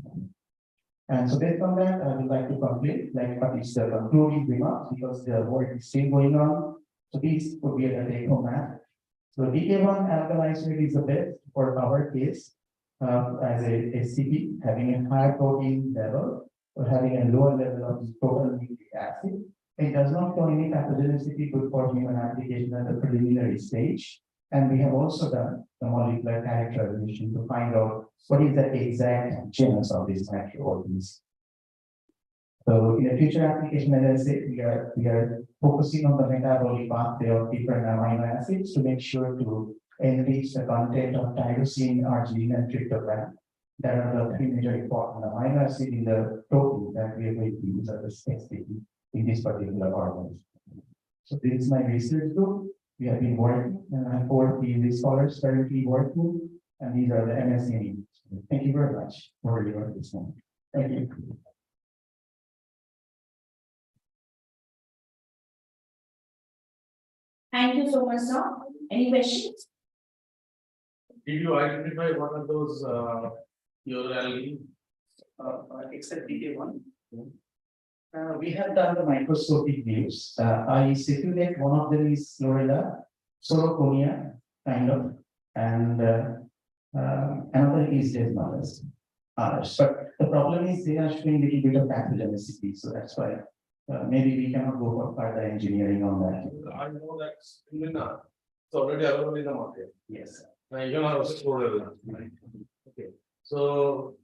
And so based on that, I would like to complete what is the concluding remarks, because the work is still going on. So these would be a take-home math. So DK1 alkalized rate is the best for our case as a SCP, having a higher protein level or having a lower level of total nucleic acid. It does not show any pathogenicity good for human application at the preliminary stage. And we have also done the molecular characterization to find out what is the exact genus of this microorganism. So in the future application, as I said, we are focusing on the metabolic pathway of different amino acids to make sure to enrich the content of tyrosine, arginine, and tryptophan. That are the three major important amino acids in the protein that we are going to use as a STP in this particular organism. So this is my research group. We have been working, and I have 4 PhD scholars currently working, and these are the MSc. Thank you very much for your work this morning. Thank you. Thank you so much, sir. Any questions? Did you identify what are those your algae? Except DK1. We have done the microscopic views. I circulate one of them is Florida, Soroconia, kind of, and another is Desmalus. But the problem is they are showing a little bit of pathogenicity, so that's why maybe we cannot go for further engineering on that. I know that Spinina is already available in the market. Yes. You are also Florida. Okay. So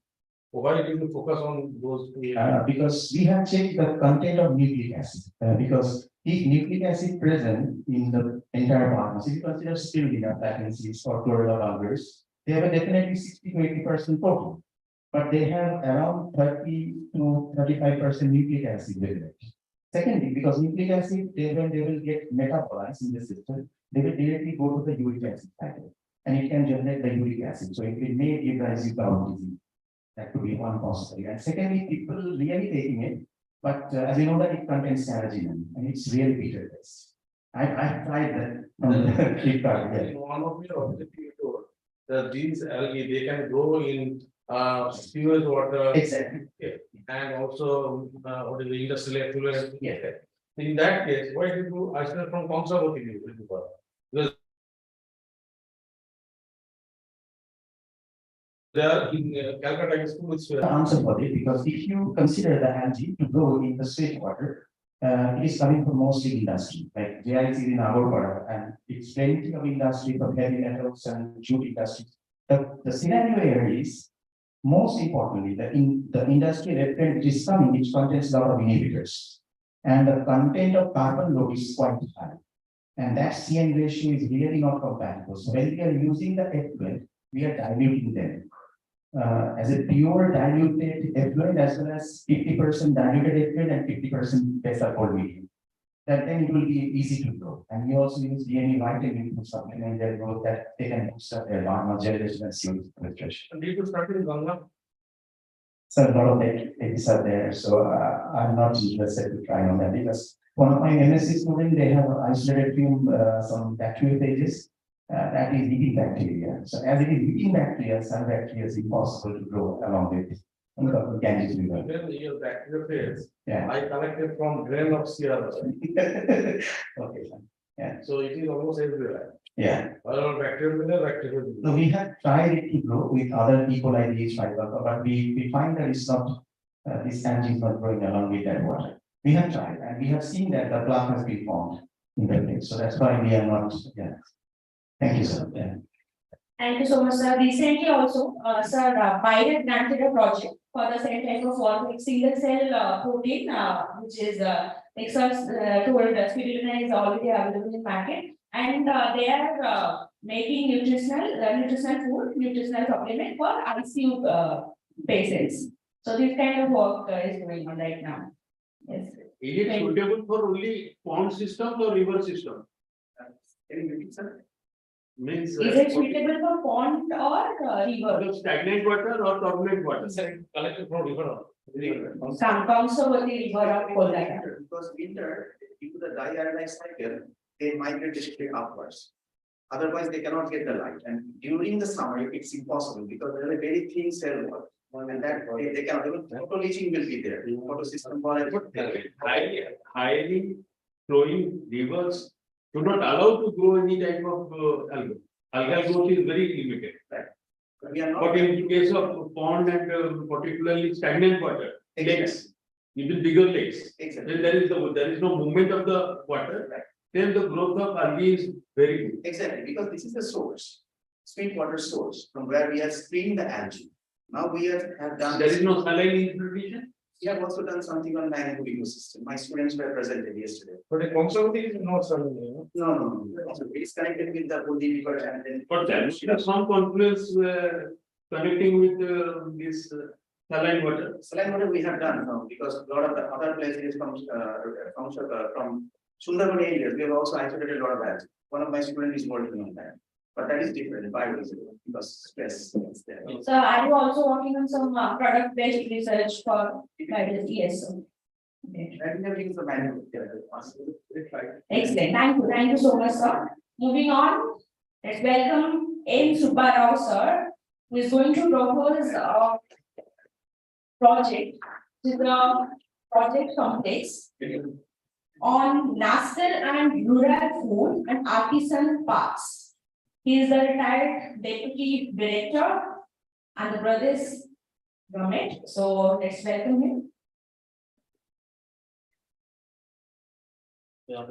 why did you focus on those two? Because we have checked the content of nucleic acid. Because if nucleic acid present in the entire biomass, if you consider spirulina, platensis, or chlorella vulgaris, they have a definitely 60 to 80% protein, but they have around 30 to 35% nucleic acid within it. Secondly, because nucleic acid, when they will get metabolized in the system, they will directly go to the uric acid cycle, and it can generate the uric acid. So it may give rise to bowel disease. That could be one possibility. And secondly, people really taking it, but as you know that it contains carrageenan and it's really bitter taste. I've tried that on the Flipkart. In one of your objectives, that these algae they can grow in sewage water. Exactly. And also what is the industrial effluent. Yes. In that case, why did you isolate from conservative? Because They are in Calcutta school. The answer for it, because if you consider the algae to grow in the sweet water, it is coming from mostly industry, like Day-3 is in our water, and it's plenty of industry from heavy metals and jute industry. The scenario here is, most importantly, the industry effluent is coming, which contains a lot of inhibitors. And the content of carbon load is quite high. And that CN ratio is really not compatible. So when we are using the effluent, we are diluting them. As a pure diluted effluent, as well as 50% diluted effluent and 50% base-alcohol medium. Then it will be easy to grow. And we also use DNA vitamin to supplement their growth, that they can boost up their normal generation and seed penetration. And you could start in Ganga. So a lot of techniques are there. So I'm not interested to try on that, because one of my MSc students, they have isolated some bacteriophages. That is eating bacteria. So as it is eating bacteria, some bacteria is impossible to grow along with it. Then your bacteriophage, Yeah. I collected from grain of Sierra. Okay. Yeah. So it is almost everywhere. Yeah. Bacteria. So we have tried it to grow with other people like these, but we find that it's not, this algae is not growing along with that water. We have tried, and we have seen that the plaque has been formed in the place. So that's why we are not, yeah. Thank you, sir. Yeah. Thank you so much, sir. Recently also, sir, Biden granted a project for the same type of form, single cell protein, which is Nexus told spirulina is already available in market, and they are making nutritional food, nutritional supplement for ICU patients. So this kind of work is going on right now. Yes. Is it suitable for only pond system or river system? Means, is it suitable for pond or river? Stagnant water or turbulent water? Collected from river. Some comes over the river of Kolkata. Because winter, due to the diurnal cycle, they migrate straight upwards. Otherwise, they cannot get the light. And during the summer, it's impossible because there are very thin cell wall. And that they cannot even photo leaching will be there. Photo system highly flowing rivers do not allow to grow any type of algal. Algal growth is very limited. Right. We are not. But in case of pond and particularly stagnant water, lakes, even bigger lakes, Exactly. then there is no movement of the water. Right. Then the growth of algae is very good. Exactly, because this is the source, sweet water source from where we have screened the algae. Now we have done. There is no saline infiltration. We have also done something on mangrove ecosystem. My students were presented yesterday. But a conservative is not saline. No. It is connected with the Bundi river and then. But there is some confluence connecting with this saline water. Saline water we have done now because a lot of the other places from Sundarban areas, we have also isolated a lot of that. One of my students is working on that. But that is different, because stress is there. So are you also working on some product-based research for guidance? Yes. Okay. And we have used the manual. Excellent. Thank you so much, sir. Moving on, let's welcome N. Subbarao, sir, who is going to propose a project. This is a project complex on national and rural food and artisan parks. He is the retired deputy director and the Pradesh government. So let's welcome him. So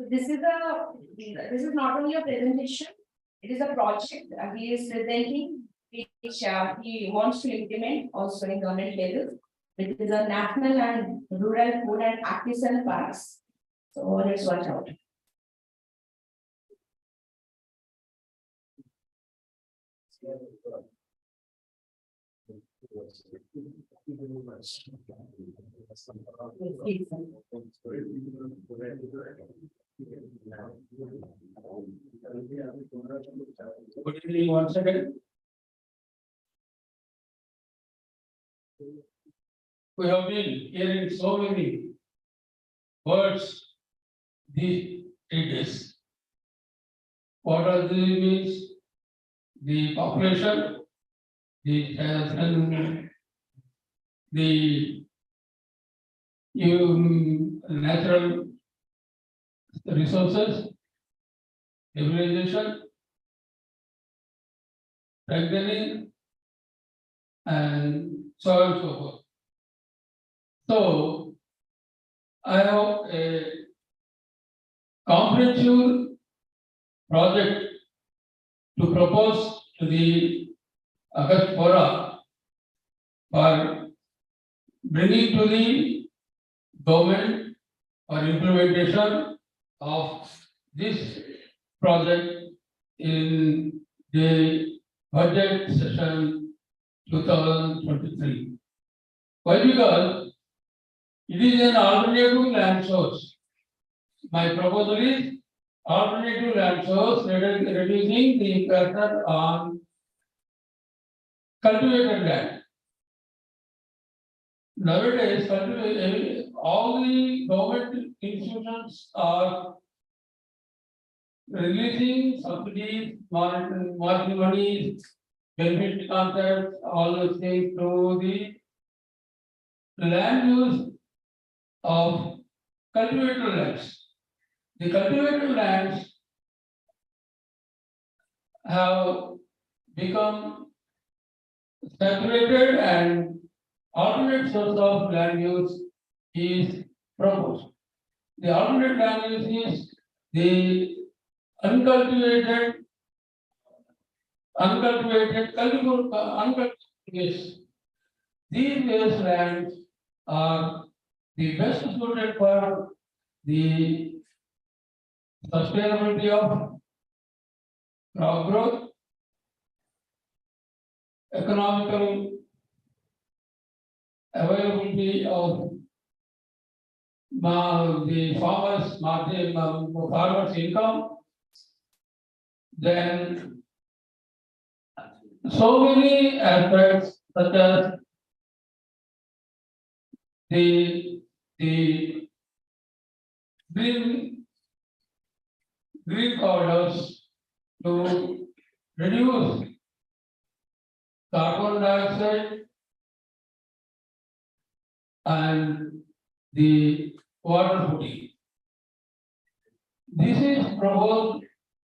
this is not only a presentation, it is a project he is presenting, which he wants to implement also in government level. It is a national and rural food and artisan parks. So let's watch out. Good evening once again. We have been hearing so many words these 3 days. What are the means? The population, the natural resources, civilization, strengthening, and so on and so forth. So I have a comprehensive project to propose to the August Forum for bringing to the government or implementation of this project in the budget session 2023. Why? Because it is an alternative land source. My proposal is alternative land source, reducing the pressure on cultivated land. Nowadays, all the government institutions are releasing subsidies, margin money, benefit concepts, all those things to the land use of cultivated lands. The cultivated lands have become saturated and alternate source of land use is proposed. The alternate land use is the uncultivated waste. These wastelands are the best suited for the sustainability of crop growth, economical availability of the farmers' margin, farmers' income, then so many aspects such as the green corridors to reduce carbon dioxide and the water body. This is proposed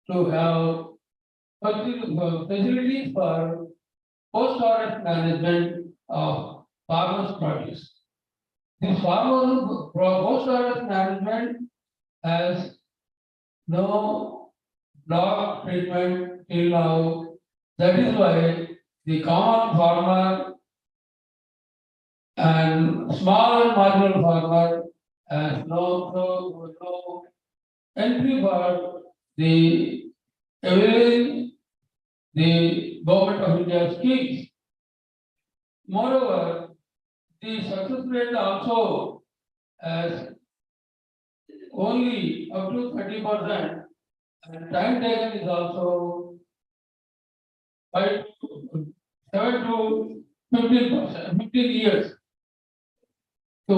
to have facilities for post-harvest management of farmers' produce. This post-harvest management has no block treatment till now. That is why the common farmer and small marginal farmer has no entry for the availing the government of India schemes. Moreover, the success rate also has only up to 30%, and time taken is also 7 to 15 years to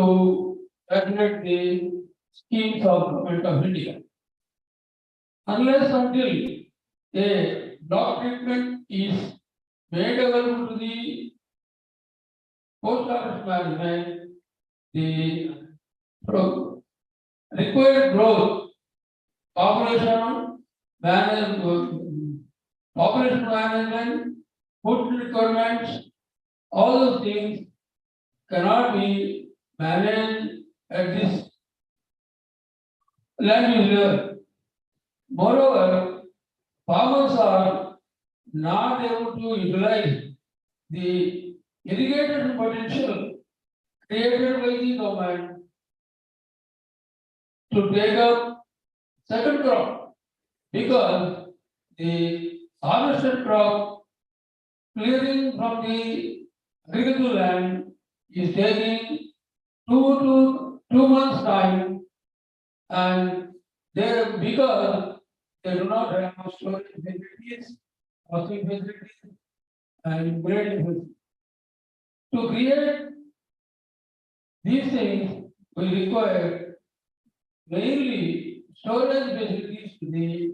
regulate the schemes of government of India. Unless until a block treatment is made available to the post-harvest management, the required growth, population management, food requirements, all those things cannot be managed at this land use level. Moreover, farmers are not able to utilize the irrigation potential created by the government to take up second crop, because the harvested crop clearing from the agricultural land is taking 2 months time, and because they do not have storage facilities, washing facilities, and grading facilities. To create these things, we require mainly storage facilities to the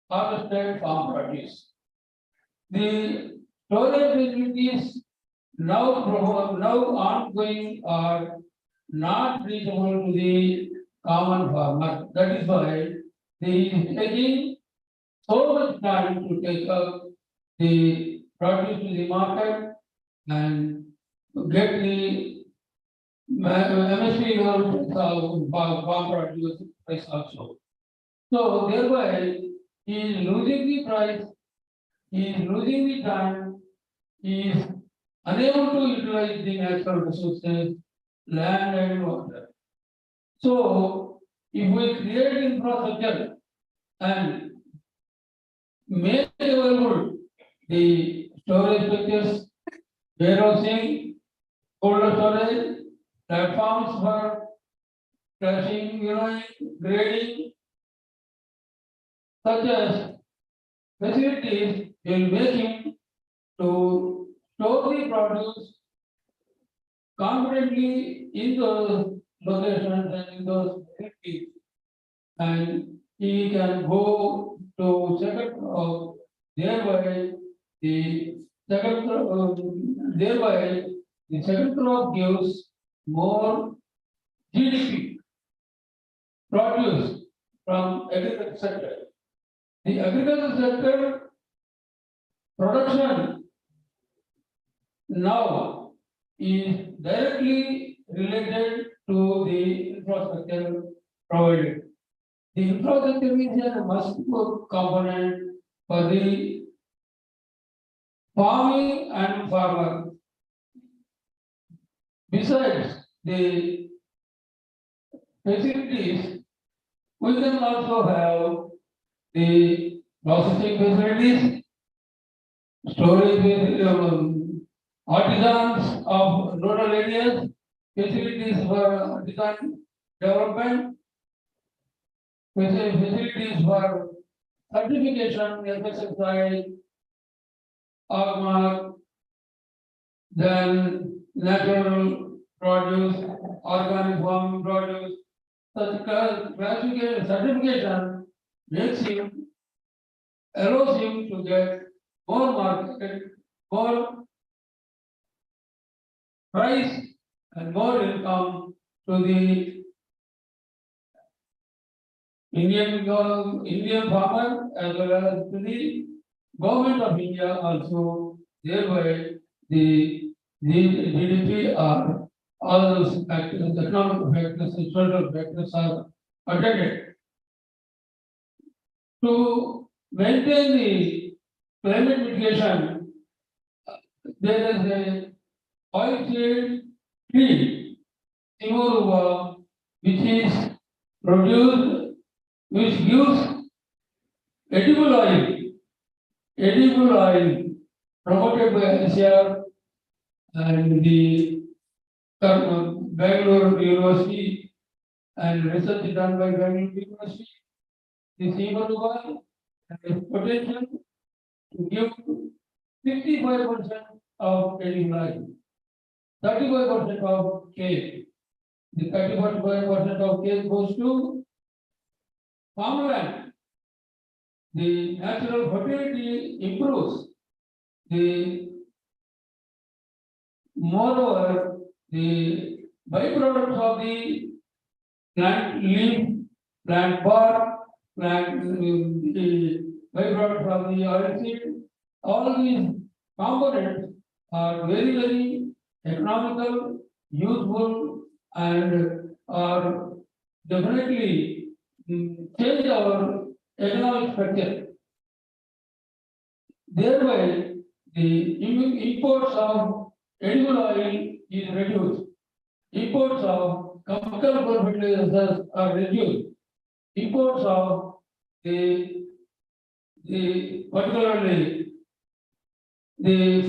harvested farm produce. The storage facilities now ongoing are not reachable to the common farmer. That is why they is taking so much time to take up the produce to the market and get the MSP farm produce price also. So thereby he is losing the price, he is losing the time, he is unable to utilize the natural resources, land and water. So if we create infrastructure and make available the storage structures, warehousing, cold storage, platforms for crushing, grading, such as facilities will make him to store the produce confidently in those locations and in those facilities, and he can go to second crop, thereby the second crop gives more GDP produce from agriculture sector. The agriculture sector production now is directly related to the infrastructure provided. The infrastructure is a must component for the farming and farmer. Besides the facilities, we can also have the processing facilities, storage, artisans of rural areas, facilities for artisan development, facilities for certification, FSSI, AGMA, then natural produce, organic farming produce. Such classification certification makes him, allows him to get more market, more price and more income to the Indian farmer as well as to the government of India also. Thereby the GDP are all those factors, economic factors, social factors are attended. To maintain the climate mitigation, there is a oil-seed tree, Simoruba, which is produced, which gives edible oil promoted by NCR and the Bangalore University and research done by Bangalore University. The Simoruba has potential to give 65% of edible oil. 35% of cake. The 35% of cake goes to farmland. The natural fertility improves. Moreover, the byproducts of the plant leaf, plant bark, the byproducts of the oil seed, all these components are very, very economical, useful, and are definitely change our economic structure. Thereby, the imports of edible oil is reduced. Imports of chemical fertilizers are reduced. Imports of the particularly the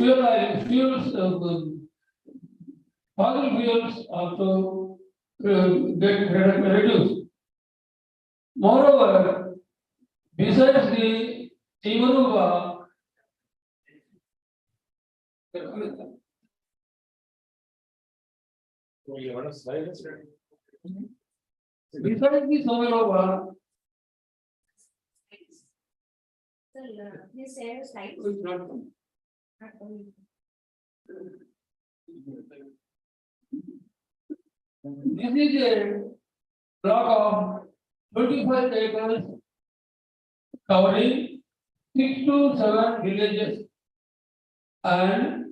fuels fossil fuels also get reduced. Moreover, besides the Timanuva, besides the Timanuva, Sir, please share your slides. this is a block of 25 acres covering 6 to 7 villages and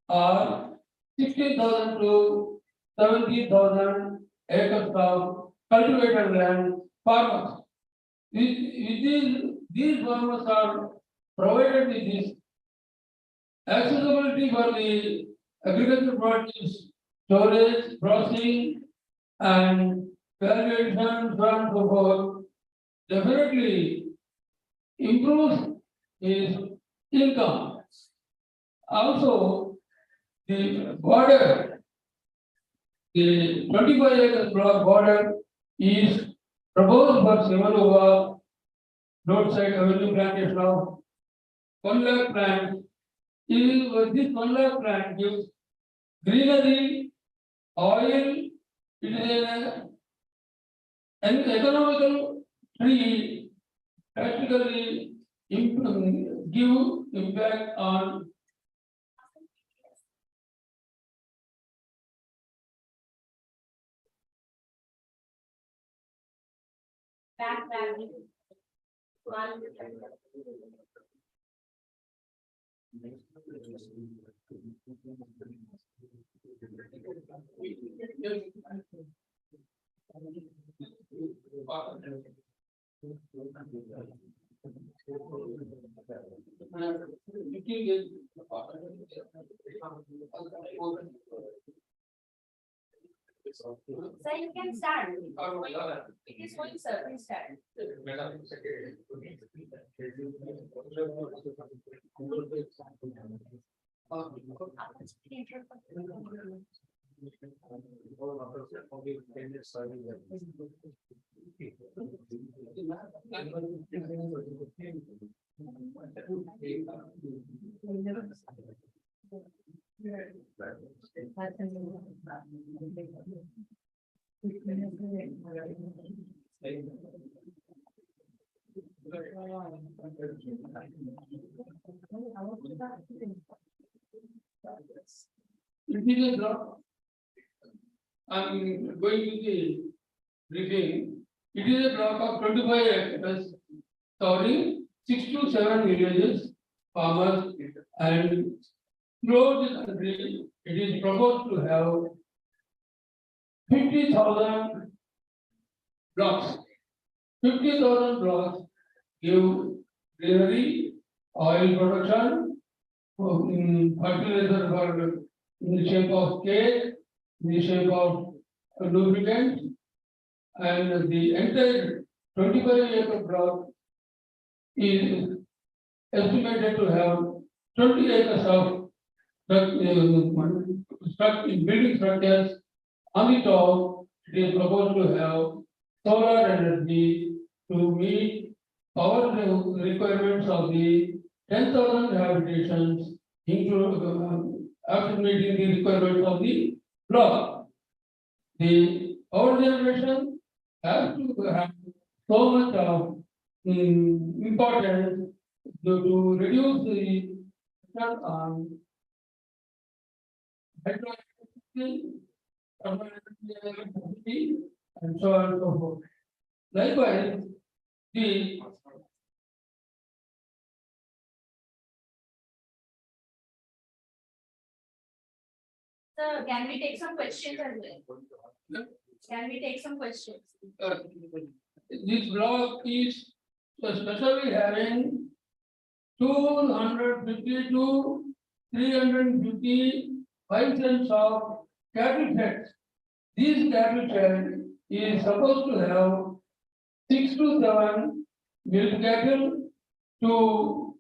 are 60,000 to 70,000 acres of cultivated land farmers. These farmers are provided with this accessibility for the agricultural produce, storage, processing, and valuation, so on and so forth, definitely improves his income. Also, the border, the 25 acres block border is proposed for Simalova roadside avenue plantation of 1 lakh plants. This 1 lakh plant gives greenery, oil. It is an economical tree, practically give impact on Back. Sir, you can start. It is going, sir. Please start. It is a block. I'm going to the briefing. It is a block of 25 acres covering 6 to 7 villages, farmers, and throughout the country, it is proposed to have 50,000 blocks. 50,000 blocks give greenery, oil production, fertilizer for in the shape of cake, in the shape of lubricant, and the entire 25-acre block is estimated to have 20 acres of building structures. On the top, it is proposed to have solar energy to meet power requirements of the 10,000 habitations, after meeting the requirements of the block. The power generation has to have so much of importance to reduce the pressure on hydroelectricity, and so on and so forth. Likewise, the Sir, can we take some questions as well? Can we take some questions? This block is especially having 250 to 350 cents of cattle sheds. This cattle shed is supposed to have 6 to 7 milk cattle, to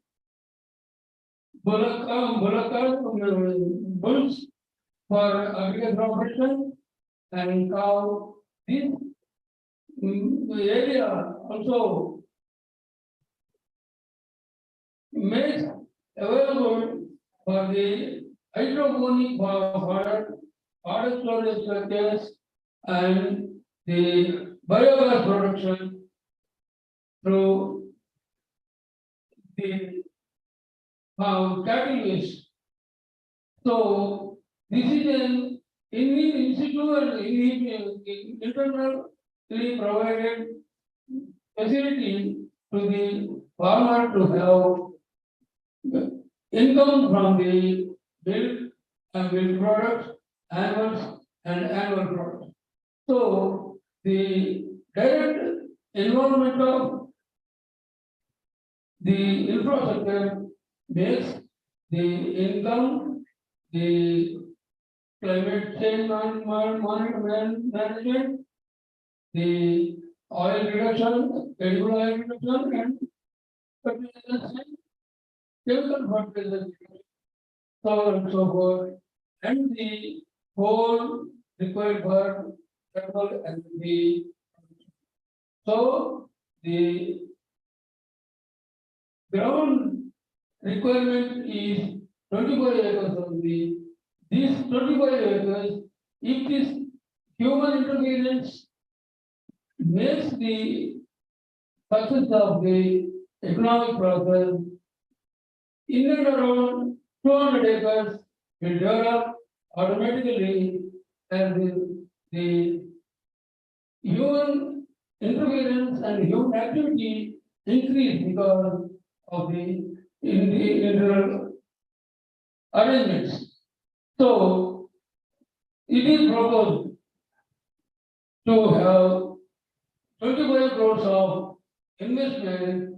bulls, for agricultural operation and how this area also makes available for the hydroponic water storage structures and the biogas production through the cattle waste. So this is an internally provided facility to the farmer to have income from the milk and milk products, animals and animal products. So the direct involvement of the infrastructure makes the income, the climate change management, the oil reduction, edible oil reduction, and fertilizers and chemical fertilizers, so on and so forth, and the whole required for travel and the so the ground requirement is 25 acres only. These 25 acres, if this human interference makes the success of the economic process, in and around 200 acres will develop automatically as the human interference and human activity increase because of the internal arrangements. So it is proposed to have 25 crores of investment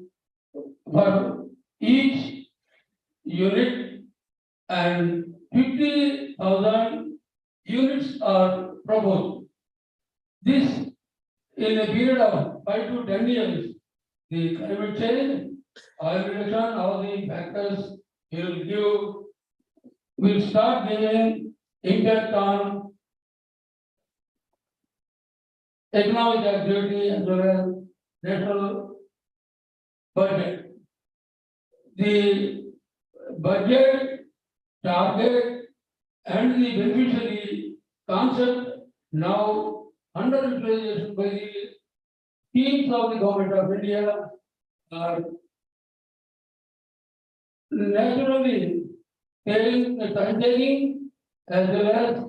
for each unit and 50,000 units are proposed. This in a period of 5 to 10 years, the climate change, oil reduction, all the factors will start giving impact on economic activity as well as national budget. The budget, target, and the beneficiary concept now under utilization by the teams of the government of India are naturally taking the time taking as well as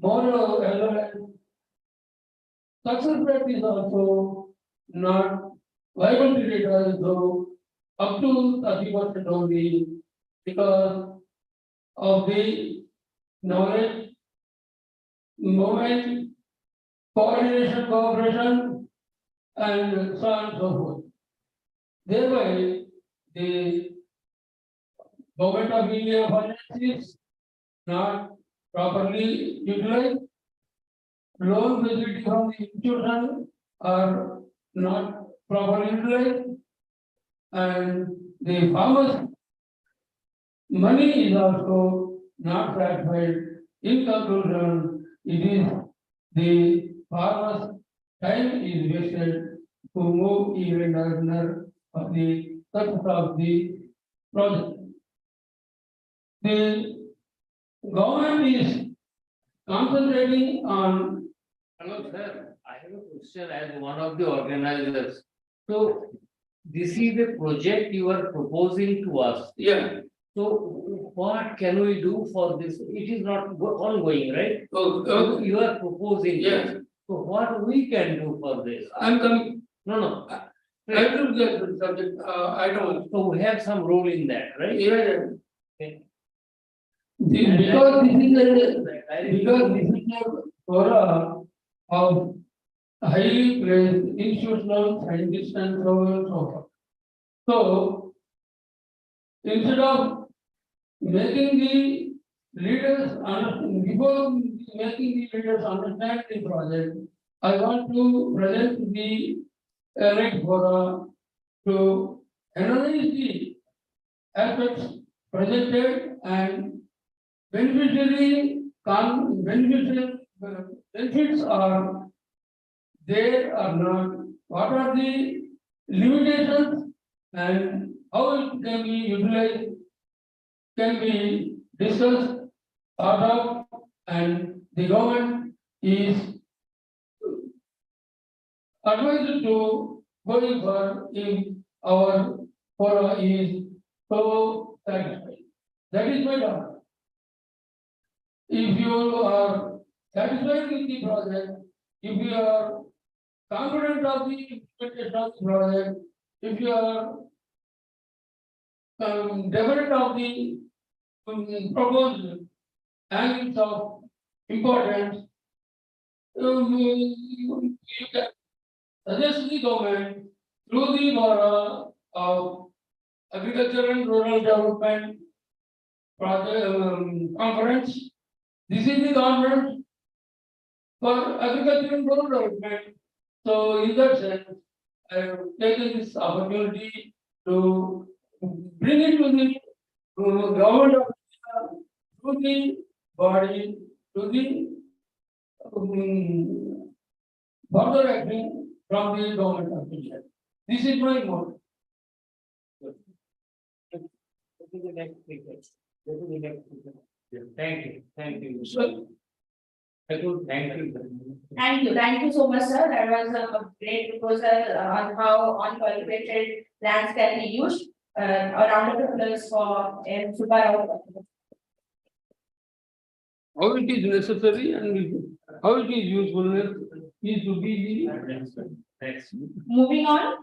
more as well as success rate is also not viability rate also up to 30% only because of the knowledge, movement, coordination, cooperation, and so on and so forth. Thereby, the government of India finances not properly utilized, loan facility from the institution are not properly utilized, and the farmers' money is also not satisfied. In conclusion, it is the farmers' time is wasted to move even further of the success of the project. The government is concentrating on. Hello, sir. I have a question as one of the organizers. So this is the project you are proposing to us. Yeah. So what can we do for this? It is not ongoing, right? Oh, So you are proposing. Yes. So what we can do for this? I'm coming. No. I will get the subject. I don't. So we have some role in that, right? Yeah. Okay. Because this is a fora of highly placed institutional scientists and so on and so forth. So instead of making the leaders understand, before making the leaders understand the project, I want to present the next fora to analyze the aspects presented and beneficiary benefits are there or not? What are the limitations and how it can be utilized, can be discussed, thought of, and the government is advised to going for if our fora is so satisfied. That is my doubt. If you are satisfied with the project, if you are confident of the implementation of the project, if you are definite of the proposed angles of importance, you can suggest the government through the Bora of Agriculture and Rural Development project conference. This is the government for agriculture and rural development. So in that sense, I have taken this opportunity to bring it to the government of India, to the body, to the further action from the government of India. This is my motto. Thank you. Thank you. So, thank you. Thank you so much, sir. That was a great proposal on how uncultivated lands can be used. A round of applause for Subbarao. How it is necessary and how it is useful is to be the. Moving on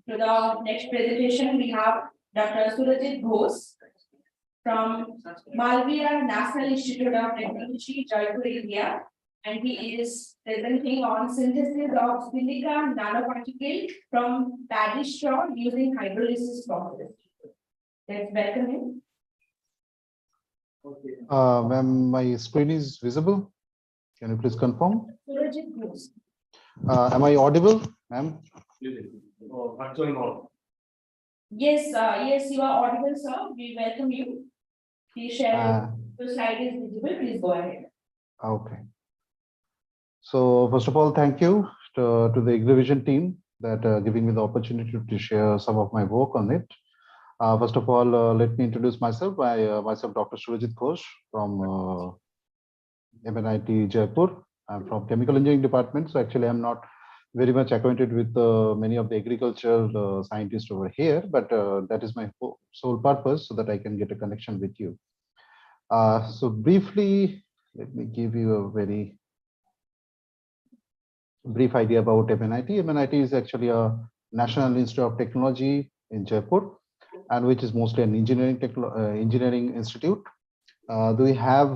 to the next presentation, we have Dr. Surajit Ghosh from Malviya National Institute of Technology, Jaipur, India, and he is presenting on synthesis of silica nanoparticle from paddy straw using hydrolysis process. Let's welcome him. Ma'am, my screen is visible. Can you please confirm? Surajit Ghosh. Am I audible, ma'am? Yes, yes, you are audible, sir. We welcome you. Please share. The slide is visible. Please go ahead. Okay. So first of all, thank you to the AgriVision team that giving me the opportunity to share some of my work on it. First of all, let me introduce myself. Myself, Dr. Surajit Ghosh from MNIT Jaipur. I'm from Chemical Engineering Department. So actually, I'm not very much acquainted with many of the agricultural scientists over here, but that is my sole purpose so that I can get a connection with you. So briefly, let me give you a very brief idea about MNIT. MNIT is actually a National Institute of Technology in Jaipur, and which is mostly an engineering institute. We have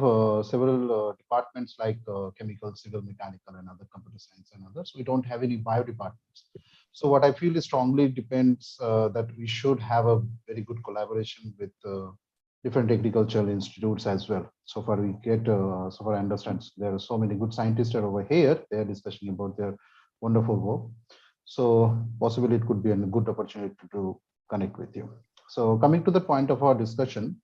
several departments like chemical, civil, mechanical, and other computer science and others. We don't have any bio departments. So what I feel is strongly depends that we should have a very good collaboration with different agricultural institutes as well. So far we get, so far I understand there are so many good scientists over here. They are discussing about their wonderful work. So possibly it could be a good opportunity to connect with you. So coming to the point of our discussion.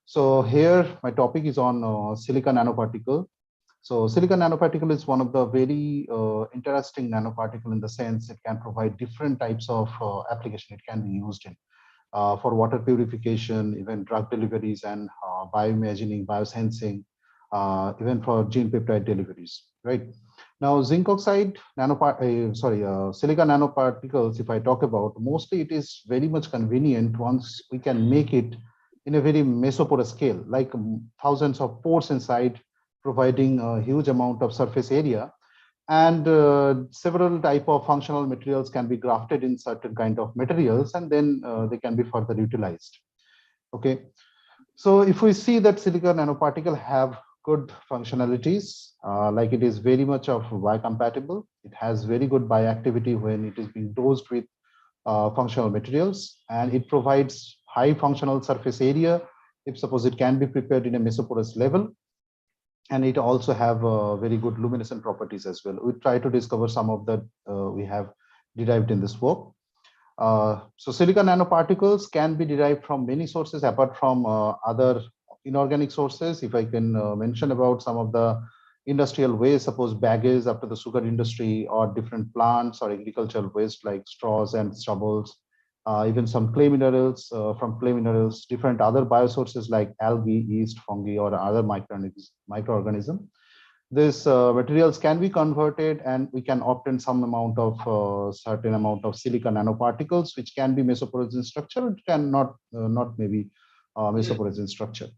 So here my topic is on silica nanoparticle. So silica nanoparticle is one of the very interesting nanoparticle in the sense it can provide different types of application it can be used in. For water purification, even drug deliveries and bioimaging, biosensing, even for gene peptide deliveries, right? Now, zinc oxide silica nanoparticles, if I talk about, mostly it is very much convenient once we can make it in a very mesoporous scale, like thousands of pores inside, providing a huge amount of surface area. And several type of functional materials can be grafted in certain kind of materials, and then they can be further utilized. Okay, so if we see that silica nanoparticle have good functionalities, like it is very much of biocompatible. It has very good bioactivity when it is being dosed with functional materials, and it provides high functional surface area if suppose it can be prepared in a mesoporous level. And it also have very good luminescent properties as well. We try to discover some of that we have derived in this work. So silica nanoparticles can be derived from many sources apart from other inorganic sources, if I can mention about some of the industrial waste, suppose baggage after the sugar industry, or different plants or agricultural waste like straws and stubbles, even some clay minerals, from clay minerals, different other biosources like algae, yeast, fungi, or other microorganism. These materials can be converted, and we can obtain some amount of certain amount of silica nanoparticles, which can be mesoporous in structure. It can not maybe mesoporous in structure.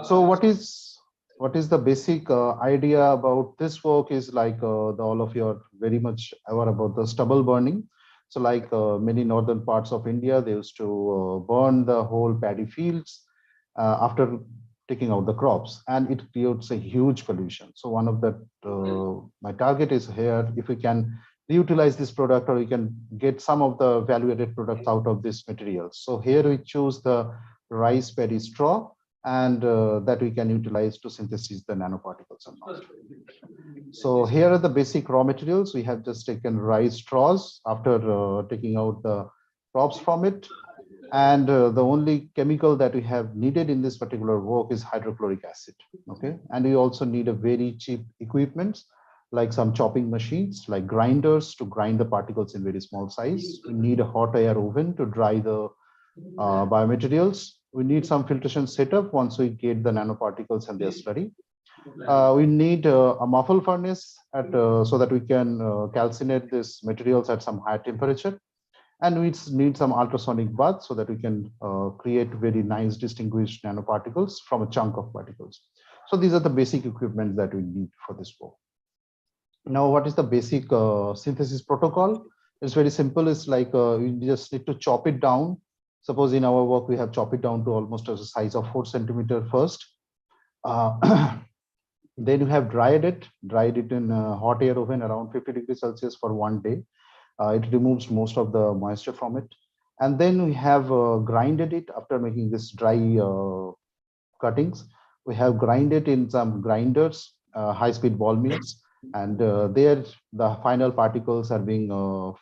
So what is the basic idea about this work is like all of you are very much aware about the stubble burning. So like many northern parts of India, they used to burn the whole paddy fields after taking out the crops, and it creates a huge pollution. So one of the my target is here, if we can reutilize this product, or we can get some of the value-added products out of this material. So here we choose the rice paddy straw, and that we can utilize to synthesize the nanoparticles. So here are the basic raw materials. We have just taken rice straws after taking out the crops from it. And the only chemical that we have needed in this particular work is hydrochloric acid. Okay, and we also need a very cheap equipment like some chopping machines, like grinders to grind the particles in very small size. We need a hot air oven to dry the biomaterials. We need some filtration setup once we get the nanoparticles and their slurry. We need a muffle furnace so that we can calcinate these materials at some high temperature. And we need some ultrasonic bath so that we can create very nice distinguished nanoparticles from a chunk of particles. So these are the basic equipment that we need for this work. Now, what is the basic synthesis protocol? It's very simple. It's like you just need to chop it down. Suppose in our work, we have chopped it down to almost as a size of 4 centimeters first. Then you have dried it in a hot air oven around 50 degrees Celsius for 1 day. It removes most of the moisture from it. And then we have grinded it after making this dry cuttings. We have grinded in some grinders, high-speed ball mills, and there the final particles are being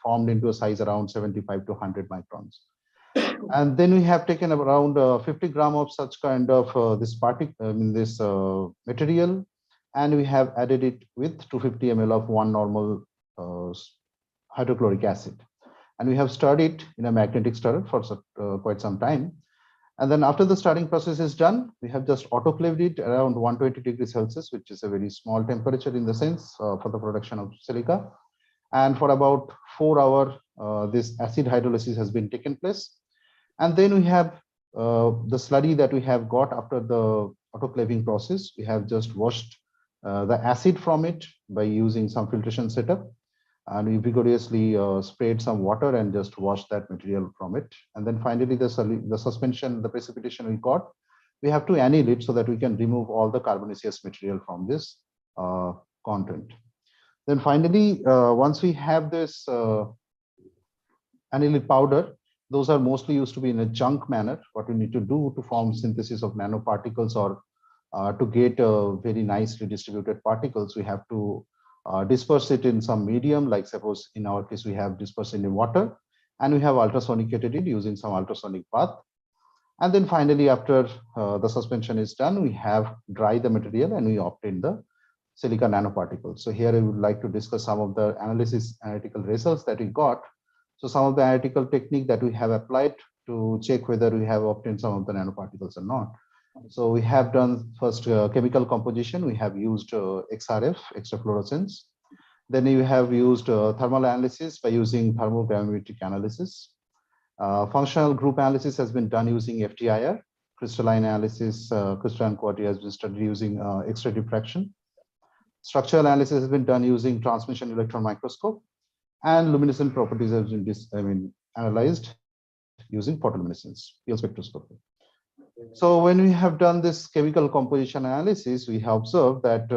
formed into a size around 75 to 100 microns. And then we have taken around 50 grams of such kind of this material, and we have added it with 250 ml of one normal hydrochloric acid, and we have stirred it in a magnetic stirrer for quite some time. And then after the stirring process is done, we have just autoclaved it around 120 degrees Celsius, which is a very small temperature in the sense for the production of silica. And for about 4 hours, this acid hydrolysis has been taken place. And then we have the slurry that we have got after the autoclaving process. We have just washed the acid from it by using some filtration setup. And we vigorously sprayed some water and just washed that material from it. And then finally, the suspension, the precipitation we got, we have to anneal it so that we can remove all the carbonaceous material from this content. Then finally, once we have this annealed powder, those are mostly used to be in a chunk manner. What we need to do to form synthesis of nanoparticles or to get very nicely distributed particles, we have to disperse it in some medium, like suppose in our case, we have dispersed in water, and we have ultrasonicated it using some ultrasonic bath. And then finally, after the suspension is done, we have dried the material and we obtain the silica nanoparticles. So here I would like to discuss some of the analytical results that we got. So some of the analytical technique that we have applied to check whether we have obtained some of the nanoparticles or not. So we have done first chemical composition. We have used XRF, extrafluorescence. Then you have used thermal analysis by using thermogravimetric analysis. Functional group analysis has been done using FTIR. Crystalline analysis, crystalline quality has been studied using X-ray diffraction. Structural analysis has been done using transmission electron microscope, and luminescent properties have been analyzed using photoluminescence, field spectroscopy. So when we have done this chemical composition analysis, we have observed that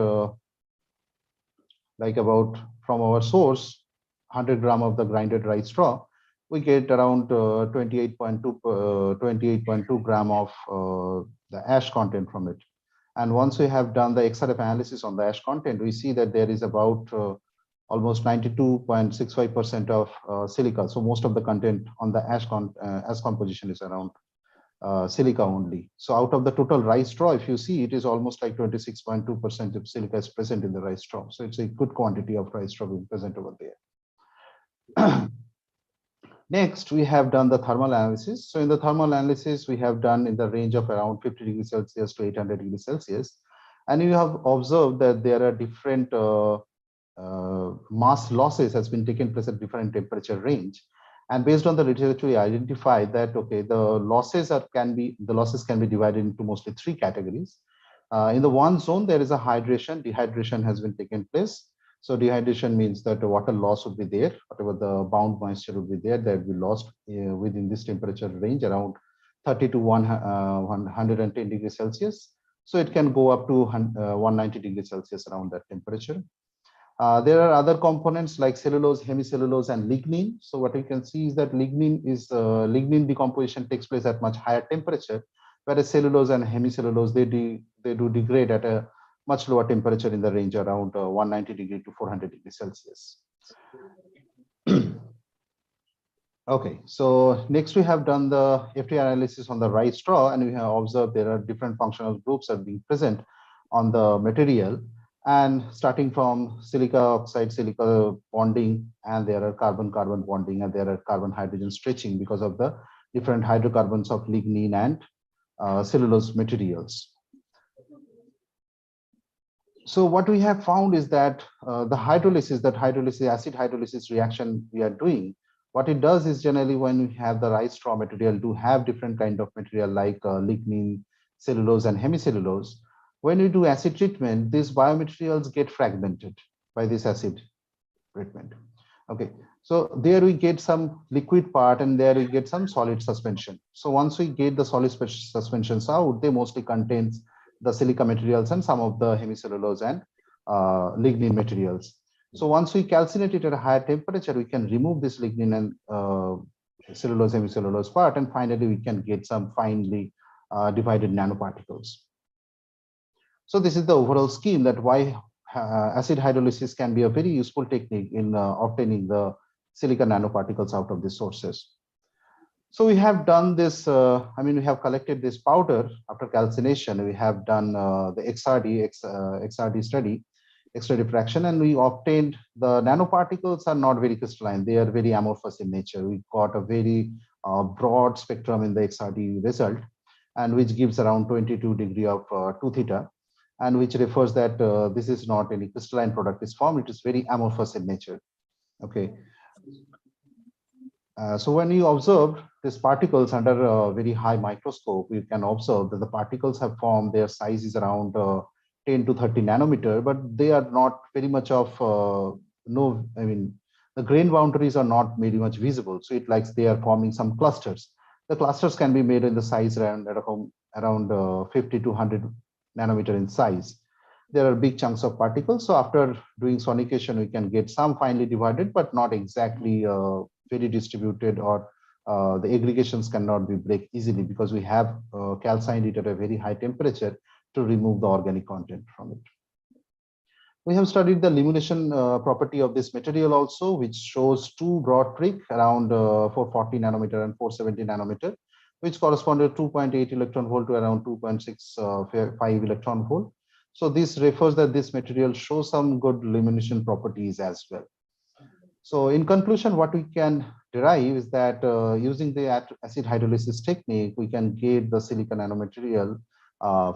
like about from our source, 100 grams of the grinded rice straw, we get around 28.2 gram of the ash content from it. And once we have done the XRF analysis on the ash content, we see that there is about almost 92.65% of silica. So most of the content on the ash composition is around silica only. So out of the total rice straw, if you see, it is almost like 26.2% of silica is present in the rice straw. So it's a good quantity of rice straw being present over there. Next, we have done the thermal analysis. So in the thermal analysis, we have done in the range of around 50 degrees Celsius to 800 degrees Celsius. And you have observed that there are different mass losses has been taken place at different temperature range. And based on the literature, we identified that, okay, the losses can be divided into mostly three categories. In the one zone, there is a dehydration has been taken place. So dehydration means that the water loss would be there, whatever the bound moisture would be there, that will be lost within this temperature range around 30 to 110 degrees Celsius. So it can go up to 190 degrees Celsius around that temperature. There are other components like cellulose, hemicellulose, and lignin. So what you can see is that lignin decomposition takes place at much higher temperature, whereas cellulose and hemicellulose, they do degrade at a much lower temperature in the range around 190 degree to 400 degrees Celsius. Okay, so next we have done the FT analysis on the rice straw, and we have observed there are different functional groups are being present on the material. And starting from silica oxide, silica bonding, and there are carbon-carbon bonding, and there are carbon-hydrogen stretching because of the different hydrocarbons of lignin and cellulose materials. So what we have found is that the acid hydrolysis reaction we are doing, what it does is generally when we have the rice straw material do have different kind of material like lignin, cellulose, and hemicellulose. When we do acid treatment, these biomaterials get fragmented by this acid treatment. Okay, so there we get some liquid part and there we get some solid suspension. So once we get the solid suspensions out, they mostly contains the silica materials and some of the hemicellulose and lignin materials. So once we calcinate it at a higher temperature, we can remove this lignin and cellulose, hemicellulose part, and finally we can get some finely divided nanoparticles. So this is the overall scheme that why acid hydrolysis can be a very useful technique in obtaining the silica nanoparticles out of these sources. So we have done this, we have collected this powder after calcination. We have done the XRD study, X-ray diffraction, and we obtained the nanoparticles are not very crystalline. They are very amorphous in nature. We got a very broad spectrum in the XRD result, and which gives around 22 degree of 2 theta. And which refers that this is not any crystalline product is formed, it is very amorphous in nature. Okay. So when you observe these particles under a very high microscope, you can observe that the particles have formed, their size is around 10 to 30 nanometer, but they are not very much of, the grain boundaries are not very much visible. So it likes they are forming some clusters. The clusters can be made in the size around 50 to 100 nanometer in size. There are big chunks of particles. So after doing sonication, we can get some finely divided, but not exactly very distributed, or the aggregations cannot be break easily because we have calcined it at a very high temperature to remove the organic content from it. We have studied the illumination property of this material also, which shows two broad streak around 440 nanometer and 470 nanometer, which corresponded to 2.8 electron volt to around 2.65 electron volt. So this refers that this material shows some good illumination properties as well. So in conclusion, what we can derive is that using the acid hydrolysis technique, we can get the silica nanomaterial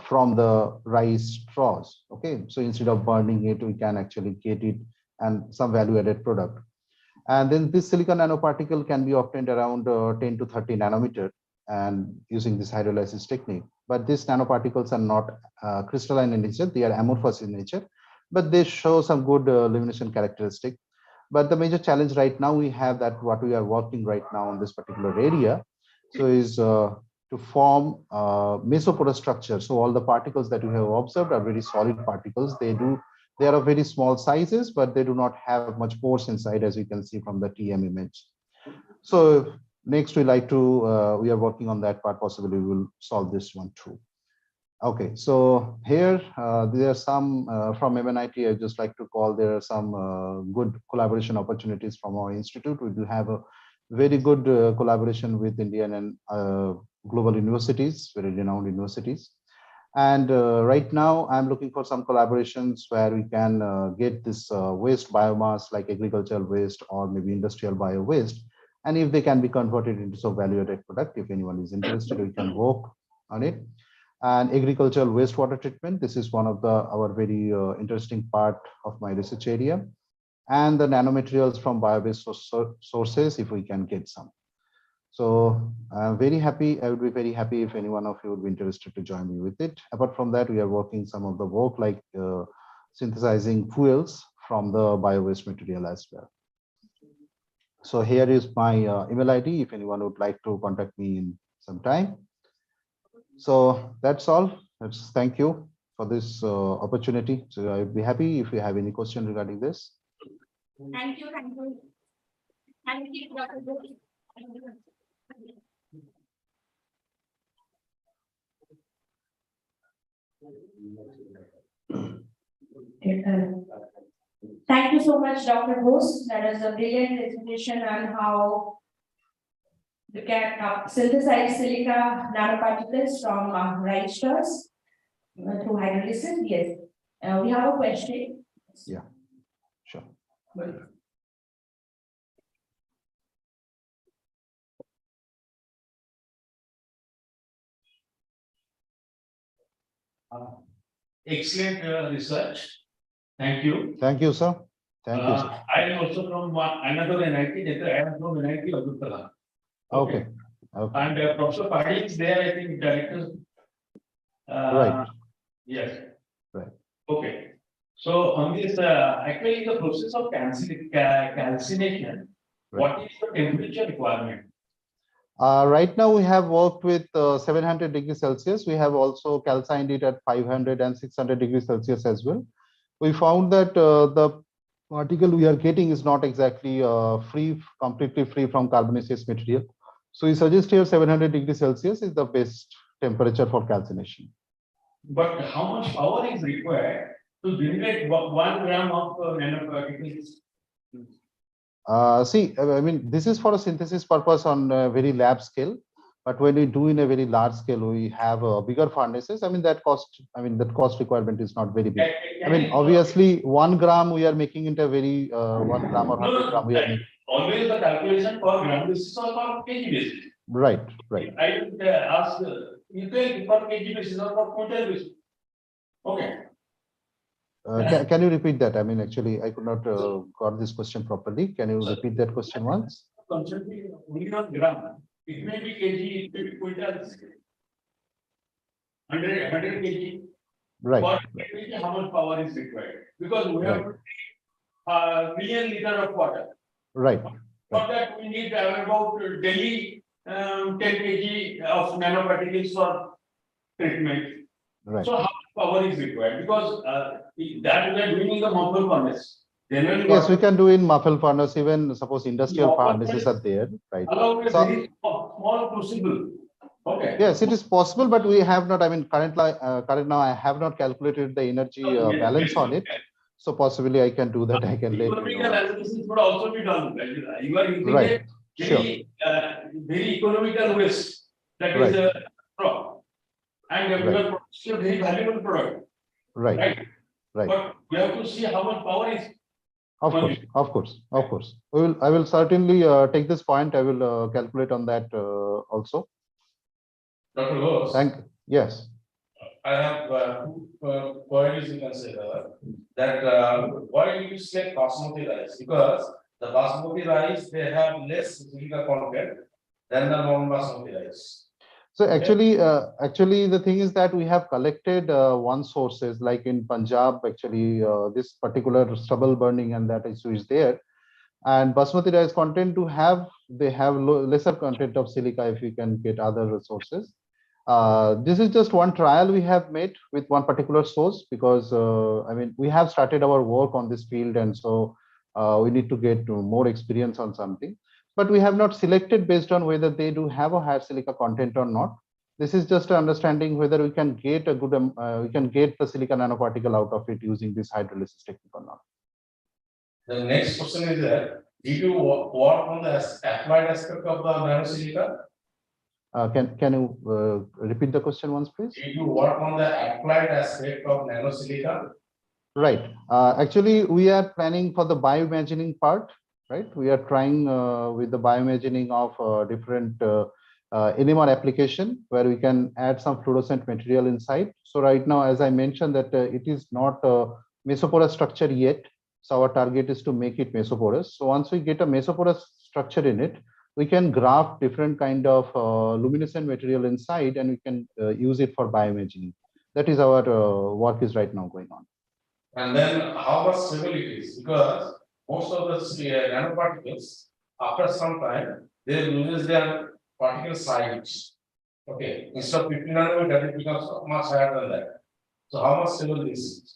from the rice straws. Okay, so instead of burning it, we can actually get it and some value added product. And then this silica nanoparticle can be obtained around 10 to 30 nanometer and using this hydrolysis technique. But these nanoparticles are not crystalline in nature, they are amorphous in nature, but they show some good illumination characteristic. But the major challenge right now we have that what we are working right now in this particular area, so is to form mesoporous structure. So all the particles that we have observed are very solid particles. They are of very small sizes, but they do not have much pores inside, as you can see from the TM image. So next we are working on that part. Possibly we will solve this one too. Okay, so here there are some from MNIT. I just like to call there are some good collaboration opportunities from our institute. We will have a very good collaboration with Indian and global universities, very renowned universities. And right now, I'm looking for some collaborations where we can get this waste biomass like agricultural waste or maybe industrial bio waste. And if they can be converted into some value-added product, if anyone is interested, we can work on it. And agricultural wastewater treatment, this is one of our very interesting part of my research area. And the nanomaterials from bio-based sources, if we can get some. So I'm very happy. I would be very happy if any one of you would be interested to join me with it. Apart from that, we are working some of the work like synthesizing fuels from the bio-waste material as well. So here is my email ID if anyone would like to contact me in some time. So that's all. Thank you for this opportunity. So I'd be happy if you have any question regarding this. Thank you. Thank you. Thank you, Dr. Bose. Thank you so much, Dr. Bose. That is a brilliant presentation on how you can synthesize silica nanoparticles from rice straws through hydrolysis. Yes. We have a question. Yeah, sure. Excellent research. Thank you. Thank you, sir. Thank you, sir. I am also from another NIT. I am from NIT Agutala. Okay. And Professor Paddy is there, I think, director. Right. Yes. Right. Okay. So on this, actually, the process of calcination, what is the temperature requirement? Right now, we have worked with 700 degrees Celsius. We have also calcined it at 500 and 600 degrees Celsius as well. We found that the particle we are getting is not exactly completely free from carbonaceous material. So we suggest here 700 degrees Celsius is the best temperature for calcination. But how much power is required to generate 1 gram of nanoparticles? See, I mean, this is for a synthesis purpose on a very lab scale. But when we do in a very large scale, we have bigger furnaces. I mean, that cost requirement is not very big. I mean, obviously, 1 gram we are making into a very 1 gram or 100 gram we are making. Always the calculation per gram basis or per kg basis. Right, right. I would ask, you can per kg basis or per quintal basis. Okay. Can you repeat that? I mean, actually, I could not got this question properly. Can you repeat that question once? Concentrate only on gram. It may be kg, it may be quintals. 100 kg. Right. For kg, how much power is required? Because we have a million liter of water. Right. For that, we need about daily 10 kg of nanoparticles for treatment. Right. So how much power is required? Because that we are doing in the muffle furnace. Generally, yes, we can do in muffle furnace, even suppose industrial furnaces are there, right? Along with a very small crucible. Okay. Yes, it is possible, but we have not, I mean, current now I have not calculated the energy balance on it. So possibly I can do that. I can let you Economical know. analysis would also be done. You are using Right. a very, very economical waste. That is a crop. And you are producing a very valuable product. Right. Right. But we have to see how much power is. Of course, of course, of course. I will certainly take this point. I will calculate on that also. Dr. Rose. Yes. I have two queries you can say that why do you select basmati rice? Because the basmati rice they have less silica content than the non-basmati rice. So actually, the thing is that we have collected one sources like in Punjab. Actually, this particular stubble burning and that issue is there, and basmati rice content they have lesser content of silica if you can get other resources. This is just one trial we have made with one particular source because I mean we have started our work on this field, and so we need to get more experience on something. But we have not selected based on whether they do have a higher silica content or not. This is just understanding whether we can get a good, we can get the silica nanoparticle out of it using this hydrolysis technique or not. The next question is that did you work on the applied aspect of the nanosilica? Can you repeat the question once, please? Did you work on the applied aspect of nanosilicon? Right. Actually, we are planning for the bioimagining part, right? We are trying with the bioimagining of different NMR application where we can add some fluorescent material inside. So right now, as I mentioned, that it is not a mesoporous structure yet. So our target is to make it mesoporous. So once we get a mesoporous structure in it, we can graft different kind of luminescent material inside, and we can use it for bioimagining. That is our work is right now going on. And then how much stable it is? Because most of the nanoparticles, after some time, they lose their particle size. Okay, instead of 50 nanometer, it becomes much higher than that. So how much stable this is?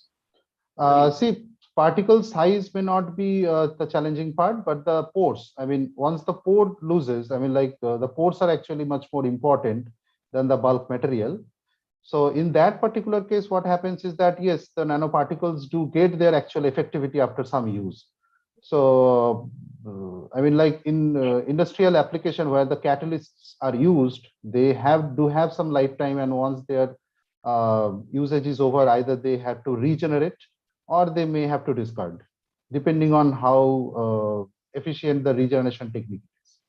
See, particle size may not be the challenging part, but the pores. I mean, once the pore loses, I mean, like the pores are actually much more important than the bulk material. So in that particular case, what happens is that, yes, the nanoparticles do get their actual effectivity after some use. So, I mean, like in industrial application where the catalysts are used, they do have some lifetime, and once their usage is over, either they have to regenerate or they may have to discard, depending on how efficient the regeneration technique is.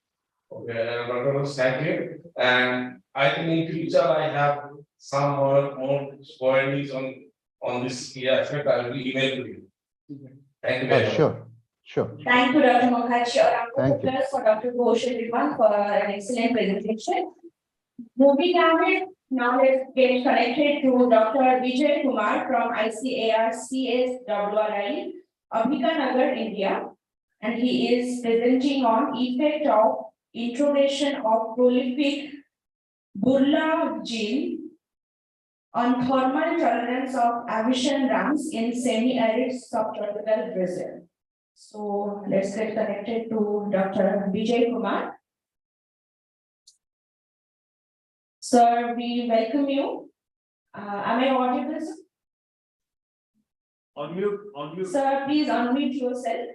Okay, Dr. Thank and I think in future I have some more queries on this key aspect. I will email to you. Thank you very much. Sure. Thank you, Dr. Mokhaj. Thank you. For Dr. Ghosh everyone for an excellent presentation. Moving ahead, now let's get connected to Dr. Vijay Kumar from ICAR CSWRI, Ambikanagar, India, and he is presenting on effect of introduction of prolific burla gene on thermal tolerance of aviation rams in semi-arid subtropical Brazil. So let's get connected to Dr. Vijay Kumar. Sir, we welcome you. Am I audible, sir? Unmute. Sir, please unmute yourself.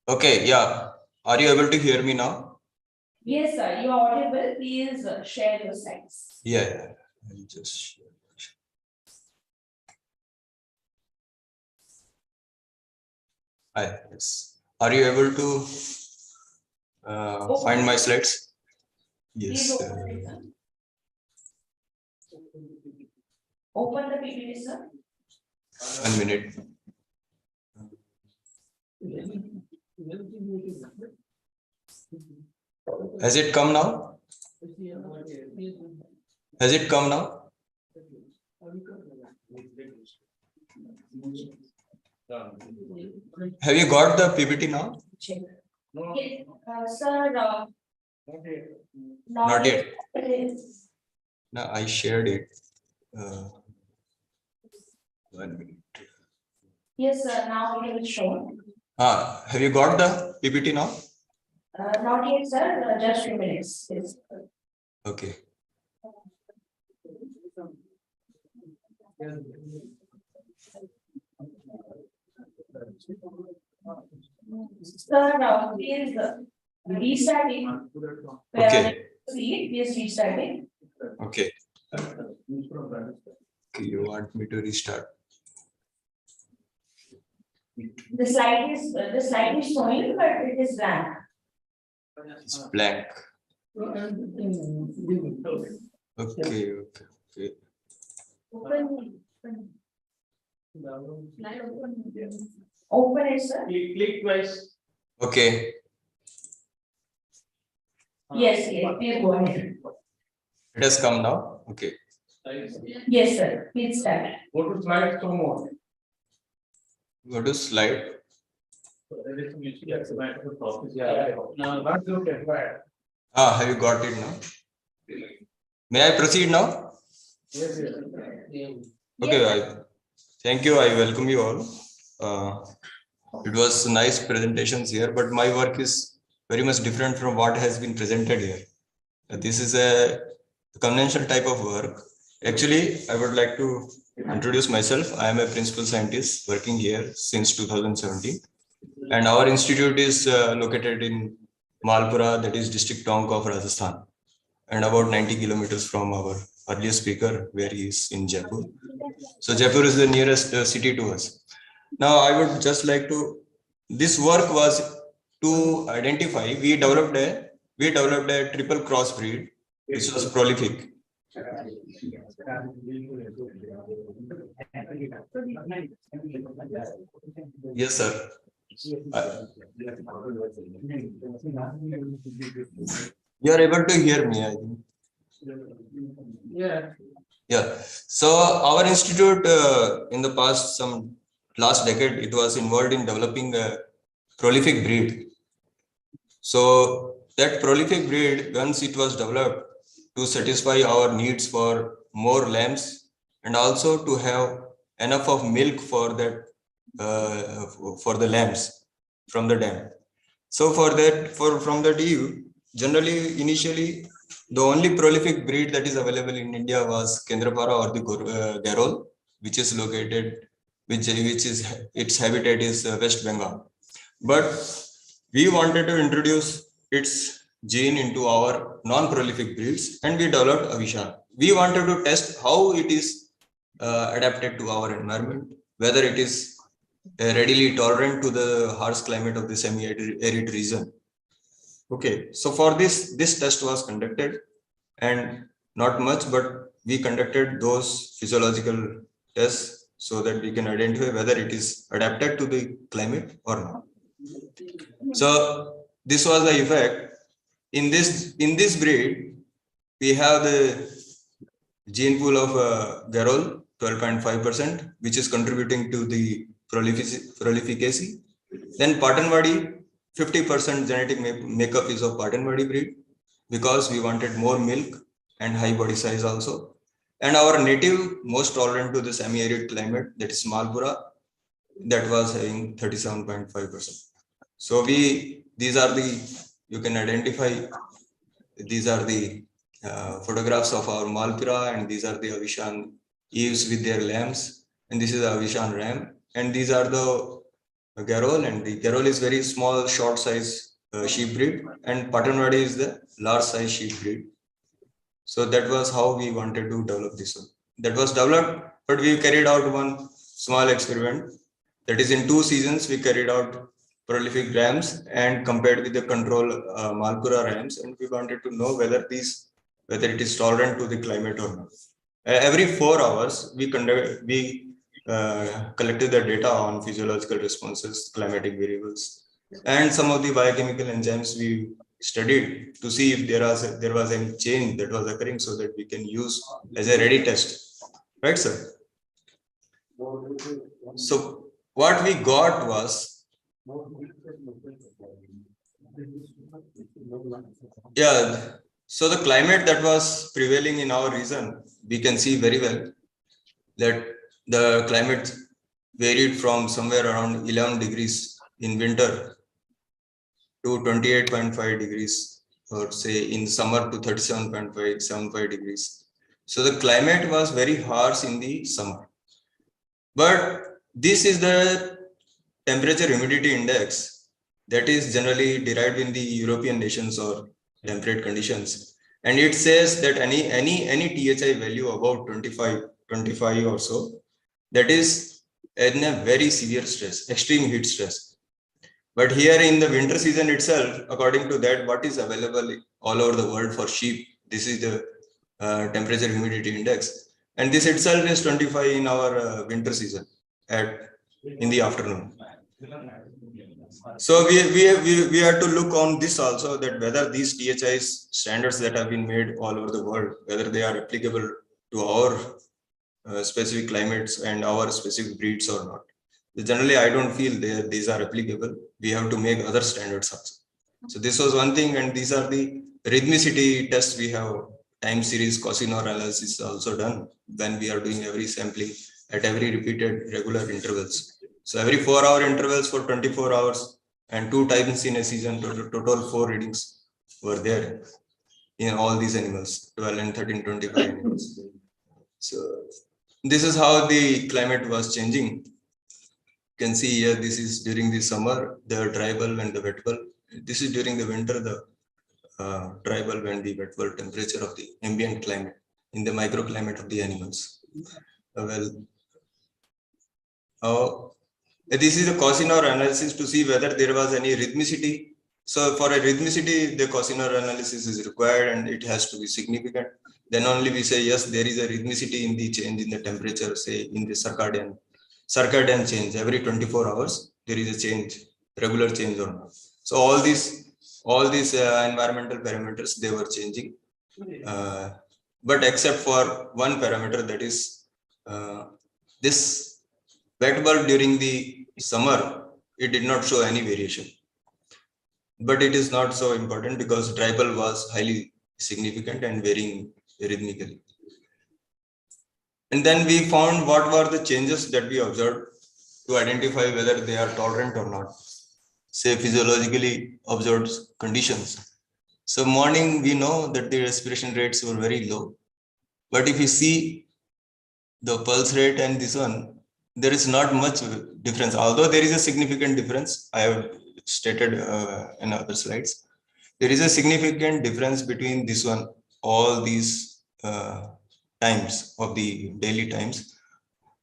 Okay, yeah. Are you able to hear me now? Yes, sir, you are audible. Please share your slides. Yeah. I'll just share. Hi, yes. Are you able to find my slides? Yes. Open the PPT, sir. 1 minute. Has it come now? Has it come now? Have you got the PPT now? Yes, sir. Not yet. No, I shared it. 1 minute. Yes, sir. Now it will show. Have you got the PPT now? Not yet, sir. Just 2 minutes. Yes. Okay. Sir, please restarting. Okay. Please restarting. Okay. You want me to restart? The slide is showing, but it is blank. It's blank. Okay. Open it, sir. Click twice. Okay. Yes, please go ahead. It has come now. Okay. Yes, sir. Please start. Go to slide some more. Go to slide. Have you got it now? May I proceed now? Yes. Okay. Thank you. I welcome you all. It was nice presentations here, but my work is very much different from what has been presented here. This is a conventional type of work. Actually, I would like to introduce myself. I am a principal scientist working here since 2017. And our institute is located in Malpura, that is district Tonk of Rajasthan, and about 90 kilometers from our earlier speaker, where he is in Jaipur. So Jaipur is the nearest city to us. Now I would just like to, this work was to identify, we developed a triple crossbreed, which was prolific. Yes, sir. You are able to hear me, I think. Yeah. So our institute in the past, some last decade, it was involved in developing a prolific breed. So that prolific breed, once it was developed to satisfy our needs for more lambs and also to have enough of milk for that for the lambs from the dam. So for that, from that EU, generally initially the only prolific breed that is available in India was Kendrapara or the Garol, which is located, which is its habitat is West Bengal. But we wanted to introduce its gene into our non-prolific breeds, and we developed Avishan. We wanted to test how it is adapted to our environment, whether it is readily tolerant to the harsh climate of the semi-arid region. Okay, so for this test was conducted, and not much, but we conducted those physiological tests so that we can identify whether it is adapted to the climate or not. So this was the effect. In this breed, we have the gene pool of Garol 12.5%, which is contributing to the prolificacy. Then Patanwadi, 50% genetic makeup is of Patanwadi breed, because we wanted more milk and high body size also. And our native, most tolerant to the semi-arid climate, that is Malpura, that was having 37.5%. So these are the, you can identify, these are the photographs of our Malpura, and these are the Avishan eaves with their lambs, and this is Avishan ram, and these are the Garol, and the Garol is very small, short size sheep breed, and Patanwadi is the large size sheep breed. So that was how we wanted to develop this one. That was developed, but we carried out one small experiment. That is, in 2 seasons, we carried out prolific rams and compared with the control Malpura rams, and we wanted to know whether it is tolerant to the climate or not. Every 4 hours, we collected the data on physiological responses, climatic variables, and some of the biochemical enzymes we studied to see if there was any change that was occurring, so that we can use as a ready test. Right, sir? So what we got was, yeah, so the climate that was prevailing in our region, we can see very well that the climate varied from somewhere around 11 degrees in winter to 28.5 degrees, or say in summer to 37.5 degrees. So the climate was very harsh in the summer. But this is the temperature humidity index that is generally derived in the European nations or temperate conditions. And it says that any THI value above 25 or so, that is in a very severe stress, extreme heat stress. But here in the winter season itself, according to that, what is available all over the world for sheep, this is the temperature humidity index. And this itself is 25 in our winter season in the afternoon. So we have to look on this also, that whether these THIs standards that have been made all over the world, whether they are applicable to our specific climates and our specific breeds or not. Generally, I don't feel these are applicable. We have to make other standards also. So this was one thing, and these are the rhythmicity tests. We have time series Cosine analysis also done when we are doing every sampling at every repeated regular intervals. So every 4-hour intervals for 24 hours and 2 times in a season, total 4 readings were there in all these animals, 12 and 13, 25 animals. So this is how the climate was changing. You can see here, this is during the summer, the dry bulb and the wet bulb, This is during the winter, the tribal and the wet bulb temperature of the ambient climate in the microclimate of the animals. This is a Cosinor analysis to see whether there was any rhythmicity. So for a rhythmicity, the Cosinor analysis is required and it has to be significant. Then only we say, yes, there is a rhythmicity in the change in the temperature, say in the circadian change. Every 24 hours, there is a change, regular change or not. So all these environmental parameters, they were changing. But except for one parameter, that is this wet bulb during the summer, it did not show any variation. But it is not so important because tribal was highly significant and varying rhythmically. And then we found what were the changes that we observed to identify whether they are tolerant or not, say physiologically observed conditions. So morning, we know that the respiration rates were very low. But if you see the pulse rate and this one, there is not much difference, although there is a significant difference. I have stated in other slides. There is a significant difference between this one, all these times of the daily times.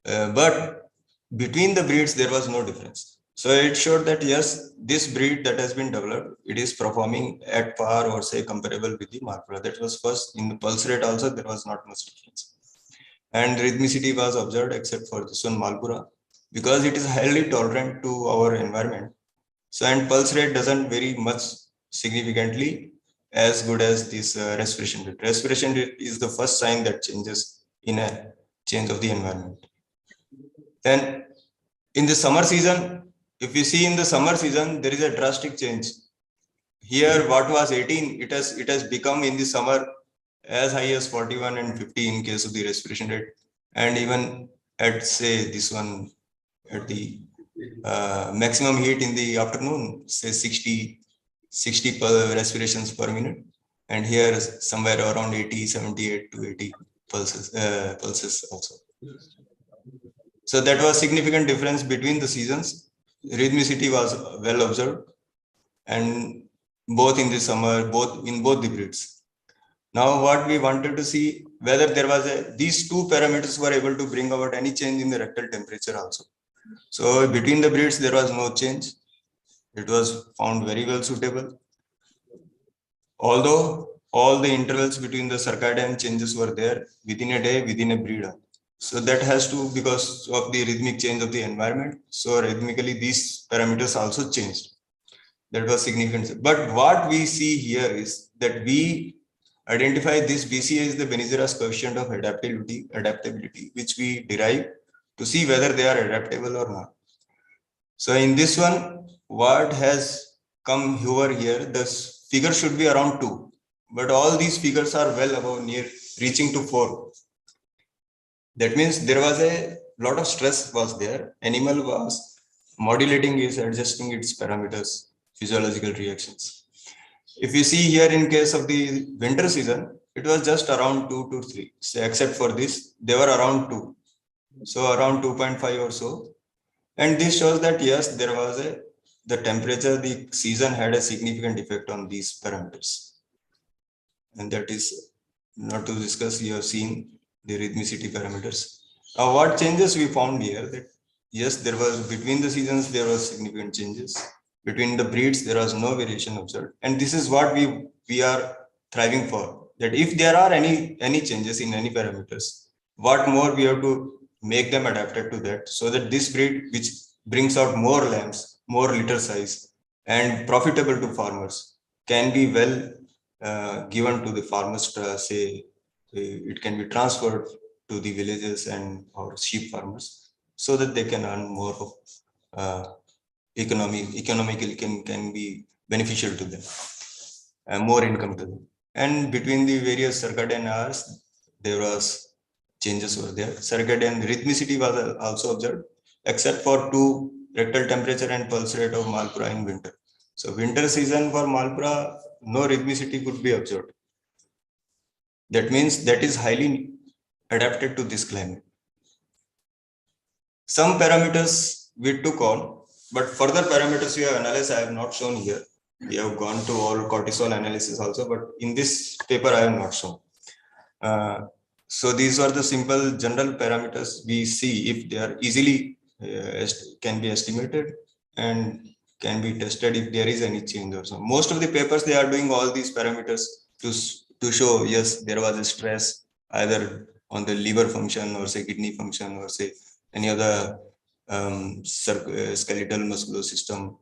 But between the breeds, there was no difference. So it showed that yes, this breed that has been developed, it is performing at par or say comparable with the Malpura. That was first. In the pulse rate also, there was not much difference. And rhythmicity was observed except for this one Malpura, because it is highly tolerant to our environment. So, and pulse rate doesn't vary much significantly as good as this respiration rate. Respiration rate is the first sign that changes in a change of the environment. Then in the summer season, if you see in the summer season, there is a drastic change. Here, what was 18, it has become in the summer as high as 41 and 50 in case of the respiration rate. And even at say this one, at the maximum heat in the afternoon, say 60 respirations per minute. And here somewhere around 80, 78 to 80 pulses also. So that was significant difference between the seasons. Rhythmicity was well observed, and both in the summer, in both the breeds. Now what we wanted to see whether there was these two parameters were able to bring about any change in the rectal temperature also. So between the breeds, there was no change. It was found very well suitable. Although all the intervals between the circadian changes were there within a day, within a breed. So that has to, because of the rhythmic change of the environment. So rhythmically, these parameters also changed. That was significant. But what we see here is that we identify this BCA is the Benizera's coefficient of adaptability, which we derive to see whether they are adaptable or not. So in this one, what has come over here, the figure should be around 2, but all these figures are well above, near reaching to 4. That means there was a lot of stress was there. Animal was modulating, is adjusting its parameters, physiological reactions. If you see here in case of the winter season, it was just around 2 to 3. So except for this, they were around 2. So around 2.5 or so. And this shows that yes, there was the temperature, the season had a significant effect on these parameters. And that is not to discuss, you have seen the rhythmicity parameters. Now what changes we found here, that yes, there was between the seasons, there was significant changes. Between the breeds, there was no variation observed. And this is what we are thriving for, that if there are any changes in any parameters, what more we have to make them adapted to that, so that this breed, which brings out more lambs, more litter size, and profitable to farmers, can be well given to the farmers, say it can be transferred to the villages and or sheep farmers, so that they can earn more of economically can be beneficial to them, more income to them. And between the various circadian hours, there was changes were there. Circadian rhythmicity was also observed, except for 2, rectal temperature and pulse rate of Malpura in winter. So winter season for Malpura, no rhythmicity could be observed. That means that is highly adapted to this climate. Some parameters we took on, but further parameters we have analyzed, I have not shown here. we have gone to all cortisol analysis also, but in this paper I have not shown. So these are the simple general parameters we see if they are easily can be estimated and can be tested if there is any change or so. Most of the papers, they are doing all these parameters to show, yes, there was a stress either on the liver function or say kidney function or say any other skeletal muscular system.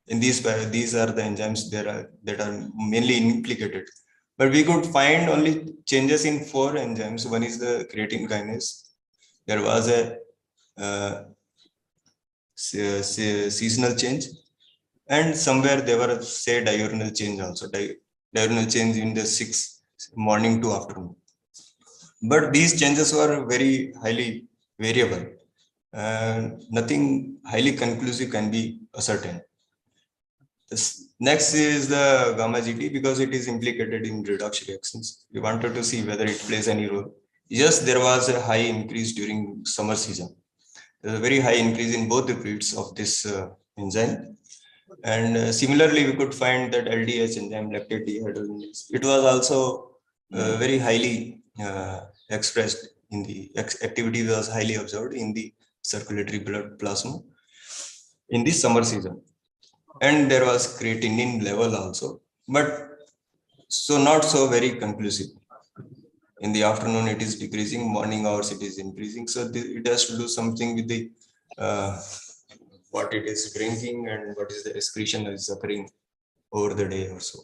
In these are the enzymes that are mainly implicated. But we could find only changes in 4 enzymes. One is the creatine kinase. There was a seasonal change, and somewhere there were say diurnal change also, diurnal change in the 6 morning to afternoon. But these changes were very highly variable, and nothing highly conclusive can be ascertained. Next is the gamma GT, because it is implicated in redox reactions. We wanted to see whether it plays any role. Yes, there was a high increase during summer season. There was a very high increase in both the fields of this enzyme. And similarly, we could find that LDH enzyme, lactate dehydrogenase, it was also very highly expressed in the activity was highly observed in the circulatory blood plasma in the summer season. And there was creatinine level also, but so not so very conclusive. In the afternoon it is decreasing, morning hours it is increasing. So it has to do something with the what it is drinking and what is the excretion that is occurring over the day or so.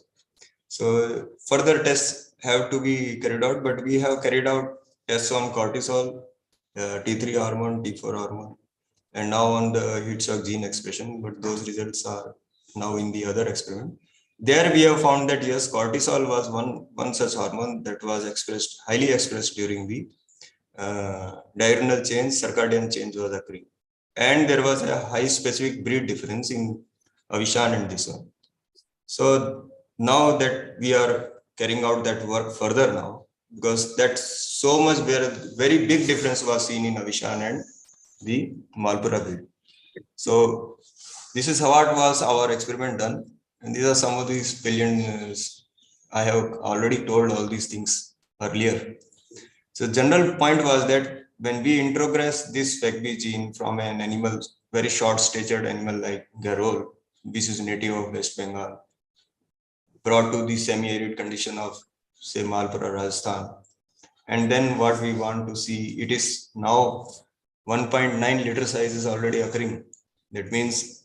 So further tests have to be carried out, but we have carried out tests on cortisol, T3 hormone, T4 hormone, and now on the heat shock gene expression, but those results are now in the other experiment. There we have found that yes, cortisol was one such hormone that was expressed, highly expressed during the diurnal change, circadian change was occurring. And there was a high specific breed difference in Avishan and this one. So now that we are carrying out that work further now, because that's so much where very big difference was seen in Avishan and the Malpura breed. So this is what was our experiment done. And these are some of these billion, I have already told all these things earlier. So general point was that when we introgress this FECB gene from an animal, very short statured animal like Garol, this is native of West Bengal, brought to the semi-arid condition of say Malpura, Rajasthan. And then what we want to see, it is now 1.9 liter size is already occurring. That means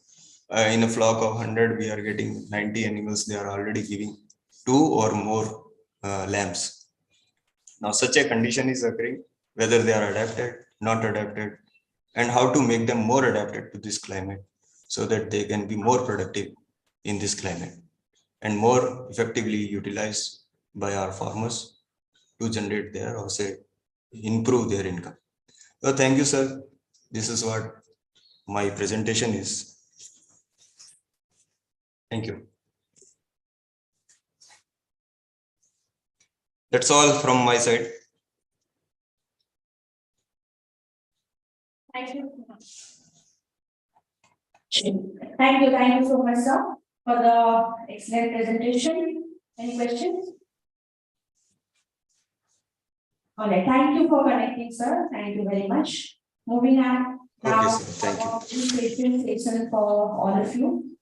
in a flock of 100, we are getting 90 animals. They are already giving 2 or more lambs. Now such a condition is occurring, whether they are adapted, not adapted, and how to make them more adapted to this climate so that they can be more productive in this climate and more effectively utilized by our farmers to generate their or say improve their income. So thank you, sir. This is what my presentation is. Thank you. That's all from my side. Thank you. Thank you so much, sir, for the excellent presentation. Any questions? All right, thank you for connecting, sir. Thank you very much. Moving on now, Okay, sir. Thank you. Session for all of you.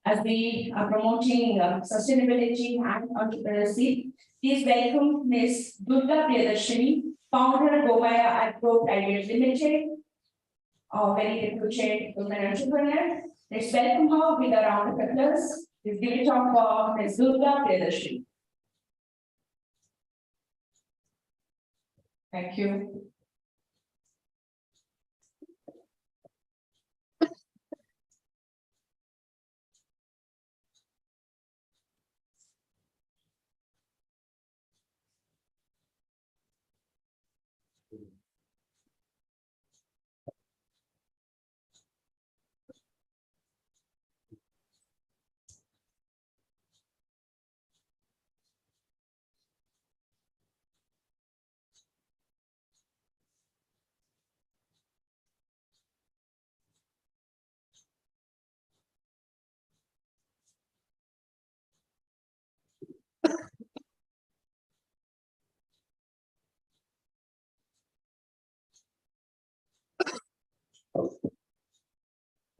As we are promoting sustainability and entrepreneurship, please welcome Ms. Durga Priyadarshini, founder Govaya Agro Private Limited, a very reputed women entrepreneur. Let's welcome her with a round of applause. Please give it up for Ms. Durga Priyadarshini. Thank you.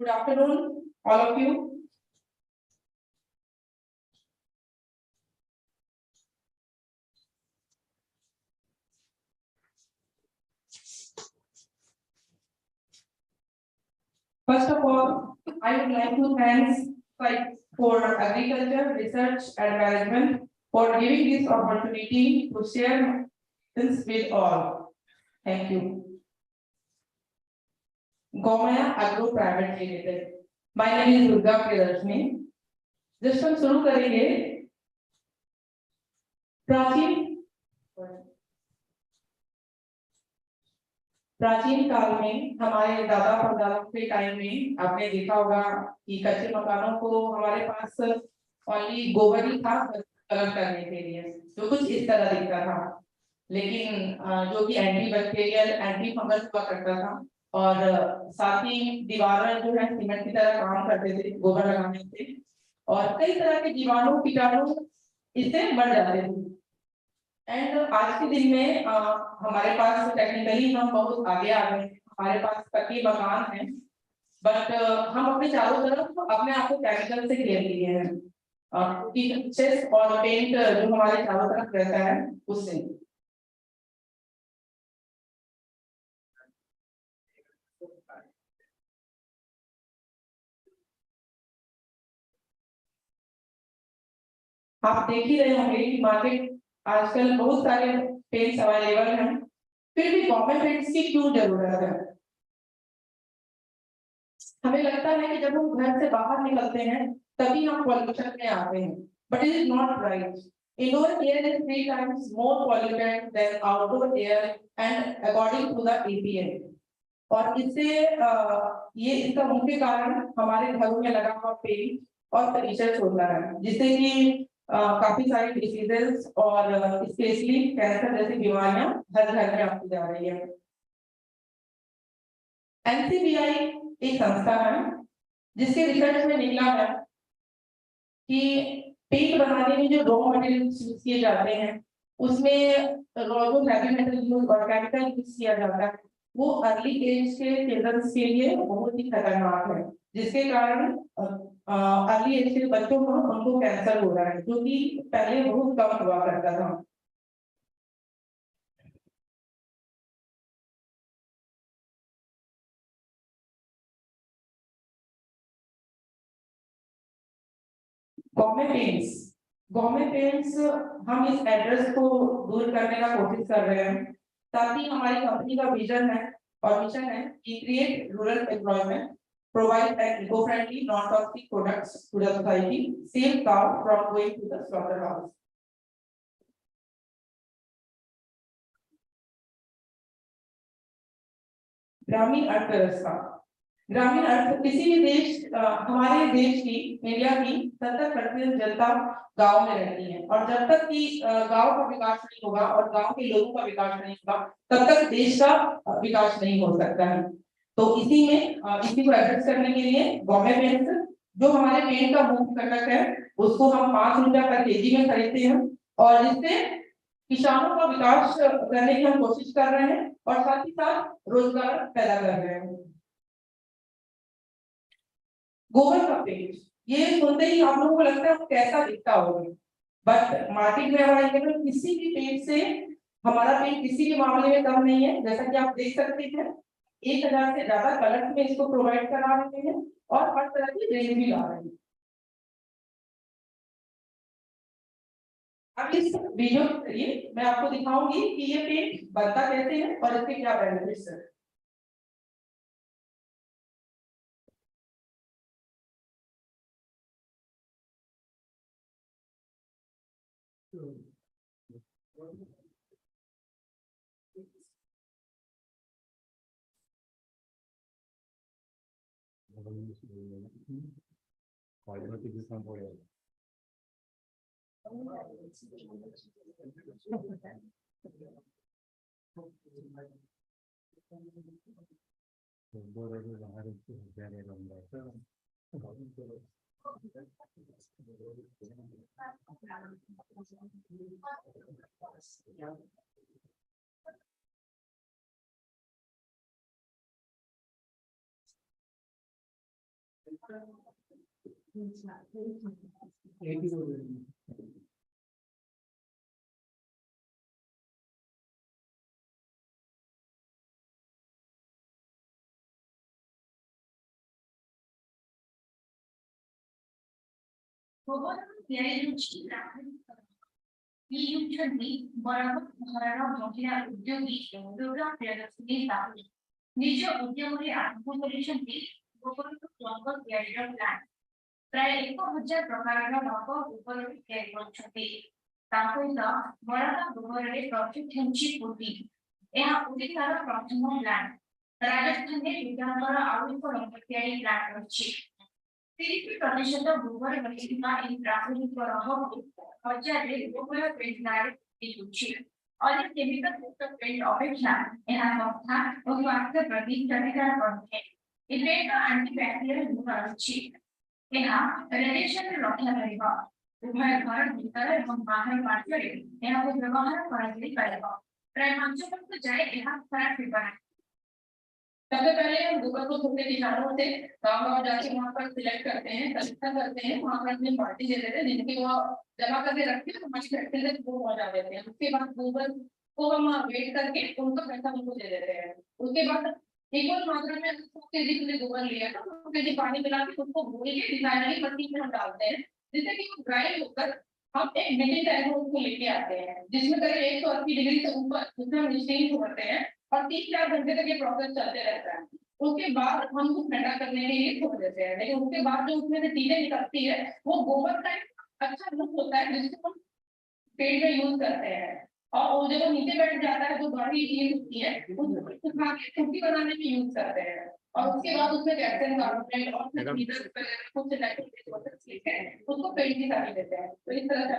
Good afternoon, all of you. First of all, I would like to thank for Agriculture, Research and Management for giving this opportunity to share this with all. Thank you. Gomaya Agro Private Limited. My name is Durga Priyadarshini. Just हम शुरू करेंगे प्राचीन काल में हमारे दादा परदादा के टाइम में आपने देखा होगा कि कच्चे मकानों को हमारे पास ओनली गोबर ही था कलर करने के लिए, जो कुछ इस तरह दिखता था, लेकिन जो कि एंटी बैक्टीरियल एंटी फंगस हुआ करता था और साथ ही दीवारें जो है सीमेंट की तरह काम करते थे गोबर लगाने से, और कई तरह के जीवाणु कीटाणु इससे बढ़ जाते थे। एंड आज के दिन में हमारे पास टेक्निकली हम बहुत आगे आ गए हैं, हमारे पास पक्के मकान हैं, बट हम अपने चारों तरफ अपने आप को केमिकल से घेर लिए हैं, कीटनाशक और पेंट जो हमारे चारों तरफ रहता है उससे। आप देख ही रहे होंगे कि मार्केट आजकल बहुत सारे पेंट्स अवेलेबल हैं, फिर भी गवर्नमेंट पेंट्स की क्यों जरूरत है? हमें लगता है कि जब हम घर से बाहर निकलते हैं तभी हम पॉल्यूशन में आते हैं, but it is not right. Indoor air is 3 times more polluted than outdoor air and according to the APA। और इससे ये इसका मुख्य कारण हमारे घरों में लगा हुआ पेंट और फर्नीचर होता है, जिससे कि काफी सारी डिसीजेस और स्पेशली कैंसर जैसी बीमारियां घर घर में आती जा रही है। NCBI एक संस्था है जिसके रिसर्च में निकला है कि पेंट बनाने में जो रॉ मटेरियल्स यूज किए जाते हैं उसमें जो हैवी मेटल यूज और केमिकल यूज किया जाता है वो अर्ली एज के चिल्ड्रंस के लिए बहुत ही खतरनाक है, जिसके कारण अर्ली एज के बच्चों को उनको कैंसर हो रहा है, जो कि पहले बहुत कम हुआ करता था। गवर्नमेंट पेंट्स हम इस एड्रेस को दूर करने का कोशिश कर रहे हैं, ताकि हमारी कंपनी का विजन है और मिशन है कि create rural employment, provide an eco-friendly, non-toxic products to the society, save cow from going to the slaughterhouse. ग्रामीण अर्थव्यवस्था। ग्रामीण अर्थ किसी भी देश, हमारे देश की, इंडिया की 70% जनता गांव में रहती है, और जब तक कि गांव का विकास नहीं होगा और गांव के लोगों का विकास नहीं होगा तब तक देश का विकास नहीं हो सकता है। तो इसी को एड्रेस करने के लिए गवर्नमेंट जो हमारे पेंट का मुख्य घटक है उसको हम 5 रुपया पर केजी में खरीदते हैं, और इससे किसानों का विकास करने की हम कोशिश कर रहे हैं और साथ ही साथ रोजगार पैदा कर रहे हैं। गोबर का पेंट, ये सुनते ही आप लोगों को लगता है कैसा दिखता होगा, बट मार्केट में अवेलेबल किसी भी पेंट से हमारा पेंट किसी भी मामले में कम नहीं है। जैसा कि आप देख सकते हैं 1000 से ज्यादा कलर्स में इसको प्रोवाइड करा रहे हैं और हर तरह की रेंज भी ला रहे हैं। अब इस वीडियो के जरिए मैं आपको दिखाऊंगी कि ये पेंट बनता कैसे है और इसके क्या बेनिफिट्स है। निज उद्यम आरंभ कर प्राय 1000 प्रकार नग प्रशिक्षण प्रथम प्लांट राजस्थान विज्ञान आउट प्लांट अच्छी 30% गोबर प्राकृतिक अधिक केमिकल मुक्त पेंट अपेक्षा संस्था और स्वास्थ्य प्रति क्षतिकार एंटीबैक्टेरियल गुण अच्छी रेडिएशन रक्षा करिबा उभय घर भीतर एवं बाहर पार्श्व व्यवहार प्राय 5 वर्ष जाए खराब होगा। सबसे पहले हम गूगल को ढूंढने की चालू होते गाँव जाके वहाँ पर सिलेक्ट करते हैं, कलेक्शन करते हैं, वहाँ पर अपनी पार्टी दे देते हैं जिनकी वो जमा करके रखते हैं, हमारी फैक्ट्री से वो पहुँचा देते हैं। उसके बाद गूगल को हम वेट करके उनका पैसा उनको दे देते हैं। उसके बाद इक्वल मात्रा में 100 केजी तुमने गोबर लिया था, 100 केजी पानी मिला के उसको घोल के डिजाइनरी मशीन में हम डालते हैं, जिससे कि वो ड्राई होकर हम एक मिनी टैंक उसको लेके आते हैं, जिसमें करीब 180 डिग्री से ऊपर उसमें हम स्टीम छोड़ते हैं और 3-4 घंटे तक ये प्रोसेस चलते रहता है। उसके बाद हम उसको ठंडा करने के लिए छोड़ देते हैं, लेकिन उसके बाद जो उसमें से चीजें निकलती है वो गोबर का एक अच्छा लुक होता है जिसको हम पेड़ में यूज करते हैं। और जब वो नीचे बैठ जाता है तो बड़ी चीज होती है उसको सुखा के छुट्टी बनाने में यूज करते हैं। और उसके बाद उसमें कैल्शियम कार्बोनेट और कुछ नाइट्रोजन उसको पेड़ की सारी देते हैं। तो इस तरह से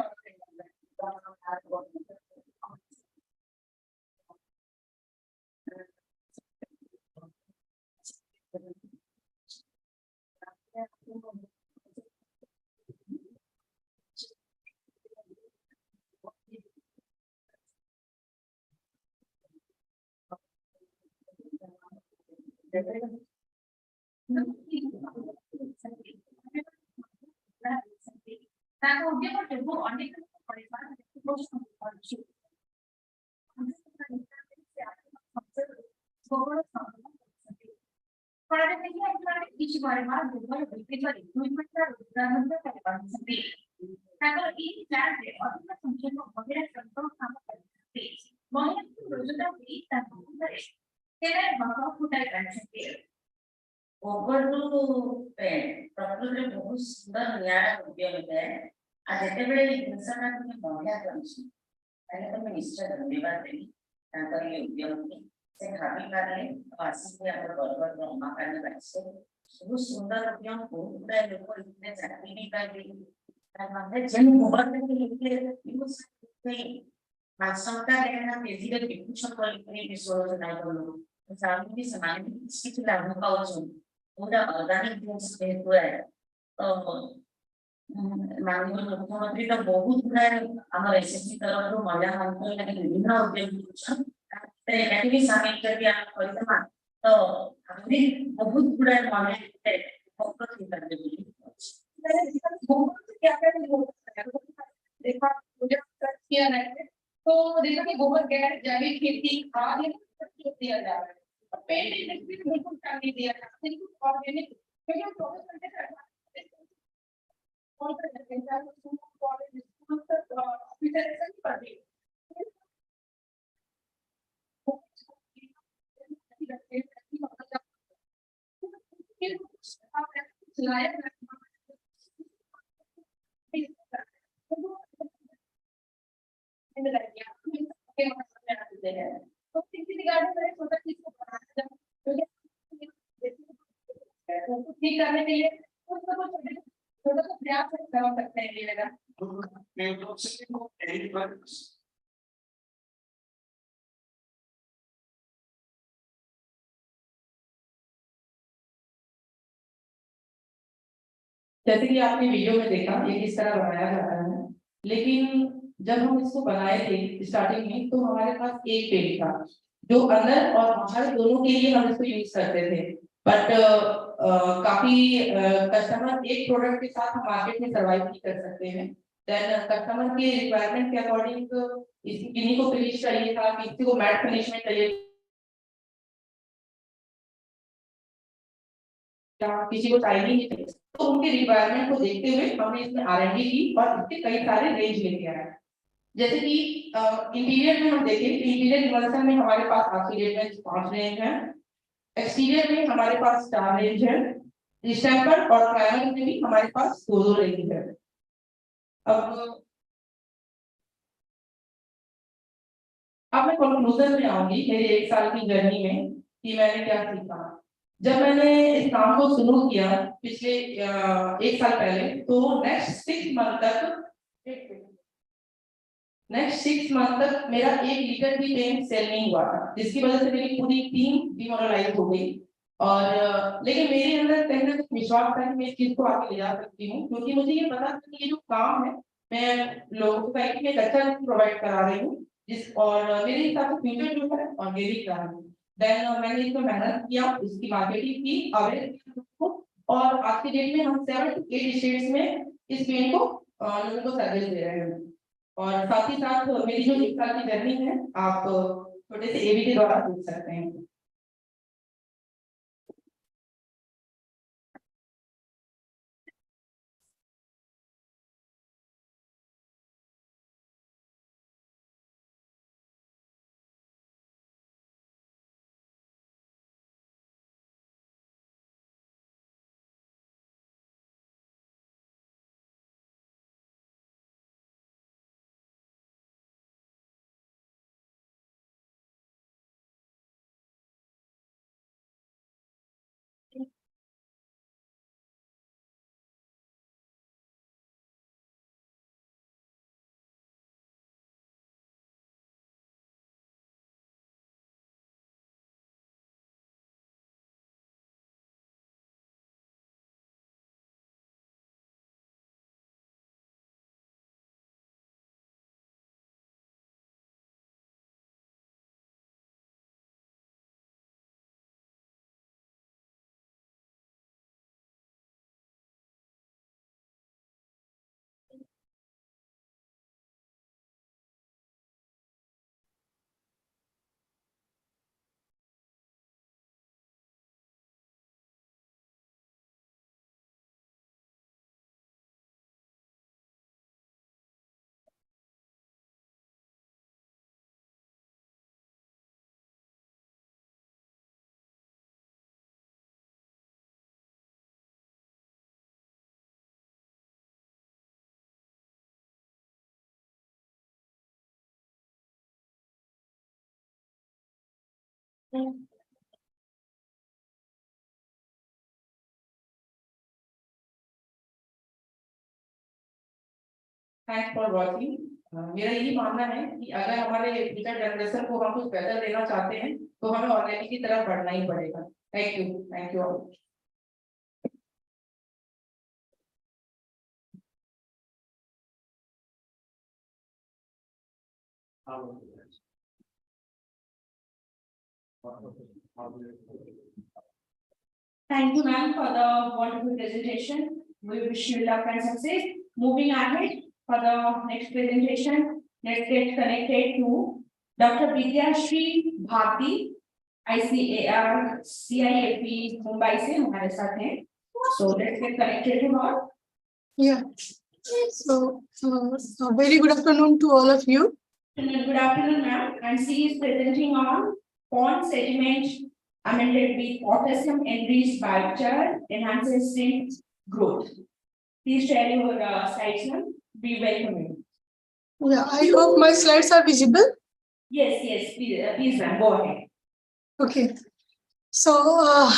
प्रकृति बहुत सुंदर न्याय उद्यम है आज जिते बड़े जिनसा महिला तुम निश्चय धन्यवाद देवी उद्यम की से भाभी पारे आसिक बरबर रमाकानी बाइसे बहुत सुंदर उद्यम बहुत लोग इतने चाकरी भी पाए जन गोबर के सरकार लेना तेजी रे विभूषण कर विश्व नहीं करो सामने समान किसी लागू पाउछु पूरा ऑर्गेनिक जिनिस हेतु है तो माननीय मुख्यमंत्री तो बहुत गुड़ा आम एसएससी तरफ महिला मान लगे विभिन्न उद्यम भी सामिल करके तो हमने बहुत गुड़ा महिला तो देखा कि गोबर गैस जैविक खेती खाद दिया जा रहा है पेंट इंडस्ट्री में बिल्कुल काम नहीं दिया जाता सिर्फ ऑर्गेनिक क्योंकि हम 24 घंटे और कॉलेज स्कूल तक ऑफिसर नहीं पढ़ते तो किसी रिगार्डिंग में छोटा चीज को बनाना तो ठीक करने के लिए छोटा सा प्रयास कर सकते हैं ये लगा जैसे कि आपने वीडियो में देखा ये किस तरह बनाया जाता है, लेकिन जब हम इसको बनाए थे स्टार्टिंग में तो हमारे पास एक पेड़ था जो अंदर और बाहर दोनों के लिए हम इसको यूज करते थे, बट काफी काफी कस्टमर एक प्रोडक्ट के साथ हम मार्केट में सर्वाइव नहीं कर सकते हैं। देन कस्टमर के रिक्वायरमेंट के अकॉर्डिंग किन्हीं को फिनिश चाहिए था, किसी को मैट फिनिशमेंट चाहिए, किसी को टाइमिंग चाहिए, तो उनके रिक्वायरमेंट को देखते हुए हमने इसमें R&D की और इसके कई सारे रेंज लेके आए। जैसे कि इंटीरियर में हम देखें, इंटीरियर इमल्सन में हमारे पास आज की डेट में 5 रेंज है, एक्सटीरियर में हमारे पास 4 रेंज है, रिस्टैम्पर और प्राइमर में भी हमारे पास 2 रेंज है। अब मैं कंक्लूजन में आऊंगी मेरे 1 साल की जर्नी में कि मैंने क्या सीखा। जब मैंने इस काम को शुरू किया पिछले 1 साल पहले, तो नेक्स्ट 6 मंथ तक मेरा 1 लीटर भी पेंट सेल नहीं हुआ था, जिसकी वजह से मेरी पूरी टीम डिमोरलाइज हो गई। और लेकिन मेरे अंदर कहीं ना कहीं विश्वास था कि मैं इस चीज को आगे ले जा सकती हूँ, क्योंकि मुझे ये पता था कि ये जो काम है मैं लोगों को एक अच्छा प्रोवाइड करा रही हूँ, और मेरे हिसाब से फ्यूचर जो है ऑर्गेनिक का है। देन मैंने इसमें मेहनत किया, इसकी मार्केटिंग की, अवेयरनेस को, और आज की डेट में हम 7 से 8 स्टेट्स में इस पेंट को लोगों को सर्विस दे रहे हैं। और साथ ही साथ मेरी जो 1 साल की जर्नी है आप छोटे से एबी के द्वारा पूछ सकते हैं। Thanks for watching. मेरा यही मानना है कि अगर हमारे फ्यूचर जनरेशन को हम कुछ बेहतर देना चाहते हैं तो हमें ऑर्गेनिक की तरफ बढ़ना ही पड़ेगा। Thank you all. Thank you, ma'am, for the wonderful presentation. We wish you luck and success. Moving ahead for the next presentation, let's get connected to Dr. Vidyashri Bharti, ICAR CIFP Mumbai से हमारे साथ हैं. So let's get connected to her. Yeah. So very good afternoon to all of you. Good afternoon, ma'am. And she is presenting on pond sediment amended with potassium enriched biochar enhances shrimp growth. Please share your slides, ma'am. We welcome you. Yeah, I hope my slides are visible. Yes, please, ma'am, go ahead. Okay. So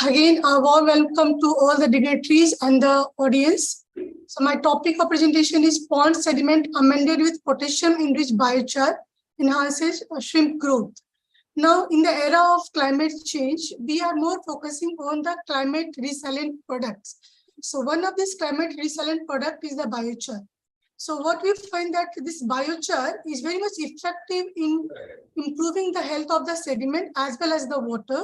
again, a warm welcome to all the dignitaries and the audience. So my topic of presentation is pond sediment amended with potassium enriched biochar enhances shrimp growth. Now, in the era of climate change, we are more focusing on the climate resilient products. So one of these climate resilient product is the biochar. So what we find that this biochar is very much effective in improving the health of the sediment as well as the water.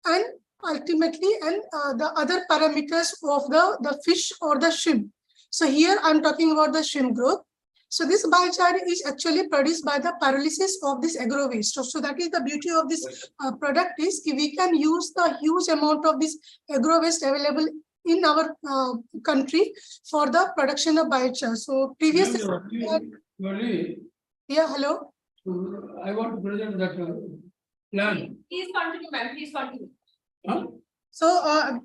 And ultimately, and the other parameters of the fish or the shrimp. So here I'm talking about the shrimp growth. So this biochar is actually produced by the pyrolysis of this agro waste. So that is the beauty of this product is we can use the huge amount of this agro waste available in our country for the production of biochar. So previous. Yeah, hello. I want to present that plan. Please continue, ma'am. Please continue. Huh? So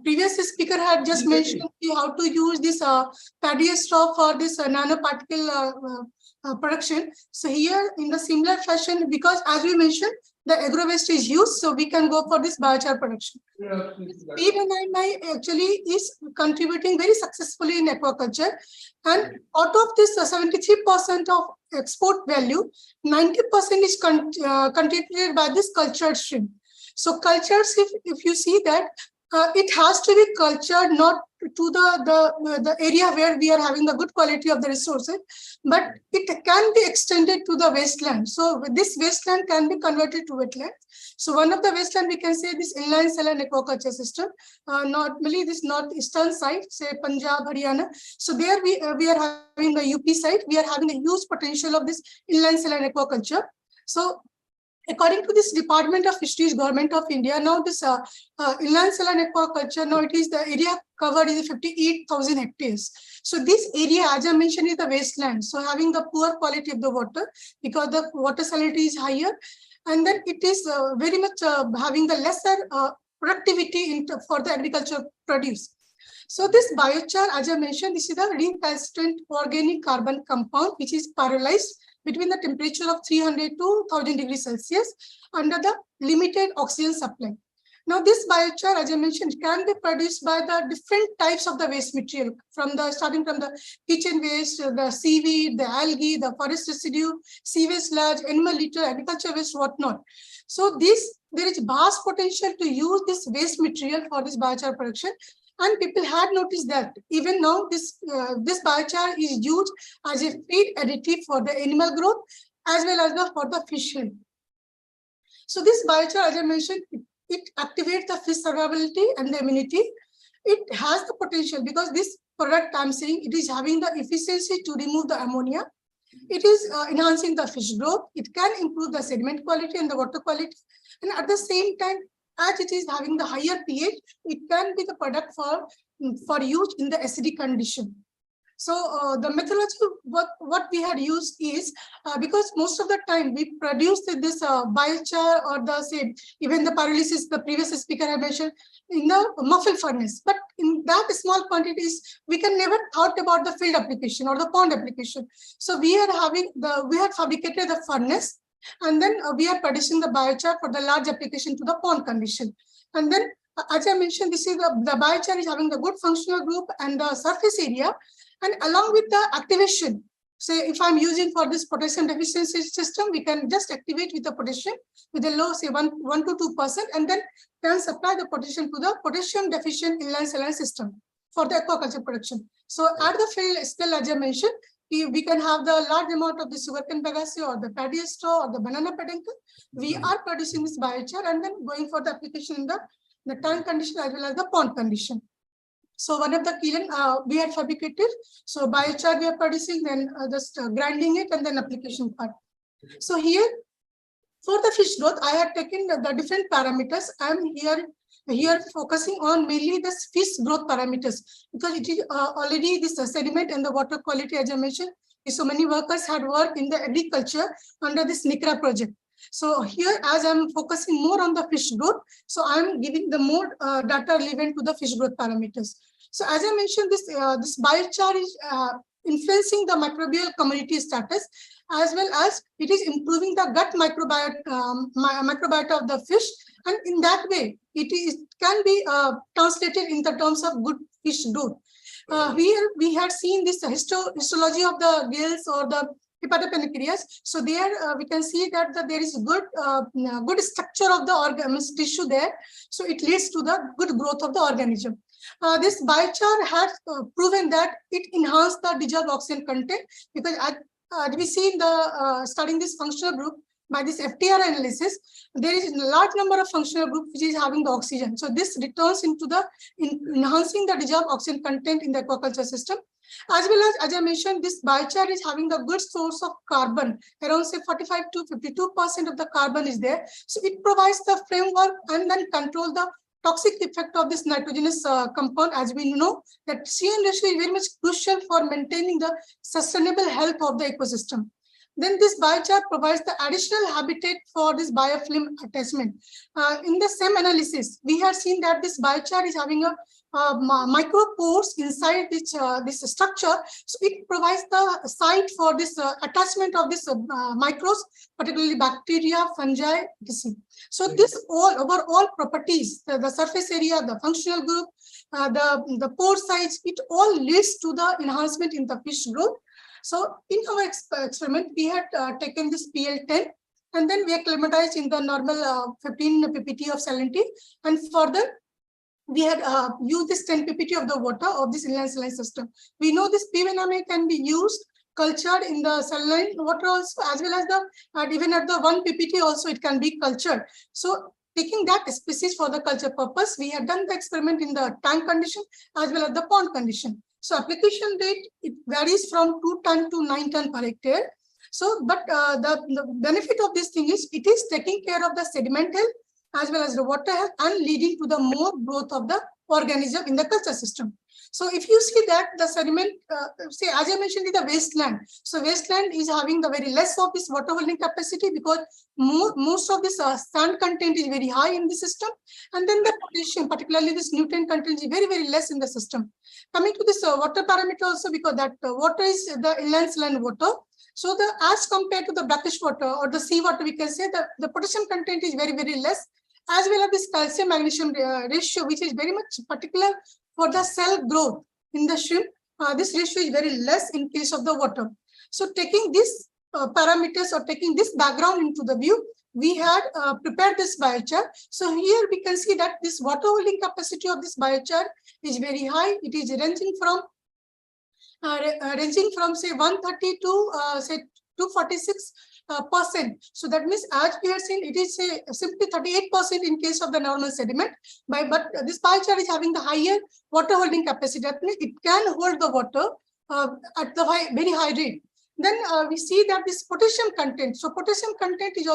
previous speaker had just mentioned how to use this paddy straw for this nanoparticle production. So here in the similar fashion, because as we mentioned, the agro waste is used, so we can go for this biochar production. P199 actually is contributing very successfully in aquaculture, and out of this 73% of export value, 90% is contributed by this cultured shrimp. So cultures, if you see that, it has to be cultured not to the area where we are having the good quality of the resources, but it can be extended to the wasteland. So this wasteland can be converted to wetland. So one of the wasteland we can say this inland saline aquaculture system, normally this northeastern side, say Punjab, Haryana. So there we are having the UP side, we are having a huge potential of this inland saline aquaculture. So according to this Department of Fisheries, Government of India, now this inland saline aquaculture, now it is the area covered is 58,000 hectares. So this area, as I mentioned, is the wasteland. So having the poor quality of the water because the water salinity is higher, and then it is very much having the lesser productivity for the agricultural produce. So this biochar, as I mentioned, this is the recalcitrant organic carbon compound which is pyrolyzed between the temperature of 300 to 1000 degrees Celsius under the limited oxygen supply. Now this biochar, as I mentioned, can be produced by the different types of the waste material, starting from the kitchen waste, the seaweed, the algae, the forest residue, sewage sludge, animal litter, agriculture waste, whatnot. So there is vast potential to use this waste material for this biochar production. And people had noticed that even now this biochar is used as a feed additive for the animal growth as well as for the fish health. So this biochar, as I mentioned, it activates the fish survivability and the immunity. It has the potential because this product I'm saying it is having the efficiency to remove the ammonia. It is enhancing the fish growth. It can improve the sediment quality and the water quality. And at the same time, as it is having the higher pH, it can be the product for use in the acidic condition. So the methodology, what we had used is, because most of the time we produce this biochar or even the pyrolysis, the previous speaker had mentioned, in the muffle furnace. But in that small quantities, we can never thought about the field application or the pond application. So we had fabricated the furnace, and then we are producing the biochar for the large application to the pond condition. And then, as I mentioned, this is the biochar is having the good functional group and the surface area. And along with the activation, say if I'm using for this potassium deficiency system, we can just activate with the potassium with a low, say 1 to 2%, and then can supply the potassium to the potassium deficient inland saline system for the aquaculture production. So at the field scale, as I mentioned, we can have the large amount of the sugarcane bagasse or the paddy straw or the banana peduncle. We are producing this biochar and then going for the application in the tank condition as well as the pond condition. So one of the kiln we had fabricated. So biochar we are producing, then just grinding it and then application part. So here for the fish growth, I had taken the different parameters. I am here focusing on mainly the fish growth parameters because it is already this sediment and the water quality, as I mentioned. So many workers had worked in the agriculture under this NICRA project. So here, as I'm focusing more on the fish growth, so I'm giving the more data relevant to the fish growth parameters. So as I mentioned, this biochar is influencing the microbial community status, as well as it is improving the gut microbiota of the fish, and in that way, it can be translated in the terms of good fish growth. Here we had seen this histology of the gills or the hepatopancreas. So there we can see that there is good structure of the tissue there. So it leads to the good growth of the organism. This biochar has proven that it enhanced the dissolved oxygen content because as we see in the studying this functional group, by this FTR analysis, there is a large number of functional groups which is having the oxygen. So this returns into the enhancing the dissolved oxygen content in the aquaculture system. As well as I mentioned, this biochar is having the good source of carbon, around say 45 to 52% of the carbon is there. So it provides the framework and then control the toxic effect of this nitrogenous compound. As we know that CN ratio is very much crucial for maintaining the sustainable health of the ecosystem. Then this biochar provides the additional habitat for this biofilm attachment. In the same analysis, we have seen that this biochar is having a micropores inside this structure. So it provides the site for this attachment of this microbes, particularly bacteria, fungi, etc. So this overall properties, the surface area, the functional group, the pore size, it all leads to the enhancement in the fish growth. So in our experiment, we had taken this PL10 and then we acclimatized in the normal 15 ppt of salinity, and further we had used this 10 ppt of the water of this inland saline system. We know this P1MA can be used cultured in the saline water also, as well as the even at the 1 ppt also it can be cultured. So taking that species for the culture purpose, we had done the experiment in the tank condition as well as the pond condition. So application rate, it varies from 2 ton to 9 ton per hectare. So, but the benefit of this thing is it is taking care of the sediment health as well as the water health and leading to the more growth of the organism in the culture system. So if you see that the sediment, say as I mentioned, is the wasteland. So wasteland is having the very less of this water holding capacity because most of this sand content is very high in the system, and then the potassium, particularly this nutrient content, is very, very less in the system. Coming to this water parameter also, because that water is the inland saline water. So the as compared to the brackish water or the sea water, we can say that the potassium content is very, very less, as well as this calcium magnesium ratio, which is very much particular for the cell growth in the shrimp. This ratio is very less in case of the water. So taking these parameters or taking this background into the view, we had prepared this biochar. So here we can see that this water holding capacity of this biochar is very high. It is ranging from say 130 to say 246%. So that means as we have seen, it is simply 38% in case of the normal sediment. But this biochar is having the higher water holding capacity. That means it can hold the water at the very high rate. Then we see that this potassium content. So potassium content is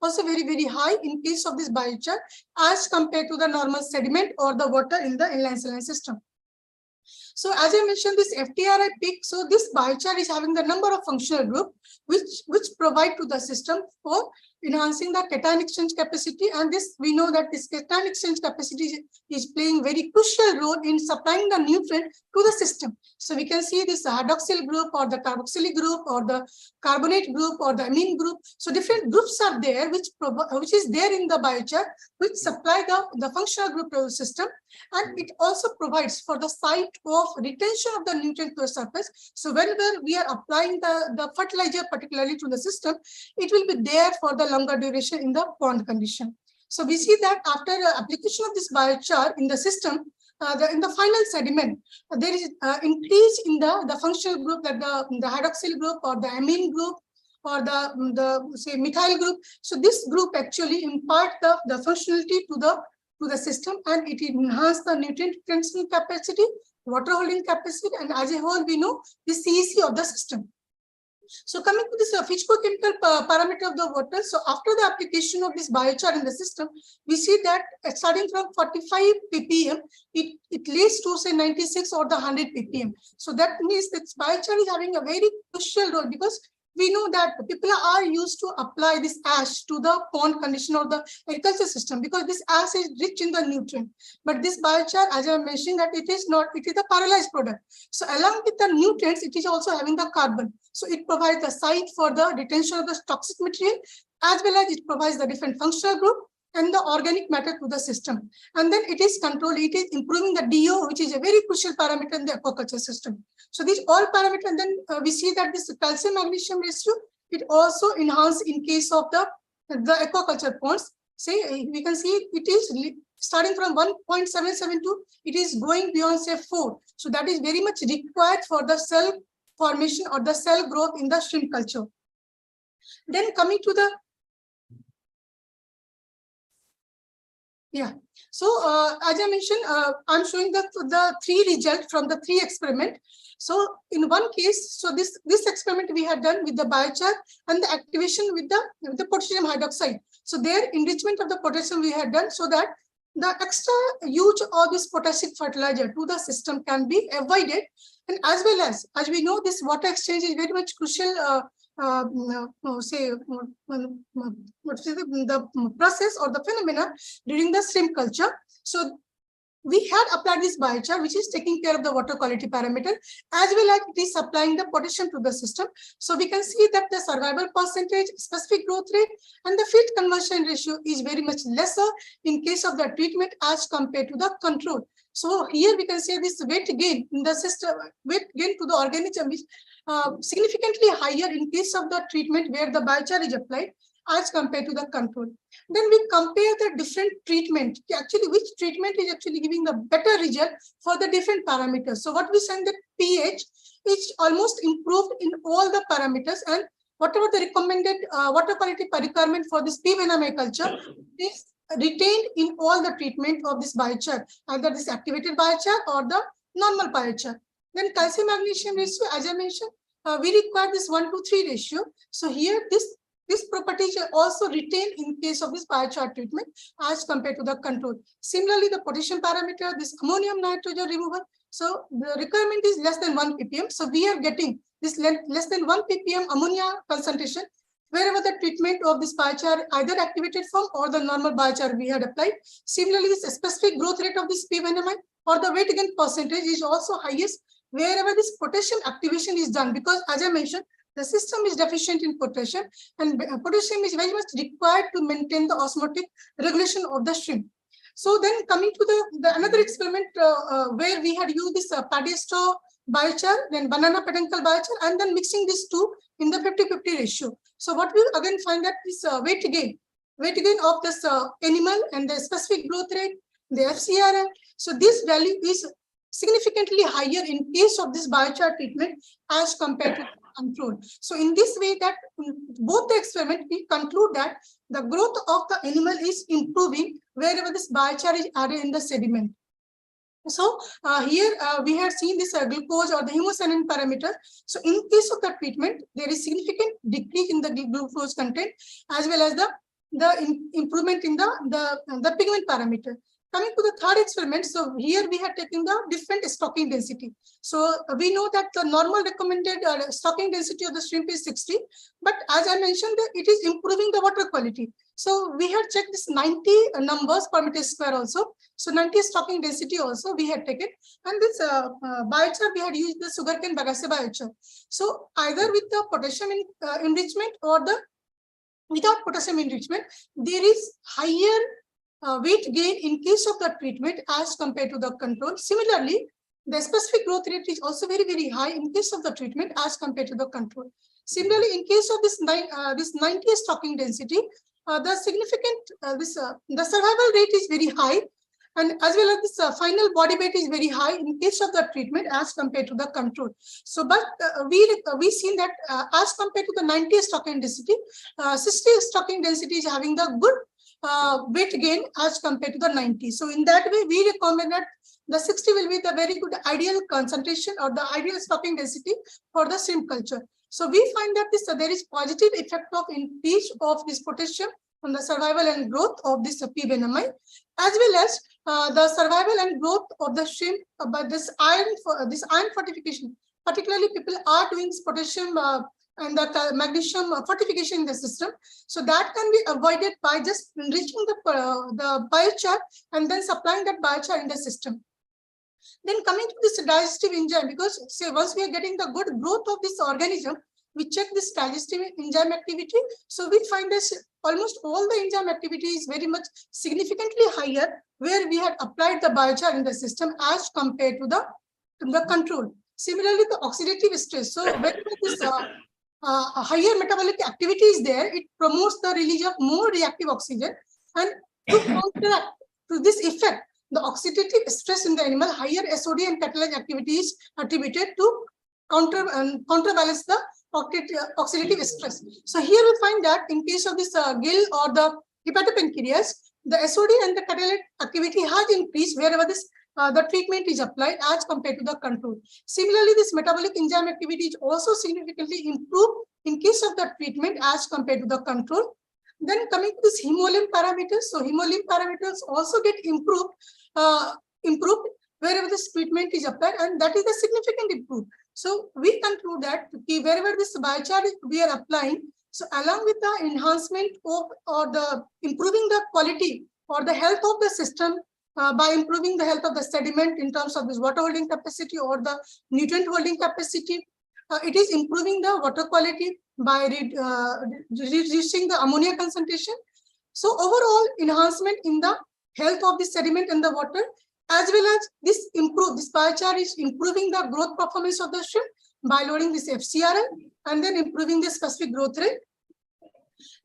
also very, very high in case of this biochar as compared to the normal sediment or the water in the inland saline system. So as I mentioned, this FTRI peak, so this biochar is having the number of functional group which provide to the system for enhancing the cation exchange capacity, and this we know that this cation exchange capacity is playing very crucial role in supplying the nutrient to the system. So we can see this hydroxyl group or the carboxylic group or the carbonate group or the amine group. So different groups are there which is there in the biochar, which supply the functional group to the system, and it also provides for the site of retention of the nutrient to the surface. So whenever we are applying the fertilizer particularly to the system, it will be there for the longer duration in the pond condition. So we see that after application of this biochar in the system, in the final sediment, there is increase in the functional group, like the hydroxyl group or the amine group or the say methyl group. So this group actually impart the functionality to the system, and it enhances the nutrient retention capacity, water holding capacity, and as a whole we know the CEC of the system. So coming to this physicochemical parameter of the water, so after the application of this biochar in the system, we see that starting from 45 ppm, it leads to say 96 or the 100 ppm. So that means that biochar is having a very crucial role, because we know that people are used to apply this ash to the pond condition or the agriculture system because this ash is rich in the nutrient. But this biochar, as I mentioned, that it is a paralyzed product. So along with the nutrients, it is also having the carbon. So it provides the site for the retention of the toxic material, as well as it provides the different functional group and the organic matter to the system. And then it is controlled, it is improving the DO, which is a very crucial parameter in the aquaculture system. So these all parameters, and then we see that this calcium magnesium ratio, it also enhances in case of the aquaculture ponds. Say we can see it is starting from 1.772, it is going beyond say 4. So that is very much required for the cell formation or the cell growth in the shrimp culture. Then coming to the Yeah. So as I mentioned, I'm showing the three results from the three experiment. So in one case, so this experiment we had done with the biochar and the activation with the potassium hydroxide. So their enrichment of the potassium we had done so that the extra use of this potassic fertilizer to the system can be avoided, and as well as we know, this water exchange is very much crucial. The process or the phenomena during the shrimp culture. So we had applied this biochar, which is taking care of the water quality parameter, as well as it is supplying the potassium to the system. So we can see that the survival percentage, specific growth rate, and the feed conversion ratio is very much lesser in case of the treatment as compared to the control. So here we can say this weight gain in the system, weight gain to the organism is significantly higher in case of the treatment where the biochar is applied as compared to the control. Then we compare the different treatment, actually which treatment is actually giving the better result for the different parameters. So what we said that pH is almost improved in all the parameters, and whatever the recommended water quality requirement for this P. vannamei culture is retained in all the treatment of this biochar, either this activated biochar or the normal biochar. Then calcium magnesium ratio, as I mentioned, we require this 1:3 ratio. So here this property is also retained in case of this biochar treatment as compared to the control. Similarly, the potassium parameter, this ammonium nitrogen removal. So the requirement is less than 1 ppm. So we are getting this less than 1 ppm ammonia concentration wherever the treatment of this biochar either activated form or the normal biochar we had applied. Similarly, this specific growth rate of this P. vannamei or the weight gain percentage is also highest wherever this potassium activation is done, because as I mentioned, the system is deficient in potassium, and potassium is very much required to maintain the osmotic regulation of the shrimp. So then coming to the another experiment where we had used this paddy straw biochar, then banana peduncle biochar, and then mixing these two in the 50-50 ratio. So what we again find that this weight gain of this animal and the specific growth rate, the FCRM. So this value is significantly higher in case of this biochar treatment as compared to control. So in this way, that both the experiment, we conclude that the growth of the animal is improving wherever this biochar is added in the sediment. So here we have seen this glucose or the hemocyanin parameter. So in case of the treatment, there is significant decrease in the glucose content as well as the improvement in the pigment parameter. Coming to the third experiment, so here we have taken the different stocking density. So we know that the normal recommended stocking density of the shrimp is 60, but as I mentioned, it is improving the water quality. So we had checked this 90 numbers per meter square also. So 90 stocking density also we had taken, and this biochar we had used the sugarcane bagasse biochar. So either with the potassium enrichment or the without potassium enrichment, there is higher weight gain in case of the treatment as compared to the control. Similarly, the specific growth rate is also very, very high in case of the treatment as compared to the control. Similarly, in case of this 90 stocking density, the significant the survival rate is very high, and as well as this final body weight is very high in case of the treatment as compared to the control. So, but we seen that as compared to the 90 stocking density, 60 stocking density is having the good weight gain as compared to the 90. So in that way, we recommend that the 60 will be the very good ideal concentration or the ideal stocking density for the shrimp culture. So we find that there is positive effect of increase of this potassium on the survival and growth of this P. vannamei, as well as the survival and growth of the shrimp by this iron fortification. Particularly, people are doing potassium and the magnesium fortification in the system. So that can be avoided by just enriching the biochar and then supplying that biochar in the system. Then coming to this digestive enzyme, because say once we are getting the good growth of this organism, we check this digestive enzyme activity. So we find this almost all the enzyme activity is very much significantly higher where we had applied the biochar in the system as compared to the control. Similarly, the oxidative stress. So when this higher metabolic activity is there, it promotes the release of more reactive oxygen, and to counteract to this effect, the oxidative stress in the animal, higher SOD and catalytic activity is attributed to counterbalance the oxidative stress. So here we find that in case of this gill or the hepatopancreas, the SOD and the catalytic activity has increased wherever this the treatment is applied as compared to the control. Similarly, this metabolic enzyme activity is also significantly improved in case of the treatment as compared to the control. Then coming to this hemolymph parameters, so hemolymph parameters also get improved wherever this treatment is applied, and that is a significant improvement. So we conclude that wherever this biochar we are applying, so along with the enhancement of or the improving the quality or the health of the system by improving the health of the sediment in terms of this water holding capacity or the nutrient holding capacity, it is improving the water quality by reducing the ammonia concentration. So overall enhancement in the health of the sediment and the water, as well as this biochar is improving the growth performance of the shrimp by lowering this FCRL and then improving the specific growth rate.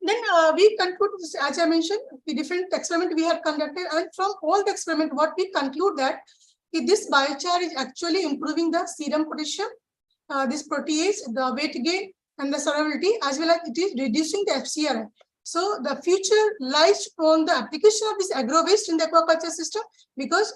Then we conclude this, as I mentioned, the different experiment we have conducted, and from all the experiment, what we conclude that this biochar is actually improving the serum potassium, this protease, the weight gain, and the solubility, as well as it is reducing the FCRI. So the future lies on the application of this agro waste in the aquaculture system, because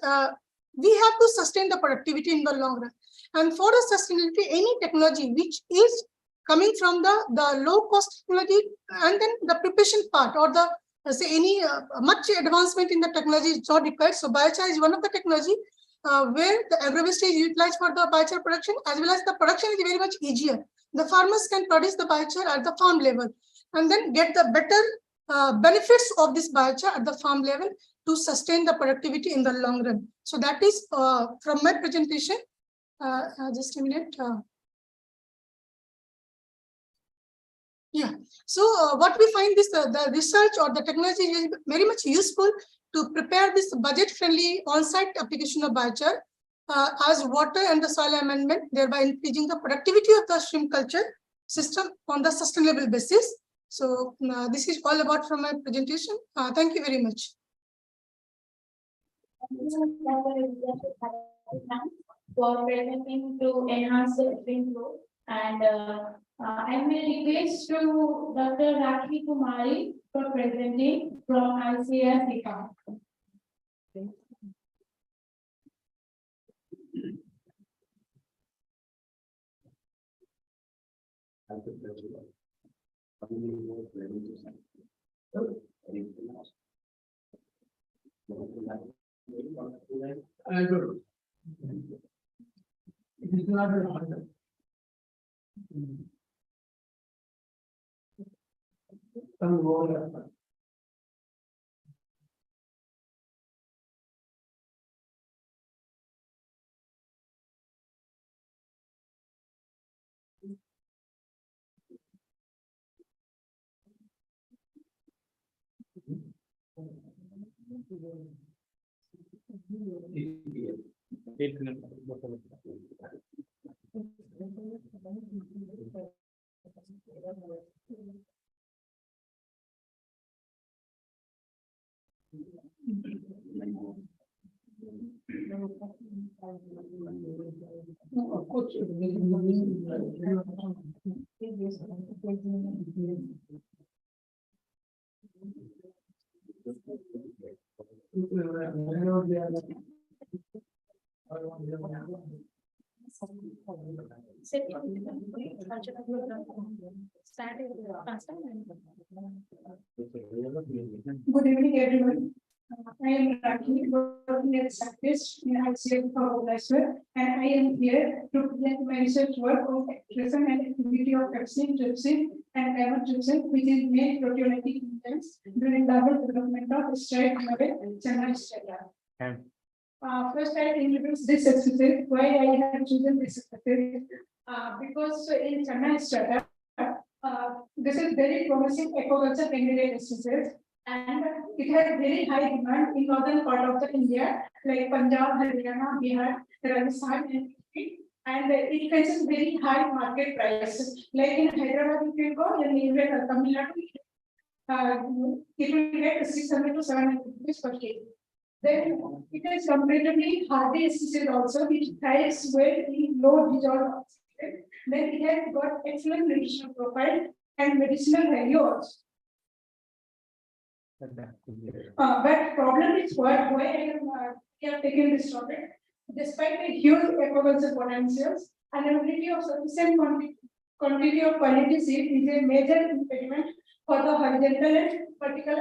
we have to sustain the productivity in the long run. And for the sustainability, any technology which is coming from the low cost technology and then the preparation part or the say any much advancement in the technology is not required. So biochar is one of the technology where the agro waste is utilized for the biochar production, as well as the production is very much easier. The farmers can produce the biochar at the farm level and then get the better benefits of this biochar at the farm level to sustain the productivity in the long run. So that is from my presentation. Just a minute. Yeah. So what we find this the research or the technology is very much useful to prepare this budget-friendly on-site application of biochar as water and the soil amendment, thereby increasing the productivity of the shrimp culture system on the sustainable basis. So this is all about from my presentation. Thank you very much. For presenting to enhance the shrimp growth, and I will request to Dr. Rakhi Kumari for presenting from ICAR Sikkim. It is not a order. Some more. Of course, Good evening, everyone. I am Rakhi, working as a scientist in ICAR Organizer, and I am here to present my research work on expression and activity of pepsin, trypsin, and amitripsin, which is main proteolytic enzymes during the development of steroid and Chennai steroid. First, I introduce this exercise. Why I have chosen this exercise? Because in Chennai steroid, this is very promising aquaculture candidate exercise, and it has very high demand in northern part of the India, like Punjab, Haryana, Bihar, Rajasthan, and it faces very high market prices. Like in Hyderabad, if you go, then in Tamil Nadu, it will get 600 to 700 rupees per kg. Then it is comparatively hardy species also, which thrives well in low dissolved oxygen. Then it has got excellent nutritional profile and medicinal value also. But problem is why we have taken this topic. Despite the huge aquaculture potentials, availability of sufficient quantity of quality seed is a major impediment for the horizontal and vertical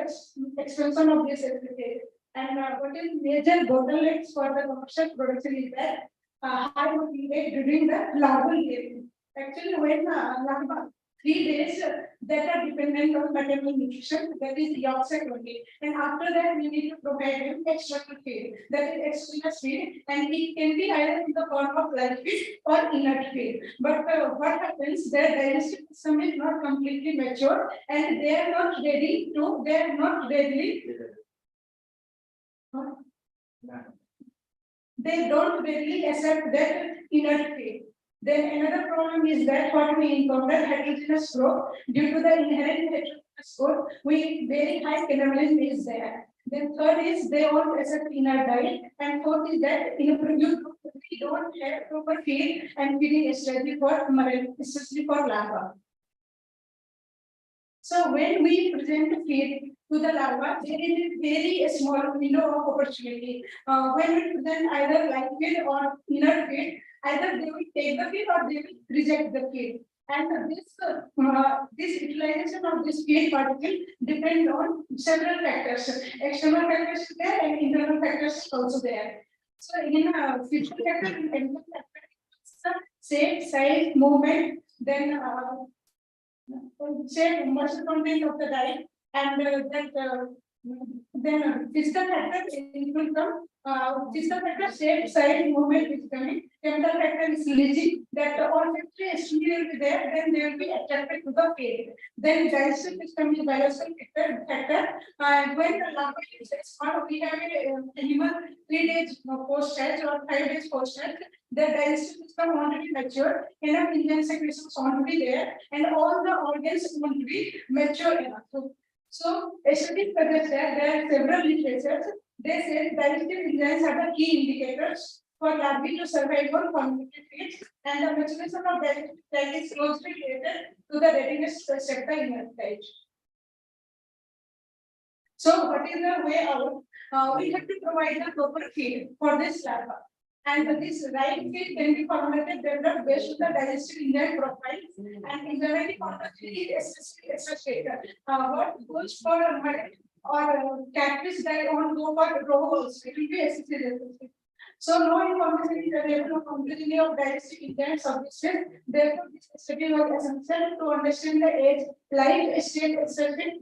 expansion of this area. And what is major bottlenecks for the commercial production is that high working rate during the larval year. Actually, when larva 3 days that are dependent on maternal nutrition, that is Yorkshire only. And after that, we need to provide them external feed, that is exogenous feed, and it can be either in the form of live feed or inert feed. But what happens, their digestive system is not completely mature, and they are not ready to, they are not readily, they don't readily accept that inert feed. Then another problem is that what we encounter heterogeneous growth due to the inherent heterogeneous growth, we very high cannibalism is there. Then third is they won't accept inert diet, and fourth is that we don't have proper feed and feeding strategy for marine, especially for larva. So when we present the feed to the larva, there is a very small window of opportunity. When we present either live feed or inert feed, either they will take the feed or they will reject the feed. And this utilization of this feed particle depends on several factors. External factors there and internal factors also there. So in physical factor, chemical factor, shape, size, movement, then shape, moisture content of the dye, and then physical factor include the physical factor, shape, size, movement is coming. Chemical factor is leaching, that all three stimuli will be there, then they will be attracted to the feed. Then digestive system is biological factor. When the larva is small, we have an animal 3 days post hatch or 5 days post hatch. The digestive system want to be mature, enough enzyme secretions want to be there, and all the organs want to be mature enough. So aesthetic suggests that there are several literatures. They say digestive enzymes are the key indicators for larvae to survive on fermented feeds, and the maturation of digestive tract is closely related to the readiness sector in the stage. So what is the way out? We have to provide the proper feed for this larva. And this right feed can be formulated developed based on the digestive enzyme profile, and enzymatic ontology is associated. What goes for or catfish diet on go for roles, it will be associated. So no information is available on complexity of digestive enzyme substances. Therefore, this study was essential to understand the age, life stage, specific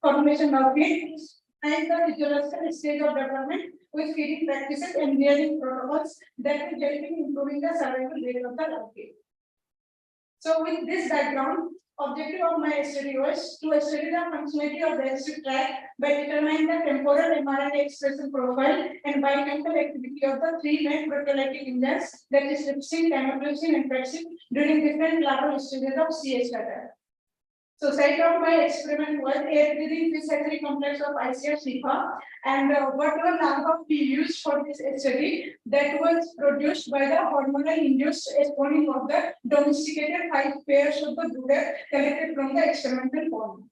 formulation of feed, and the physiological stage of development with feeding practices and rearing protocols that will help in improving the survival rate of the larvae. So with this background, objective of my study was to study the functionality of the digestive tract by determining the temporal mRNA expression profile and biochemical activity of the 3 main proteolytic enzymes, that is trypsin, chymotrypsin, and pepsin, during different larval stages of CH pattern. So site of my experiment was a breathing fish hatchery complex of ICR Sifa, and whatever larva we used for this study, that was produced by the hormonal induced spawning of the domesticated 5 pairs of the brooder collected from the experimental pond.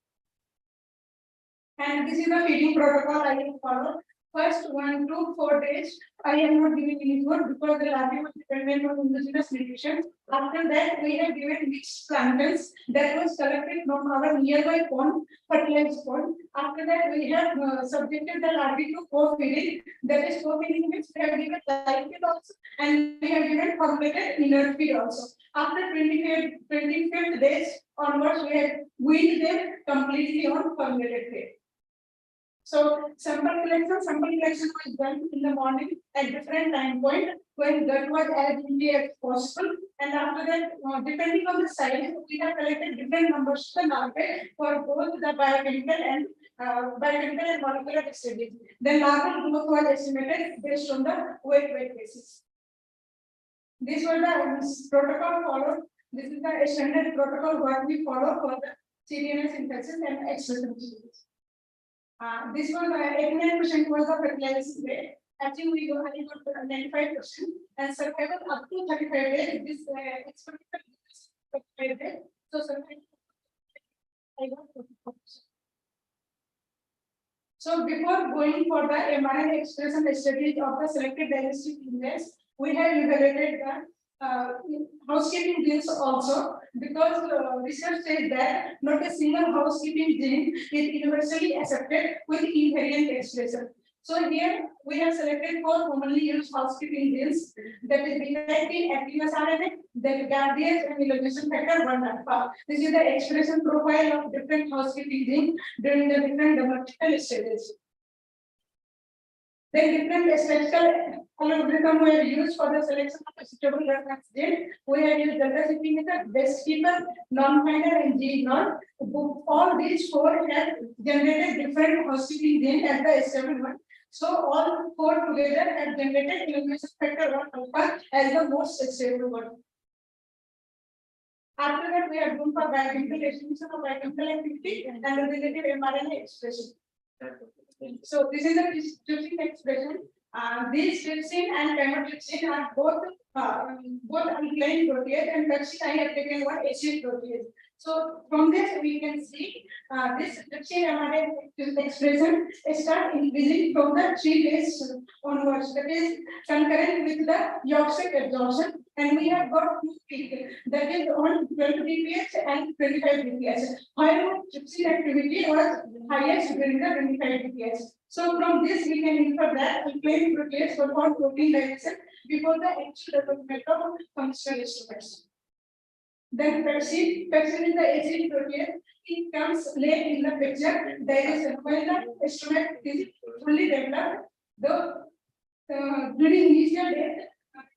And this is the feeding protocol I will follow. First 1 to 4 days, I am not giving any food because the larvae was dependent on indigenous nutrition. After that, we have given mixed planktons that was collected from our nearby pond, fertilized pond. After that, we have subjected the larvae to co-feeding. That is co-feeding means we have given live feed also, and we have given formulated inert feed also. After 25th days onwards, we have weaned them completely on formulated feed. So sample collection was done in the morning at different time point when that was as early as possible, and after that, depending on the size, we have collected different numbers of the larvae for both the biochemical and molecular studies. The larval growth was estimated based on the weight basis. This was the protocol followed. This is the standard protocol what we follow for the CDNS infections and expression diseases. This was 89% was the fertilization rate. Actually, we got 95%, and survival up to 35 days. This experimental 35 days. So survival, I got 44%. So before going for the mRNA expression studies of the selected diagnostic index, we have evaluated the housekeeping genes also, because research says that not a single housekeeping gene is universally accepted with invariant expression. So here we have selected 4 commonly used housekeeping genes, that is defective active RNA, then guardians and elongation factor 1 alpha. This is the expression profile of different housekeeping genes during the different developmental stages. Then different statistical algorithm were used for the selection of a suitable reference gene. We have used delta CP method, best keeper, non-finder, and G-non. All these 4 have generated different housekeeping genes at the stable one. So all 4 together have generated elongation factor 1 alpha as the most stable one. After that, we are going for biochemical estimation of biochemical activity and the related mRNA expression. So this is the trypsin expression. These trypsin and chymotrypsin are both alkaline protease, and trypsin I have taken one acid protease. So from this we can see this trypsin mRNA expression start increasing from the 3 days onwards. That is concurrent with the yolk sac absorption. And we have got 2 peaks, that is on 12 dps and 25 dps. While trypsin activity was highest during the 25 dps. So from this we can infer that alkaline protease perform protein digestion before the actual development of functional instruments. Then pepsin is the acid protease. It comes late in the picture digestion when the instrument is fully developed. During initial days,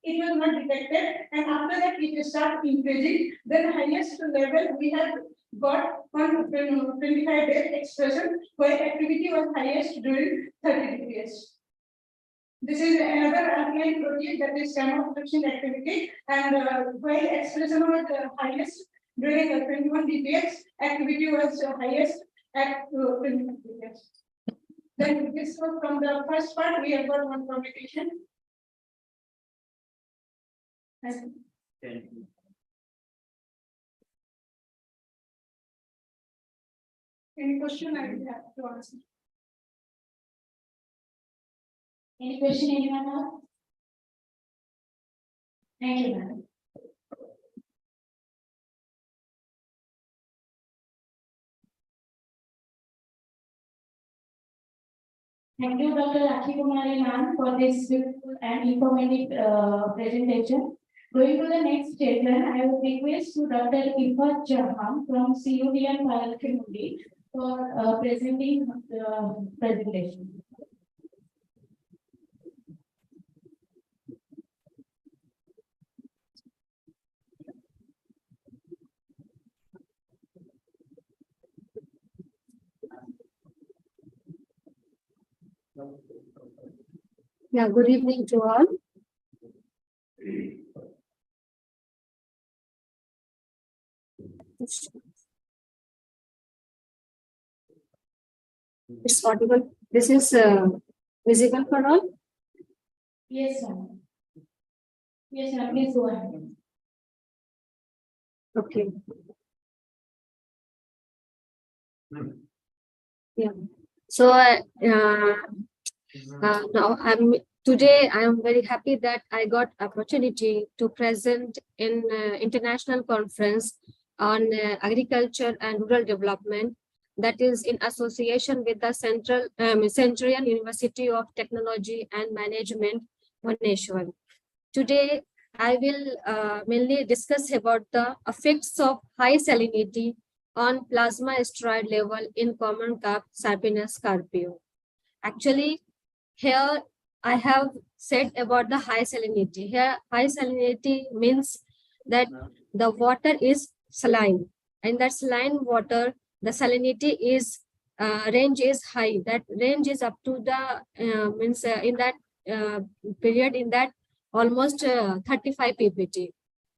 it was not detected, and after that it starts increasing. Then highest level we have got on 25 days expression, where activity was highest during 30 dps. This is another alkaline protein, that is chymotrypsin activity, and while expression was highest during 21 dps, activity was highest at 21 dps. Then this was from the first part. We have got one publication. Any question I will have to answer? Any question anyone have? Thank you, madam. Thank you, Dr. Rakhi Kumari ma'am, for this beautiful and informative presentation. Going to the next statement, I would request to Dr. Ifat Jahan from CUD and Palakimudi for presenting the presentation. Yeah, good evening to all. It's audible. This is visible for all? Yes, ma'am. Yes, ma'am. Please go ahead. Okay. Yeah. So now today I am very happy that I got opportunity to present in international conference on agriculture and rural development, that is in association with the Central University of Technology and Management, Bhubaneswar. Today I will mainly discuss about the effects of high salinity on plasma steroid level in common carp Sarpinus carpio. Actually, here I have said about the high salinity. Here high salinity means that the water is saline, and that saline water, the salinity is range is high. That range is up to the in that period, in that almost 35 ppt.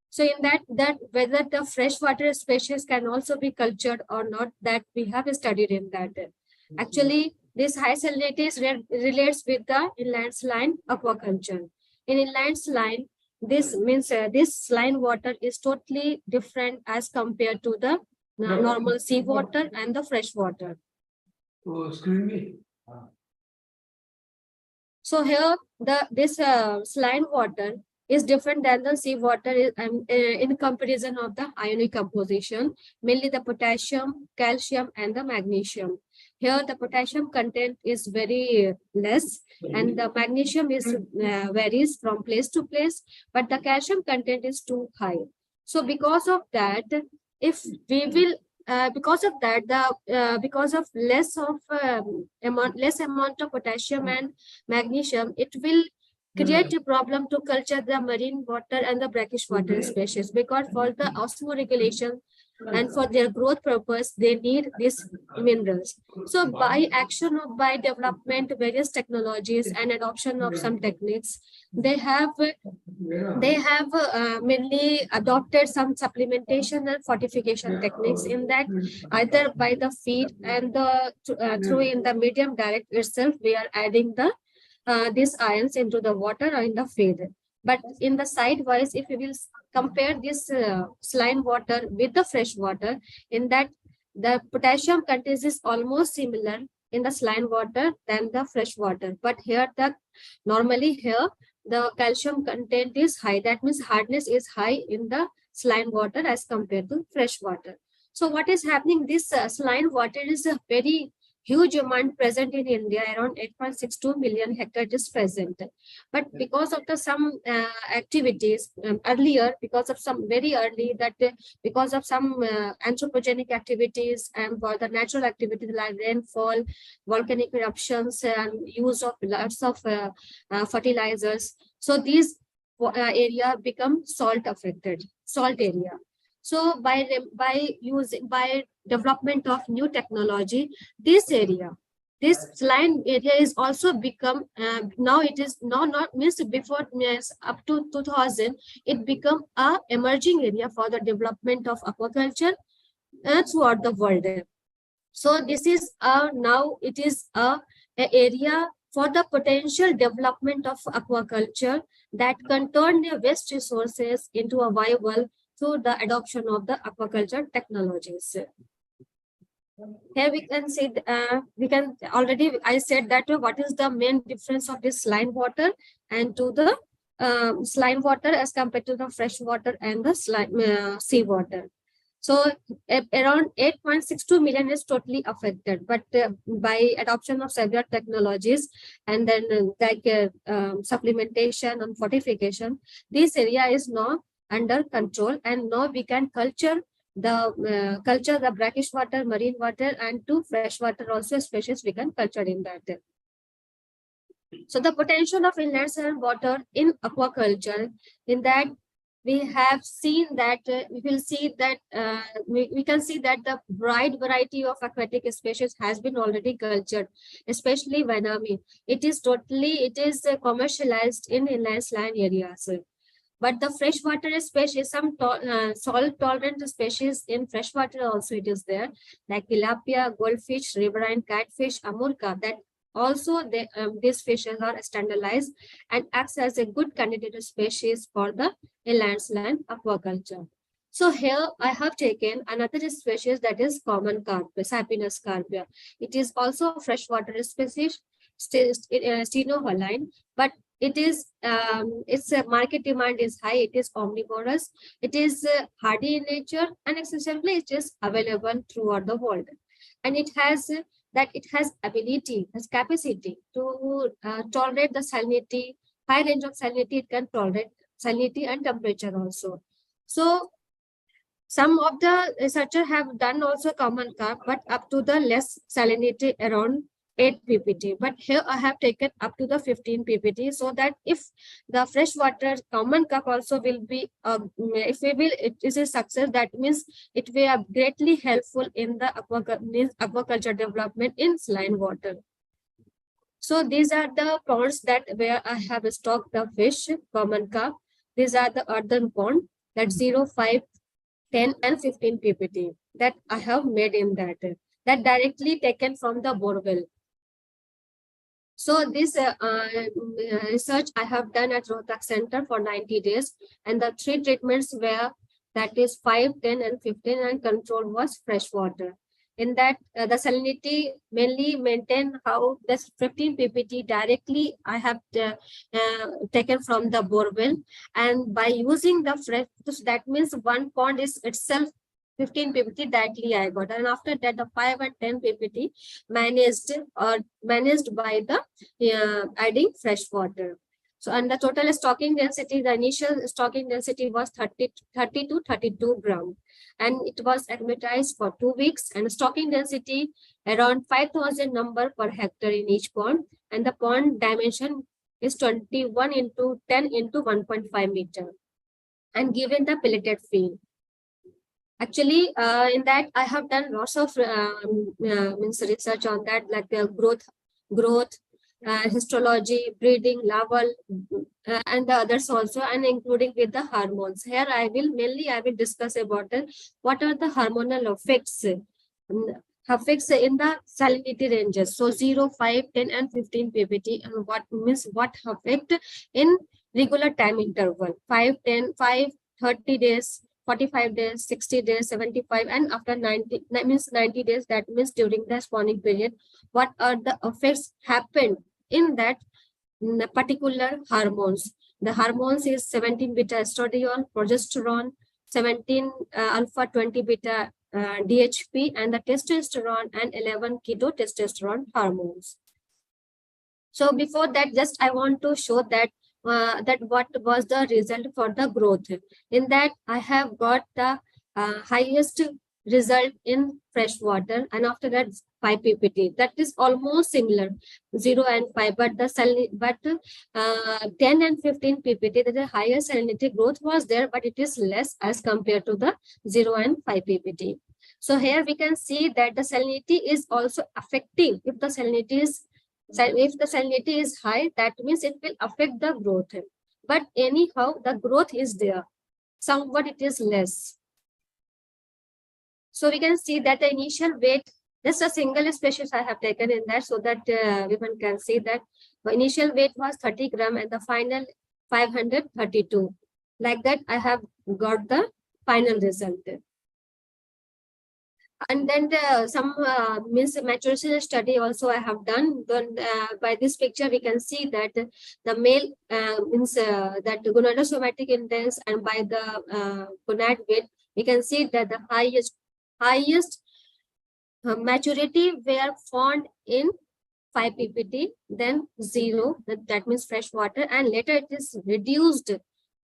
So in that whether the freshwater species can also be cultured or not, that we have studied in that. Actually, this high salinity relates with the inland saline aquaculture. In inland saline, this means this saline water is totally different as compared to the normal seawater and the fresh water. Oh, excuse me. So here this saline water is different than the seawater in comparison of the ionic composition, mainly the potassium, calcium, and the magnesium. Here the potassium content is very less, and the magnesium is varies from place to place, but the calcium content is too high. So because of that, if we will because of that, because of less amount of potassium and magnesium, it will create a problem to culture the marine water and the brackish water species, because for the osmoregulation and for their growth purpose, they need these minerals. So by development, various technologies and adoption of some techniques, they have mainly adopted some supplementation and fortification techniques, in that either by the feed and through in the medium direct itself, we are adding these ions into the water or in the feed. But in the side-wise, if we will compare this saline water with the fresh water, in that the potassium content is almost similar in the saline water than the fresh water. But here normally the calcium content is high. That means hardness is high in the saline water as compared to fresh water. So what is happening? This saline water is a very huge amount present in India, around 8.62 million hectares is present. But because of some activities earlier, because of some very early because of some anthropogenic activities and for the natural activities like rainfall, volcanic eruptions, and use of lots of fertilizers, so these area become salt area. So by development of new technology, this saline area is also become now it is now not means before up to 2000 it become a emerging area for the development of aquaculture throughout the world. So this is now it is a area for the potential development of aquaculture that can turn their waste resources into a viable through the adoption of the aquaculture technologies. Here we can see, I said that what is the main difference of this saline water and to the saline water as compared to the fresh water and the sea water. So around 8.62 million is totally affected, but by adoption of several technologies and then supplementation and fortification, this area is now under control, and now we can culture the brackish water, marine water, and to fresh water also species we can culture in that. So the potential of inland water in aquaculture, in that we have seen that we can see that the wide variety of aquatic species has been already cultured, especially vanami. It is commercialized in inland areas. But the freshwater species, some salt-tolerant species in freshwater also it is there, like tilapia, goldfish, riverine catfish, amurca. That also these fishes are standardized and acts as a good candidate species for the inland aquaculture. So here I have taken another species, that is common carp, Sapinus carpia. It is also a freshwater species, stenohaline, but it is its market demand is high. It is omnivorous. It is hardy in nature, and accessibly it is available throughout the world. And it has capacity to tolerate the salinity, high range of salinity. It can tolerate salinity and temperature also. So some of the researchers have done also common carp, but up to the less salinity around 8 ppt, but here I have taken up to the 15 ppt, so that if the freshwater common carp also will be it is a success, that means it will be greatly helpful in the aquaculture development in saline water. So these are the ponds that where I have stocked the fish, common carp. These are the earthen pond, that 0, 5, 10 and 15 ppt that I have made in that directly taken from the borewell. So this research I have done at Rohtak Center for 90 days, and the 3 treatments were, that is 5, 10 and 15, and control was fresh water. In that, the salinity mainly maintain how this 15 ppt directly I have taken from the borewell, and by using the fresh, so that means one pond is itself 15 ppt directly I got, and after that the 5 and 10 ppt managed by the adding fresh water. So, and the total stocking density, the initial stocking density was 30 to 32 gram, and it was acclimatized for 2 weeks, and stocking density around 5,000 number per hectare in each pond, and the pond dimension is 21 into 10 into 1.5 meter, and given the pelleted feed. Actually, in that I have done lots of research on that, like the growth, histology, breeding, larval, and the others also, and including with the hormones. Here I will discuss about what are the hormonal effects in the salinity ranges. So 0, 5, 10, and 15 ppt, and what effect in regular time interval, 5, 10, 5, 30 days, 45 days, 60 days, 75, and after 90, that means 90 days, that means during the spawning period, what are the effects happened in that particular hormones. The hormones is 17 beta estradiol, progesterone, 17 alpha 20 beta DHP, and the testosterone, and 11 keto testosterone hormones. So before that, just I want to show that what was the result for the growth. In that, I have got the highest result in fresh water, and after that 5 ppt. That is almost similar, 0 and 5, but the 10 and 15 ppt, the higher salinity growth was there, but it is less as compared to the 0 and 5 ppt. So here we can see that the salinity is also affecting. If the salinity is high, that means it will affect the growth. But anyhow, the growth is there. Somewhat it is less. So we can see that the initial weight, just a single species I have taken in that, so that everyone can see that the initial weight was 30 gram and the final 532. Like that, I have got the final result. And then some maturation study also I have done. By this picture, we can see that the male that gonadosomatic index, and by the gonad weight, we can see that the highest maturity were found in 5 ppt, then 0, that means fresh water, and later it is reduced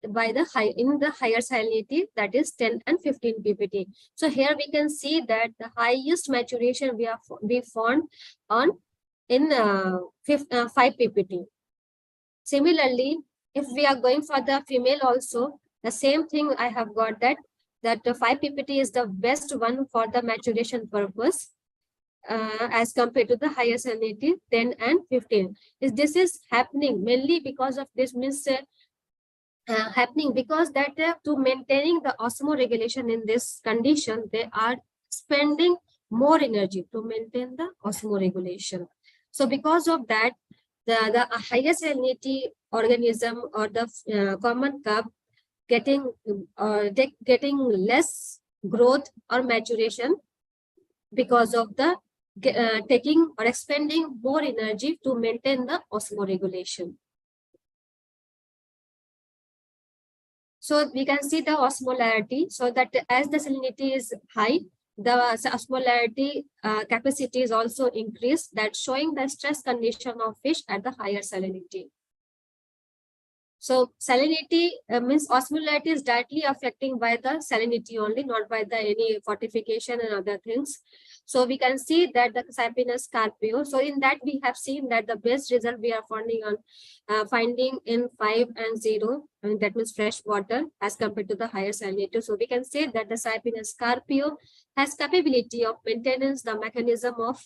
by the higher salinity, that is 10 and 15 ppt. So here we can see that the highest maturation we found in 5 ppt. Similarly, if we are going for the female also, the same thing I have got that the 5 ppt is the best one for the maturation purpose as compared to the higher salinity 10 and 15. This is happening mainly because of this means happening because that to maintaining the osmoregulation in this condition, they are spending more energy to maintain the osmoregulation. So because of that, the higher salinity organism or the common carp getting less growth or maturation because of the taking or expending more energy to maintain the osmoregulation. So we can see the osmolarity, so that as the salinity is high, the osmolarity capacity is also increased, that showing the stress condition of fish at the higher salinity. So salinity means osmolarity is directly affecting by the salinity only, not by the any fortification and other things. So we can see that the Sapinus carpio. So in that we have seen that the best result we are finding in 5 and 0, and that means fresh water as compared to the higher salinity. So we can say that the Sapinus carpio has capability of maintenance the mechanism of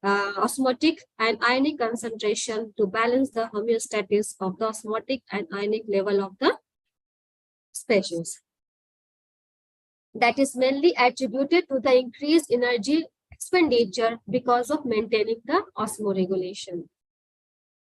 osmotic and ionic concentration to balance the homeostasis of the osmotic and ionic level of the species. That is mainly attributed to the increased energy expenditure because of maintaining the osmoregulation.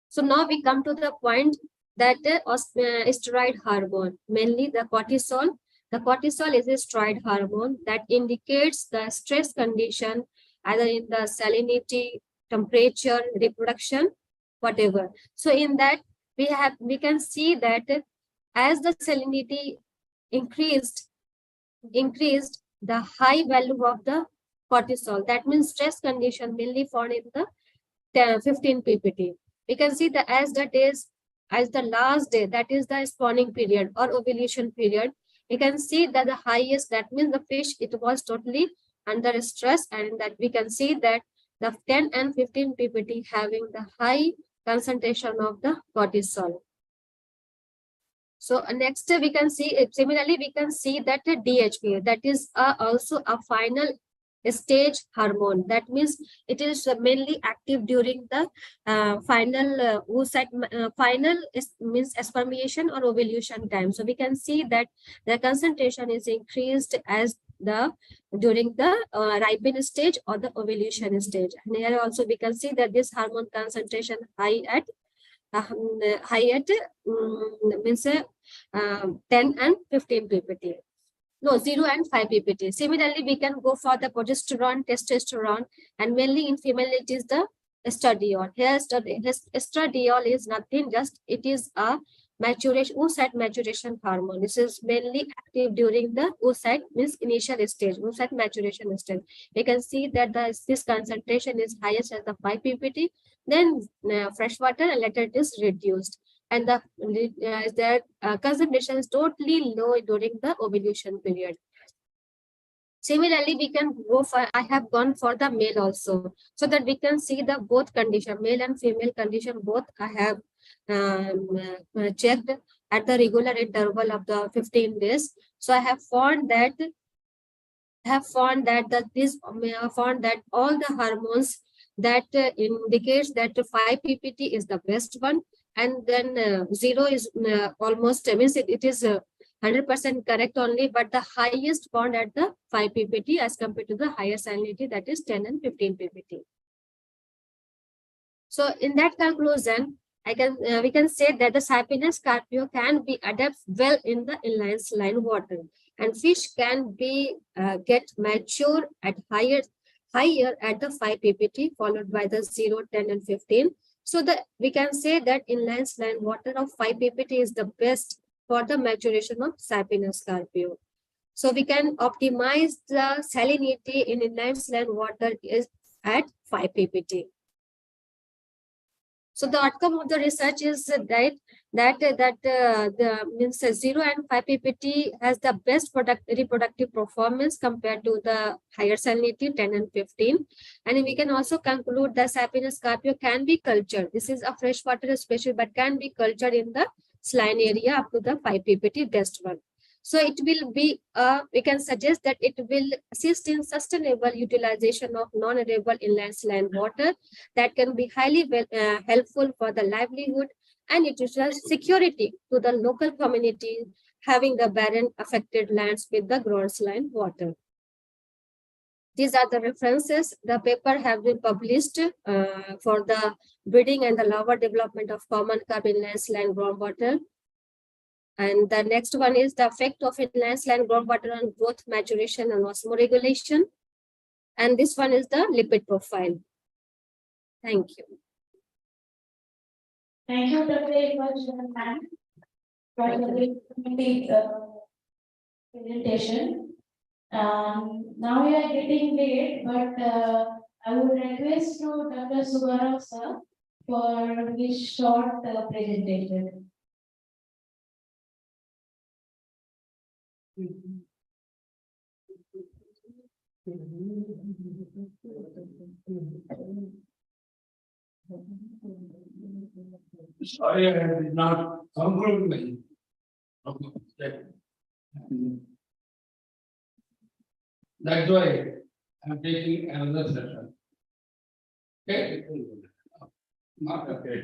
So now we come to the point that the steroid hormone, mainly the cortisol. The cortisol is a steroid hormone that indicates the stress condition either in the salinity, temperature, reproduction, whatever. So in that we can see that as the salinity increased the high value of the cortisol, that means stress condition mainly found in the 15 ppt. We can see that as the last day, that is the spawning period or ovulation period, you can see that the highest, that means the fish, it was totally under stress, and that we can see that the 10 and 15 ppt having the high concentration of the cortisol. So next we can see, similarly we can see that the DHPA, that is also a final stage hormone. That means it is mainly active during the final means spermiation or ovulation time. So we can see that the concentration is increased as during the ripen stage or the ovulation stage. And here also we can see that this hormone concentration high at means 10 and 15 ppt. No, 0 and 5 ppt. Similarly, we can go for the progesterone, testosterone, and mainly in female it is the estradiol. Here, estradiol is nothing, just it is a maturation, oocyte maturation hormone. This is mainly active during the oocyte, means initial stage, oocyte maturation stage. We can see that this concentration is highest at the 5 ppt, then freshwater, and later it is reduced. And the concentration is totally low during the ovulation period. Similarly, we can go for, I have gone for the male also, so that we can see the both condition, male and female condition, both I have checked at the regular interval of the 15 days. So I have found that all the hormones that indicates that 5 ppt is the best one, and then 0 is almost, means it is 100% correct only, but the highest found at the 5 ppt as compared to the higher salinity, that is 10 and 15 ppt. So in that conclusion, we can say that the Sapinus carpio can be adapted well in the inland saline water, and fish can be get mature at higher at the 5 ppt, followed by the 0, 10, and 15. So we can say that inland saline water of 5 ppt is the best for the maturation of Sapinus carpio. So we can optimize the salinity in inland saline water is at 5 ppt. So the outcome of the research is that the means 0 and 5 ppt has the best reproductive performance compared to the higher salinity 10 and 15. And we can also conclude that Sapinus carpio can be cultured. This is a freshwater species, but can be cultured in the saline area up to the 5 ppt best one. So it will be, we can suggest that it will assist in sustainable utilization of non-arable inland saline water that can be highly helpful for the livelihood and nutritional security to the local community having the barren affected lands with the ground saline water. These are the references. The paper have been published for the breeding and the larval development of common carp inland saline groundwater. And the next one is the effect of inland saline groundwater on growth, maturation, and osmoregulation. And this one is the lipid profile. Thank you. Thank you very much, ma'am, for the presentation. Now we are getting late, but I would request to Dr. Subarao sir for his short presentation. Sorry, I did not conclude my. That's why I'm taking another session. Okay. Not okay.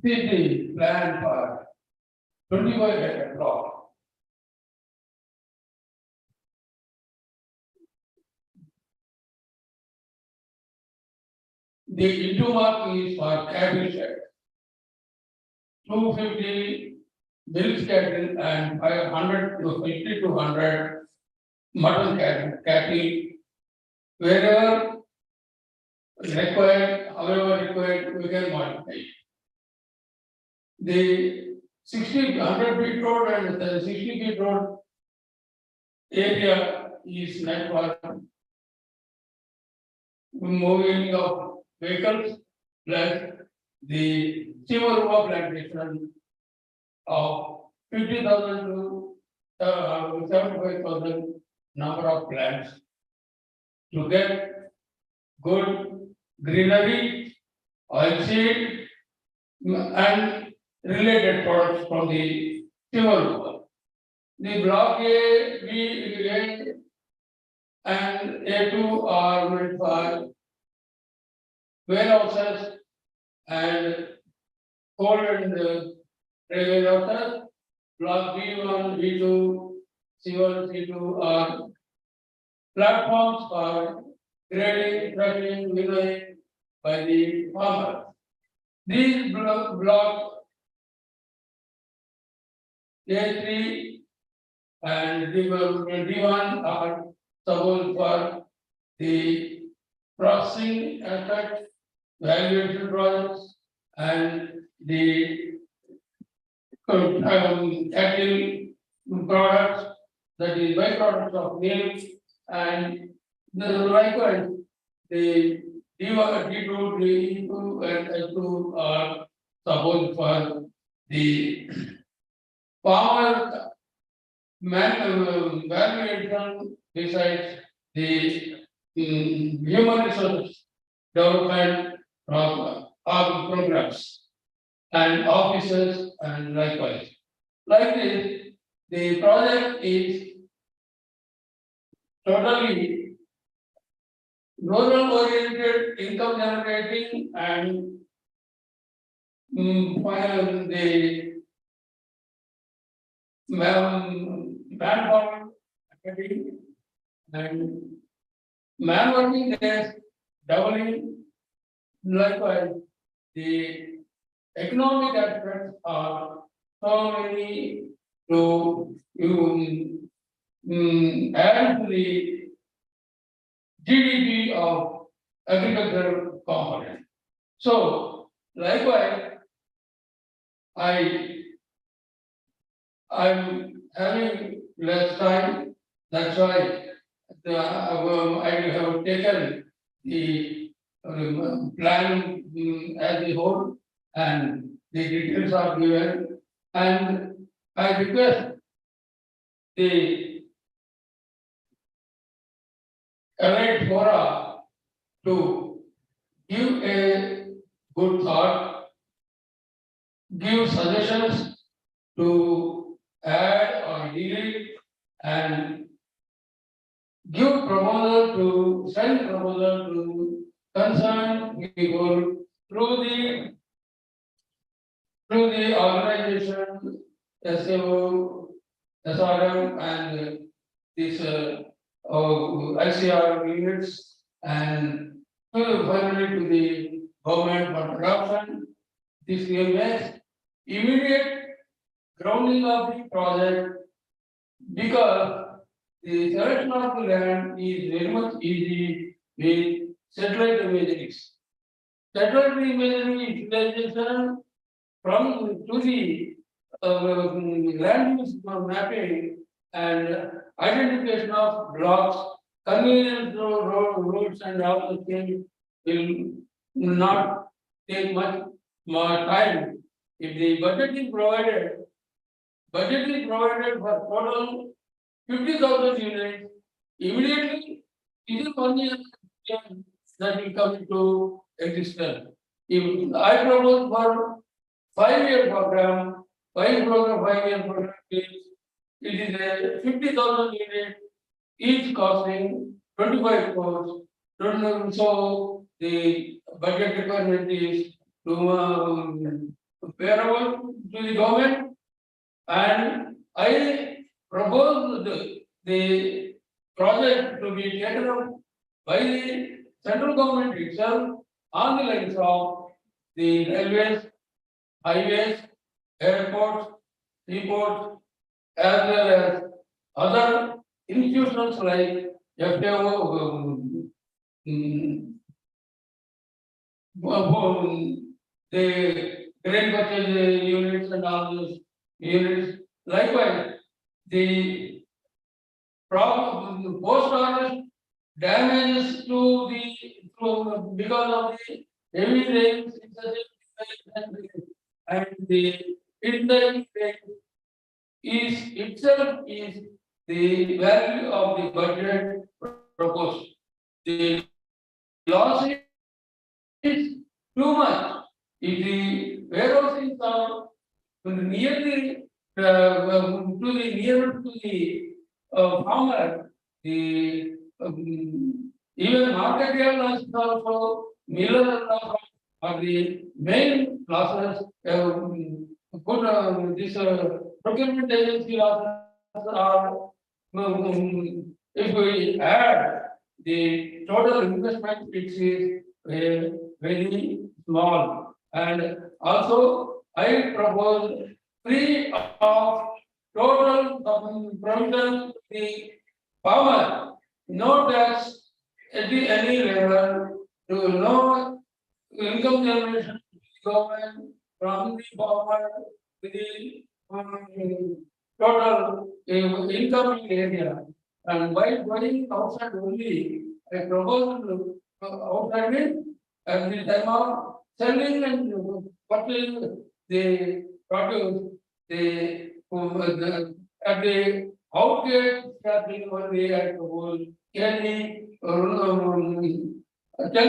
The plan for 25-acre block. The into mark is for cattle shed. 250 milk cattle and 500 to 50 to 100 mutton cattle, wherever required, however required, we can modify. The 100 feet road and the 60 feet road area is meant for moving of vehicles, plus the silver plantation of 50,000 to 75,000 number of plants to get good greenery, oilseed, and related products from the silver. The block A, B, A, and A2 are meant for warehouses and cold and railway warehouses. Block B1, B2, C1, C2 are platforms for grading, crushing, winnowing by the farmer. These block Day-3 and D1 are supposed for the processing aspect, valuation projects, and the cattle products, that is byproducts of milk, and likewise the D1, D2, D2 and S2 are supposed for the farmer valuation besides the human resources development programs and offices and likewise. Like this, the project is totally rural oriented, income generating, and the manpower and man working days doubling. Likewise, the economic aspects are so many to add to the GDP of agricultural component. So, likewise, I'm having less time. That's why I have taken the plan as a whole, and the details are given. And I request the elect fora to give a good thought, give suggestions to add or delete, and give proposal to send proposal to concerned people through the organization, SAO, SRM, and this ICR units, and finally to the government for adoption. This will make immediate grounding of the project, because the selection of the land is very much easy with satellite imagery. Satellite imagery utilization from to the land use mapping and identification of blocks, convenience roads and all the things will not take much more time. If the budget is provided for total 50,000 units, immediately within 1 year that will come into existence. If I propose for 5-year program, 5-year program is, it is a 50,000 units, each costing 25 crores. So the budget requirement is to payable to the government, and I propose the project to be taken up by the central government itself on the lines of the railways, highways, airports, seaports, as well as other institutions like FAO, the grain purchase units and all those units. Likewise, the problem, the post harvest damages to because of the heavy rains and the indirect rain is itself is the value of the budget proposed. The loss is too much. If the warehouses are nearly nearer to the farmer, the even market loss also, miller loss are the main losses. This procurement agency losses are, if we add the total investment, it is very small. And also, I propose free of total provision to the farmer, no tax at any level, to no income generation to the government from the farmer to the total incoming area. And by going outside only, I propose outside it at the time of selling and purchasing the produce, at the outgate starting only I propose any 10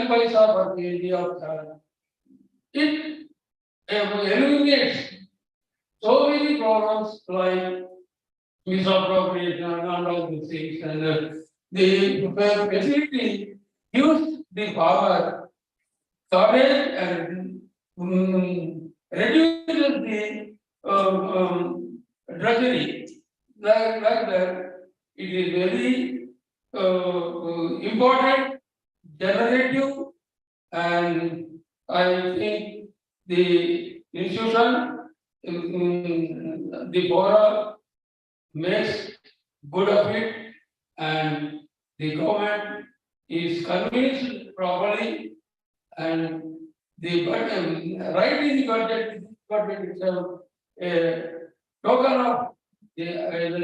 paisa per kg of salad. It eliminates so many problems like misappropriation and all these things, and the facility gives the farmer coverage and reduces the drudgery. Like that, it is very important, generative, and I think the institution, the Bora makes good of it, and the government is convinced properly, and the budget, right in the budget itself, a token of the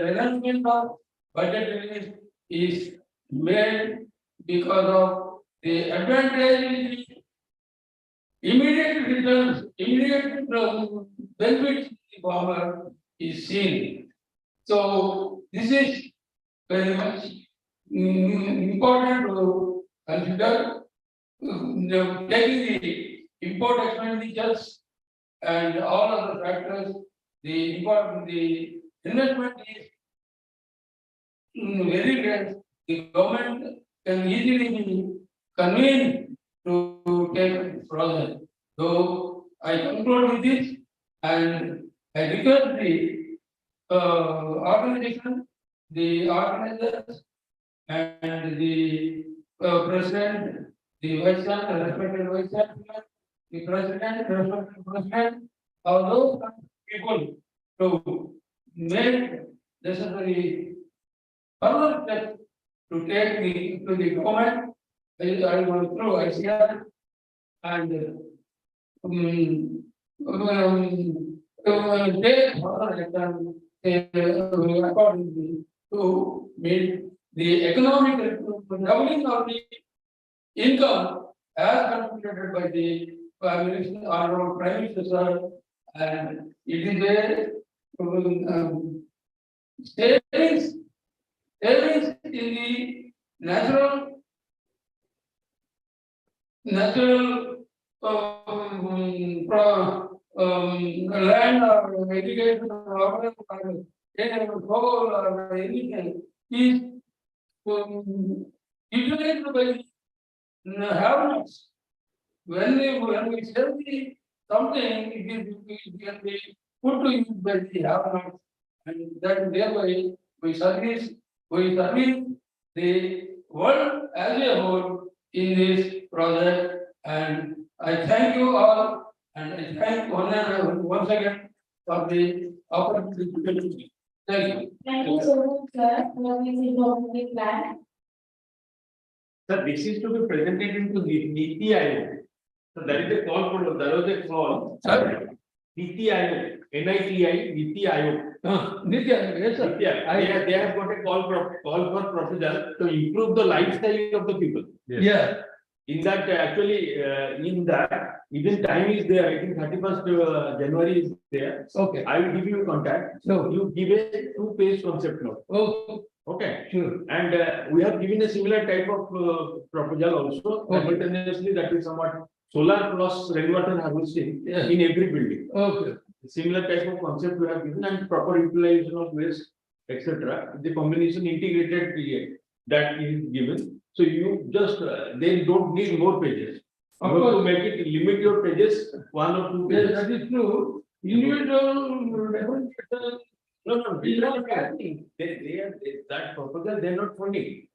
announcement of budget release is made because of the advantage, immediate returns, immediate benefits to the farmer is seen. So this is very much important to consider. Taking the import expenditures and all other factors, the investment is very less. The government can easily be convened to take this process. So I conclude with this, and I request the organization, the organizers, and the president, the vice chancellor, respected vice chancellor, the president, respected president, all those people to make necessary further steps to take to the government. I will through ICR and take further action accordingly to meet the economic doubling of the income as calculated by the Honorable Prime Minister, and it is a savings in the natural land or irrigation or coal or anything is utilized by the have-nots. When we sell the something, it can be put to use by the have-nots, and that thereby we service the world as a whole in this project, And I thank you all, and I thank once again for the opportunity. Thank you. Thank you so much, sir. For this informative plan. Sir, this is to be presented into the Niti Aayog. So there is a call for, there was a call. Niti Aayog, NITI, Niti Aayog. Niti Aayog, yes sir. Niti Aayog. They have got a call for proposal to improve the lifestyle of the people. Yeah. In that, actually, in that, even time is there, I think 31st January is there. Okay. I will give you a contact. So you give a 2-page concept note. Oh. Okay. Sure. And we have given a similar type of proposal also. Simultaneously, that is somewhat solar plus rainwater harvesting in every building. Okay. Similar type of concept we have given, and proper utilization of waste, etc. The combination integrated that is given. So you just they don't need more pages. Of You have course. to make it limit your pages 1 or 2 pages. Yes, that is true. Individual. No, we are not funding. They are that proposal. They are not funding.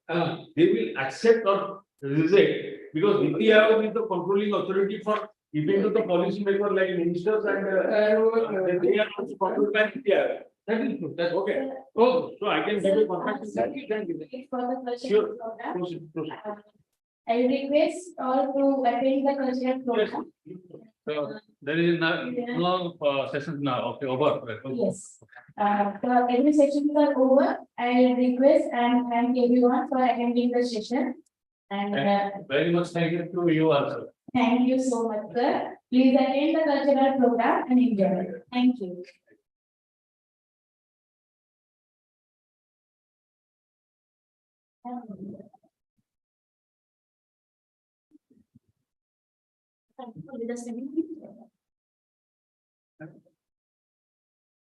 They will accept or reject because Niti Aayog is the controlling authority for giving to the policy maker like ministers and they are also controlled by Niti Aayog. That is true. That's okay. Oh, so I can give you contact. Sure. Proceed. I request all to attend the cultural program. So there is no sessions now. Okay, over. Yes. The every sessions are over. I request and thank everyone for attending the session. And Very much thank you to you also. thank you so much, sir. Please attend the cultural program and enjoy it. Thank you. Thank you.